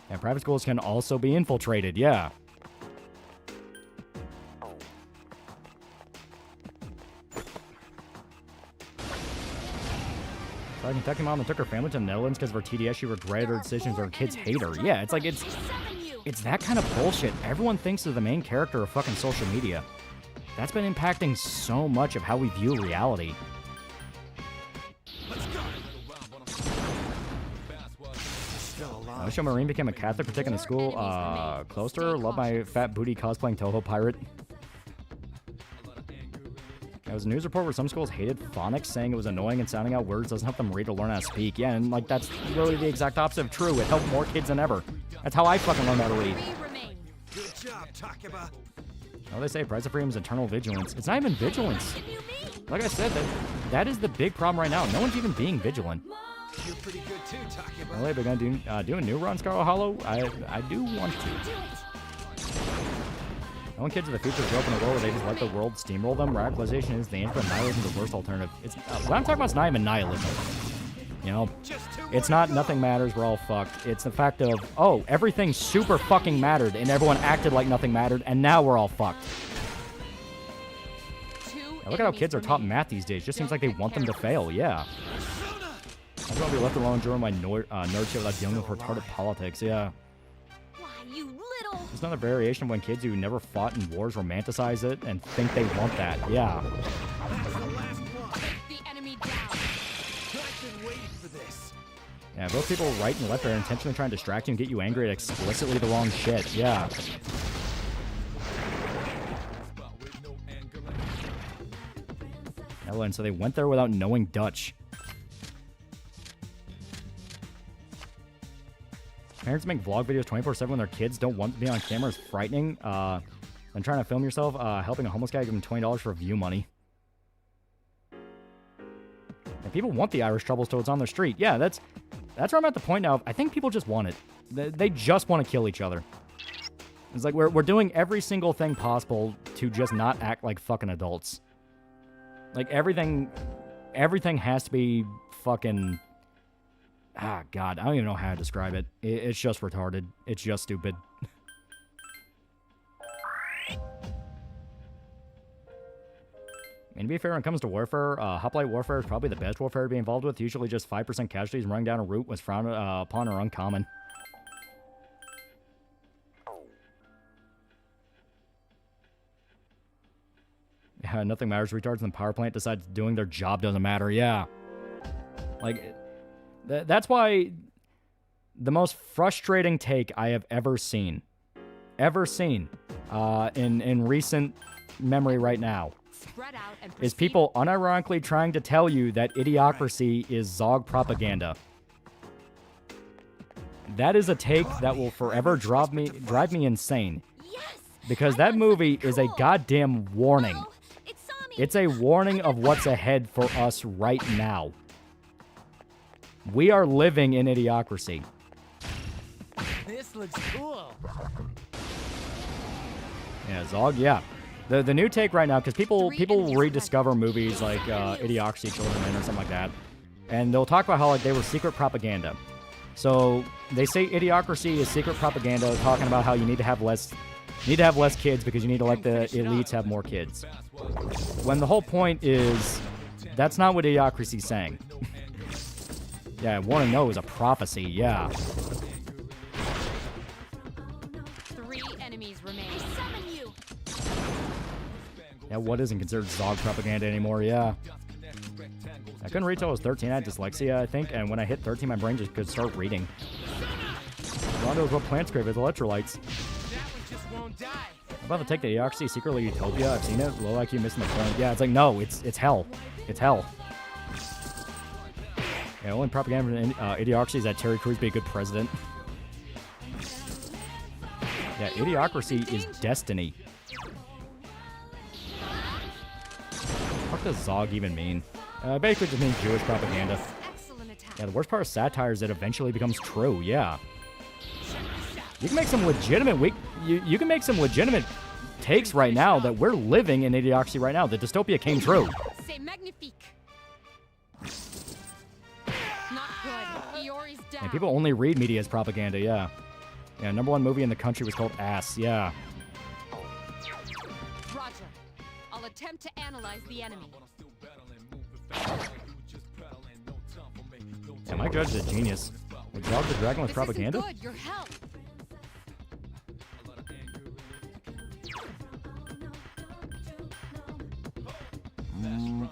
[SPEAKER 7] Yeah, private schools can also be infiltrated, yeah. So a Kentucky mom that took her family to the Netherlands because of her TDS, she regretted her decisions, her kids hate her. Yeah, it's like, it's that kind of bullshit. Everyone thinks they're the main character of fucking social media. That's been impacting so much of how we view reality. I wish a Marine became a Catholic for taking a school close to her. Love my fat booty cosplaying Toho pirate. There was a news report where some schools hated phonics, saying it was annoying and sounding out words doesn't help them read or learn how to speak. Yeah, and like that's really the exact opposite of true. It helped more kids than ever. That's how I fucking learned how to read.
[SPEAKER 9] Good job, Takeba.
[SPEAKER 7] Oh, they say price of freedom is eternal vigilance. It's not even vigilance. Like I said, that is the big problem right now. No one's even being vigilant.
[SPEAKER 9] You're pretty good too, Takeba.
[SPEAKER 7] Well, they're gonna do a new run, Scarlet Hollow. I do want to. I want kids of the future to grow up in a world where they just let the world steamroll them. Radicalization is the answer, but nihilism is the worst alternative. It's what I'm talking about is not even nihilism. You know?
[SPEAKER 9] Just too
[SPEAKER 7] It's not nothing matters, we're all fucked. It's the fact of, oh, everything super fucking mattered, and everyone acted like nothing mattered, and now we're all fucked. Now, look at how kids are taught math these days. Just seems like they want them to fail, yeah. I don't want to be left alone during my nerd shit without dealing with retarded politics, yeah.
[SPEAKER 6] Why, you little...
[SPEAKER 7] There's another variation of when kids who never fought in wars romanticize it and think they want that, yeah.
[SPEAKER 6] The enemy down.
[SPEAKER 9] I've been waiting for this.
[SPEAKER 7] Yeah, both people right and left are intentionally trying to distract you and get you angry at explicitly the wrong shit, yeah. And so they went there without knowing Dutch. Parents make vlog videos 24/7 when their kids don't want to be on camera is frightening. And trying to film yourself, helping a homeless guy, give him $20 for view money. And people want the Irish troubles till it's on their street. Yeah, that's where I'm at the point now. I think people just want it. They just want to kill each other. It's like we're doing every single thing possible to just not act like fucking adults. Like, everything has to be fucking... Ah, God, I don't even know how to describe it. It's just retarded. It's just stupid. I mean, to be fair, when it comes to warfare, hoplite warfare is probably the best warfare to be involved with. Usually just 5% casualties and running down a route was frowned upon or uncommon. Yeah, nothing matters. Retards in the power plant decides doing their job doesn't matter. Yeah. Like, that's why the most frustrating take I have ever seen in recent memory right now is people unironically trying to tell you that Idiocracy is Zog propaganda. That is a take that will forever drive me insane. Because that movie is a goddamn warning. It's a warning of what's ahead for us right now. We are living in Idiocracy.
[SPEAKER 8] This looks cool.
[SPEAKER 7] Yeah, Zog, yeah. The new take right now, because people rediscover movies like Idiocracy, Children of Men, or something like that, and they'll talk about how like they were secret propaganda. So they say Idiocracy is secret propaganda, talking about how you need to have less kids because you need to let the elites have more kids. When the whole point is, that's not what Idiocracy's saying. Yeah, warning, no, is a prophecy, yeah.
[SPEAKER 6] 3 enemies remain. Summon you.
[SPEAKER 7] Yeah, what isn't considered Zog propaganda anymore, yeah. I couldn't read till I was 13, I had dyslexia, I think, and when I hit 13, my brain just could start reading. Rondo is what plants crave as electrolytes. I'm about to take the Idiocracy secretly Utopia. I've seen it. Low IQ missing the point. Yeah, it's like, no, it's hell. It's hell. Yeah, only propaganda in Idiocracy is that Terry Crews be a good president. Yeah, Idiocracy is destiny. What does Zog even mean? Basically just means Jewish propaganda. Yeah, the worst part of satire is that it eventually becomes true, yeah. You can make some legitimate you can make some legitimate takes right now that we're living in Idiocracy right now. The dystopia came true.
[SPEAKER 6] C'est magnifique. Not good. Iori's down.
[SPEAKER 7] And people only read media as propaganda, yeah. Yeah, #1 movie in the country was called Ass, yeah.
[SPEAKER 6] Roger. I'll attempt to analyze the enemy.
[SPEAKER 7] Yeah, Mike Judge is a genius. Would Zog the Dragon with propaganda?
[SPEAKER 6] Good. Your help.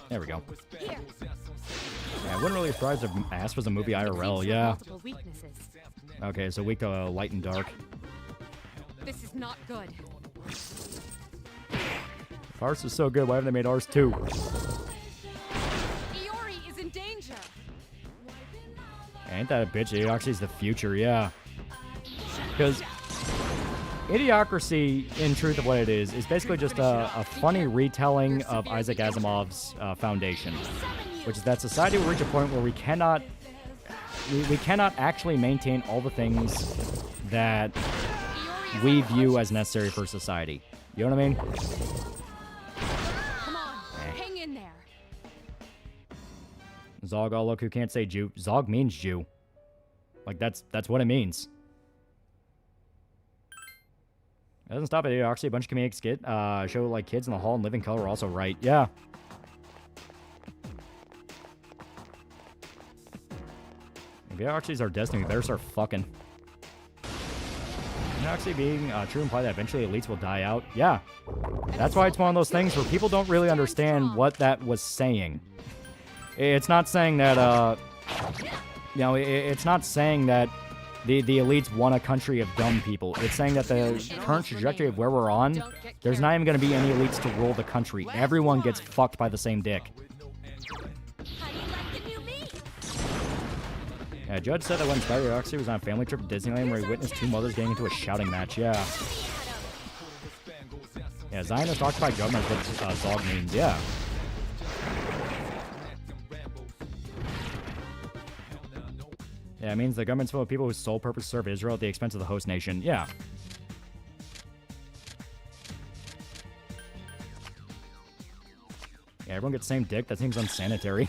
[SPEAKER 7] There we go.
[SPEAKER 6] Here.
[SPEAKER 7] Yeah, I wouldn't really be surprised if Ass was a movie IRL, yeah. Okay, so weak to light and dark.
[SPEAKER 6] This is not good.
[SPEAKER 7] If ours is so good, why haven't they made ours too?
[SPEAKER 6] Iori is in danger.
[SPEAKER 7] Ain't that a bitch? Idiocracy's the future, yeah. Because Idiocracy, in truth of what it is basically just a funny retelling of Isaac Asimov's Foundation, which is that society will reach a point where we cannot actually maintain all the things that we view as necessary for society. You know what I mean?
[SPEAKER 6] Come on, hang in there.
[SPEAKER 7] Zog, oh look who can't say Jew. Zog means Jew. Like, that's what it means. It doesn't stop at Idiocracy. A bunch of comedic skit show like kids in the hall and living color are also right. Yeah. If Idiocracies are destiny, we better start fucking. Idiocracy being true imply that eventually elites will die out. Yeah. That's why it's one of those things where people don't really understand what that was saying. It's not saying that, you know, it's not saying that the elites want a country of dumb people. It's saying that the current trajectory of where we're on, there's not even going to be any elites to rule the country. Everyone gets fucked by the same dick. Yeah, Judge said that when Spider-Oxy was on a family trip to Disneyland where he witnessed two mothers getting into a shouting match. Yeah. Yeah, Zionist occupied government is what Zog means. Yeah. Yeah, it means the government's full of people whose sole purpose is to serve Israel at the expense of the host nation. Yeah. Yeah, everyone gets the same dick. That seems unsanitary.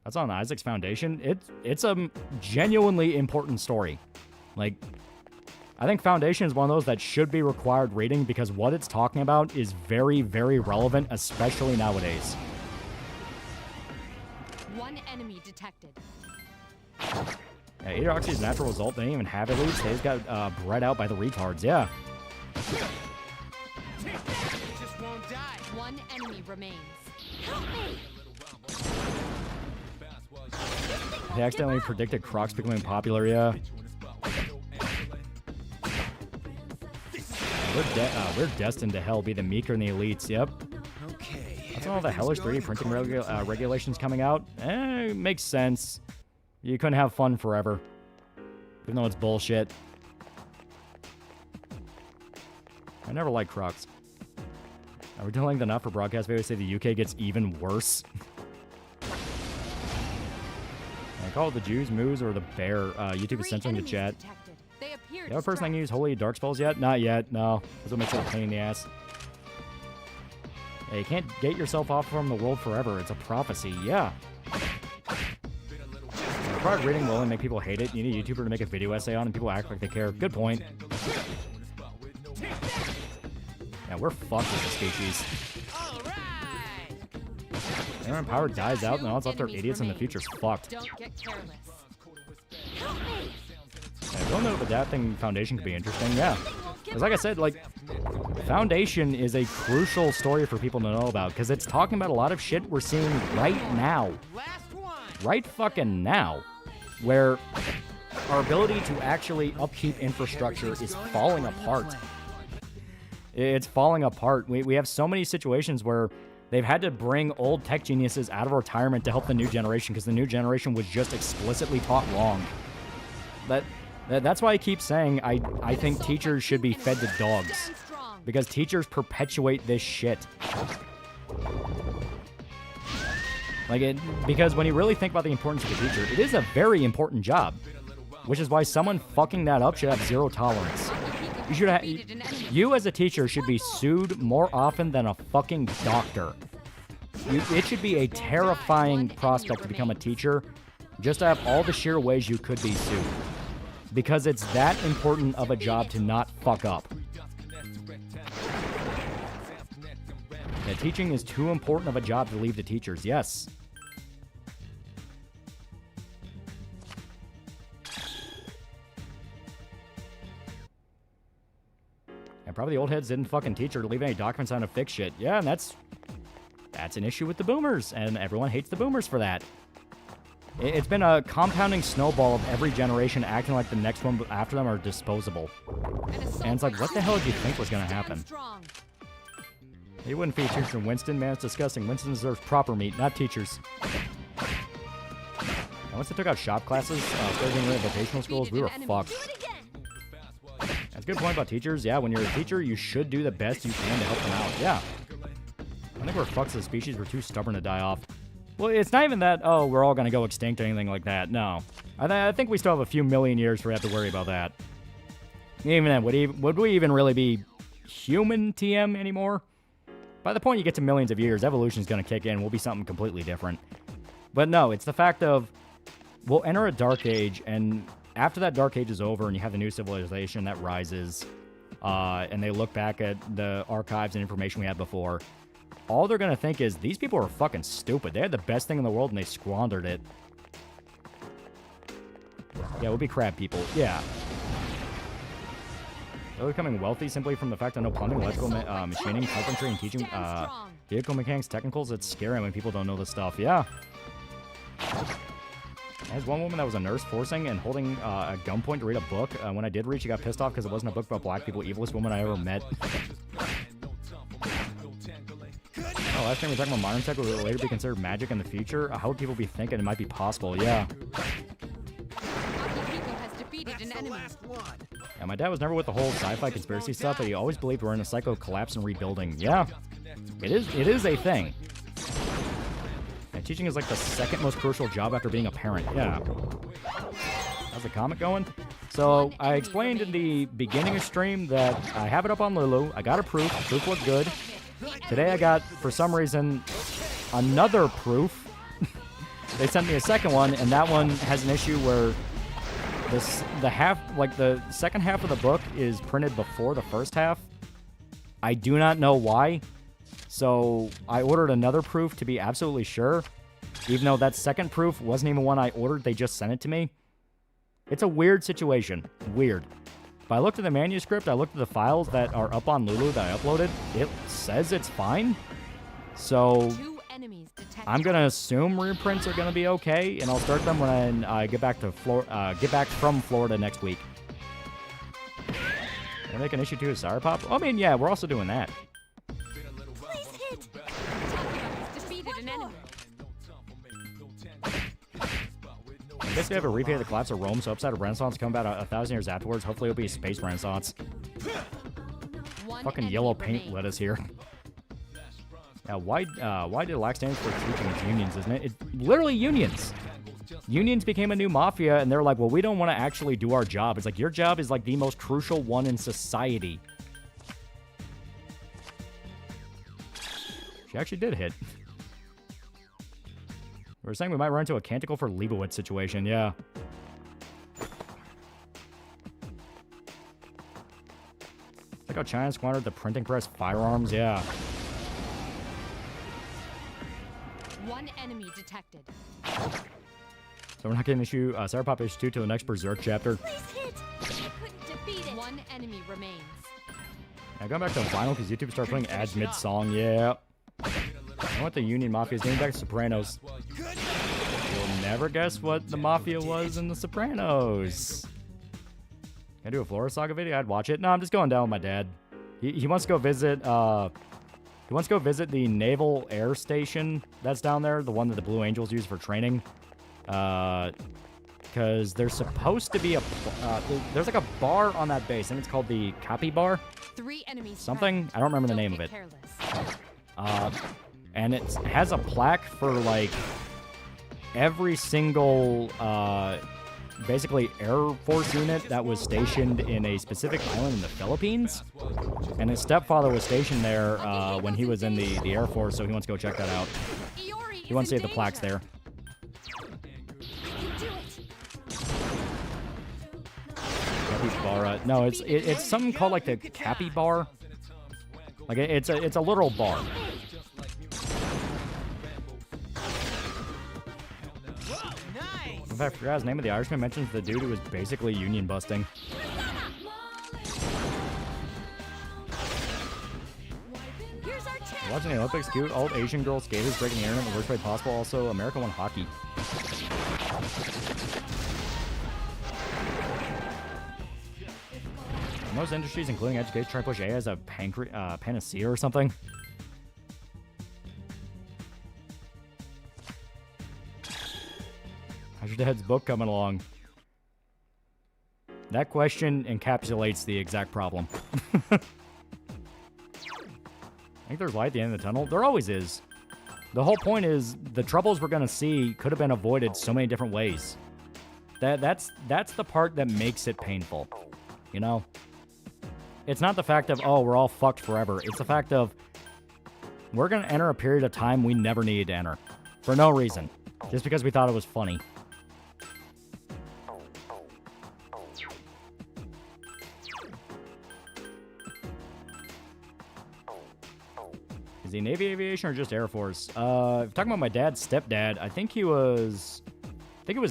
[SPEAKER 7] That's on Isaac's Foundation. It's a genuinely important story. Like, I think Foundation is one of those that should be required reading because what it's talking about is very, very relevant, especially nowadays.
[SPEAKER 2] One enemy detected.
[SPEAKER 7] Yeah, Idiocracy's natural result, they didn't even have elites. They just got bred out by the retards, yeah.
[SPEAKER 8] Just won't die.
[SPEAKER 2] One enemy remains.
[SPEAKER 6] Help me!
[SPEAKER 7] They accidentally predicted Crocs becoming popular, yeah. We're destined to hell, be the meeker and the elites, yep.
[SPEAKER 9] Okay.
[SPEAKER 7] That's all the hellish 3D printing regulations coming out. Makes sense. You couldn't have fun forever. Even though it's bullshit. I never liked Crocs. Are we doing length enough for broadcast videos to say the UK gets even worse? I call it the Jews, Moose, or the Bear. YouTube is censoring the chat. You have a person that can use holy dark spells yet? Not yet, no. That's what makes it a pain in the ass. Yeah, you can't get yourself off from the world forever. It's a prophecy, yeah. Required reading will only make people hate it. You need a YouTuber to make a video essay on and people act like they care. Good point. Yeah, we're fucked as a species. When power dies out and all that's left are idiots and the future's fucked.
[SPEAKER 2] Don't get careless.
[SPEAKER 7] Yeah, if you don't know what that thing Foundation could be interesting, yeah. Because like I said, like, Foundation is a crucial story for people to know about because it's talking about a lot of shit we're seeing right now. Right fucking now. Where our ability to actually upkeep infrastructure is falling apart. It's falling apart. We have so many situations where they've had to bring old tech geniuses out of retirement to help the new generation because the new generation was just explicitly taught wrong. That's why I keep saying I think teachers should be fed to dogs. Because teachers perpetuate this shit. Because when you really think about the importance of a teacher, it is a very important job. Which is why someone fucking that up should have zero tolerance. You as a teacher should be sued more often than a fucking doctor. It should be a terrifying prospect to become a teacher, just to have all the sheer ways you could be sued. Because it's that important of a job to not fuck up. Yeah, teaching is too important of a job to leave to teachers, yes. And probably the old heads didn't fucking teach her to leave any documents on to fix shit. Yeah, and that's an issue with the boomers, and everyone hates the boomers for that. It's been a compounding snowball of every generation acting like the next one after them are disposable. And it's like, what the hell did you think was going to happen? You wouldn't feed teachers from Winston, man, it's disgusting. Winston deserves proper meat, not teachers. And once they took out shop classes, started doing vocational schools, we were fucked. That's a good point about teachers. Yeah, when you're a teacher, you should do the best you can to help them out. Yeah. I think we're fucked as a species. We're too stubborn to die off. Well, it's not even that, oh, we're all going to go extinct or anything like that. No. I think we still have a few million years before we have to worry about that. Even then, would we even really be human TM anymore? By the point you get to millions of years, evolution's going to kick in. We'll be something completely different. But no, it's the fact of we'll enter a dark age, and after that dark age is over and you have the new civilization that rises, and they look back at the archives and information we had before, all they're going to think is, these people are fucking stupid. They had the best thing in the world and they squandered it. Yeah, we'll be crab people. Yeah. They're becoming wealthy simply from the fact I know plumbing, electrical, machining, carpentry, and teaching vehicle mechanics, technicals. It's scary when people don't know this stuff. Yeah. There's one woman that was a nurse forcing and holding a gunpoint to read a book. When I did read, she got pissed off because it wasn't a book about black people. Evilest woman I ever met. Oh, last time we were talking about modern tech will later be considered magic in the future. How would people be thinking it might be possible? Yeah. Yeah, my dad was never with the whole sci-fi conspiracy stuff, but he always believed we're in a cycle of collapse and rebuilding. Yeah. It is a thing. And teaching is like the second most crucial job after being a parent. Yeah. How's the comic going? So, I explained in the beginning of stream that I have it up on Lulu. I got a proof. Proof looked good. Today I got, for some reason, another proof. They sent me a second one, and that one has an issue where the second half of the book is printed before the first half. I do not know why. So I ordered another proof to be absolutely sure. Even though that second proof wasn't even one I ordered, they just sent it to me. It's a weird situation. Weird. But I looked at the manuscript, I looked at the files that are up on Lulu that I uploaded. It says it's fine. So I'm going to assume reprints are going to be okay, and I'll start them when I get back from Florida next week. Can I make an issue 2 of Sour Pop? I mean, yeah, we're also doing that. I guess we have a repeat of the collapse of Rome, so upside of Renaissance come about 1,000 years afterwards. Hopefully it'll be a space Renaissance. Fucking yellow paint lettuce here. Now, why did LAC stand for teaching? It's unions, isn't it? It's literally unions. Unions became a new mafia, and they're like, well, we don't want to actually do our job. It's like, your job is like the most crucial one in society. She actually did hit. We were saying we might run into a Canticle for Leibowitz situation, yeah. Like how China squandered the printing press firearms, yeah.
[SPEAKER 2] One enemy detected.
[SPEAKER 7] So we're not getting issue Sour Pop issue 2 till the next Berserk chapter.
[SPEAKER 2] One enemy remains.
[SPEAKER 7] Now going back to vinyl because YouTube started putting ads mid-song, yeah. I want the Union Mafia is getting back to Sopranos. You'll never guess what the Mafia was in the Sopranos. Can I do a Flora Saga video? I'd watch it. No, I'm just going down with my dad. He wants to go visit, he wants to go visit the Naval Air Station that's down there, the one that the Blue Angels use for training. Because there's supposed to be there's like a bar on that base. I think it's called the Copy Bar.
[SPEAKER 2] 3 enemies.
[SPEAKER 7] Something. I don't remember the name of it. And it has a plaque for, like, every single, basically, Air Force unit that was stationed in a specific island in the Philippines. And his stepfather was stationed there when he was in the Air Force, so he wants to go check that out. He wants to see if the plaque's there. Capybara. No, it's something called, like, the Cappy Bar. Like, it's a literal bar. In fact, I forgot his name of the Irishman mentions the dude who was basically union busting. Watching the Olympics, cute old Asian girl skaters breaking the internet in the worst way possible. Also, America won hockey. Most industries, including education, try to push AI as a panacea or something. How's your dad's book coming along? That question encapsulates the exact problem. I think there's light at the end of the tunnel. There always is. The whole point is the troubles we're going to see could have been avoided so many different ways. That's the part that makes it painful. You know? It's not the fact of, oh, we're all fucked forever. It's the fact of we're going to enter a period of time we never needed to enter. For no reason. Just because we thought it was funny. Is he Navy Aviation or just Air Force? If you're talking about my dad's stepdad, I think it was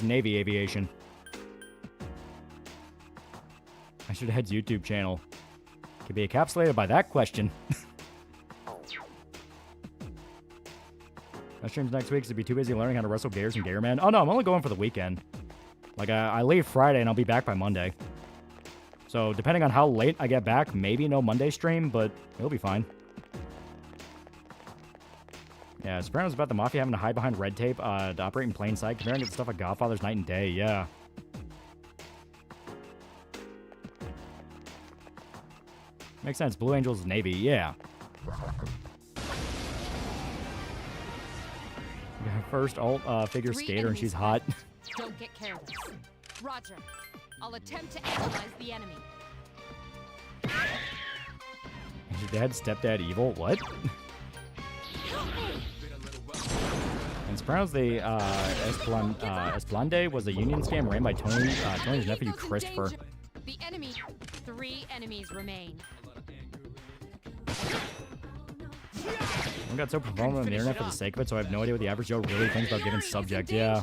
[SPEAKER 7] Navy Aviation. I should head's YouTube channel. Could be encapsulated by that question. My streams next week to be too busy learning how to wrestle gators and gator man. Oh no, I'm only going for the weekend. Like I leave Friday and I'll be back by Monday. So depending on how late I get back, maybe no Monday stream, but it'll be fine. Yeah, Sopranos about the Mafia having to hide behind red tape to operate in plain sight, comparing it to stuff like Godfather's Night and Day, yeah. Makes sense. Blue Angels Navy, yeah. First alt figure skater and she's hot.
[SPEAKER 2] Don't get careless. Roger. I'll attempt to analyze the enemy.
[SPEAKER 7] Is your dad stepdad evil? What? In Sopranos, the Esplande was a union scam ran by Tony's nephew Christopher.
[SPEAKER 2] The enemy. 3 enemies remain.
[SPEAKER 7] I got so performed on the internet for the sake of it, so I have no idea what the average Joe really thinks about given subject. Yeah.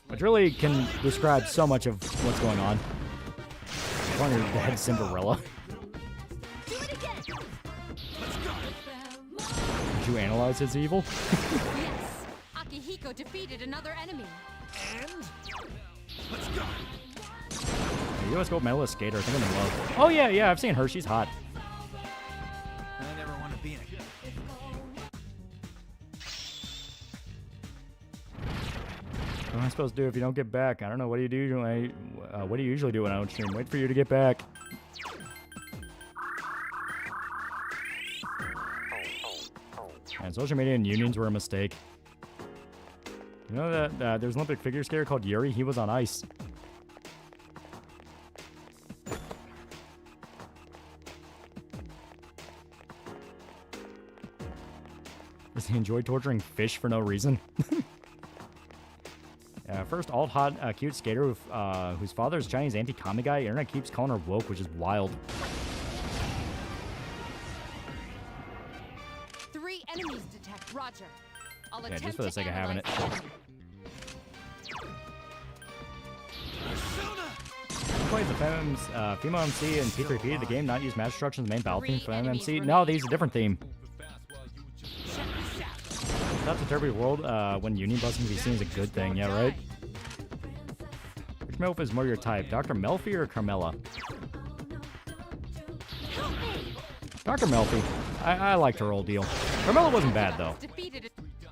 [SPEAKER 7] Which really can describe so much of what's going on. Funny, the head Cinderella. Did you analyze his evil?
[SPEAKER 2] Yes. Akihiko defeated another enemy.
[SPEAKER 1] And let's go.
[SPEAKER 7] The US Gold medalist skater, I think I'm in love. Oh yeah, I've seen her. She's hot.
[SPEAKER 9] I never want to be in it.
[SPEAKER 7] What am I supposed to do if you don't get back? I don't know. What do you do? What do you usually do when I don't stream? Wait for you to get back. And social media and unions were a mistake. You know that there's an Olympic figure skater called Yuri? He was on ice. Does he enjoy torturing fish for no reason? First alt hot cute skater whose father is Chinese anti-commie guy. Internet keeps calling her woke, which is wild.
[SPEAKER 2] 3 enemies detect. Roger. I'll
[SPEAKER 7] Yeah, just for the sake of having it. Plays the female MC and P3P. The game not use Master Destruction's main battle theme for MMC. No, they use a different theme. That's a terrible world when union busting can be seen as a good thing, yeah, right? Which MILF is more your type, Dr. Melfi or Carmella? Dr. Melfi. I liked her old deal. Carmella wasn't bad, though.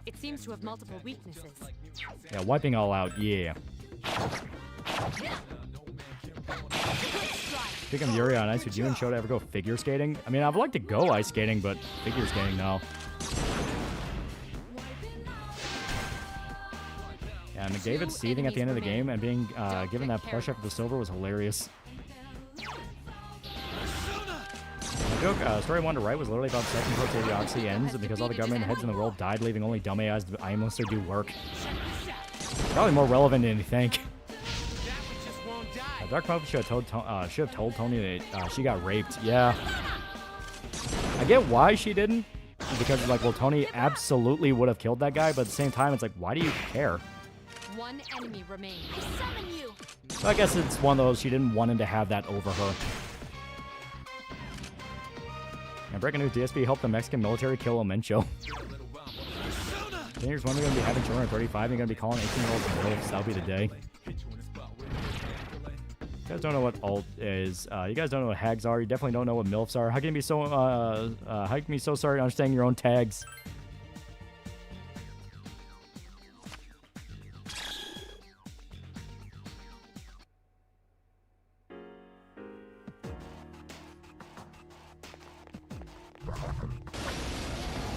[SPEAKER 2] It seems to have multiple weaknesses.
[SPEAKER 7] Yeah, wiping all out, yeah. Speaking of Yuri on ice, would you and Shota ever go figure skating? I mean, I'd like to go ice skating, but figure skating, no. Yeah, McDavid seething at the end of the game and being given that plush after the silver was hilarious. The joke, story 1 to write was literally about second post-idiocracy ends because all the government heads in the world died, leaving only dumb AIs to aimlessly do work. Probably more relevant than you think. Dark Mouth should have told Tony that she got raped. Yeah. I get why she didn't. Because, like, well, Tony absolutely would have killed that guy, but at the same time, it's like, why do you care?
[SPEAKER 2] 1 enemy remains. I summon you.
[SPEAKER 7] So I guess it's one of those, she didn't want him to have that over her. And breaking news, DSP helped the Mexican military kill Omencho. Dangerous when we're going to be having children at 35, you're going to be calling 18-year-olds MILFs. That'll be the day. You guys don't know what alt is. You guys don't know what hags are. You definitely don't know what MILFs are. How can you be so sorry understanding your own tags?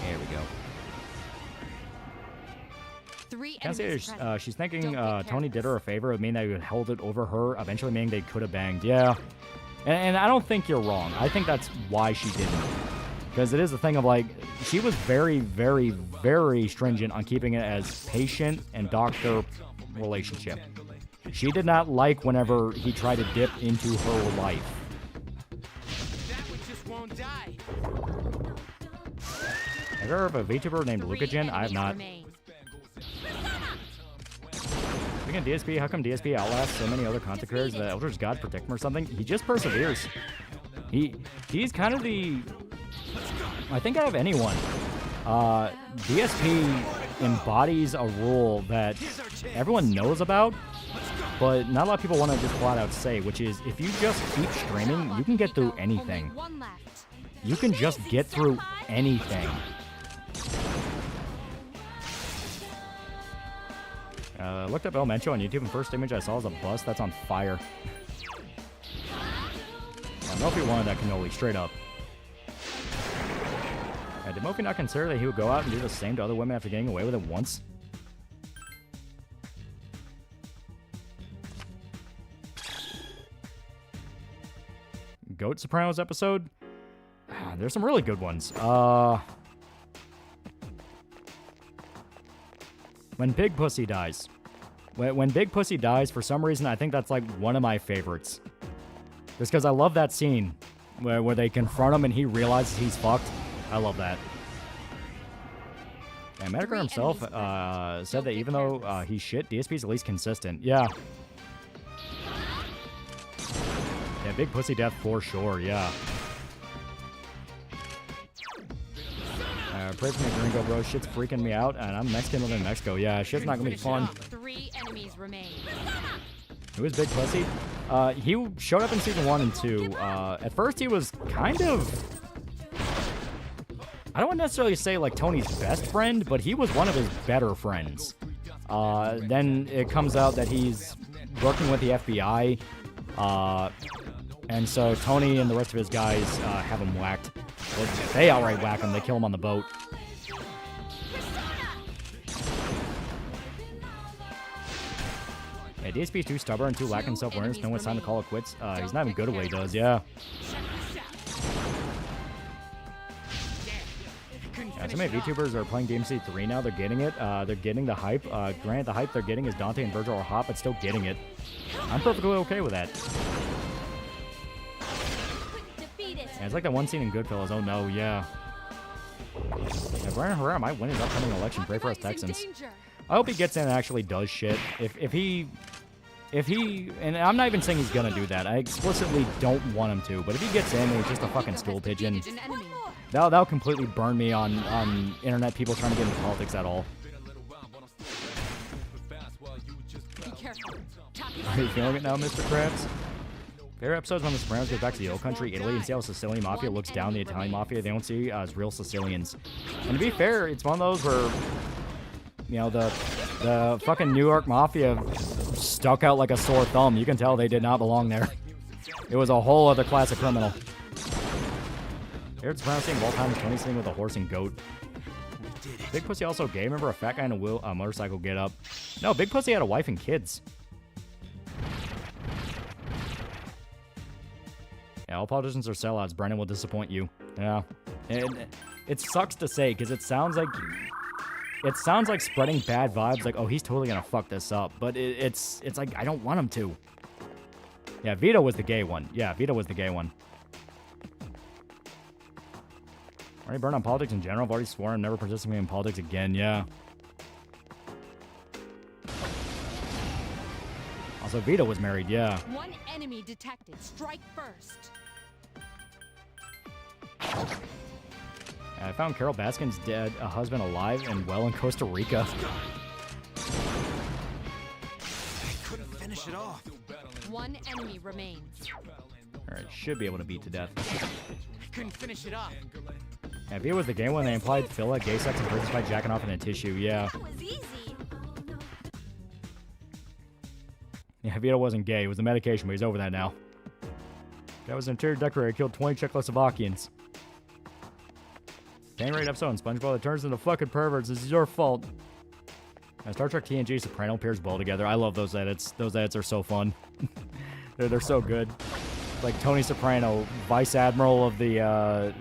[SPEAKER 7] There we go.
[SPEAKER 2] 3
[SPEAKER 7] Can I say
[SPEAKER 2] enemies present.
[SPEAKER 7] she's thinking Tony did her a favor, meaning that he would held it over her, eventually meaning they could have banged. Yeah. And I don't think you're wrong. I think that's why she didn't. Because it is a thing of, like, she was very, very, very stringent on keeping it as patient and doctor relationship. She did not like whenever he tried to dip into her life.
[SPEAKER 8] That one just won't die.
[SPEAKER 7] Have you heard of a VTuber named Lukagen? I have not. Speaking of DSP, how come DSP outlasts so many other content creators that Eldritch God protect him or something? He just perseveres. He's kind of the... I think out of anyone, DSP embodies a rule that everyone knows about, but not a lot of people want to just flat out say, which is if you just keep streaming, you can get through anything. You can just get through anything. Looked up Elementary on YouTube, and first image I saw was a bus that's on fire. I don't know if he wanted that cannoli, straight up. Did Mofi not consider that he would go out and do the same to other women after getting away with it once? Goat Sopranos episode? There's some really good ones. When Big Pussy dies. When Big Pussy dies, for some reason, I think that's like one of my favorites. Just because I love that scene where they confront him and he realizes he's fucked. I love that. And Medicare himself said that even though he's shit, DSP's at least consistent. Yeah. Yeah, Big Pussy death for sure, yeah. Pray for me, Gringo, bro. Shit's freaking me out, and I'm Mexican living in Mexico. Yeah, shit's not gonna be fun.
[SPEAKER 2] 3 enemies remain.
[SPEAKER 7] Who is Big Pussy? He showed up in season 1 and 2. At first, he was kind of... I don't want to necessarily say, like, Tony's best friend, but he was one of his better friends. Then it comes out that he's working with the FBI, and so Tony and the rest of his guys have him whacked. Well, they outright whack him. They kill him on the boat. Yeah, DSP's too stubborn, too lacking self-awareness. No one's time to call it quits. He's not even good at what he does, yeah. So many VTubers are playing DMC 3 now. They're getting it. They're getting the hype. Granted, the hype they're getting is Dante and Virgil are hot, but still getting it. I'm perfectly okay with that. Yeah, it's like that one scene in Goodfellas. Oh no, yeah. Brian Herrera might win his upcoming election. Pray for us Texans. I hope he gets in and actually does shit. If he, and I'm not even saying he's gonna do that. I explicitly don't want him to. But if he gets in and he's just a fucking stool pigeon, that'll completely burn me on internet people trying to get into politics at all. Are you feeling it now, Mr. Krabs? Favorite episodes when the Sopranos goes back to the old country, Italy, and see how the Sicilian Mafia looks down the Italian Mafia they don't see as real Sicilians. And to be fair, it's one of those where, you know, the fucking New York Mafia stuck out like a sore thumb. You can tell they did not belong there. It was a whole other class of criminal. Favorite Sopranos scene of all time is Tony sitting with a horse and goat. Big Pussy also gay. Remember a fat guy in a motorcycle get up? No, Big Pussy had a wife and kids. Yeah, all politicians are sellouts. Brennan will disappoint you. Yeah. It sucks to say, because it sounds like spreading bad vibes, like, oh, he's totally gonna fuck this up. But it's like, I don't want him to. Yeah, Vito was the gay one. Yeah, Vito was the gay one. Already burned on politics in general. I've already sworn I'm never participating in politics again. Yeah. Also, Vito was married. Yeah.
[SPEAKER 2] One enemy detected. Strike first.
[SPEAKER 7] I found Carol Baskin's dead, a husband alive and well in Costa Rica.
[SPEAKER 9] I couldn't finish it off.
[SPEAKER 2] One enemy remains.
[SPEAKER 7] Alright, should be able to beat to death.
[SPEAKER 8] I couldn't finish it off.
[SPEAKER 7] Yeah, if it was the game when they implied Phil had gay sex and prisons by jacking off in a tissue, yeah.
[SPEAKER 6] That was easy.
[SPEAKER 7] Yeah, Vito wasn't gay. It was the medication, but he's over that now. That was an interior decorator. Killed 20 Czechoslovakians. Gang raid episode on SpongeBob that turns into fucking perverts. This is your fault. Star Trek TNG Soprano pairs well together. I love those edits. Those edits are so fun. they're so good. Like Tony Soprano, Vice Admiral of the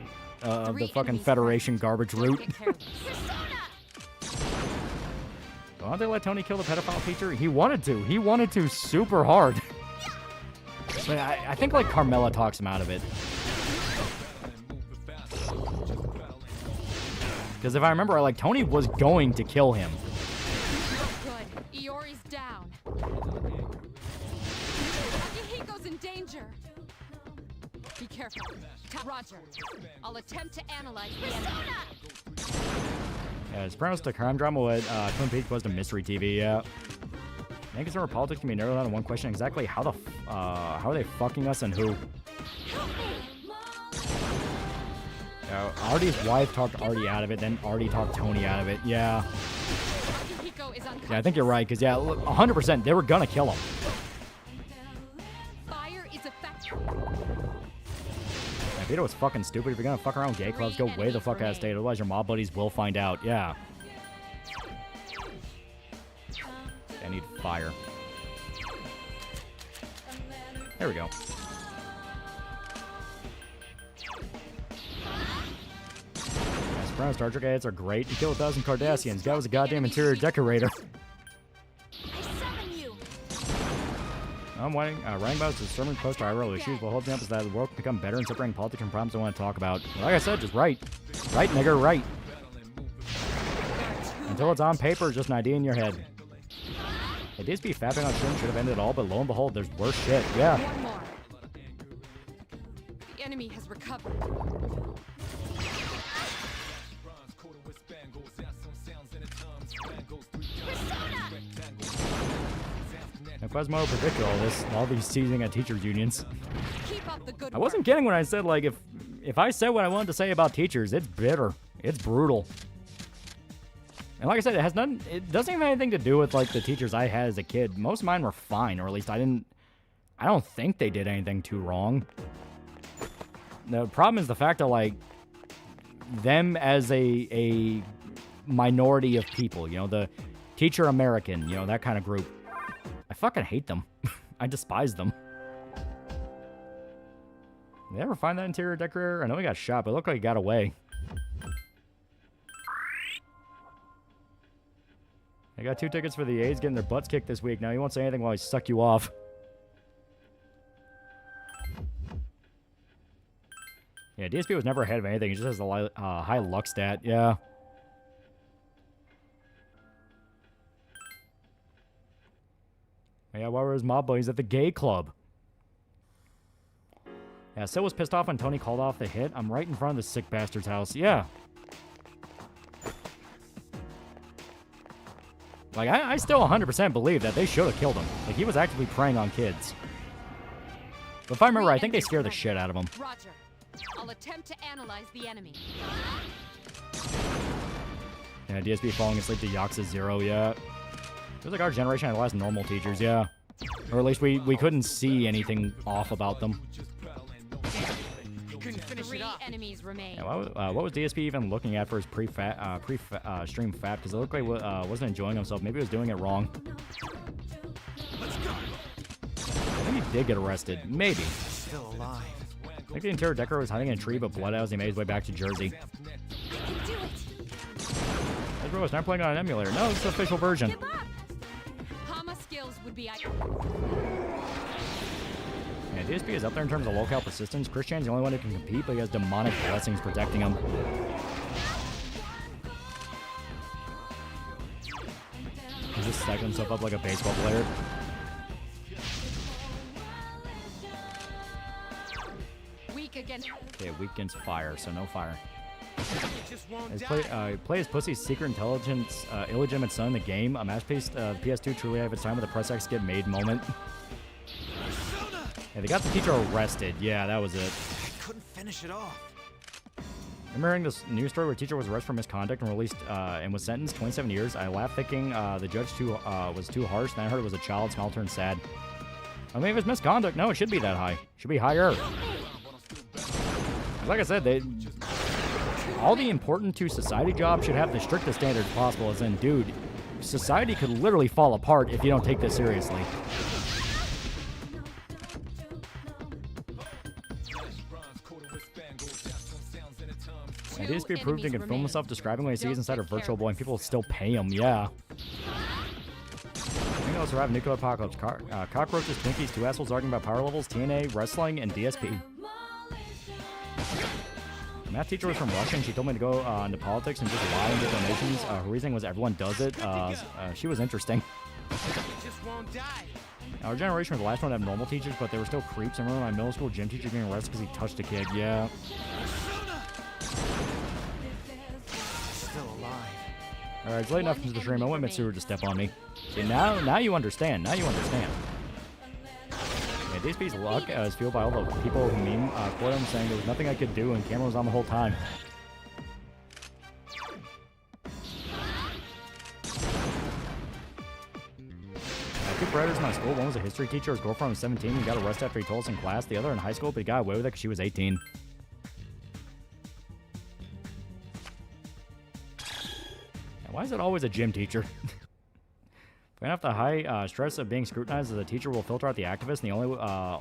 [SPEAKER 7] fucking Federation garbage route. Why don't they let Tony kill the pedophile teacher? He wanted to. He wanted to super hard. But I think, like, Carmela talks him out of it. Because if I remember, like, Tony was going to kill him.
[SPEAKER 12] Good. Iori's down. Akihiko's in danger. Be careful. Roger. I'll attempt to analyze the enemy.
[SPEAKER 7] Yeah, it's pronounced a crime drama what Twin Peaks was to mystery TV, yeah. Main concern with politics can be narrowed down to one question: exactly how are they fucking us and who? Yeah, Artie's wife talked Artie out of it, then Artie talked Tony out of it. Yeah. Yeah, I think you're right, because, yeah, 100%, they were gonna kill him.
[SPEAKER 12] Fire is effective.
[SPEAKER 7] Yeah, Vito was fucking stupid. If you're gonna fuck around with gay clubs, go way the fuck out of state, otherwise your mob buddies will find out. Yeah. I need fire. There we go. Brown Star Trek ads are great. You kill 1,000 Cardassians. Guy was a goddamn interior decorator. I'm writing about the sermon post viral issues. What holds me up is that the world can become better and separating politics and problems I want to talk about. Like I said, just write. Write, nigger, write. Until it's on paper, just an idea in your head. Hey, DSP fapping on stream should have ended it all, but lo and behold, there's worse shit. Yeah.
[SPEAKER 12] One more. The enemy has recovered.
[SPEAKER 7] Now, Quasimodo predicted all this, all these seizing at teachers' unions.
[SPEAKER 12] Keep up the good
[SPEAKER 7] I wasn't kidding when I said, like, if I said what I wanted to say about teachers, it's bitter. It's brutal. And like I said, it doesn't have anything to do with, like, the teachers I had as a kid. Most of mine were fine, or at least I don't think they did anything too wrong. The problem is the fact that, like, them as a minority of people, you know, the teacher American, you know, that kind of group. I fucking hate them. I despise them. Did they ever find that interior decorator? I know he got shot, but it looked like he got away. I got 2 tickets for the A's getting their butts kicked this week. Now, he won't say anything while he suck you off. Yeah, DSP was never ahead of anything. He just has the high luck stat. Yeah. Yeah, why were his mob buddies at the gay club? Yeah, Sid was pissed off when Tony called off the hit. I'm right in front of the sick bastard's house. Yeah. Like, I still 100% believe that they should have killed him. Like, he was actively preying on kids. But if I remember, I think they scared the shit out of him.
[SPEAKER 12] Roger. I'll attempt to analyze the enemy.
[SPEAKER 7] Yeah, DSP falling asleep to Yakuza 0, yeah. It was like our generation had the last normal teachers, yeah. Or at least we couldn't see anything off about them.
[SPEAKER 12] Three enemies remain.
[SPEAKER 7] Yeah, what was DSP even looking at for his pre-stream fap? Because it looked like he wasn't enjoying himself. Maybe he was doing it wrong. I think he did get arrested. Maybe.
[SPEAKER 9] Still alive.
[SPEAKER 7] I think the interior decorator was hiding in a tree, but blood out as he made his way back to Jersey. Hey, bro, it's not playing on an emulator. No, it's the official version.
[SPEAKER 12] Hama skills would be.
[SPEAKER 7] Yeah, DSP is up there in terms of locale persistence. Christian's the only one who can compete, but he has demonic blessings protecting him. He's just stacking himself up like a baseball player. Okay, weak against fire, so no fire. Play his pussy's secret intelligence, illegitimate son in the game. A masterpiece, PS2 truly have its time with a press X get made moment. Yeah, they got the teacher arrested. Yeah, that was it.
[SPEAKER 9] I couldn't finish it off.
[SPEAKER 7] Remember hearing this news story where a teacher was arrested for misconduct and released and was sentenced 27 years? I laughed thinking the judge was too harsh. Then I heard it was a child. Smile turned sad. I mean, if it's misconduct, no, it should be that high. It should be higher. Like I said, all the important to society jobs should have the strictest standards possible. As in, dude, society could literally fall apart if you don't take this seriously. And DSP proved he can film himself describing what he sees inside a virtual boy, and people still pay him. Yeah. will survive a nuclear apocalypse. Cockroaches, Twinkies, two assholes arguing about power levels, TNA, wrestling, and DSP. The math teacher was from Russia, and she told me to go into politics and just lie and get donations. Her reasoning was everyone does it. She was interesting. Our generation was the last one to have normal teachers, but they were still creeps. I remember my middle school gym teacher getting arrested because he touched a kid. Yeah.
[SPEAKER 9] Still alive.
[SPEAKER 7] All right, it's late enough into the stream. I want Mitsuru to step on me. See, now you understand. Now you understand. Yeah, DSP's luck is fueled by all the people who meme quote him saying there was nothing I could do and camera was on the whole time. Two predators in my school. One was a history teacher. His girlfriend was 17 and got arrested after he told us in class. The other in high school, but he got away with it because she was 18. Why is it always a gym teacher? Fan off the high stress of being scrutinized as a teacher will filter out the activists, and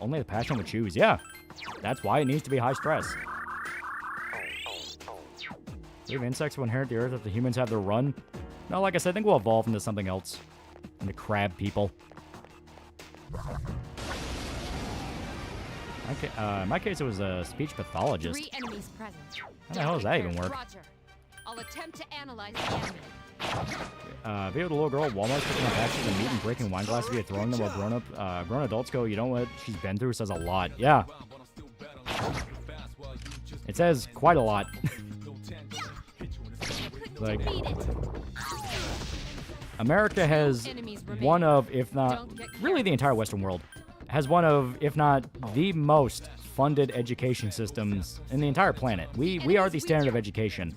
[SPEAKER 7] only the passion would choose. Yeah, that's why it needs to be high stress. We have insects who inherit the earth if the humans have their run. No, like I said, I think we'll evolve into something else. Into crab people. Okay, in my case, it was a speech pathologist.
[SPEAKER 12] 3 enemies present.
[SPEAKER 7] How the hell does that even work?
[SPEAKER 12] Roger. I'll attempt to analyze the enemy.
[SPEAKER 7] Video of the little girl at Walmart picking up packages of meat and breaking wine glasses via throwing them while grown adults go, you know what she's been through says a lot. Yeah. It says quite a lot. Like, America has one of, if not, really the entire Western world, has one of, if not, the most funded education systems in the entire planet. We are the standard of education.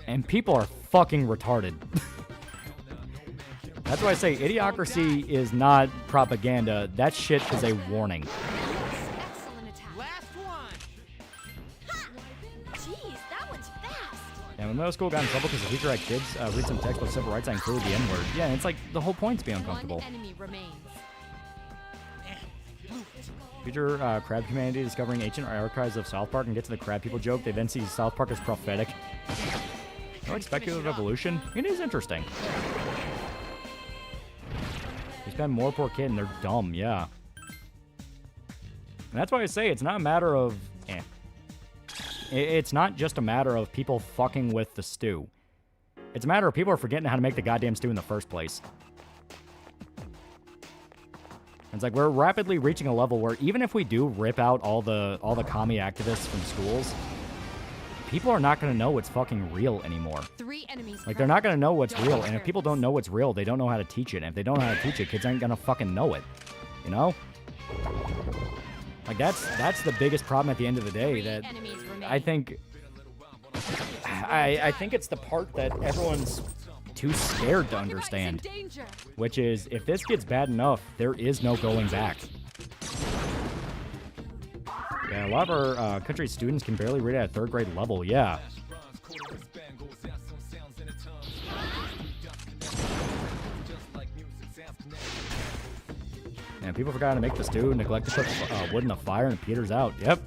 [SPEAKER 7] And people are fucking retarded. That's why I say idiocracy is not propaganda. That shit is a warning. Yeah, when middle school got in trouble because the teacher had kids read some text about civil rights and included the N-word. Yeah, it's like the whole point's be uncomfortable.
[SPEAKER 12] One enemy remains.
[SPEAKER 7] Future crab humanity discovering ancient archives of South Park and get to the crab people joke. They then see South Park as prophetic. Like speculative evolution? It is interesting. You spend more per kid and they're dumb, yeah. And that's why I say it's not a matter of... It's not just a matter of people fucking with the stew. It's a matter of people are forgetting how to make the goddamn stew in the first place. It's like we're rapidly reaching a level where even if we do rip out all the commie activists from schools, people are not going to know what's fucking real anymore.
[SPEAKER 12] 3 enemies.
[SPEAKER 7] Like, they're not going to know what's real, and if people don't know what's real, they don't know how to teach it. And if they don't know how to teach it, kids aren't going to fucking know it. You know? Like, that's the biggest problem at the end of the day, that I think... I think it's the part that everyone's too scared to understand. Which is, if this gets bad enough, there is no going back. Yeah, a lot of our country's students can barely read at a 3rd grade level, yeah. And people forgot to make the stew, neglect to put wood in the fire, and it peters out. Yep.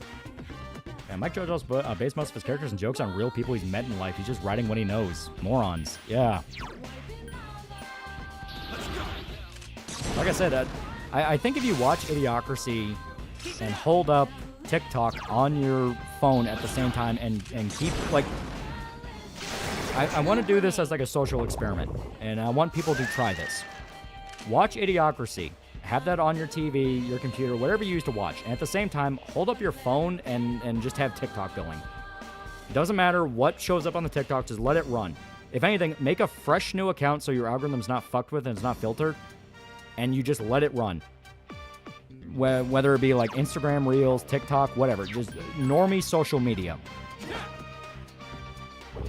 [SPEAKER 7] And Mike JoJo's based most of his characters and jokes on real people he's met in life. He's just writing what he knows. Morons. Yeah. Like I said, I think if you watch Idiocracy and hold up TikTok on your phone at the same time and keep, like... I want to do this as like a social experiment, and I want people to try this. Watch Idiocracy. Have that on your TV, your computer, whatever you use to watch. And at the same time, hold up your phone and just have TikTok going. It doesn't matter what shows up on the TikTok, just let it run. If anything, make a fresh new account so your algorithm's not fucked with and it's not filtered, and you just let it run. Whether it be like Instagram, Reels, TikTok, whatever. Just normie social media.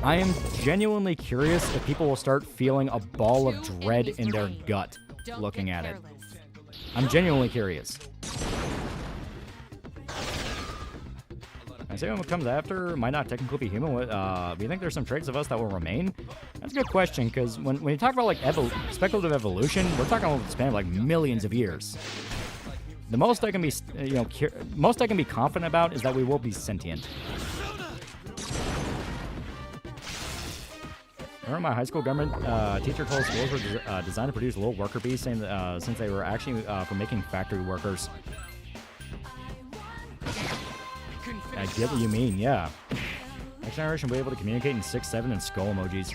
[SPEAKER 7] I am genuinely curious if people will start feeling a ball of dread in their gut looking at it. I'm genuinely curious. I say what comes after might not technically be human. Do you think there's some traits of us that will remain? That's a good question, because when you talk about like speculative evolution, we're talking about the span of like millions of years. The most I can be, most I can be confident about is that we will be sentient. Remember my high school government teacher told schools were designed to produce little worker bees, saying that, since they were actually for making factory workers. I get what you mean, yeah. Next generation will be able to communicate in 6, 7, and skull emojis.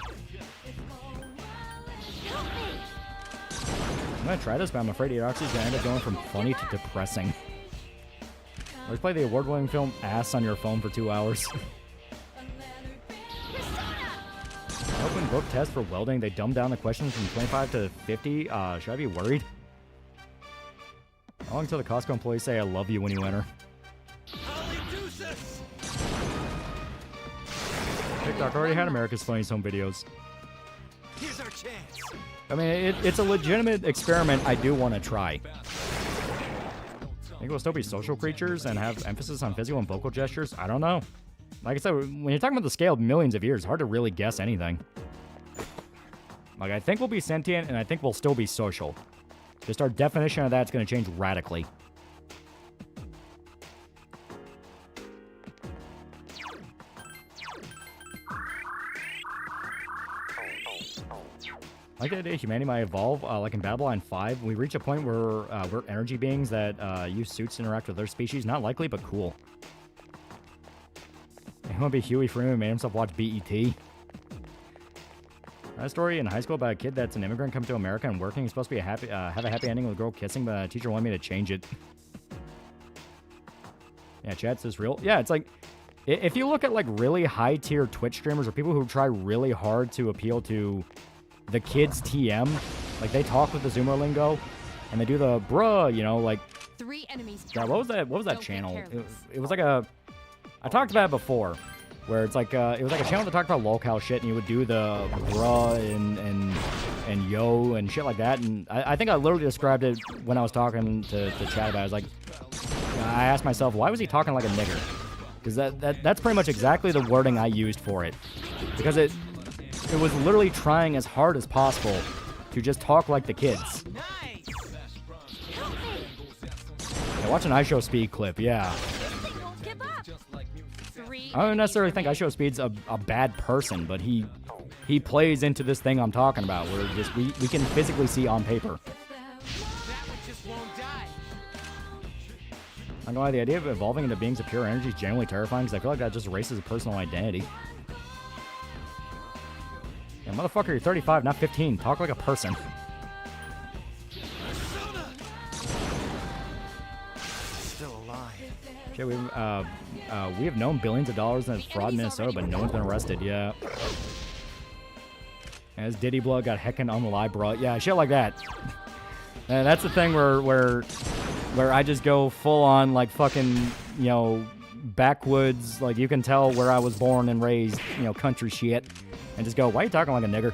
[SPEAKER 7] I'm gonna try this, but I'm afraid Eroxy's gonna end up going from funny to depressing. Let's play the award-winning film Ass on your phone for 2 hours. Open book test for welding. They dumbed down the questions from 25 to 50. Should I be worried? How long until the Costco employees say I love you when you enter? TikTok already had America's Funniest Home Videos.
[SPEAKER 9] Here's our chance.
[SPEAKER 7] I mean, it's a legitimate experiment I do want to try. Think we'll still be social creatures and have emphasis on physical and vocal gestures? I don't know. Like I said, when you're talking about the scale of millions of years, it's hard to really guess anything. Like, I think we'll be sentient, and I think we'll still be social. Just our definition of that's going to change radically. Like the idea humanity might evolve, like in Babylon 5, we reach a point where we're energy beings that use suits to interact with other species. Not likely, but cool. It won't be Huey Freeman made himself watch BET. A story in high school about a kid that's an immigrant coming to America and working. It's supposed to be have a happy ending with a girl kissing, but the teacher wanted me to change it. Yeah, chat's this real? Yeah, it's like, if you look at like really high-tier Twitch streamers or people who try really hard to appeal to the kids TM, like they talk with the Zoomer lingo, and they do the bruh, you know, like.
[SPEAKER 12] 3 enemies.
[SPEAKER 7] God, what was that channel? It was like a. I talked about it before, where it's like it was like a channel that talked about lolcow shit, and you would do the bruh and yo and shit like that. And I think I literally described it when I was talking to chat about it. I was like, I asked myself, why was he talking like a nigger? Because that's pretty much exactly the wording I used for it, because it was literally trying as hard as possible to just talk like the kids. Yeah, watch an iShowSpeed clip, yeah. I don't necessarily think iShowSpeed's a bad person, but he plays into this thing I'm talking about, where just we can physically see on paper. I know why the idea of evolving into beings of pure energy is genuinely terrifying, because I feel like that just erases a personal identity. Yeah, motherfucker, you're 35, not 15. Talk like a person.
[SPEAKER 9] Still alive.
[SPEAKER 7] Okay, we have known billions of dollars in fraud in Minnesota, but no one's been arrested yet. As Diddy Blood got heckin' on the live, bro. Yeah, shit like that. And that's the thing where I just go full on like fucking, you know, backwoods, like you can tell where I was born and raised, you know, country shit. And just go, why are you talking like a nigger?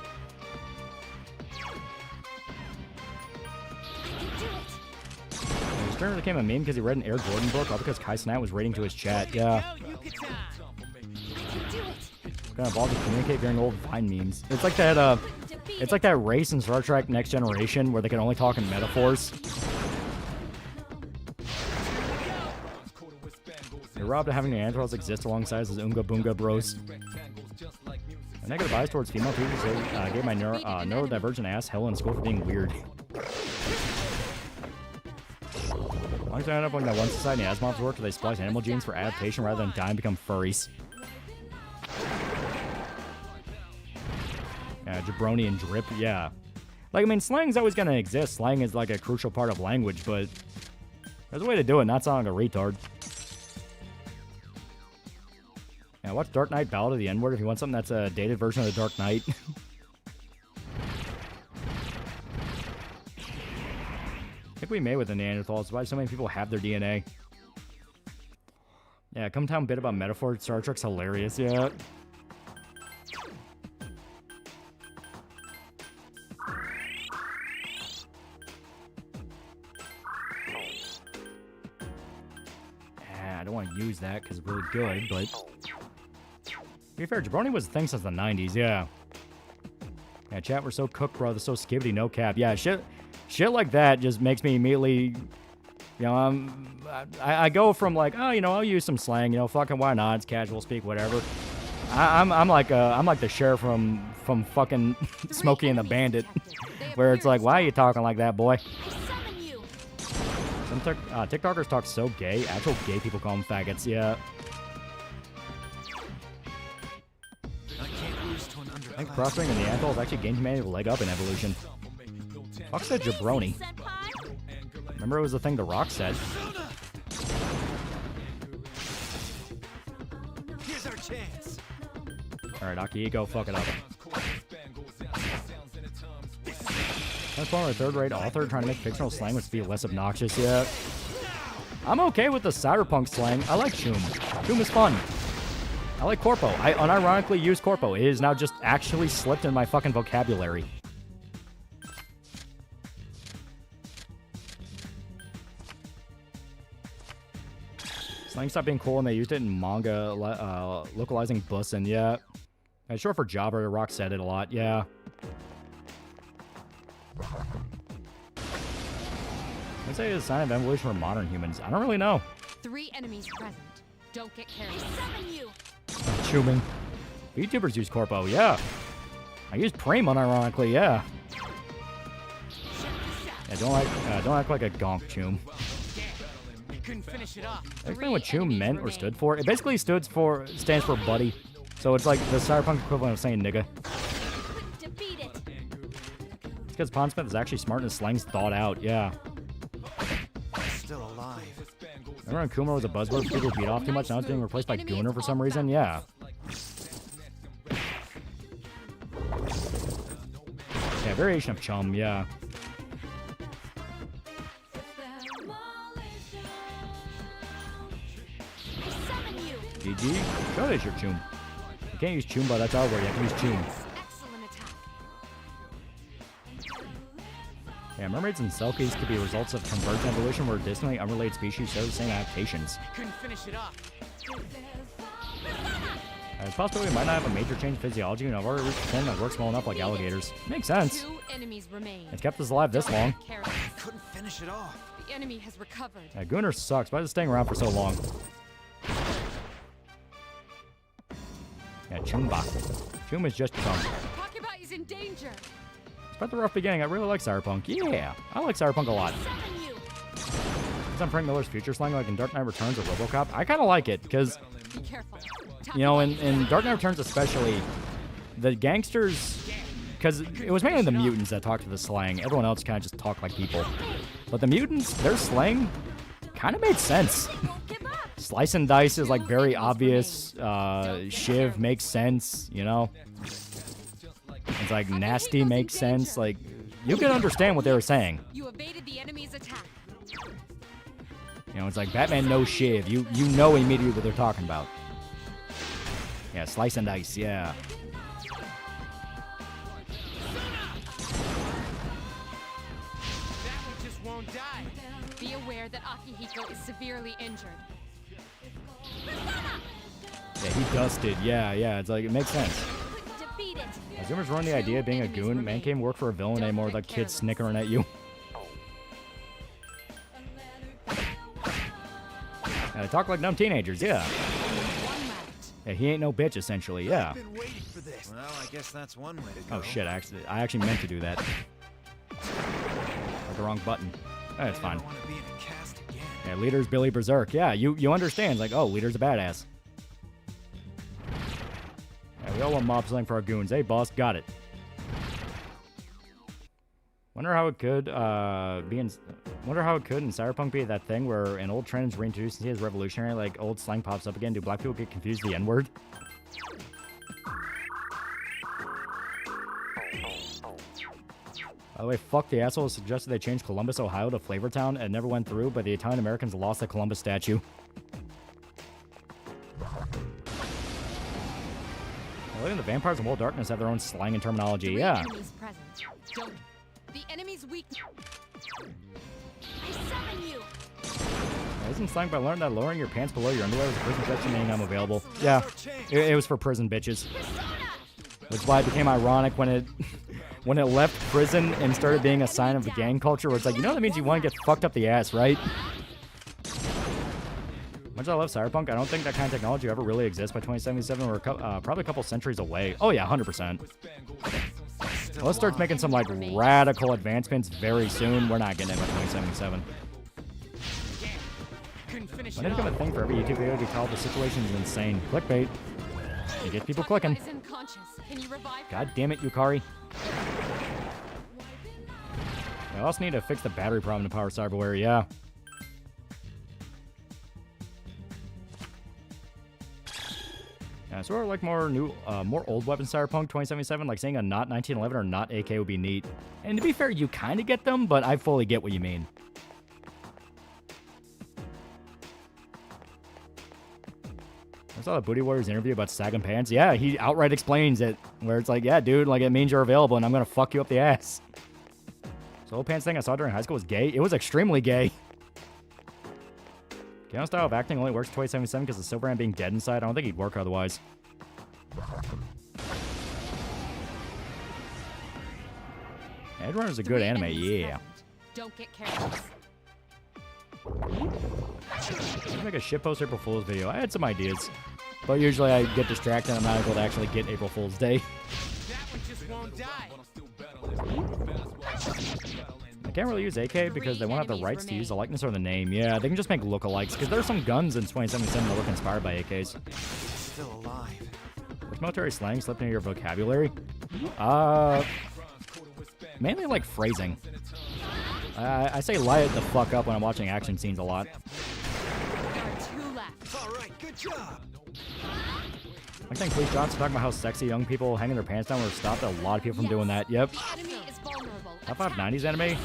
[SPEAKER 7] His turn became a meme because he read an Air Jordan book, all because Kai Cenat was rating to his chat. Yeah. It's gonna evolve to communicate during old Vine memes. It's like that race in Star Trek Next Generation where they can only talk in metaphors. You're robbed of having Neanderthals exist alongside his Oonga Boonga bros. A negative bias towards female teachers gave my neurodivergent ass hell in school for being weird. Why did I end up like that one society in Asimov's work where they splice animal genes for adaptation rather than die and become furries? Yeah, jabroni and drip, yeah. Like, I mean, slang's always gonna exist. Slang is like a crucial part of language, but there's a way to do it, not sound like a retard. Yeah, watch Dark Knight Ballad of the N-Word if you want something that's a dated version of the Dark Knight. I think we made with the Neanderthals. Why so many people have their DNA? Yeah, come town bit about metaphor. Star Trek's hilarious, yeah. I don't want to use that because it's really good, but... To be fair, jabroni was a thing since the 90s, yeah. Yeah, chat, we're so cooked, bro. They're so skibbity, no cap. Yeah, shit like that just makes me immediately, you know, I go from like, oh, you know, I'll use some slang, you know, fucking why not? It's casual speak, whatever. I'm like the sheriff from from fucking Smokey and the Bandit, where it's like, why are you talking like that, boy? Some TikTokers talk so gay. Actual gay people call them faggots. Yeah. I think prospering in the Neanderthal has actually gained humanity a leg up in evolution. Fuck said jabroni. Remember it was the thing The Rock said.
[SPEAKER 9] Here's our chance.
[SPEAKER 7] Alright, Aki, go fuck it up. That's one of a third-rate author trying to make fictional slang which be less obnoxious. Yeah. I'm okay with the cyberpunk slang. I like choom. Choom is fun. I like corpo. I unironically use corpo. It is now just actually slipped in my fucking vocabulary. Slang stopped being cool and they used it in manga, localizing bussin', yeah. It's short for Jabber. Rock said it a lot, yeah. I'd say it's a sign of evolution for modern humans. I don't really know.
[SPEAKER 12] 3 enemies present. Don't get carried.
[SPEAKER 7] Chooming. YouTubers use corpo, yeah. I use Prem unironically, yeah. Yeah, don't act like a gonk, Choom.
[SPEAKER 8] Couldn't finish it off.
[SPEAKER 7] Explain what Choom meant or stood for. It basically stands for buddy. So it's like the cyberpunk equivalent of saying nigga. It's because Pondsmith is actually smart and his slang's thought out, yeah.
[SPEAKER 9] Still alive.
[SPEAKER 7] Remember when Kuma was a buzzword, people beat off too much, now it's being replaced by Gooner for some reason? Yeah. Yeah, variation of chum, yeah. GG. Go is your choom. You can't use choom, but that's our word. You have to use choom. Yeah, mermaids and selkies could be results of convergent evolution where distantly unrelated species share the same adaptations.
[SPEAKER 8] Couldn't finish it off.
[SPEAKER 7] It's possible we might not have a major change in physiology and have already reached a point that works well enough like alligators. Makes sense.
[SPEAKER 12] 2 enemies remain.
[SPEAKER 7] It's kept us alive this long.
[SPEAKER 9] Couldn't finish it off.
[SPEAKER 12] The enemy has recovered.
[SPEAKER 7] Yeah, Gooner sucks. Why is it staying around for so long? Yeah, Choomba. Choom is just chum.
[SPEAKER 12] Pokebot is in danger.
[SPEAKER 7] Despite the rough beginning, I really like cyberpunk. Yeah, I like cyberpunk a lot. Is on Frank Miller's future slang like in Dark Knight Returns or RoboCop? I kind of like it because, you know, in Dark Knight Returns especially, the gangsters, because it was mainly the mutants that talked to the slang. Everyone else kind of just talked like people. But the mutants, their slang kind of made sense. Slice and dice is like very obvious. Shiv makes sense, you know. It's like nasty makes sense. Like you can understand what they were saying.
[SPEAKER 12] You evaded the enemy's attack.
[SPEAKER 7] You know, it's like Batman knows Shiv. You know immediately what they're talking about. Yeah, slice and dice. Yeah.
[SPEAKER 8] That one just won't die.
[SPEAKER 12] Be aware that Akihiko is severely injured.
[SPEAKER 7] Yeah, he dusted. Yeah. It's like, it makes sense. Zoomers run the idea of being a goon. Man can't work for a villain anymore with like kids snickering at you. Yeah, they talk like dumb teenagers, yeah. Yeah, he ain't no bitch, essentially, yeah.
[SPEAKER 9] Well, I guess that's one way to go.
[SPEAKER 7] Oh shit, I actually meant to do that. Like the wrong button. Oh, it's fine. Yeah, leader's Billy Berserk. Yeah, you understand. Like, oh, leader's a badass. Yeah, we all want mob slang for our goons. Hey, boss, got it. Wonder how it could in Cyberpunk be that thing where an old trend is reintroduced and see as revolutionary, like old slang pops up again. Do black people get confused with the N-word? By the way, fuck the asshole who suggested they change Columbus, Ohio to Flavortown and never went through, but the Italian Americans lost the Columbus statue. Well, even the vampires in World of Darkness have their own slang and terminology, yeah.
[SPEAKER 12] The enemy's weak.
[SPEAKER 7] Isn't slang by learning that lowering your pants below your underwear was a prison section meaning I'm available? Yeah, it was for prison bitches. Which is why it became ironic when it left prison and started being a sign of the gang culture where it's like, you know that means you want to get fucked up the ass, right? Imagine much as I love Cyberpunk, I don't think that kind of technology ever really exists by 2077. We're probably a couple centuries away. Oh yeah, 100%. Let's start making some like radical advancements very soon. We're not getting it by 2077. When it become a thing for every YouTube video to call the situation is insane. Clickbait. It gets people clicking. God damn it, Yukari. I also need to fix the battery problem to power cyberware, yeah. Yeah, sort of like more old weapon Cyberpunk 2077, like saying a not 1911 or not AK would be neat. And to be fair, you kind of get them, but I fully get what you mean. I saw the Booty Warriors interview about sagging pants. Yeah, he outright explains it, where it's like, yeah, dude, like it means you're available and I'm gonna fuck you up the ass. So the pants thing I saw during high school was gay. It was extremely gay. Keanu's style of acting only works 2077 because of Silverhand being dead inside. I don't think he'd work otherwise. Edrunner's a good anime, yeah.
[SPEAKER 12] Don't get careless.
[SPEAKER 7] Let's make a shitpost April Fool's video. I had some ideas, but usually I get distracted and I'm not able to actually get April Fool's Day.
[SPEAKER 8] That one just won't die.
[SPEAKER 7] I can't really use AK because they won't have the rights to use the likeness or the name. Yeah, they can just make lookalikes because there's some guns in 2077 that look inspired by AKs.
[SPEAKER 9] Still alive.
[SPEAKER 7] Which military slang slipped into your vocabulary? Mainly like phrasing. I say light the fuck up when I'm watching action scenes a lot.
[SPEAKER 9] All right, good job.
[SPEAKER 7] I think police shots talking about how sexy young people hanging their pants down were stopped a lot of people from doing that. Yep. Top 5 90s anime?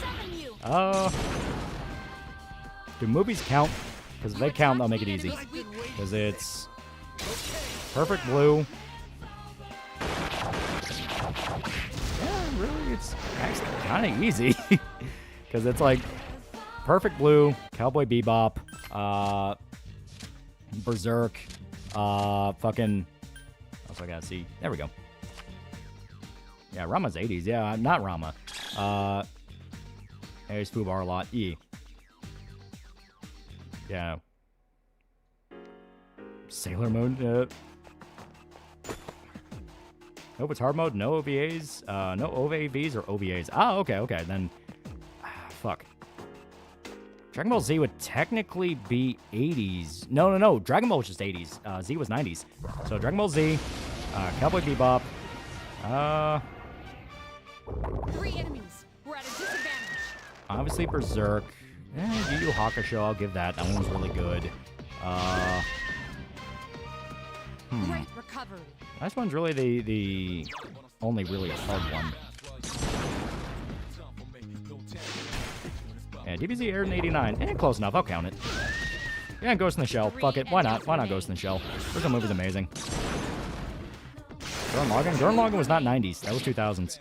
[SPEAKER 7] Do movies count? Because if they count, they'll make it easy. Because it's Perfect Blue. Yeah, really, it's actually kind of easy. Because it's like Perfect Blue, Cowboy Bebop, Berserk, fucking... What else I gotta see? There we go. Yeah, Rama's 80s. Yeah, not Rama. There's Fubar a lot. E. Yeah. Sailor Mode. Nope, it's hard mode. No OVAs. No OVAs or OVAs. Ah, okay. Then, fuck. Dragon Ball Z would technically be 80s. No. Dragon Ball was just 80s. Z was 90s. So Dragon Ball Z, Cowboy Bebop.
[SPEAKER 12] 3 enemies. We're at a disadvantage.
[SPEAKER 7] Obviously Berserk. Yu Yu Hakusho, I'll give that. That one was really good.
[SPEAKER 12] Great recovery.
[SPEAKER 7] This one's really the only really hard one. Yeah, DBZ aired in 89. Close enough. I'll count it. Yeah, Ghost in the Shell. Fuck it. Why not? Why not Ghost in the Shell? This movie's amazing. Gurren Lagann? Gurren Lagann was not 90s. That was 2000s.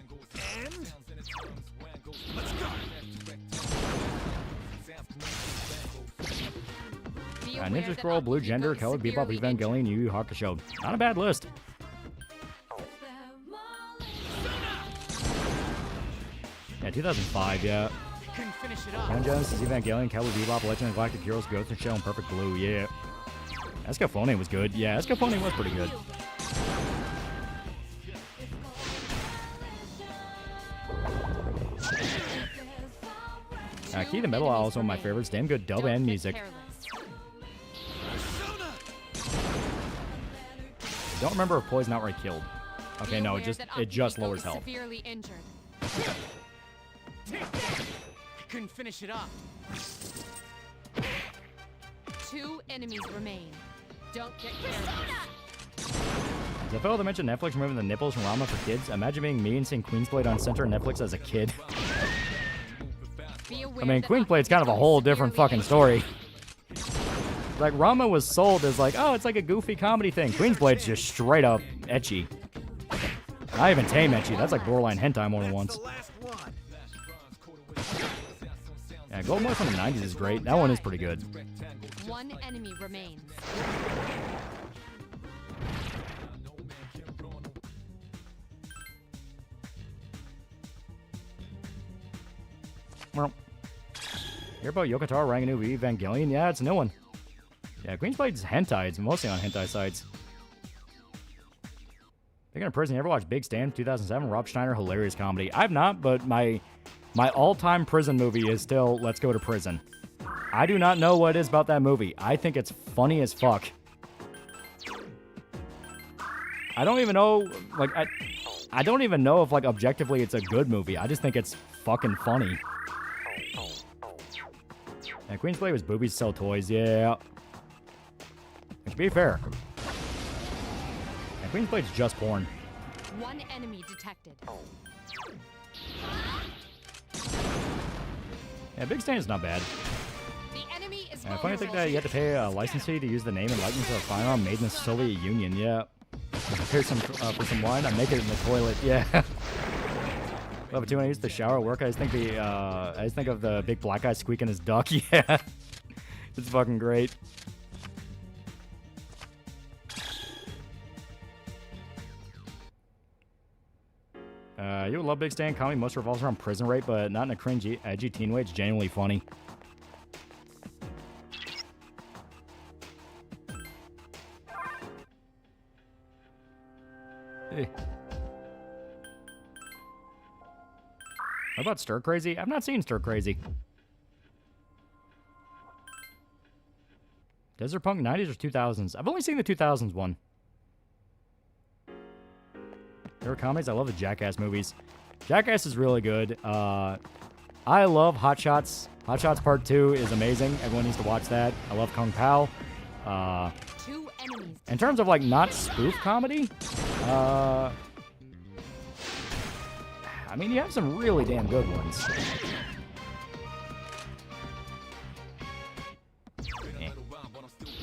[SPEAKER 7] Ninja Scroll, Blue Gender, Cowboy Bebop, Evangelion, Yu Yu Hakusho. Not a bad list. Yeah, 2005, yeah. Neon Genesis, Evangelion, Cowboy Bebop, Legend of Galactic Heroes, Ghost in the Shell, and Perfect Blue, yeah. Escaflowne was good. Yeah, Escaflowne was pretty good. Key the Metal also one of my favorites. Damn good dub and music. Don't remember if Poison outright killed. Okay, no, it just lowers health.
[SPEAKER 12] Severely injured.
[SPEAKER 8] Couldn't finish it off.
[SPEAKER 12] 2 enemies remain. Don't get careless.
[SPEAKER 7] As I failed to mention Netflix removing the nipples from Rama for kids, imagine being me and seeing Queen's Blade on center Netflix as a kid. I mean, Queen's Blade's kind of a whole different fucking story. Like, Rama was sold as like, oh, it's like a goofy comedy thing. Queen's Blade's just straight up ecchi. Not even tame ecchi. That's like borderline hentai more than once. Yeah, Golden Boy from the 90s is great. That one is pretty good.
[SPEAKER 12] 1 enemy remains.
[SPEAKER 7] Well, hear about Yokotaro Ranganui Evangelion? Yeah, it's a new one. Yeah, Queen's Blade's hentai. It's mostly on hentai sites. Speaking of prison, you ever watch Big Stand 2007? Rob Schneider, hilarious comedy. I've not, but my all-time prison movie is still Let's Go to Prison. I do not know what it is about that movie. I think it's funny as fuck. I don't even know, like, I don't even know if, like, objectively it's a good movie. I just think it's fucking funny. And Queen's Blade was boobies sell toys, yeah. And to be fair, and Queen's Blade's just porn.
[SPEAKER 12] One enemy detected.
[SPEAKER 7] Yeah, Big Stand is not bad.
[SPEAKER 12] The enemy is
[SPEAKER 7] Funny thing that you have to pay a license fee to use the name and likeness of a firearm made in the Soviet Union, yeah. Here's some for some wine. I make it in the toilet. Yeah. Love it too. When I use the shower at work, I just think of the big black guy squeaking his duck. Yeah. It's fucking great. You would love Big Stand comedy. Most revolves around prison rape, but not in a cringy, edgy teen way. It's genuinely funny. Hey. How about Stir Crazy? I've not seen Stir Crazy. Desert Punk 90s or 2000s? I've only seen the 2000s one. There are comedies. I love the Jackass movies. Jackass is really good. I love Hot Shots. Hot Shots Part 2 is amazing. Everyone needs to watch that. I love Kung Pao. In terms of, like, not spoof comedy, I mean, you have some really damn good ones.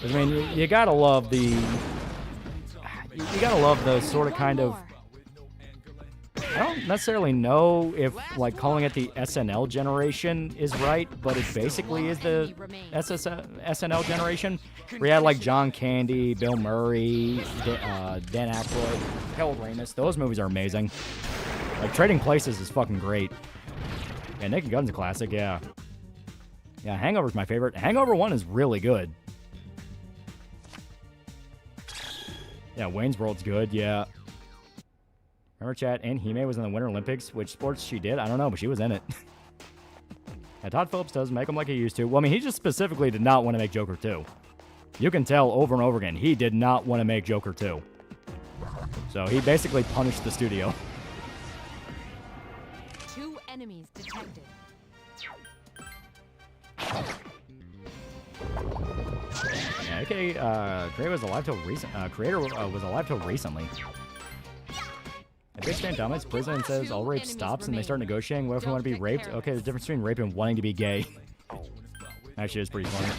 [SPEAKER 7] I mean, you gotta love the... You gotta love the sort of kind of... I don't necessarily know if, like, calling it the SNL generation is right, but it basically is the SNL generation. We had, like, John Candy, Bill Murray, Dan Aykroyd, Harold Ramis. Those movies are amazing. Like, Trading Places is fucking great. Yeah, Naked Gun's a classic, yeah. Yeah, Hangover's my favorite. Hangover 1 is really good. Yeah, Wayne's World's good, yeah. Remember, chat, Anne Hime was in the Winter Olympics. Which sports she did? I don't know, but she was in it. Yeah, Todd Phillips does make him like he used to. Well, I mean, he just specifically did not want to make Joker 2. You can tell over and over again, he did not want to make Joker 2. So he basically punished the studio.
[SPEAKER 12] 2 enemies detected.
[SPEAKER 7] Yeah, okay, Creator was alive till recently. A Big Stand dominates prison and says all rape stops and they start negotiating. What if we want to be raped? Okay, there's a difference between rape and wanting to be gay. Actually, it's pretty funny.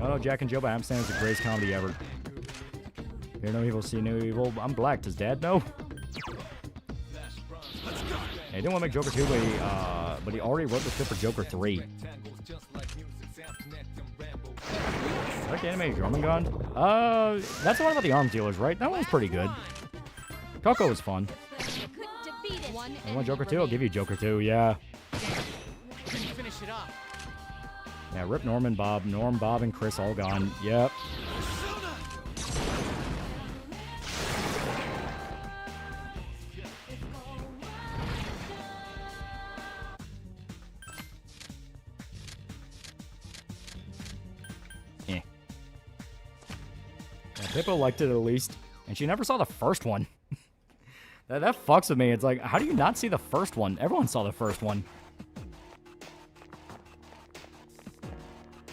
[SPEAKER 7] Oh no, Jack and Jill by Amsterdam is the greatest comedy ever. Hear no evil, see no evil. I'm black. Does Dad know? Yeah, he didn't want to make Joker 2, but he already wrote the script for Joker 3. I like the animated Drumming Gun. That's the one about the arms dealers, right? That one was pretty good. Coco was fun. You want Joker 2? I'll give you Joker 2, yeah. Yeah, rip Norm, Bob, and Chris all gone. Yep. Yeah, Pippo liked it at least. And she never saw the first one. That fucks with me. It's like, how do you not see the first one? Everyone saw the first one.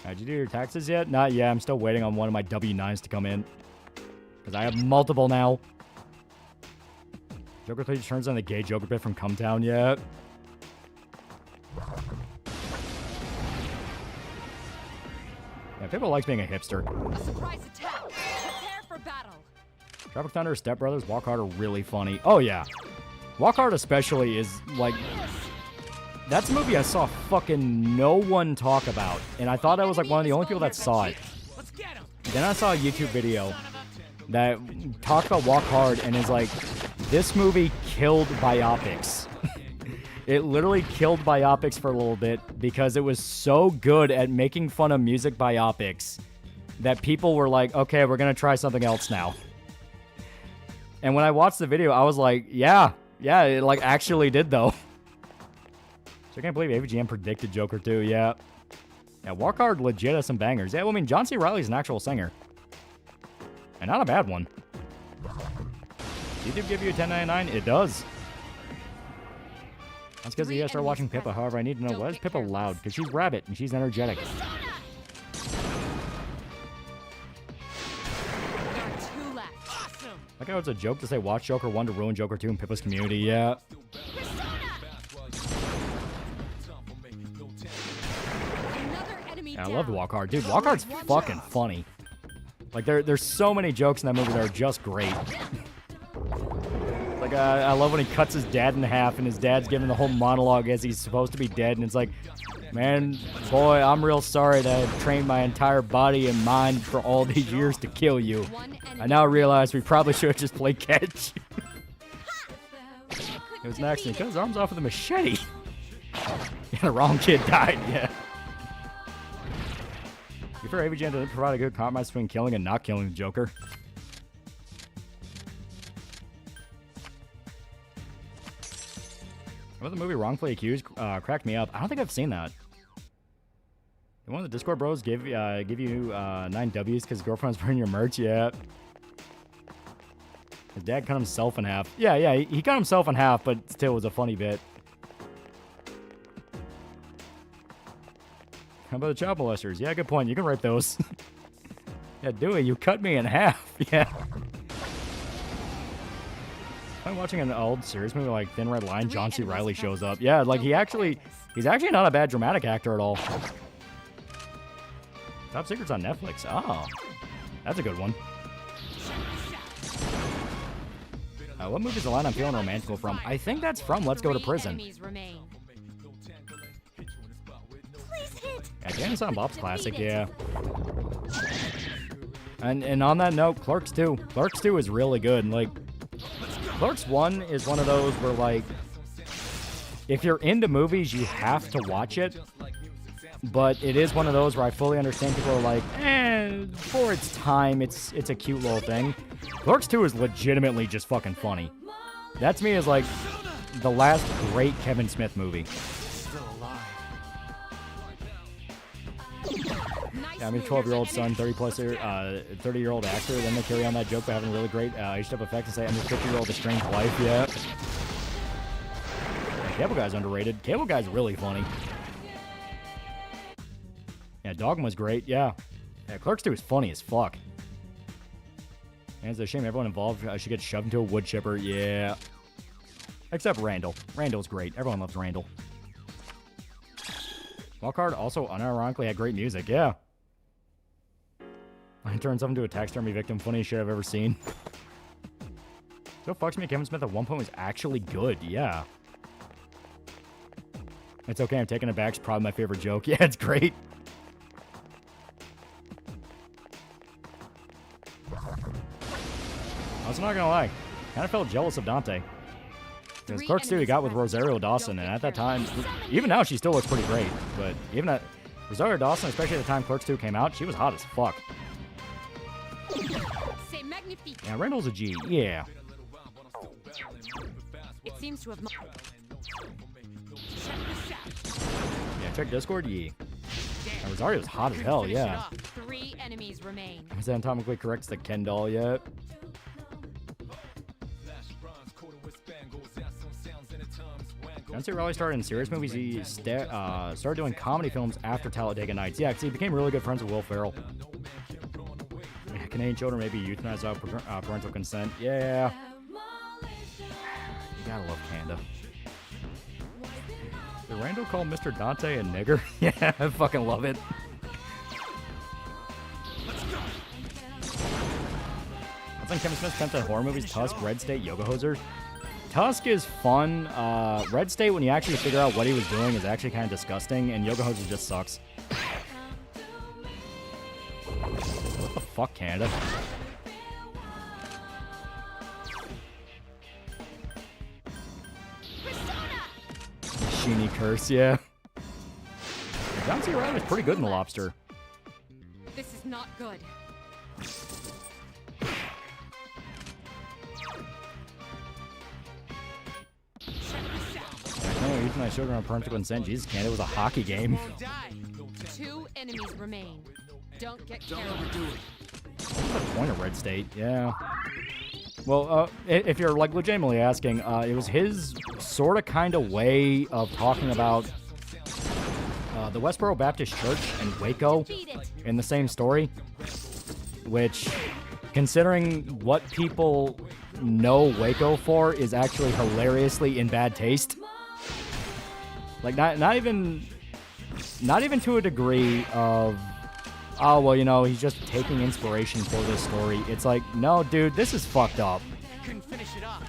[SPEAKER 7] Did you do your taxes yet? Not yet. I'm still waiting on one of my W-9s to come in. Because I have multiple now. Joker 3 turns on the gay Joker bit from Cumtown yet. Yeah, people like being a hipster.
[SPEAKER 12] A surprise attack. Prepare for battle.
[SPEAKER 7] Tropic Thunder, Step Brothers, Walk Hard are really funny. Oh, yeah. Walk Hard especially is, like... That's a movie I saw fucking no one talk about. And I thought I was, like, one of the only people that saw it. Then I saw a YouTube video that talked about Walk Hard and is like, this movie killed biopics. It literally killed biopics for a little bit because it was so good at making fun of music biopics that people were like, okay, we're going to try something else now. And when I watched the video, I was like, yeah, it like actually did though. So I can't believe AVGN predicted Joker 2, yeah. Yeah, Walkard legit has some bangers. Yeah, well, I mean, John C. Reilly's an actual singer. And not a bad one. Did YouTube give you a 10.99? It does. That's because you guys started watching Pippa. However, I need to know, why is Pippa loud? Because she's Rabbit and she's energetic. Like how it's a joke to say watch Joker 1 to ruin Joker 2 in Pippa's community, yeah. Yeah, I love Walkard. Dude, Walkard's fucking funny. Like, there's so many jokes in that movie that are just great. Like, I love when he cuts his dad in half and his dad's giving the whole monologue as he's supposed to be dead. And it's like, man, boy, I'm real sorry that I've trained my entire body and mind for all these years to kill you. I now realize we probably should have just played catch. It was an accident. He cut his arms off with a machete. Yeah, the wrong kid died, yeah. Before AVGN didn't provide a good compromise between killing and not killing the Joker. About the movie Wrongfully Accused cracked me up. I don't think I've seen that. One of the Discord bros give you 9 W's because his girlfriend's wearing your merch. Yeah. His dad cut himself in half. Yeah, he cut himself in half, but still was a funny bit. How about the child molesters? Yeah, good point. You can rape those. Yeah, do it. You cut me in half. Yeah. I'm watching an old series movie like Thin Red Line. John C. Reilly shows up. Yeah, like he's actually not a bad dramatic actor at all. Top Secret's on Netflix. Oh, that's a good one. What movie's the line I'm feeling romantical from? I think that's from Let's Go to Prison. Yeah, Janice on Bob's classic, yeah. And on that note, Clerks 2. Clerks 2 is really good. Like, Clerks 1 is one of those where, like, if you're into movies, you have to watch it. But it is one of those where I fully understand people are like, for its time, it's a cute little thing. Clerks 2 is legitimately just fucking funny. That to me is like the last great Kevin Smith movie. Yeah, I mean, 12-year-old son, 30-year-old actor. Then they carry on that joke by having a really great aged-up effect and say, I'm your 50-year-old estranged wife. Yeah. Cable Guy's underrated. Cable Guy's really funny. Yeah, Dogma's great. Yeah. Clerks 2 is funny as fuck. And it's a shame everyone involved should get shoved into a wood chipper. Yeah. Except Randall. Randall's great. Everyone loves Randall. Walkard also unironically had great music. Yeah. I turned someone into a taxidermy victim. Funniest shit I've ever seen. So fucks me. Kevin Smith at one point was actually good. Yeah. It's okay. I'm taking it back. It's probably my favorite joke. Yeah, it's great. I was not gonna lie. Kind of felt jealous of Dante. Because Clerks 2 he got with Rosario Dawson, and at that time, even now she still looks pretty great. But even at Rosario Dawson, especially at the time Clerks 2 came out, she was hot as fuck. Yeah, Randall's a G. Yeah.
[SPEAKER 12] It seems to have.
[SPEAKER 7] Yeah, check Discord. Yeah. Rosario's hot as hell. Yeah.
[SPEAKER 12] 3 enemies remain.
[SPEAKER 7] Is that anatomically correct? It's the Ken doll yet? John C. Reilly started in serious movies. He started doing comedy films after Talladega Nights. Yeah, because he became really good friends with Will Ferrell. Yeah, Canadian children may be euthanized without parental consent. Yeah. You gotta love Canada. Did Randall call Mr. Dante a nigger? Yeah, I fucking love it. That's on Kevin Smith's 10th horror movies, Tusk, Red State, Yoga Hoser. Tusk is fun. Red State, when you actually figure out what he was doing, is actually kind of disgusting, and Yoga Hoser just sucks. What the fuck, Canada? Sheeny curse, yeah. John C. Reilly's pretty good in The Lobster.
[SPEAKER 12] This is is not good.
[SPEAKER 7] I can't eat my children on parental consent. Jesus, can't. It was a hockey game.
[SPEAKER 12] 2 enemies remain. Don't get
[SPEAKER 9] Don't
[SPEAKER 12] carried.
[SPEAKER 9] overdo it.
[SPEAKER 7] What's the point of Red State? Yeah. Well, if you're like legitimately asking, it was his sort of kind of way of talking about the Westboro Baptist Church and Waco in the same story, which, considering what people know Waco for, is actually hilariously in bad taste. Like, not even to a degree of, oh, well, you know, he's just taking inspiration for this story. It's like, no, dude, this is fucked up.
[SPEAKER 8] Couldn't finish it off.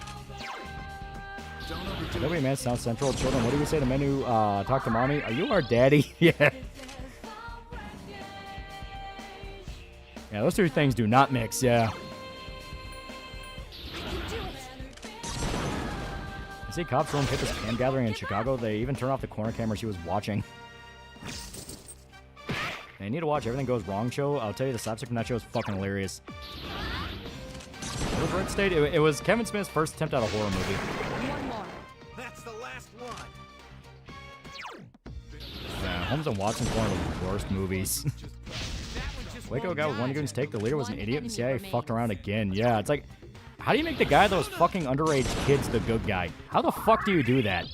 [SPEAKER 7] Nobody man, South Central children. What do we say to men who talk to mommy? Are you our daddy? Yeah. Yeah, those two things do not mix, yeah. I see cops filming hit this cam gathering in Chicago. They even turned off the corner camera she was watching. They need to watch Everything Goes Wrong show. I'll tell you, the slapstick from that show is fucking hilarious. What was Red State? It was Kevin Smith's first attempt at a horror movie.
[SPEAKER 12] One more.
[SPEAKER 9] That's the last one.
[SPEAKER 7] Yeah, Holmes and Watson's one of the worst movies. Waco guy with one goon's take. The leader was an idiot. The CIA fucked around again. Yeah, it's like, how do you make the guy that was fucking underage kids the good guy? How the fuck do you do that?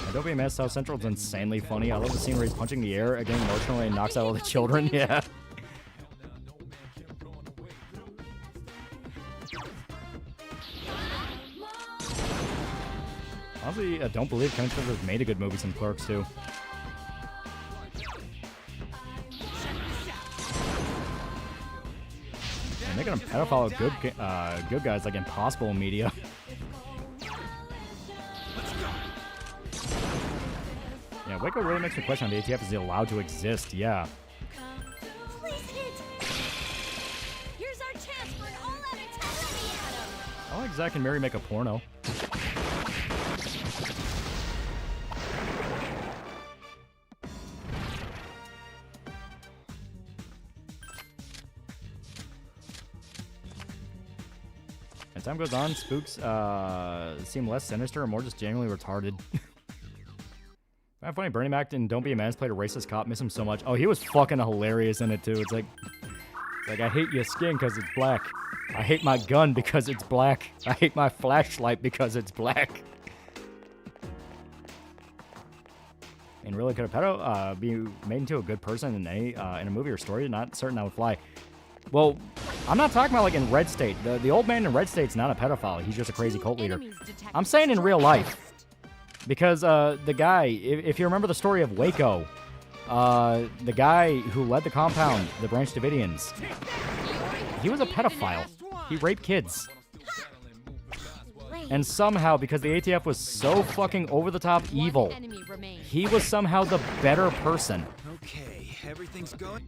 [SPEAKER 7] Adobe MS South Central is insanely funny. I love the scene where he's punching the air, getting emotional, and knocks out all the children. Yeah. Honestly, I don't believe Kevin Smith has made a good movie since Clerks, too. And making a pedophile good guys like impossible in media. Yeah, Waco really makes me question if the ATF is allowed to exist. Yeah.
[SPEAKER 6] Please hit. Here's our chance for an all-out attack, Adam.
[SPEAKER 7] I like Zack and Mary make a porno. As time goes on, spooks seem less sinister and more just genuinely retarded. Funny, Bernie Mac in Don't Be a Man played a racist cop. Miss him so much. Oh, he was fucking hilarious in it, too. It's like I hate your skin because it's black. I hate my gun because it's black. I hate my flashlight because it's black. And really, could a pedo be made into a good person in a movie or story? Not certain that would fly. Well, I'm not talking about like in Red State. The old man in Red State's not a pedophile. He's just a crazy cult leader. I'm saying in real life. Because the guy, if you remember the story of Waco, the guy who led the compound, the Branch Davidians, he was a pedophile. He raped kids. And somehow, because the ATF was so fucking over-the-top evil, he was somehow the better person.
[SPEAKER 9] Okay, everything's going.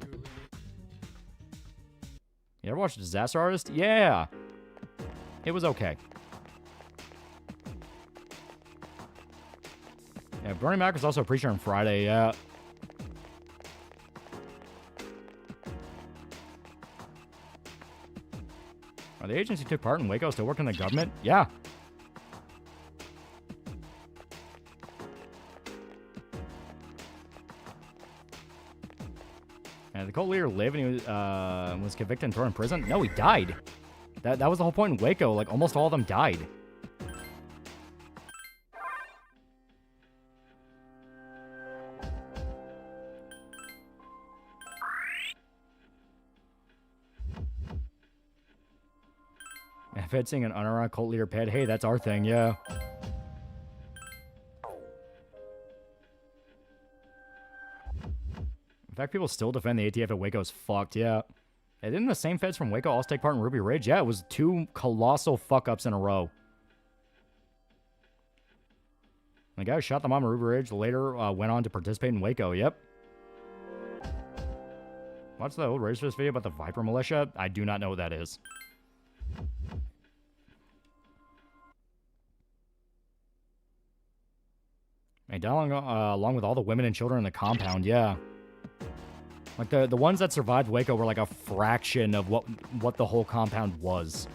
[SPEAKER 7] You ever watch Disaster Artist? Yeah. It was okay. Yeah, Bernie Mac was also a preacher on Friday, yeah. Are the agents who took part in Waco still working in the government? Yeah. And the cult leader lived and he was convicted and thrown in prison? No, he died. That was the whole point in Waco. Like, almost all of them died. Fed seeing an unarmed cult leader pet. Hey, that's our thing, yeah. In fact, people still defend the ATF at Waco is fucked, yeah. And didn't the same feds from Waco also take part in Ruby Ridge? Yeah, it was 2 colossal fuck-ups in a row. The guy who shot the mom at Ruby Ridge later went on to participate in Waco, yep. Watch the old Razorfist video about the Viper Militia? I do not know what that is. Hey, down along with all the women and children in the compound, yeah. Like, the ones that survived Waco were like a fraction of what the whole compound was.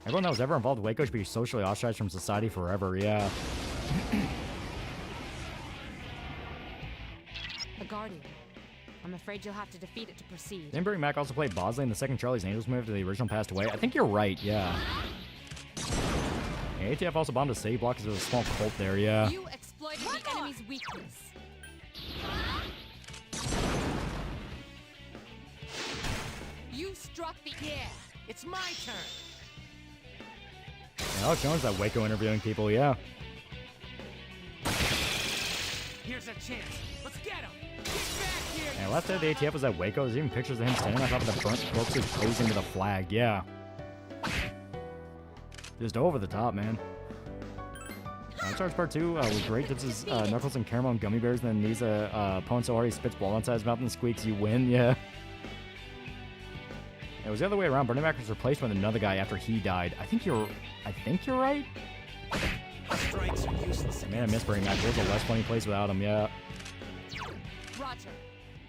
[SPEAKER 7] Everyone that was ever involved with Waco should be socially ostracized from society forever, yeah.
[SPEAKER 2] The Guardian. I'm afraid you'll have to defeat it to proceed.
[SPEAKER 7] Didn't Bernie Mac also play Bosley in the second Charlie's Angels movie after the original passed away? I think you're right, yeah. ATF also bombed a city block because there was a small cult there, yeah.
[SPEAKER 12] You exploited the enemy's weakness. You struck the air.
[SPEAKER 8] It's my turn.
[SPEAKER 7] Yeah, Alex Jones at Waco interviewing people, yeah.
[SPEAKER 8] Here's our chance. Let's get him. Get back here.
[SPEAKER 7] Yeah, last day the ATF was at Waco. There's even pictures of him standing on top of the front corpses posing to the flag, yeah. Just over the top, man. Charge Part 2 was great. This is Knuckles and caramel and gummy bears, and then these opponent so hard he spits blood inside his mouth and squeaks, you win, yeah. It was the other way around. Bernie Mac was replaced with another guy after he died. I think you're right.
[SPEAKER 8] Strikes are useless.
[SPEAKER 7] Man, I miss Bernie Mac. It was a less funny place without him, yeah.
[SPEAKER 12] Roger.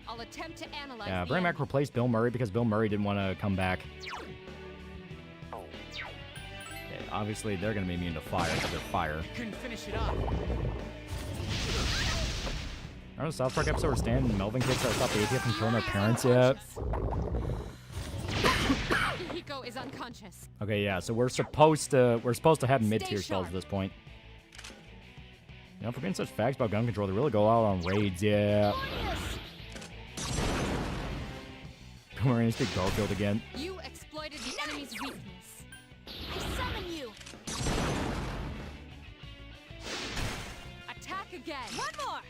[SPEAKER 12] I'll attempt to analyze.
[SPEAKER 7] Yeah, Bernie Mac replaced Bill Murray because Bill Murray didn't want to come back. Obviously, they're going to be immune to fire because they're fire.
[SPEAKER 8] Couldn't finish it up.
[SPEAKER 7] Remember the South Park episode where Stan and Melvin kids that stopped the ATF from killing their parents yet?
[SPEAKER 12] Hiko is unconscious.
[SPEAKER 7] Okay, yeah, so we're supposed to have mid-tier spells at this point. You know, for being such facts about gun control, they really go out on raids, yeah. We're going to speak Garfield again.
[SPEAKER 12] You exploited the enemy's weakness.
[SPEAKER 6] I summon you.
[SPEAKER 12] Attack again.
[SPEAKER 6] One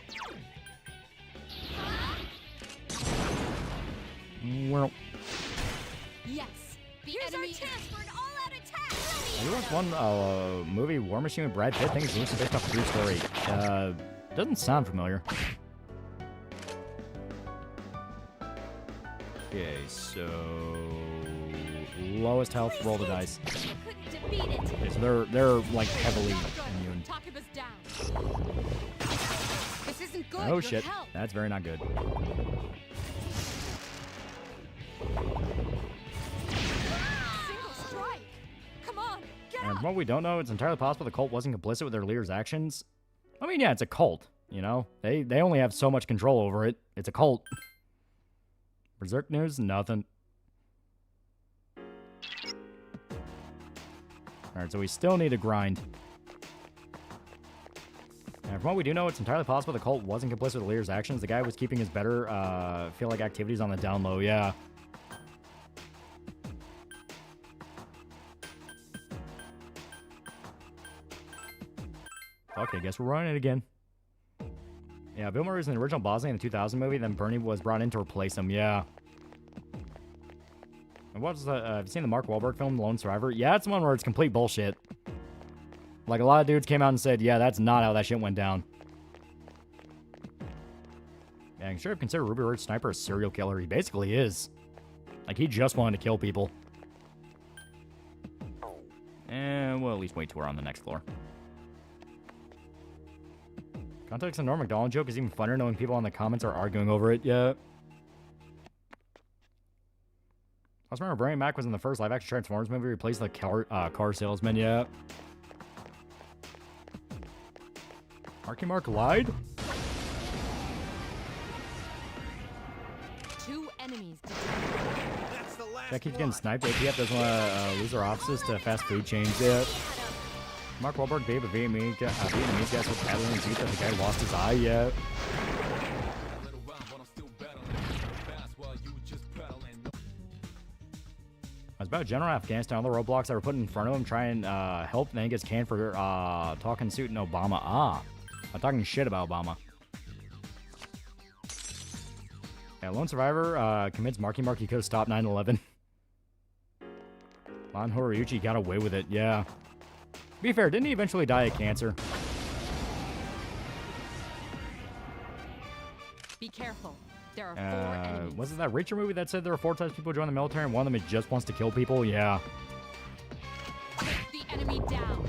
[SPEAKER 6] more.
[SPEAKER 7] Well,
[SPEAKER 12] yes. The
[SPEAKER 6] Here's
[SPEAKER 12] enemy
[SPEAKER 6] our chance for an all-out attack.
[SPEAKER 7] you watched one movie, War Machine with Brad Pitt. I think it's loosely based off a true story. Doesn't sound familiar. Okay, so lowest health, roll the dice.
[SPEAKER 6] You couldn't defeat it.
[SPEAKER 7] Okay, so they're like heavily immune.
[SPEAKER 12] Takuba's down. This isn't good.
[SPEAKER 7] Oh
[SPEAKER 12] Your
[SPEAKER 7] shit,
[SPEAKER 12] help.
[SPEAKER 7] that's very not good.
[SPEAKER 12] Single strike. Come on, get
[SPEAKER 7] And
[SPEAKER 12] up.
[SPEAKER 7] from what we don't know, it's entirely possible the cult wasn't complicit with their leader's actions. I mean, yeah, it's a cult, you know? They only have so much control over it. It's a cult. Berserk news? Nothing. Alright, so we still need to grind. And from what we do know, it's entirely possible the cult wasn't complicit with the leader's actions. The guy was keeping his better, feel-like activities on the down low, yeah. Okay, guess we're running it again. Yeah, Bill Murray was in the original Bosley in the 2000 movie, then Bernie was brought in to replace him, yeah. And what was the, have you seen the Mark Wahlberg film, The Lone Survivor? Yeah, it's one where it's complete bullshit. Like, a lot of dudes came out and said, yeah, that's not how that shit went down. Yeah, I'm sure I've considered Ruby Ridge Sniper a serial killer. He basically is. Like, he just wanted to kill people. And we'll at least wait till we're on the next floor. Context of Norm Macdonald joke is even funner knowing people in the comments are arguing over it. Yeah. I also remember Bernie Mac was in the first live-action Transformers movie, replaced the car salesman. Yeah. Marky Mark lied?
[SPEAKER 12] Two enemies.
[SPEAKER 7] That keeps getting sniped. ATF doesn't want to lose their offices to fast food chains yet. Mark Wahlberg gave a Vietnamese guy with paddling his youth that the guy lost his eye yet. I was about General Afghanistan, all the roadblocks that were put in front of him, try and help, and then he gets canned for talking suit in Obama. I'm talking shit about Obama. Yeah, Lone Survivor commits Marky Mark. He could have stopped 9/11. Lon Horiuchi got away with it, yeah. To be fair, didn't he eventually die of cancer?
[SPEAKER 12] Be careful. There are 4 enemies.
[SPEAKER 7] Was it that Reacher movie that said there are 4 types of people who join the military and one of them just wants to kill people? Yeah.
[SPEAKER 12] Take the enemy down.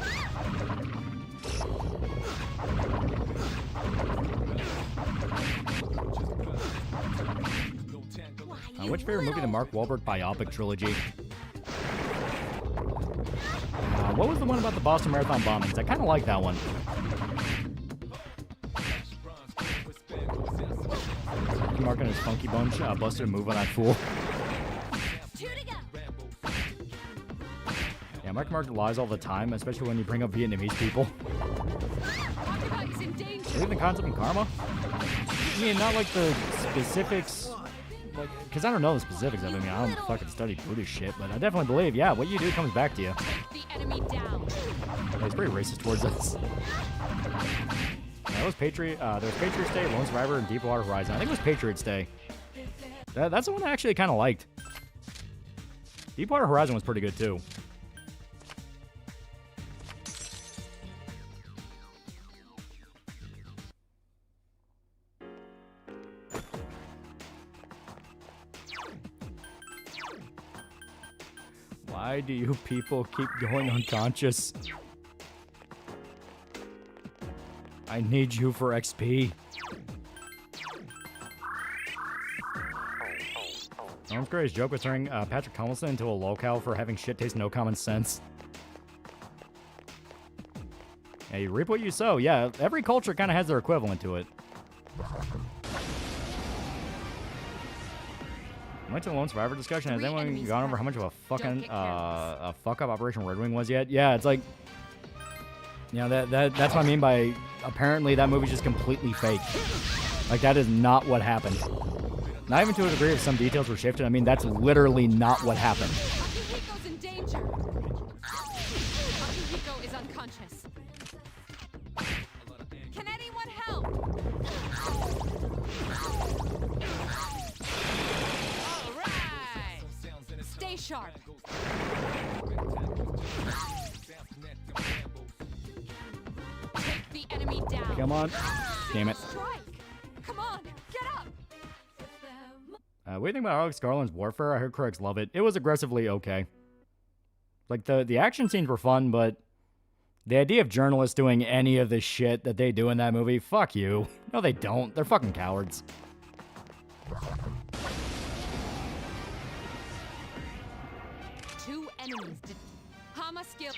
[SPEAKER 7] What's your favorite movie? The Mark Wahlberg biopic trilogy. What was the one about the Boston Marathon bombings? I kind of like that one. Mark and his funky bunch busted a move on that fool. Yeah, Mark lies all the time, especially when you bring up Vietnamese people. Believe in the concept of karma? I mean, not like the specifics, like, because I don't know the specifics of it. I mean, I don't fucking study Buddhist shit, but I definitely believe, yeah, what you do comes back to you.
[SPEAKER 12] The enemy down.
[SPEAKER 7] Yeah, he's pretty racist towards us. That was Patriot. There was Patriots Day, Lone Survivor, and Deepwater Horizon. I think it was Patriots Day. That's the one I actually kind of liked. Deepwater Horizon was pretty good too. Why do you people keep going unconscious? I need you for XP. Norms Gray's joke was turning Patrick Tomlinson into a lolcow for having shit taste, no common sense. Yeah, you reap what you sow. Yeah, every culture kind of has their equivalent to it. I went to the Lone Survivor discussion. Has anyone gone over how much of a fucking a fuck up Operation Red Wing was yet? Yeah, it's like, you know, that's what I mean by apparently that movie's just completely fake. Like, that is not what happened. Not even to a degree if some details were shifted. I mean, that's literally not what happened.
[SPEAKER 12] Akihiko's in danger. Akihiko is unconscious. Can anyone help? All right. Stay sharp. Take the enemy down.
[SPEAKER 7] Come on. Damn it.
[SPEAKER 12] Strike. Come on, get up.
[SPEAKER 7] What do you think about Alex Garland's Warfare? I heard critics love it. It was aggressively okay. Like, the action scenes were fun, but the idea of journalists doing any of the shit that they do in that movie, fuck you. No, they don't. They're fucking cowards.
[SPEAKER 12] Two enemies did Hama skill.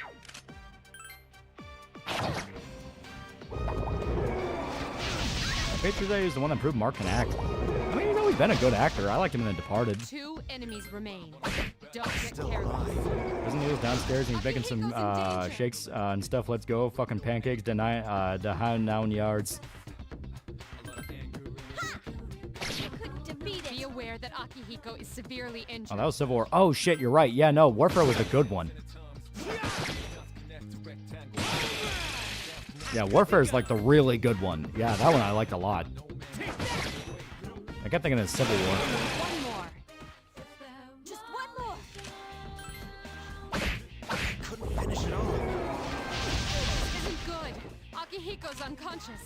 [SPEAKER 7] Patriot Day is the one that proved Mark can act. I mean, he's always been a good actor. I liked him in The Departed.
[SPEAKER 12] Two enemies remain. Don't get careless.
[SPEAKER 7] Isn't he was downstairs and he's making some shakes and stuff? Let's go. Fucking pancakes, down yards.
[SPEAKER 12] Be aware that Akihiko is severely injured.
[SPEAKER 7] Oh, that was Civil War. Oh, shit, you're right. Yeah, no, Warfare was a good one. Yeah, Warfare is like the really good one. Yeah, that one I liked a lot. I kept thinking of Civil War.
[SPEAKER 12] One more. Just one more.
[SPEAKER 9] Couldn't finish it off.
[SPEAKER 12] This isn't good. Akihiko's unconscious.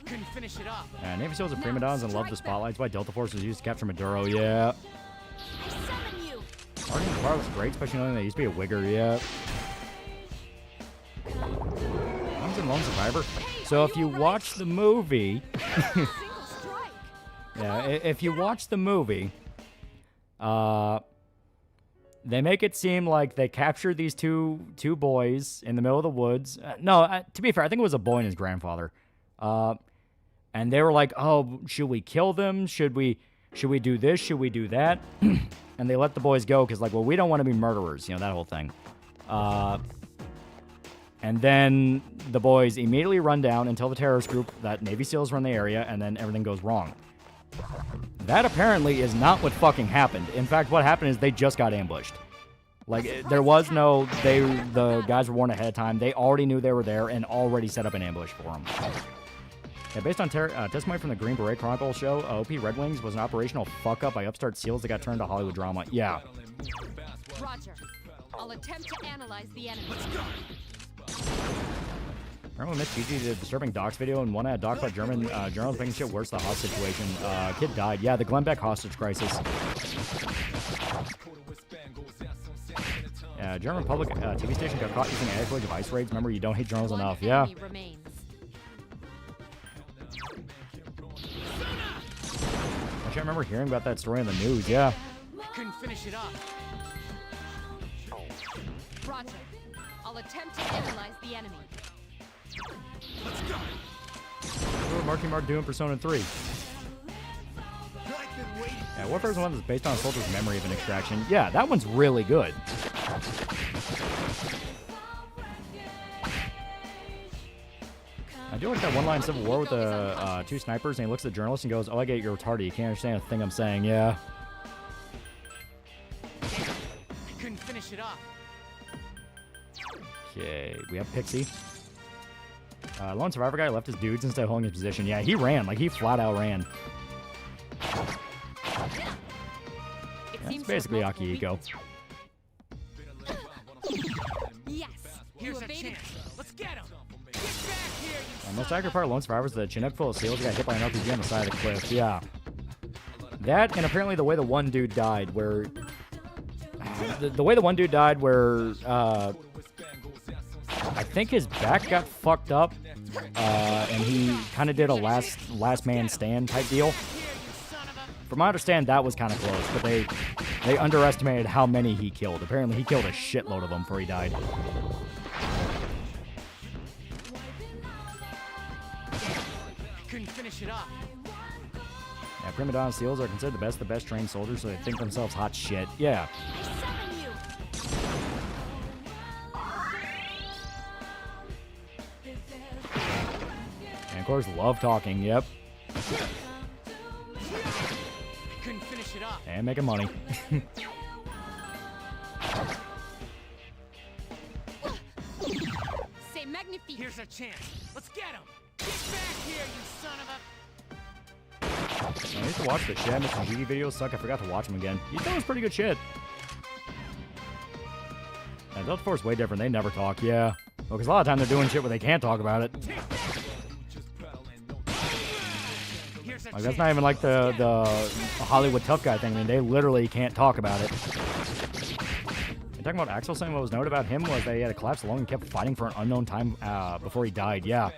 [SPEAKER 8] Couldn't finish it off.
[SPEAKER 7] Navy SEALs are prima donnas and love the spotlights. Why Delta Force was used to capture Maduro. Yeah.
[SPEAKER 6] I summon you.
[SPEAKER 7] Martin Parr was great, especially knowing that he used to be a wigger. Yeah. I'm in Lone Survivor. So if you watch the movie, yeah, if you watch the movie, they make it seem like they captured these two boys in the middle of the woods. No, to be fair, I think it was a boy and his grandfather. And they were like, "Oh, should we kill them? Should we do this? Should we do that?" And they let the boys go because, like, well, we don't want to be murderers. You know, that whole thing. And then the boys immediately run down and tell the terrorist group that Navy SEALs run the area, and then everything goes wrong. That apparently is not what fucking happened. In fact, what happened is they just got ambushed. Like, there was no, the guys were warned ahead of time. They already knew they were there and already set up an ambush for them. Yeah, based on testimony from the Green Beret Chronicle show, OP Red Wings was an operational fuck-up by upstart SEALs that got turned to Hollywood drama. Yeah.
[SPEAKER 12] Roger. I'll attempt to analyze the enemy.
[SPEAKER 7] Remember when Miss Gigi did a disturbing docs video and one had docs by German journalists making shit worse, the hostage situation. Kid died. Yeah, the Glenn Beck hostage crisis. Yeah, German public TV station got caught using ad footage of ice raids. Remember, you don't hate journals enough. Yeah. remember hearing about that story on the news. Yeah.
[SPEAKER 8] Couldn't finish it off.
[SPEAKER 12] Roger. I'll attempt to analyze the enemy.
[SPEAKER 8] Let's go.
[SPEAKER 7] What Marky Mark doing Persona 3? Yeah, Warfare's the one that's based on a soldier's memory of an extraction. Yeah, that one's really good. I do like that one-line Civil War with the two snipers, and he looks at the journalist and goes, "Oh, I get you're retarded. You can't understand a thing I'm saying." Yeah.
[SPEAKER 8] Couldn't finish it off.
[SPEAKER 7] Okay, we have Pixie. Lone Survivor guy left his dudes instead of holding his position. Yeah, he ran. Like, he flat out ran. That's basically Akihiko.
[SPEAKER 12] Yes.
[SPEAKER 8] Here's a chance. Let's get him. Get back here, you
[SPEAKER 7] Most accurate part of Lone Survivor is the Chinook full of seals. He got hit by an RPG on the side of the cliff. Yeah. That, and apparently the way the one dude died, where... the way the one dude died, where... I think his back got fucked up, and he kind of did a last man stand type deal. From my understanding, that was kind of close, but they underestimated how many he killed. Apparently, he killed a shitload of them before he died.
[SPEAKER 8] couldn't finish it off.
[SPEAKER 7] Yeah, Prima Donna Seals are considered the best trained soldiers, so they think themselves hot shit. Yeah. And of course, love talking, yep.
[SPEAKER 8] Couldn't finish it off.
[SPEAKER 7] And making money.
[SPEAKER 12] C'est magnifique.
[SPEAKER 8] Here's our chance. Let's get him. Get back here, you son of a...
[SPEAKER 7] I used to watch the shit. I missed some GD videos. Suck. I forgot to watch them again. You thought it was pretty good shit. Yeah, Delta Force is way different. They never talk. Yeah. Well, because a lot of time they're doing shit where they can't talk about it. Like, that's not even like the Hollywood tough guy thing. I mean, they literally can't talk about it. And talking about Axel, saying what was noted about him was that he had a collapsed lung and kept fighting for an unknown time before he died. Yeah.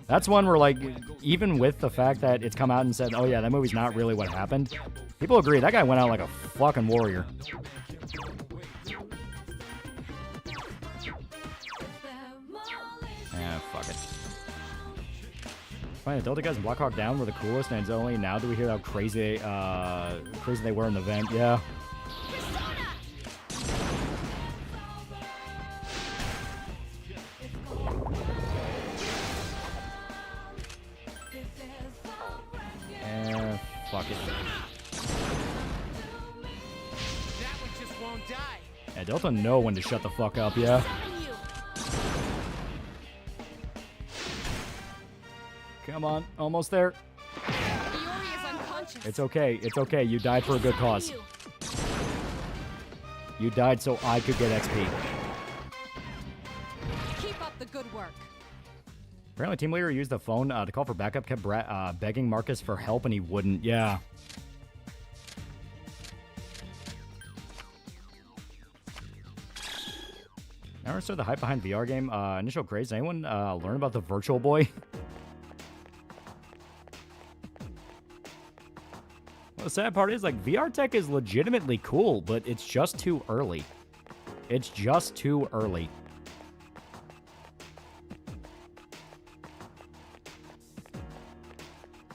[SPEAKER 7] That's one where, like, even with the fact that it's come out and said, oh yeah, that movie's not really what happened, people agree that guy went out like a fucking warrior. Yeah, fuck it. Funny, the Delta guys in Black Hawk Down were the coolest, and it's only now do we hear how crazy they were in the vent. Yeah. Fuck it.
[SPEAKER 8] That one just won't die.
[SPEAKER 7] Yeah, Delta know when to shut the fuck up, yeah. Come on, almost there. It's okay, it's okay. You died for a good cause. You died so I could get XP.
[SPEAKER 12] Keep up the good work.
[SPEAKER 7] Apparently, team leader used the phone to call for backup, kept begging Marcus for help, and he wouldn't. Yeah. I understood the hype behind VR game. Initial grades. Anyone learn about the Virtual Boy? Well, the sad part is, like, VR tech is legitimately cool, but it's just too early. It's just too early.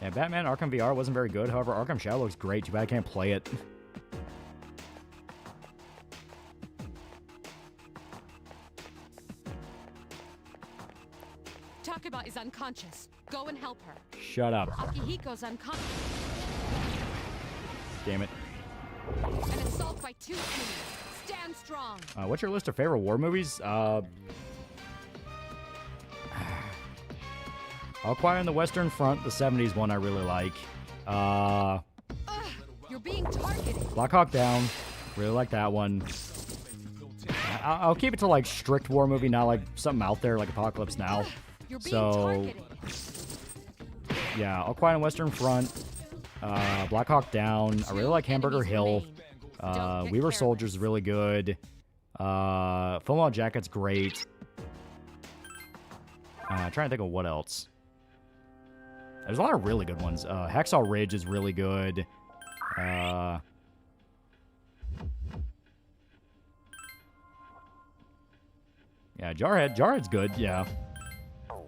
[SPEAKER 7] Yeah, Batman Arkham VR wasn't very good. However, Arkham Shadow looks great. Too bad I can't play it.
[SPEAKER 12] Takeba is unconscious. Go and help her.
[SPEAKER 7] Shut up.
[SPEAKER 12] Akihiko's unconscious.
[SPEAKER 7] Damn it.
[SPEAKER 12] An assault by two enemies. Stand strong.
[SPEAKER 7] What's your list of favorite war movies? All Quiet on the Western Front, the 70s one I really like.
[SPEAKER 12] You're being targeted.
[SPEAKER 7] Black Hawk Down, really like that one. I'll keep it to like strict war movie, not like something out there like Apocalypse Now.
[SPEAKER 12] You're being
[SPEAKER 7] So,
[SPEAKER 12] targeted.
[SPEAKER 7] yeah, All Quiet on the Western Front, Black Hawk Down. I really like Hamburger Hill. We Were Soldiers is really good. Full Metal Jacket's great. Trying to think of what else. There's a lot of really good ones. Hacksaw Ridge is really good. Yeah, Jarhead. Jarhead's good, yeah.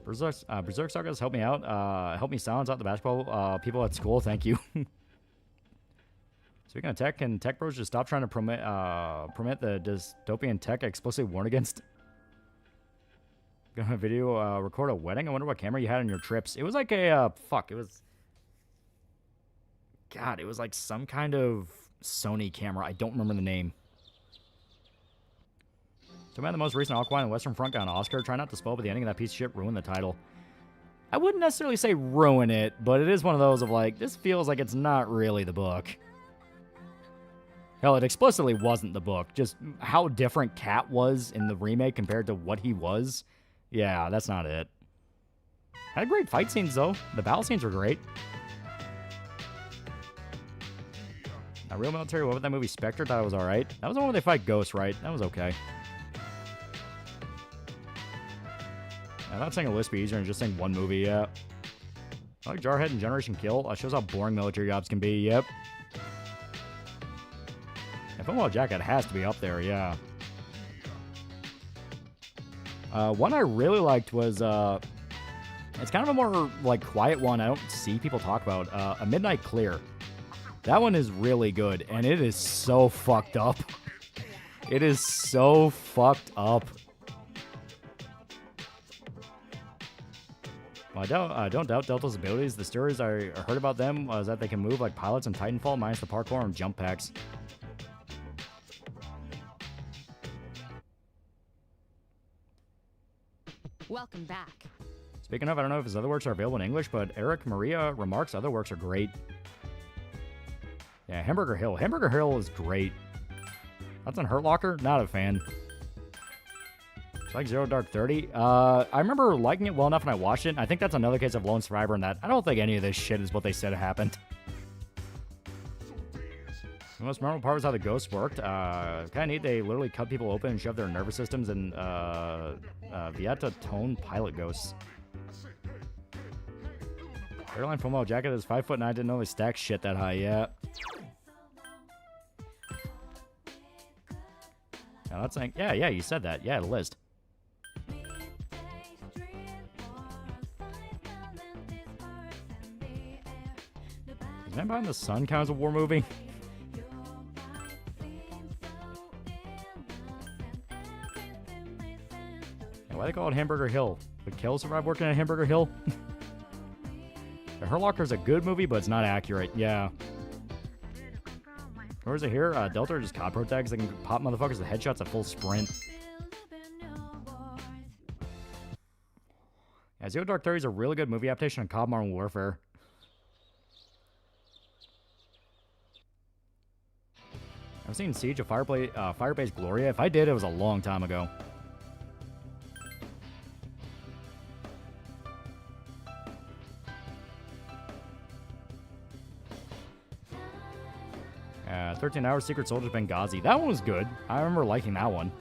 [SPEAKER 7] Berserk Sagas, help me out. Help me silence out the basketball people at school. Thank you. Speaking of tech, can tech bros just stop trying to permit the dystopian tech explicitly warn against? Gonna video record a wedding? I wonder what camera you had on your trips. It was like a it was... God, it was like some kind of Sony camera. I don't remember the name. So, man, the most recent Aqua and Western Front got an Oscar. Try not to spoil, but the ending of that piece of shit ruined the title. I wouldn't necessarily say ruin it, but it is one of those of like, this feels like it's not really the book. Hell, it explicitly wasn't the book. Just how different Cat was in the remake compared to what he was. Yeah, that's not it. Had great fight scenes, though. The battle scenes were great. A real military, what about that movie Spectre? Thought it was alright. That was the one where they fight ghosts, right? That was okay. I'm not saying a list be easier than just saying one movie, yeah. I like Jarhead and Generation Kill. Shows how boring military jobs can be, yep. And Full Metal Jacket has to be up there, yeah. One I really liked was, it's kind of a more, like, quiet one I don't see people talk about. A Midnight Clear. That one is really good, and it is so fucked up. It is so fucked up. Well, I don't doubt Delta's abilities. The stories I heard about them was that they can move like pilots in Titanfall, minus the parkour and jump packs.
[SPEAKER 12] Welcome back.
[SPEAKER 7] Speaking of, I don't know if his other works are available in English, but Eric Maria remarks other works are great. Yeah, Hamburger Hill. Hamburger Hill is great. That's on Hurt Locker. Not a fan. Like Zero Dark 30. I remember liking it well enough when I watched it. I think that's another case of Lone Survivor in that I don't think any of this shit is what they said happened. The most memorable part was how the ghosts worked. Kind of neat. They literally cut people open and shove their nervous systems in Vieta Tone pilot ghosts. Airline Full Metal Jacket is 5'9". I didn't know they stacked shit that high. Yeah. Now that's saying, yeah, you said that. Yeah, the list. Is Man Behind the Sun count as a war movie? Yeah, why they call it Hamburger Hill? Would Kel survive working at Hamburger Hill? The Hurt Locker is a good movie, but it's not accurate. Yeah. Where is it here? Delta are just cop pro tags. They can pop motherfuckers with headshots at full sprint. Yeah, Zero Dark 30 is a really good movie adaptation of COD Modern Warfare. Ever seen Siege of Firebase Gloria? If I did, it was a long time ago. 13 Hours Secret Soldiers Benghazi. That one was good. I remember liking that one.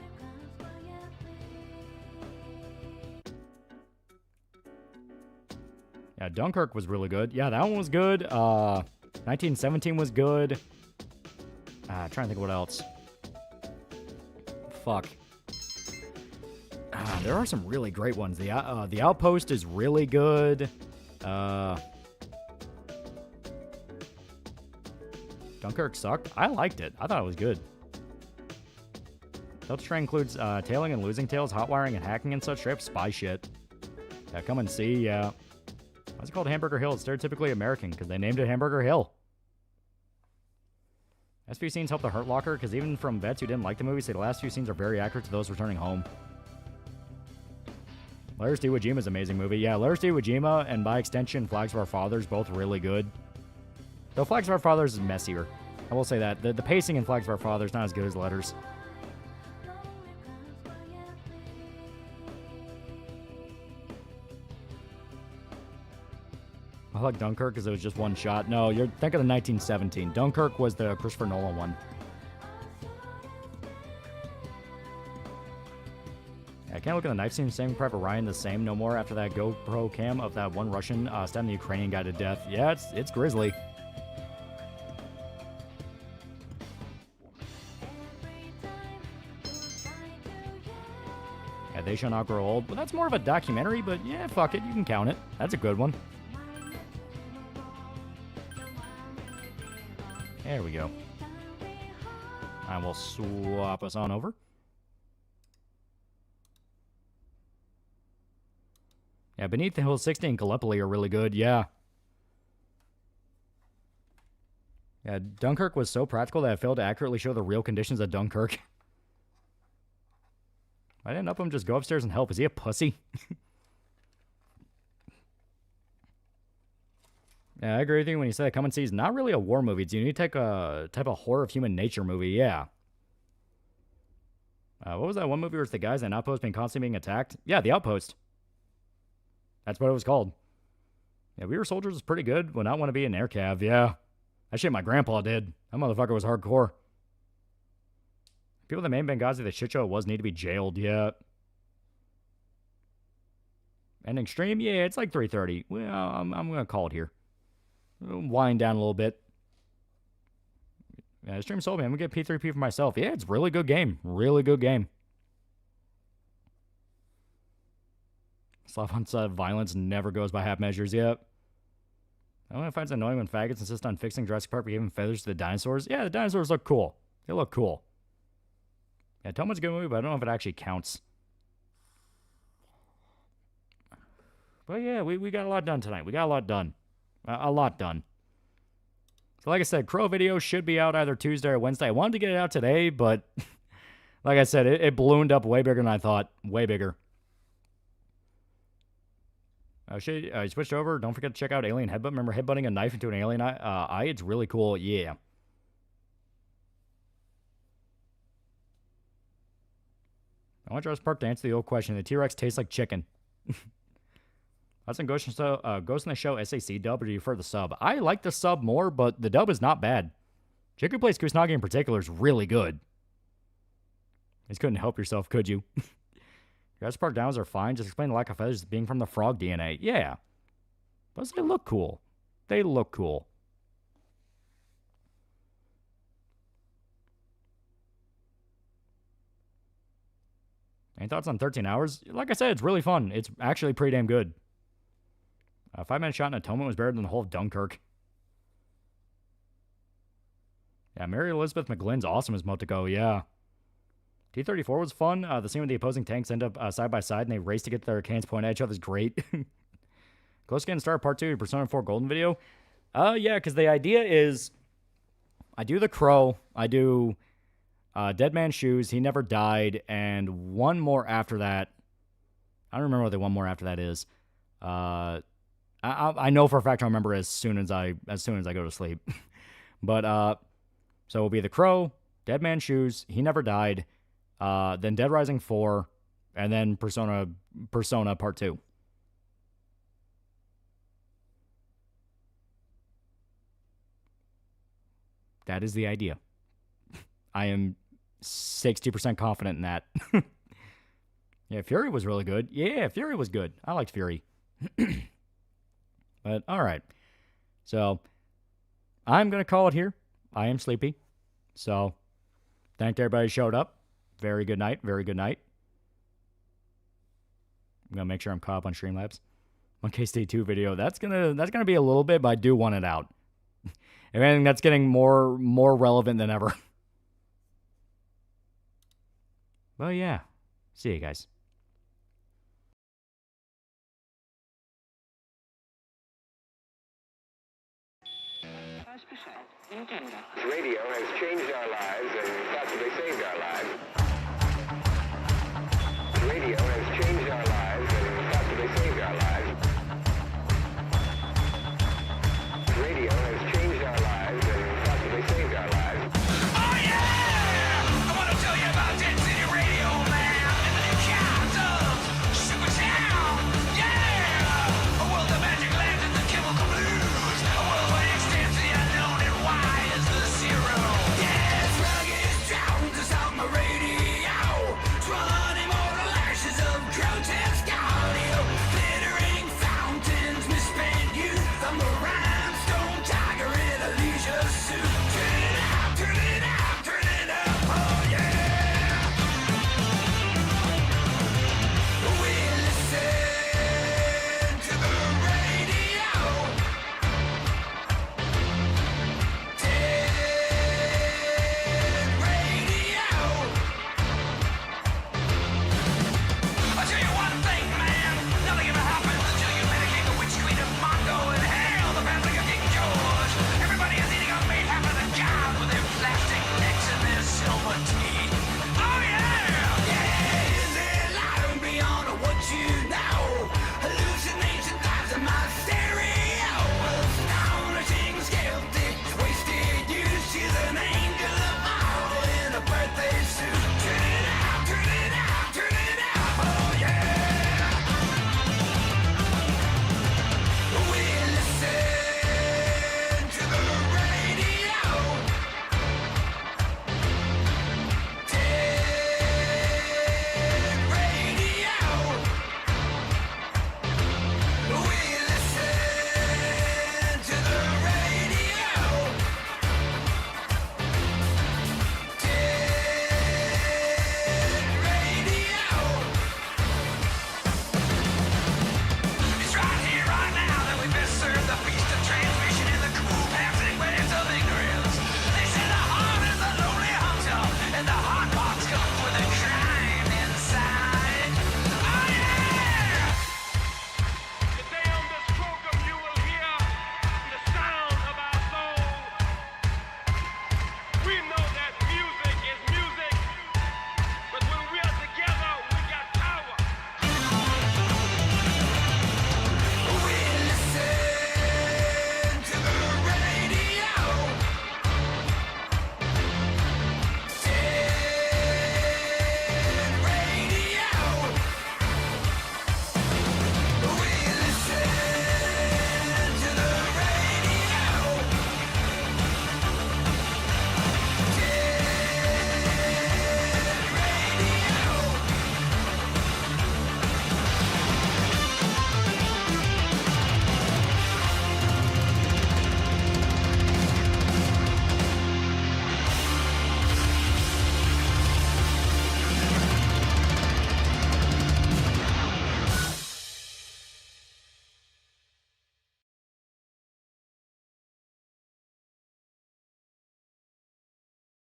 [SPEAKER 7] Yeah, Dunkirk was really good. Yeah, that one was good. 1917 was good. Trying to think of what else. Fuck. There are some really great ones. The Outpost is really good. Dunkirk sucked. I liked it. I thought it was good. Delta Train includes tailing and losing tails, hot wiring and hacking and such straight spy shit. Yeah, come and see. Yeah. Why's it called Hamburger Hill? It's stereotypically American because they named it Hamburger Hill. Last few scenes help the Hurt Locker because even from vets who didn't like the movie say the last few scenes are very accurate to those returning home. Layers to Iwo Jima is an amazing movie. Yeah, Layers to Iwo Jima and by extension Flags of Our Fathers both really good. Though Flags of Our Fathers is messier. I will say that. The pacing in Flags of Our Fathers is not as good as Letters. I like Dunkirk because it was just one shot. No, you're thinking of 1917. Dunkirk was the Christopher Nolan one. I can't look at the knife scene. Saving Private Ryan the same no more after that GoPro cam of that one Russian stabbing the Ukrainian guy to death. Yeah, it's grisly. Yeah, They Shall Not Grow Old. Well, that's more of a documentary, but yeah, fuck it. You can count it. That's a good one. There we go. And we'll swap us on over. Yeah, Beneath the Hills 60 and Gallipoli are really good, yeah. Yeah, Dunkirk was so practical that it failed to accurately show the real conditions of Dunkirk. Why didn't Upham just go upstairs and help? Is he a pussy? Yeah, I agree with you when you say that Come and See is not really a war movie. It's a unique type of horror of human nature movie, yeah. What was that one movie where it's the guys in an outpost constantly being attacked? Yeah, The Outpost. That's what it was called. Yeah, We Were Soldiers was pretty good. Would not want to be an air cav, yeah. That shit my grandpa did. That motherfucker was hardcore. People that made Benghazi the shit show it was need to be jailed, yeah. Ending stream? Yeah, it's like 3:30. Well, I'm going to call it here. Wind down a little bit. Yeah, the stream sold me. I'm going to get P3P for myself. Yeah, it's a really good game. Really good game. Slav said violence never goes by half measures yet. I don't know if it's annoying when faggots insist on fixing Jurassic Park by giving feathers to the dinosaurs. Yeah, the dinosaurs look cool. They look cool. Yeah, Toma's a good movie, but I don't know if it actually counts. But yeah, we got a lot done tonight. We got a lot done. A lot done. So like I said, Crow video should be out either Tuesday or Wednesday. I wanted to get it out today, but like I said, it ballooned up way bigger than I thought. Way bigger. You switched over. Don't forget to check out Alien Headbutt. Remember headbutting a knife into an alien eye? It's really cool. Yeah. I want Jurassic Park to answer the old question. The T-Rex tastes like chicken. That's in Ghost in the Show SAC dub, or do you prefer the sub? I like the sub more, but the dub is not bad. Chick who plays Kusanagi in particular is really good. You just couldn't help yourself, could you? Jurassic Park downs are fine. Just explain the lack of feathers being from the frog DNA. Yeah. But they look cool. They look cool. Any thoughts on 13 Hours? Like I said, it's really fun. It's actually pretty damn good. 5-minute shot in Atonement was better than the whole of Dunkirk. Yeah, Mary Elizabeth McGlynn's awesome as Motoko, yeah. T-34 was fun. The scene where the opposing tanks end up side by side and they race to get their cannons pointed at each other is great. Close Getting Started Part 2, Persona 4 Golden video. Yeah, because the idea is I do The Crow, I do Dead Man's Shoes, He Never Died, and one more after that. I don't remember what the one more after that is. I know for a fact I'll remember as soon as I go to sleep. But so it'll be The Crow, Dead Man's Shoes, He Never Died, then Dead Rising 4, and then Persona Part 2. That is the idea. I am 60% confident in that. Yeah, Fury was really good. Yeah, Fury was good. I liked Fury. But, all right. So, I'm going to call it here. I am sleepy. So, thank everybody who showed up. Very good night. Very good night. I'm going to make sure I'm caught up on Streamlabs. 1K2 video. That's gonna be a little bit, but I do want it out. If anything, that's getting more relevant than ever. Well, yeah. See you guys.
[SPEAKER 13] Radio has changed our lives and possibly saved our lives.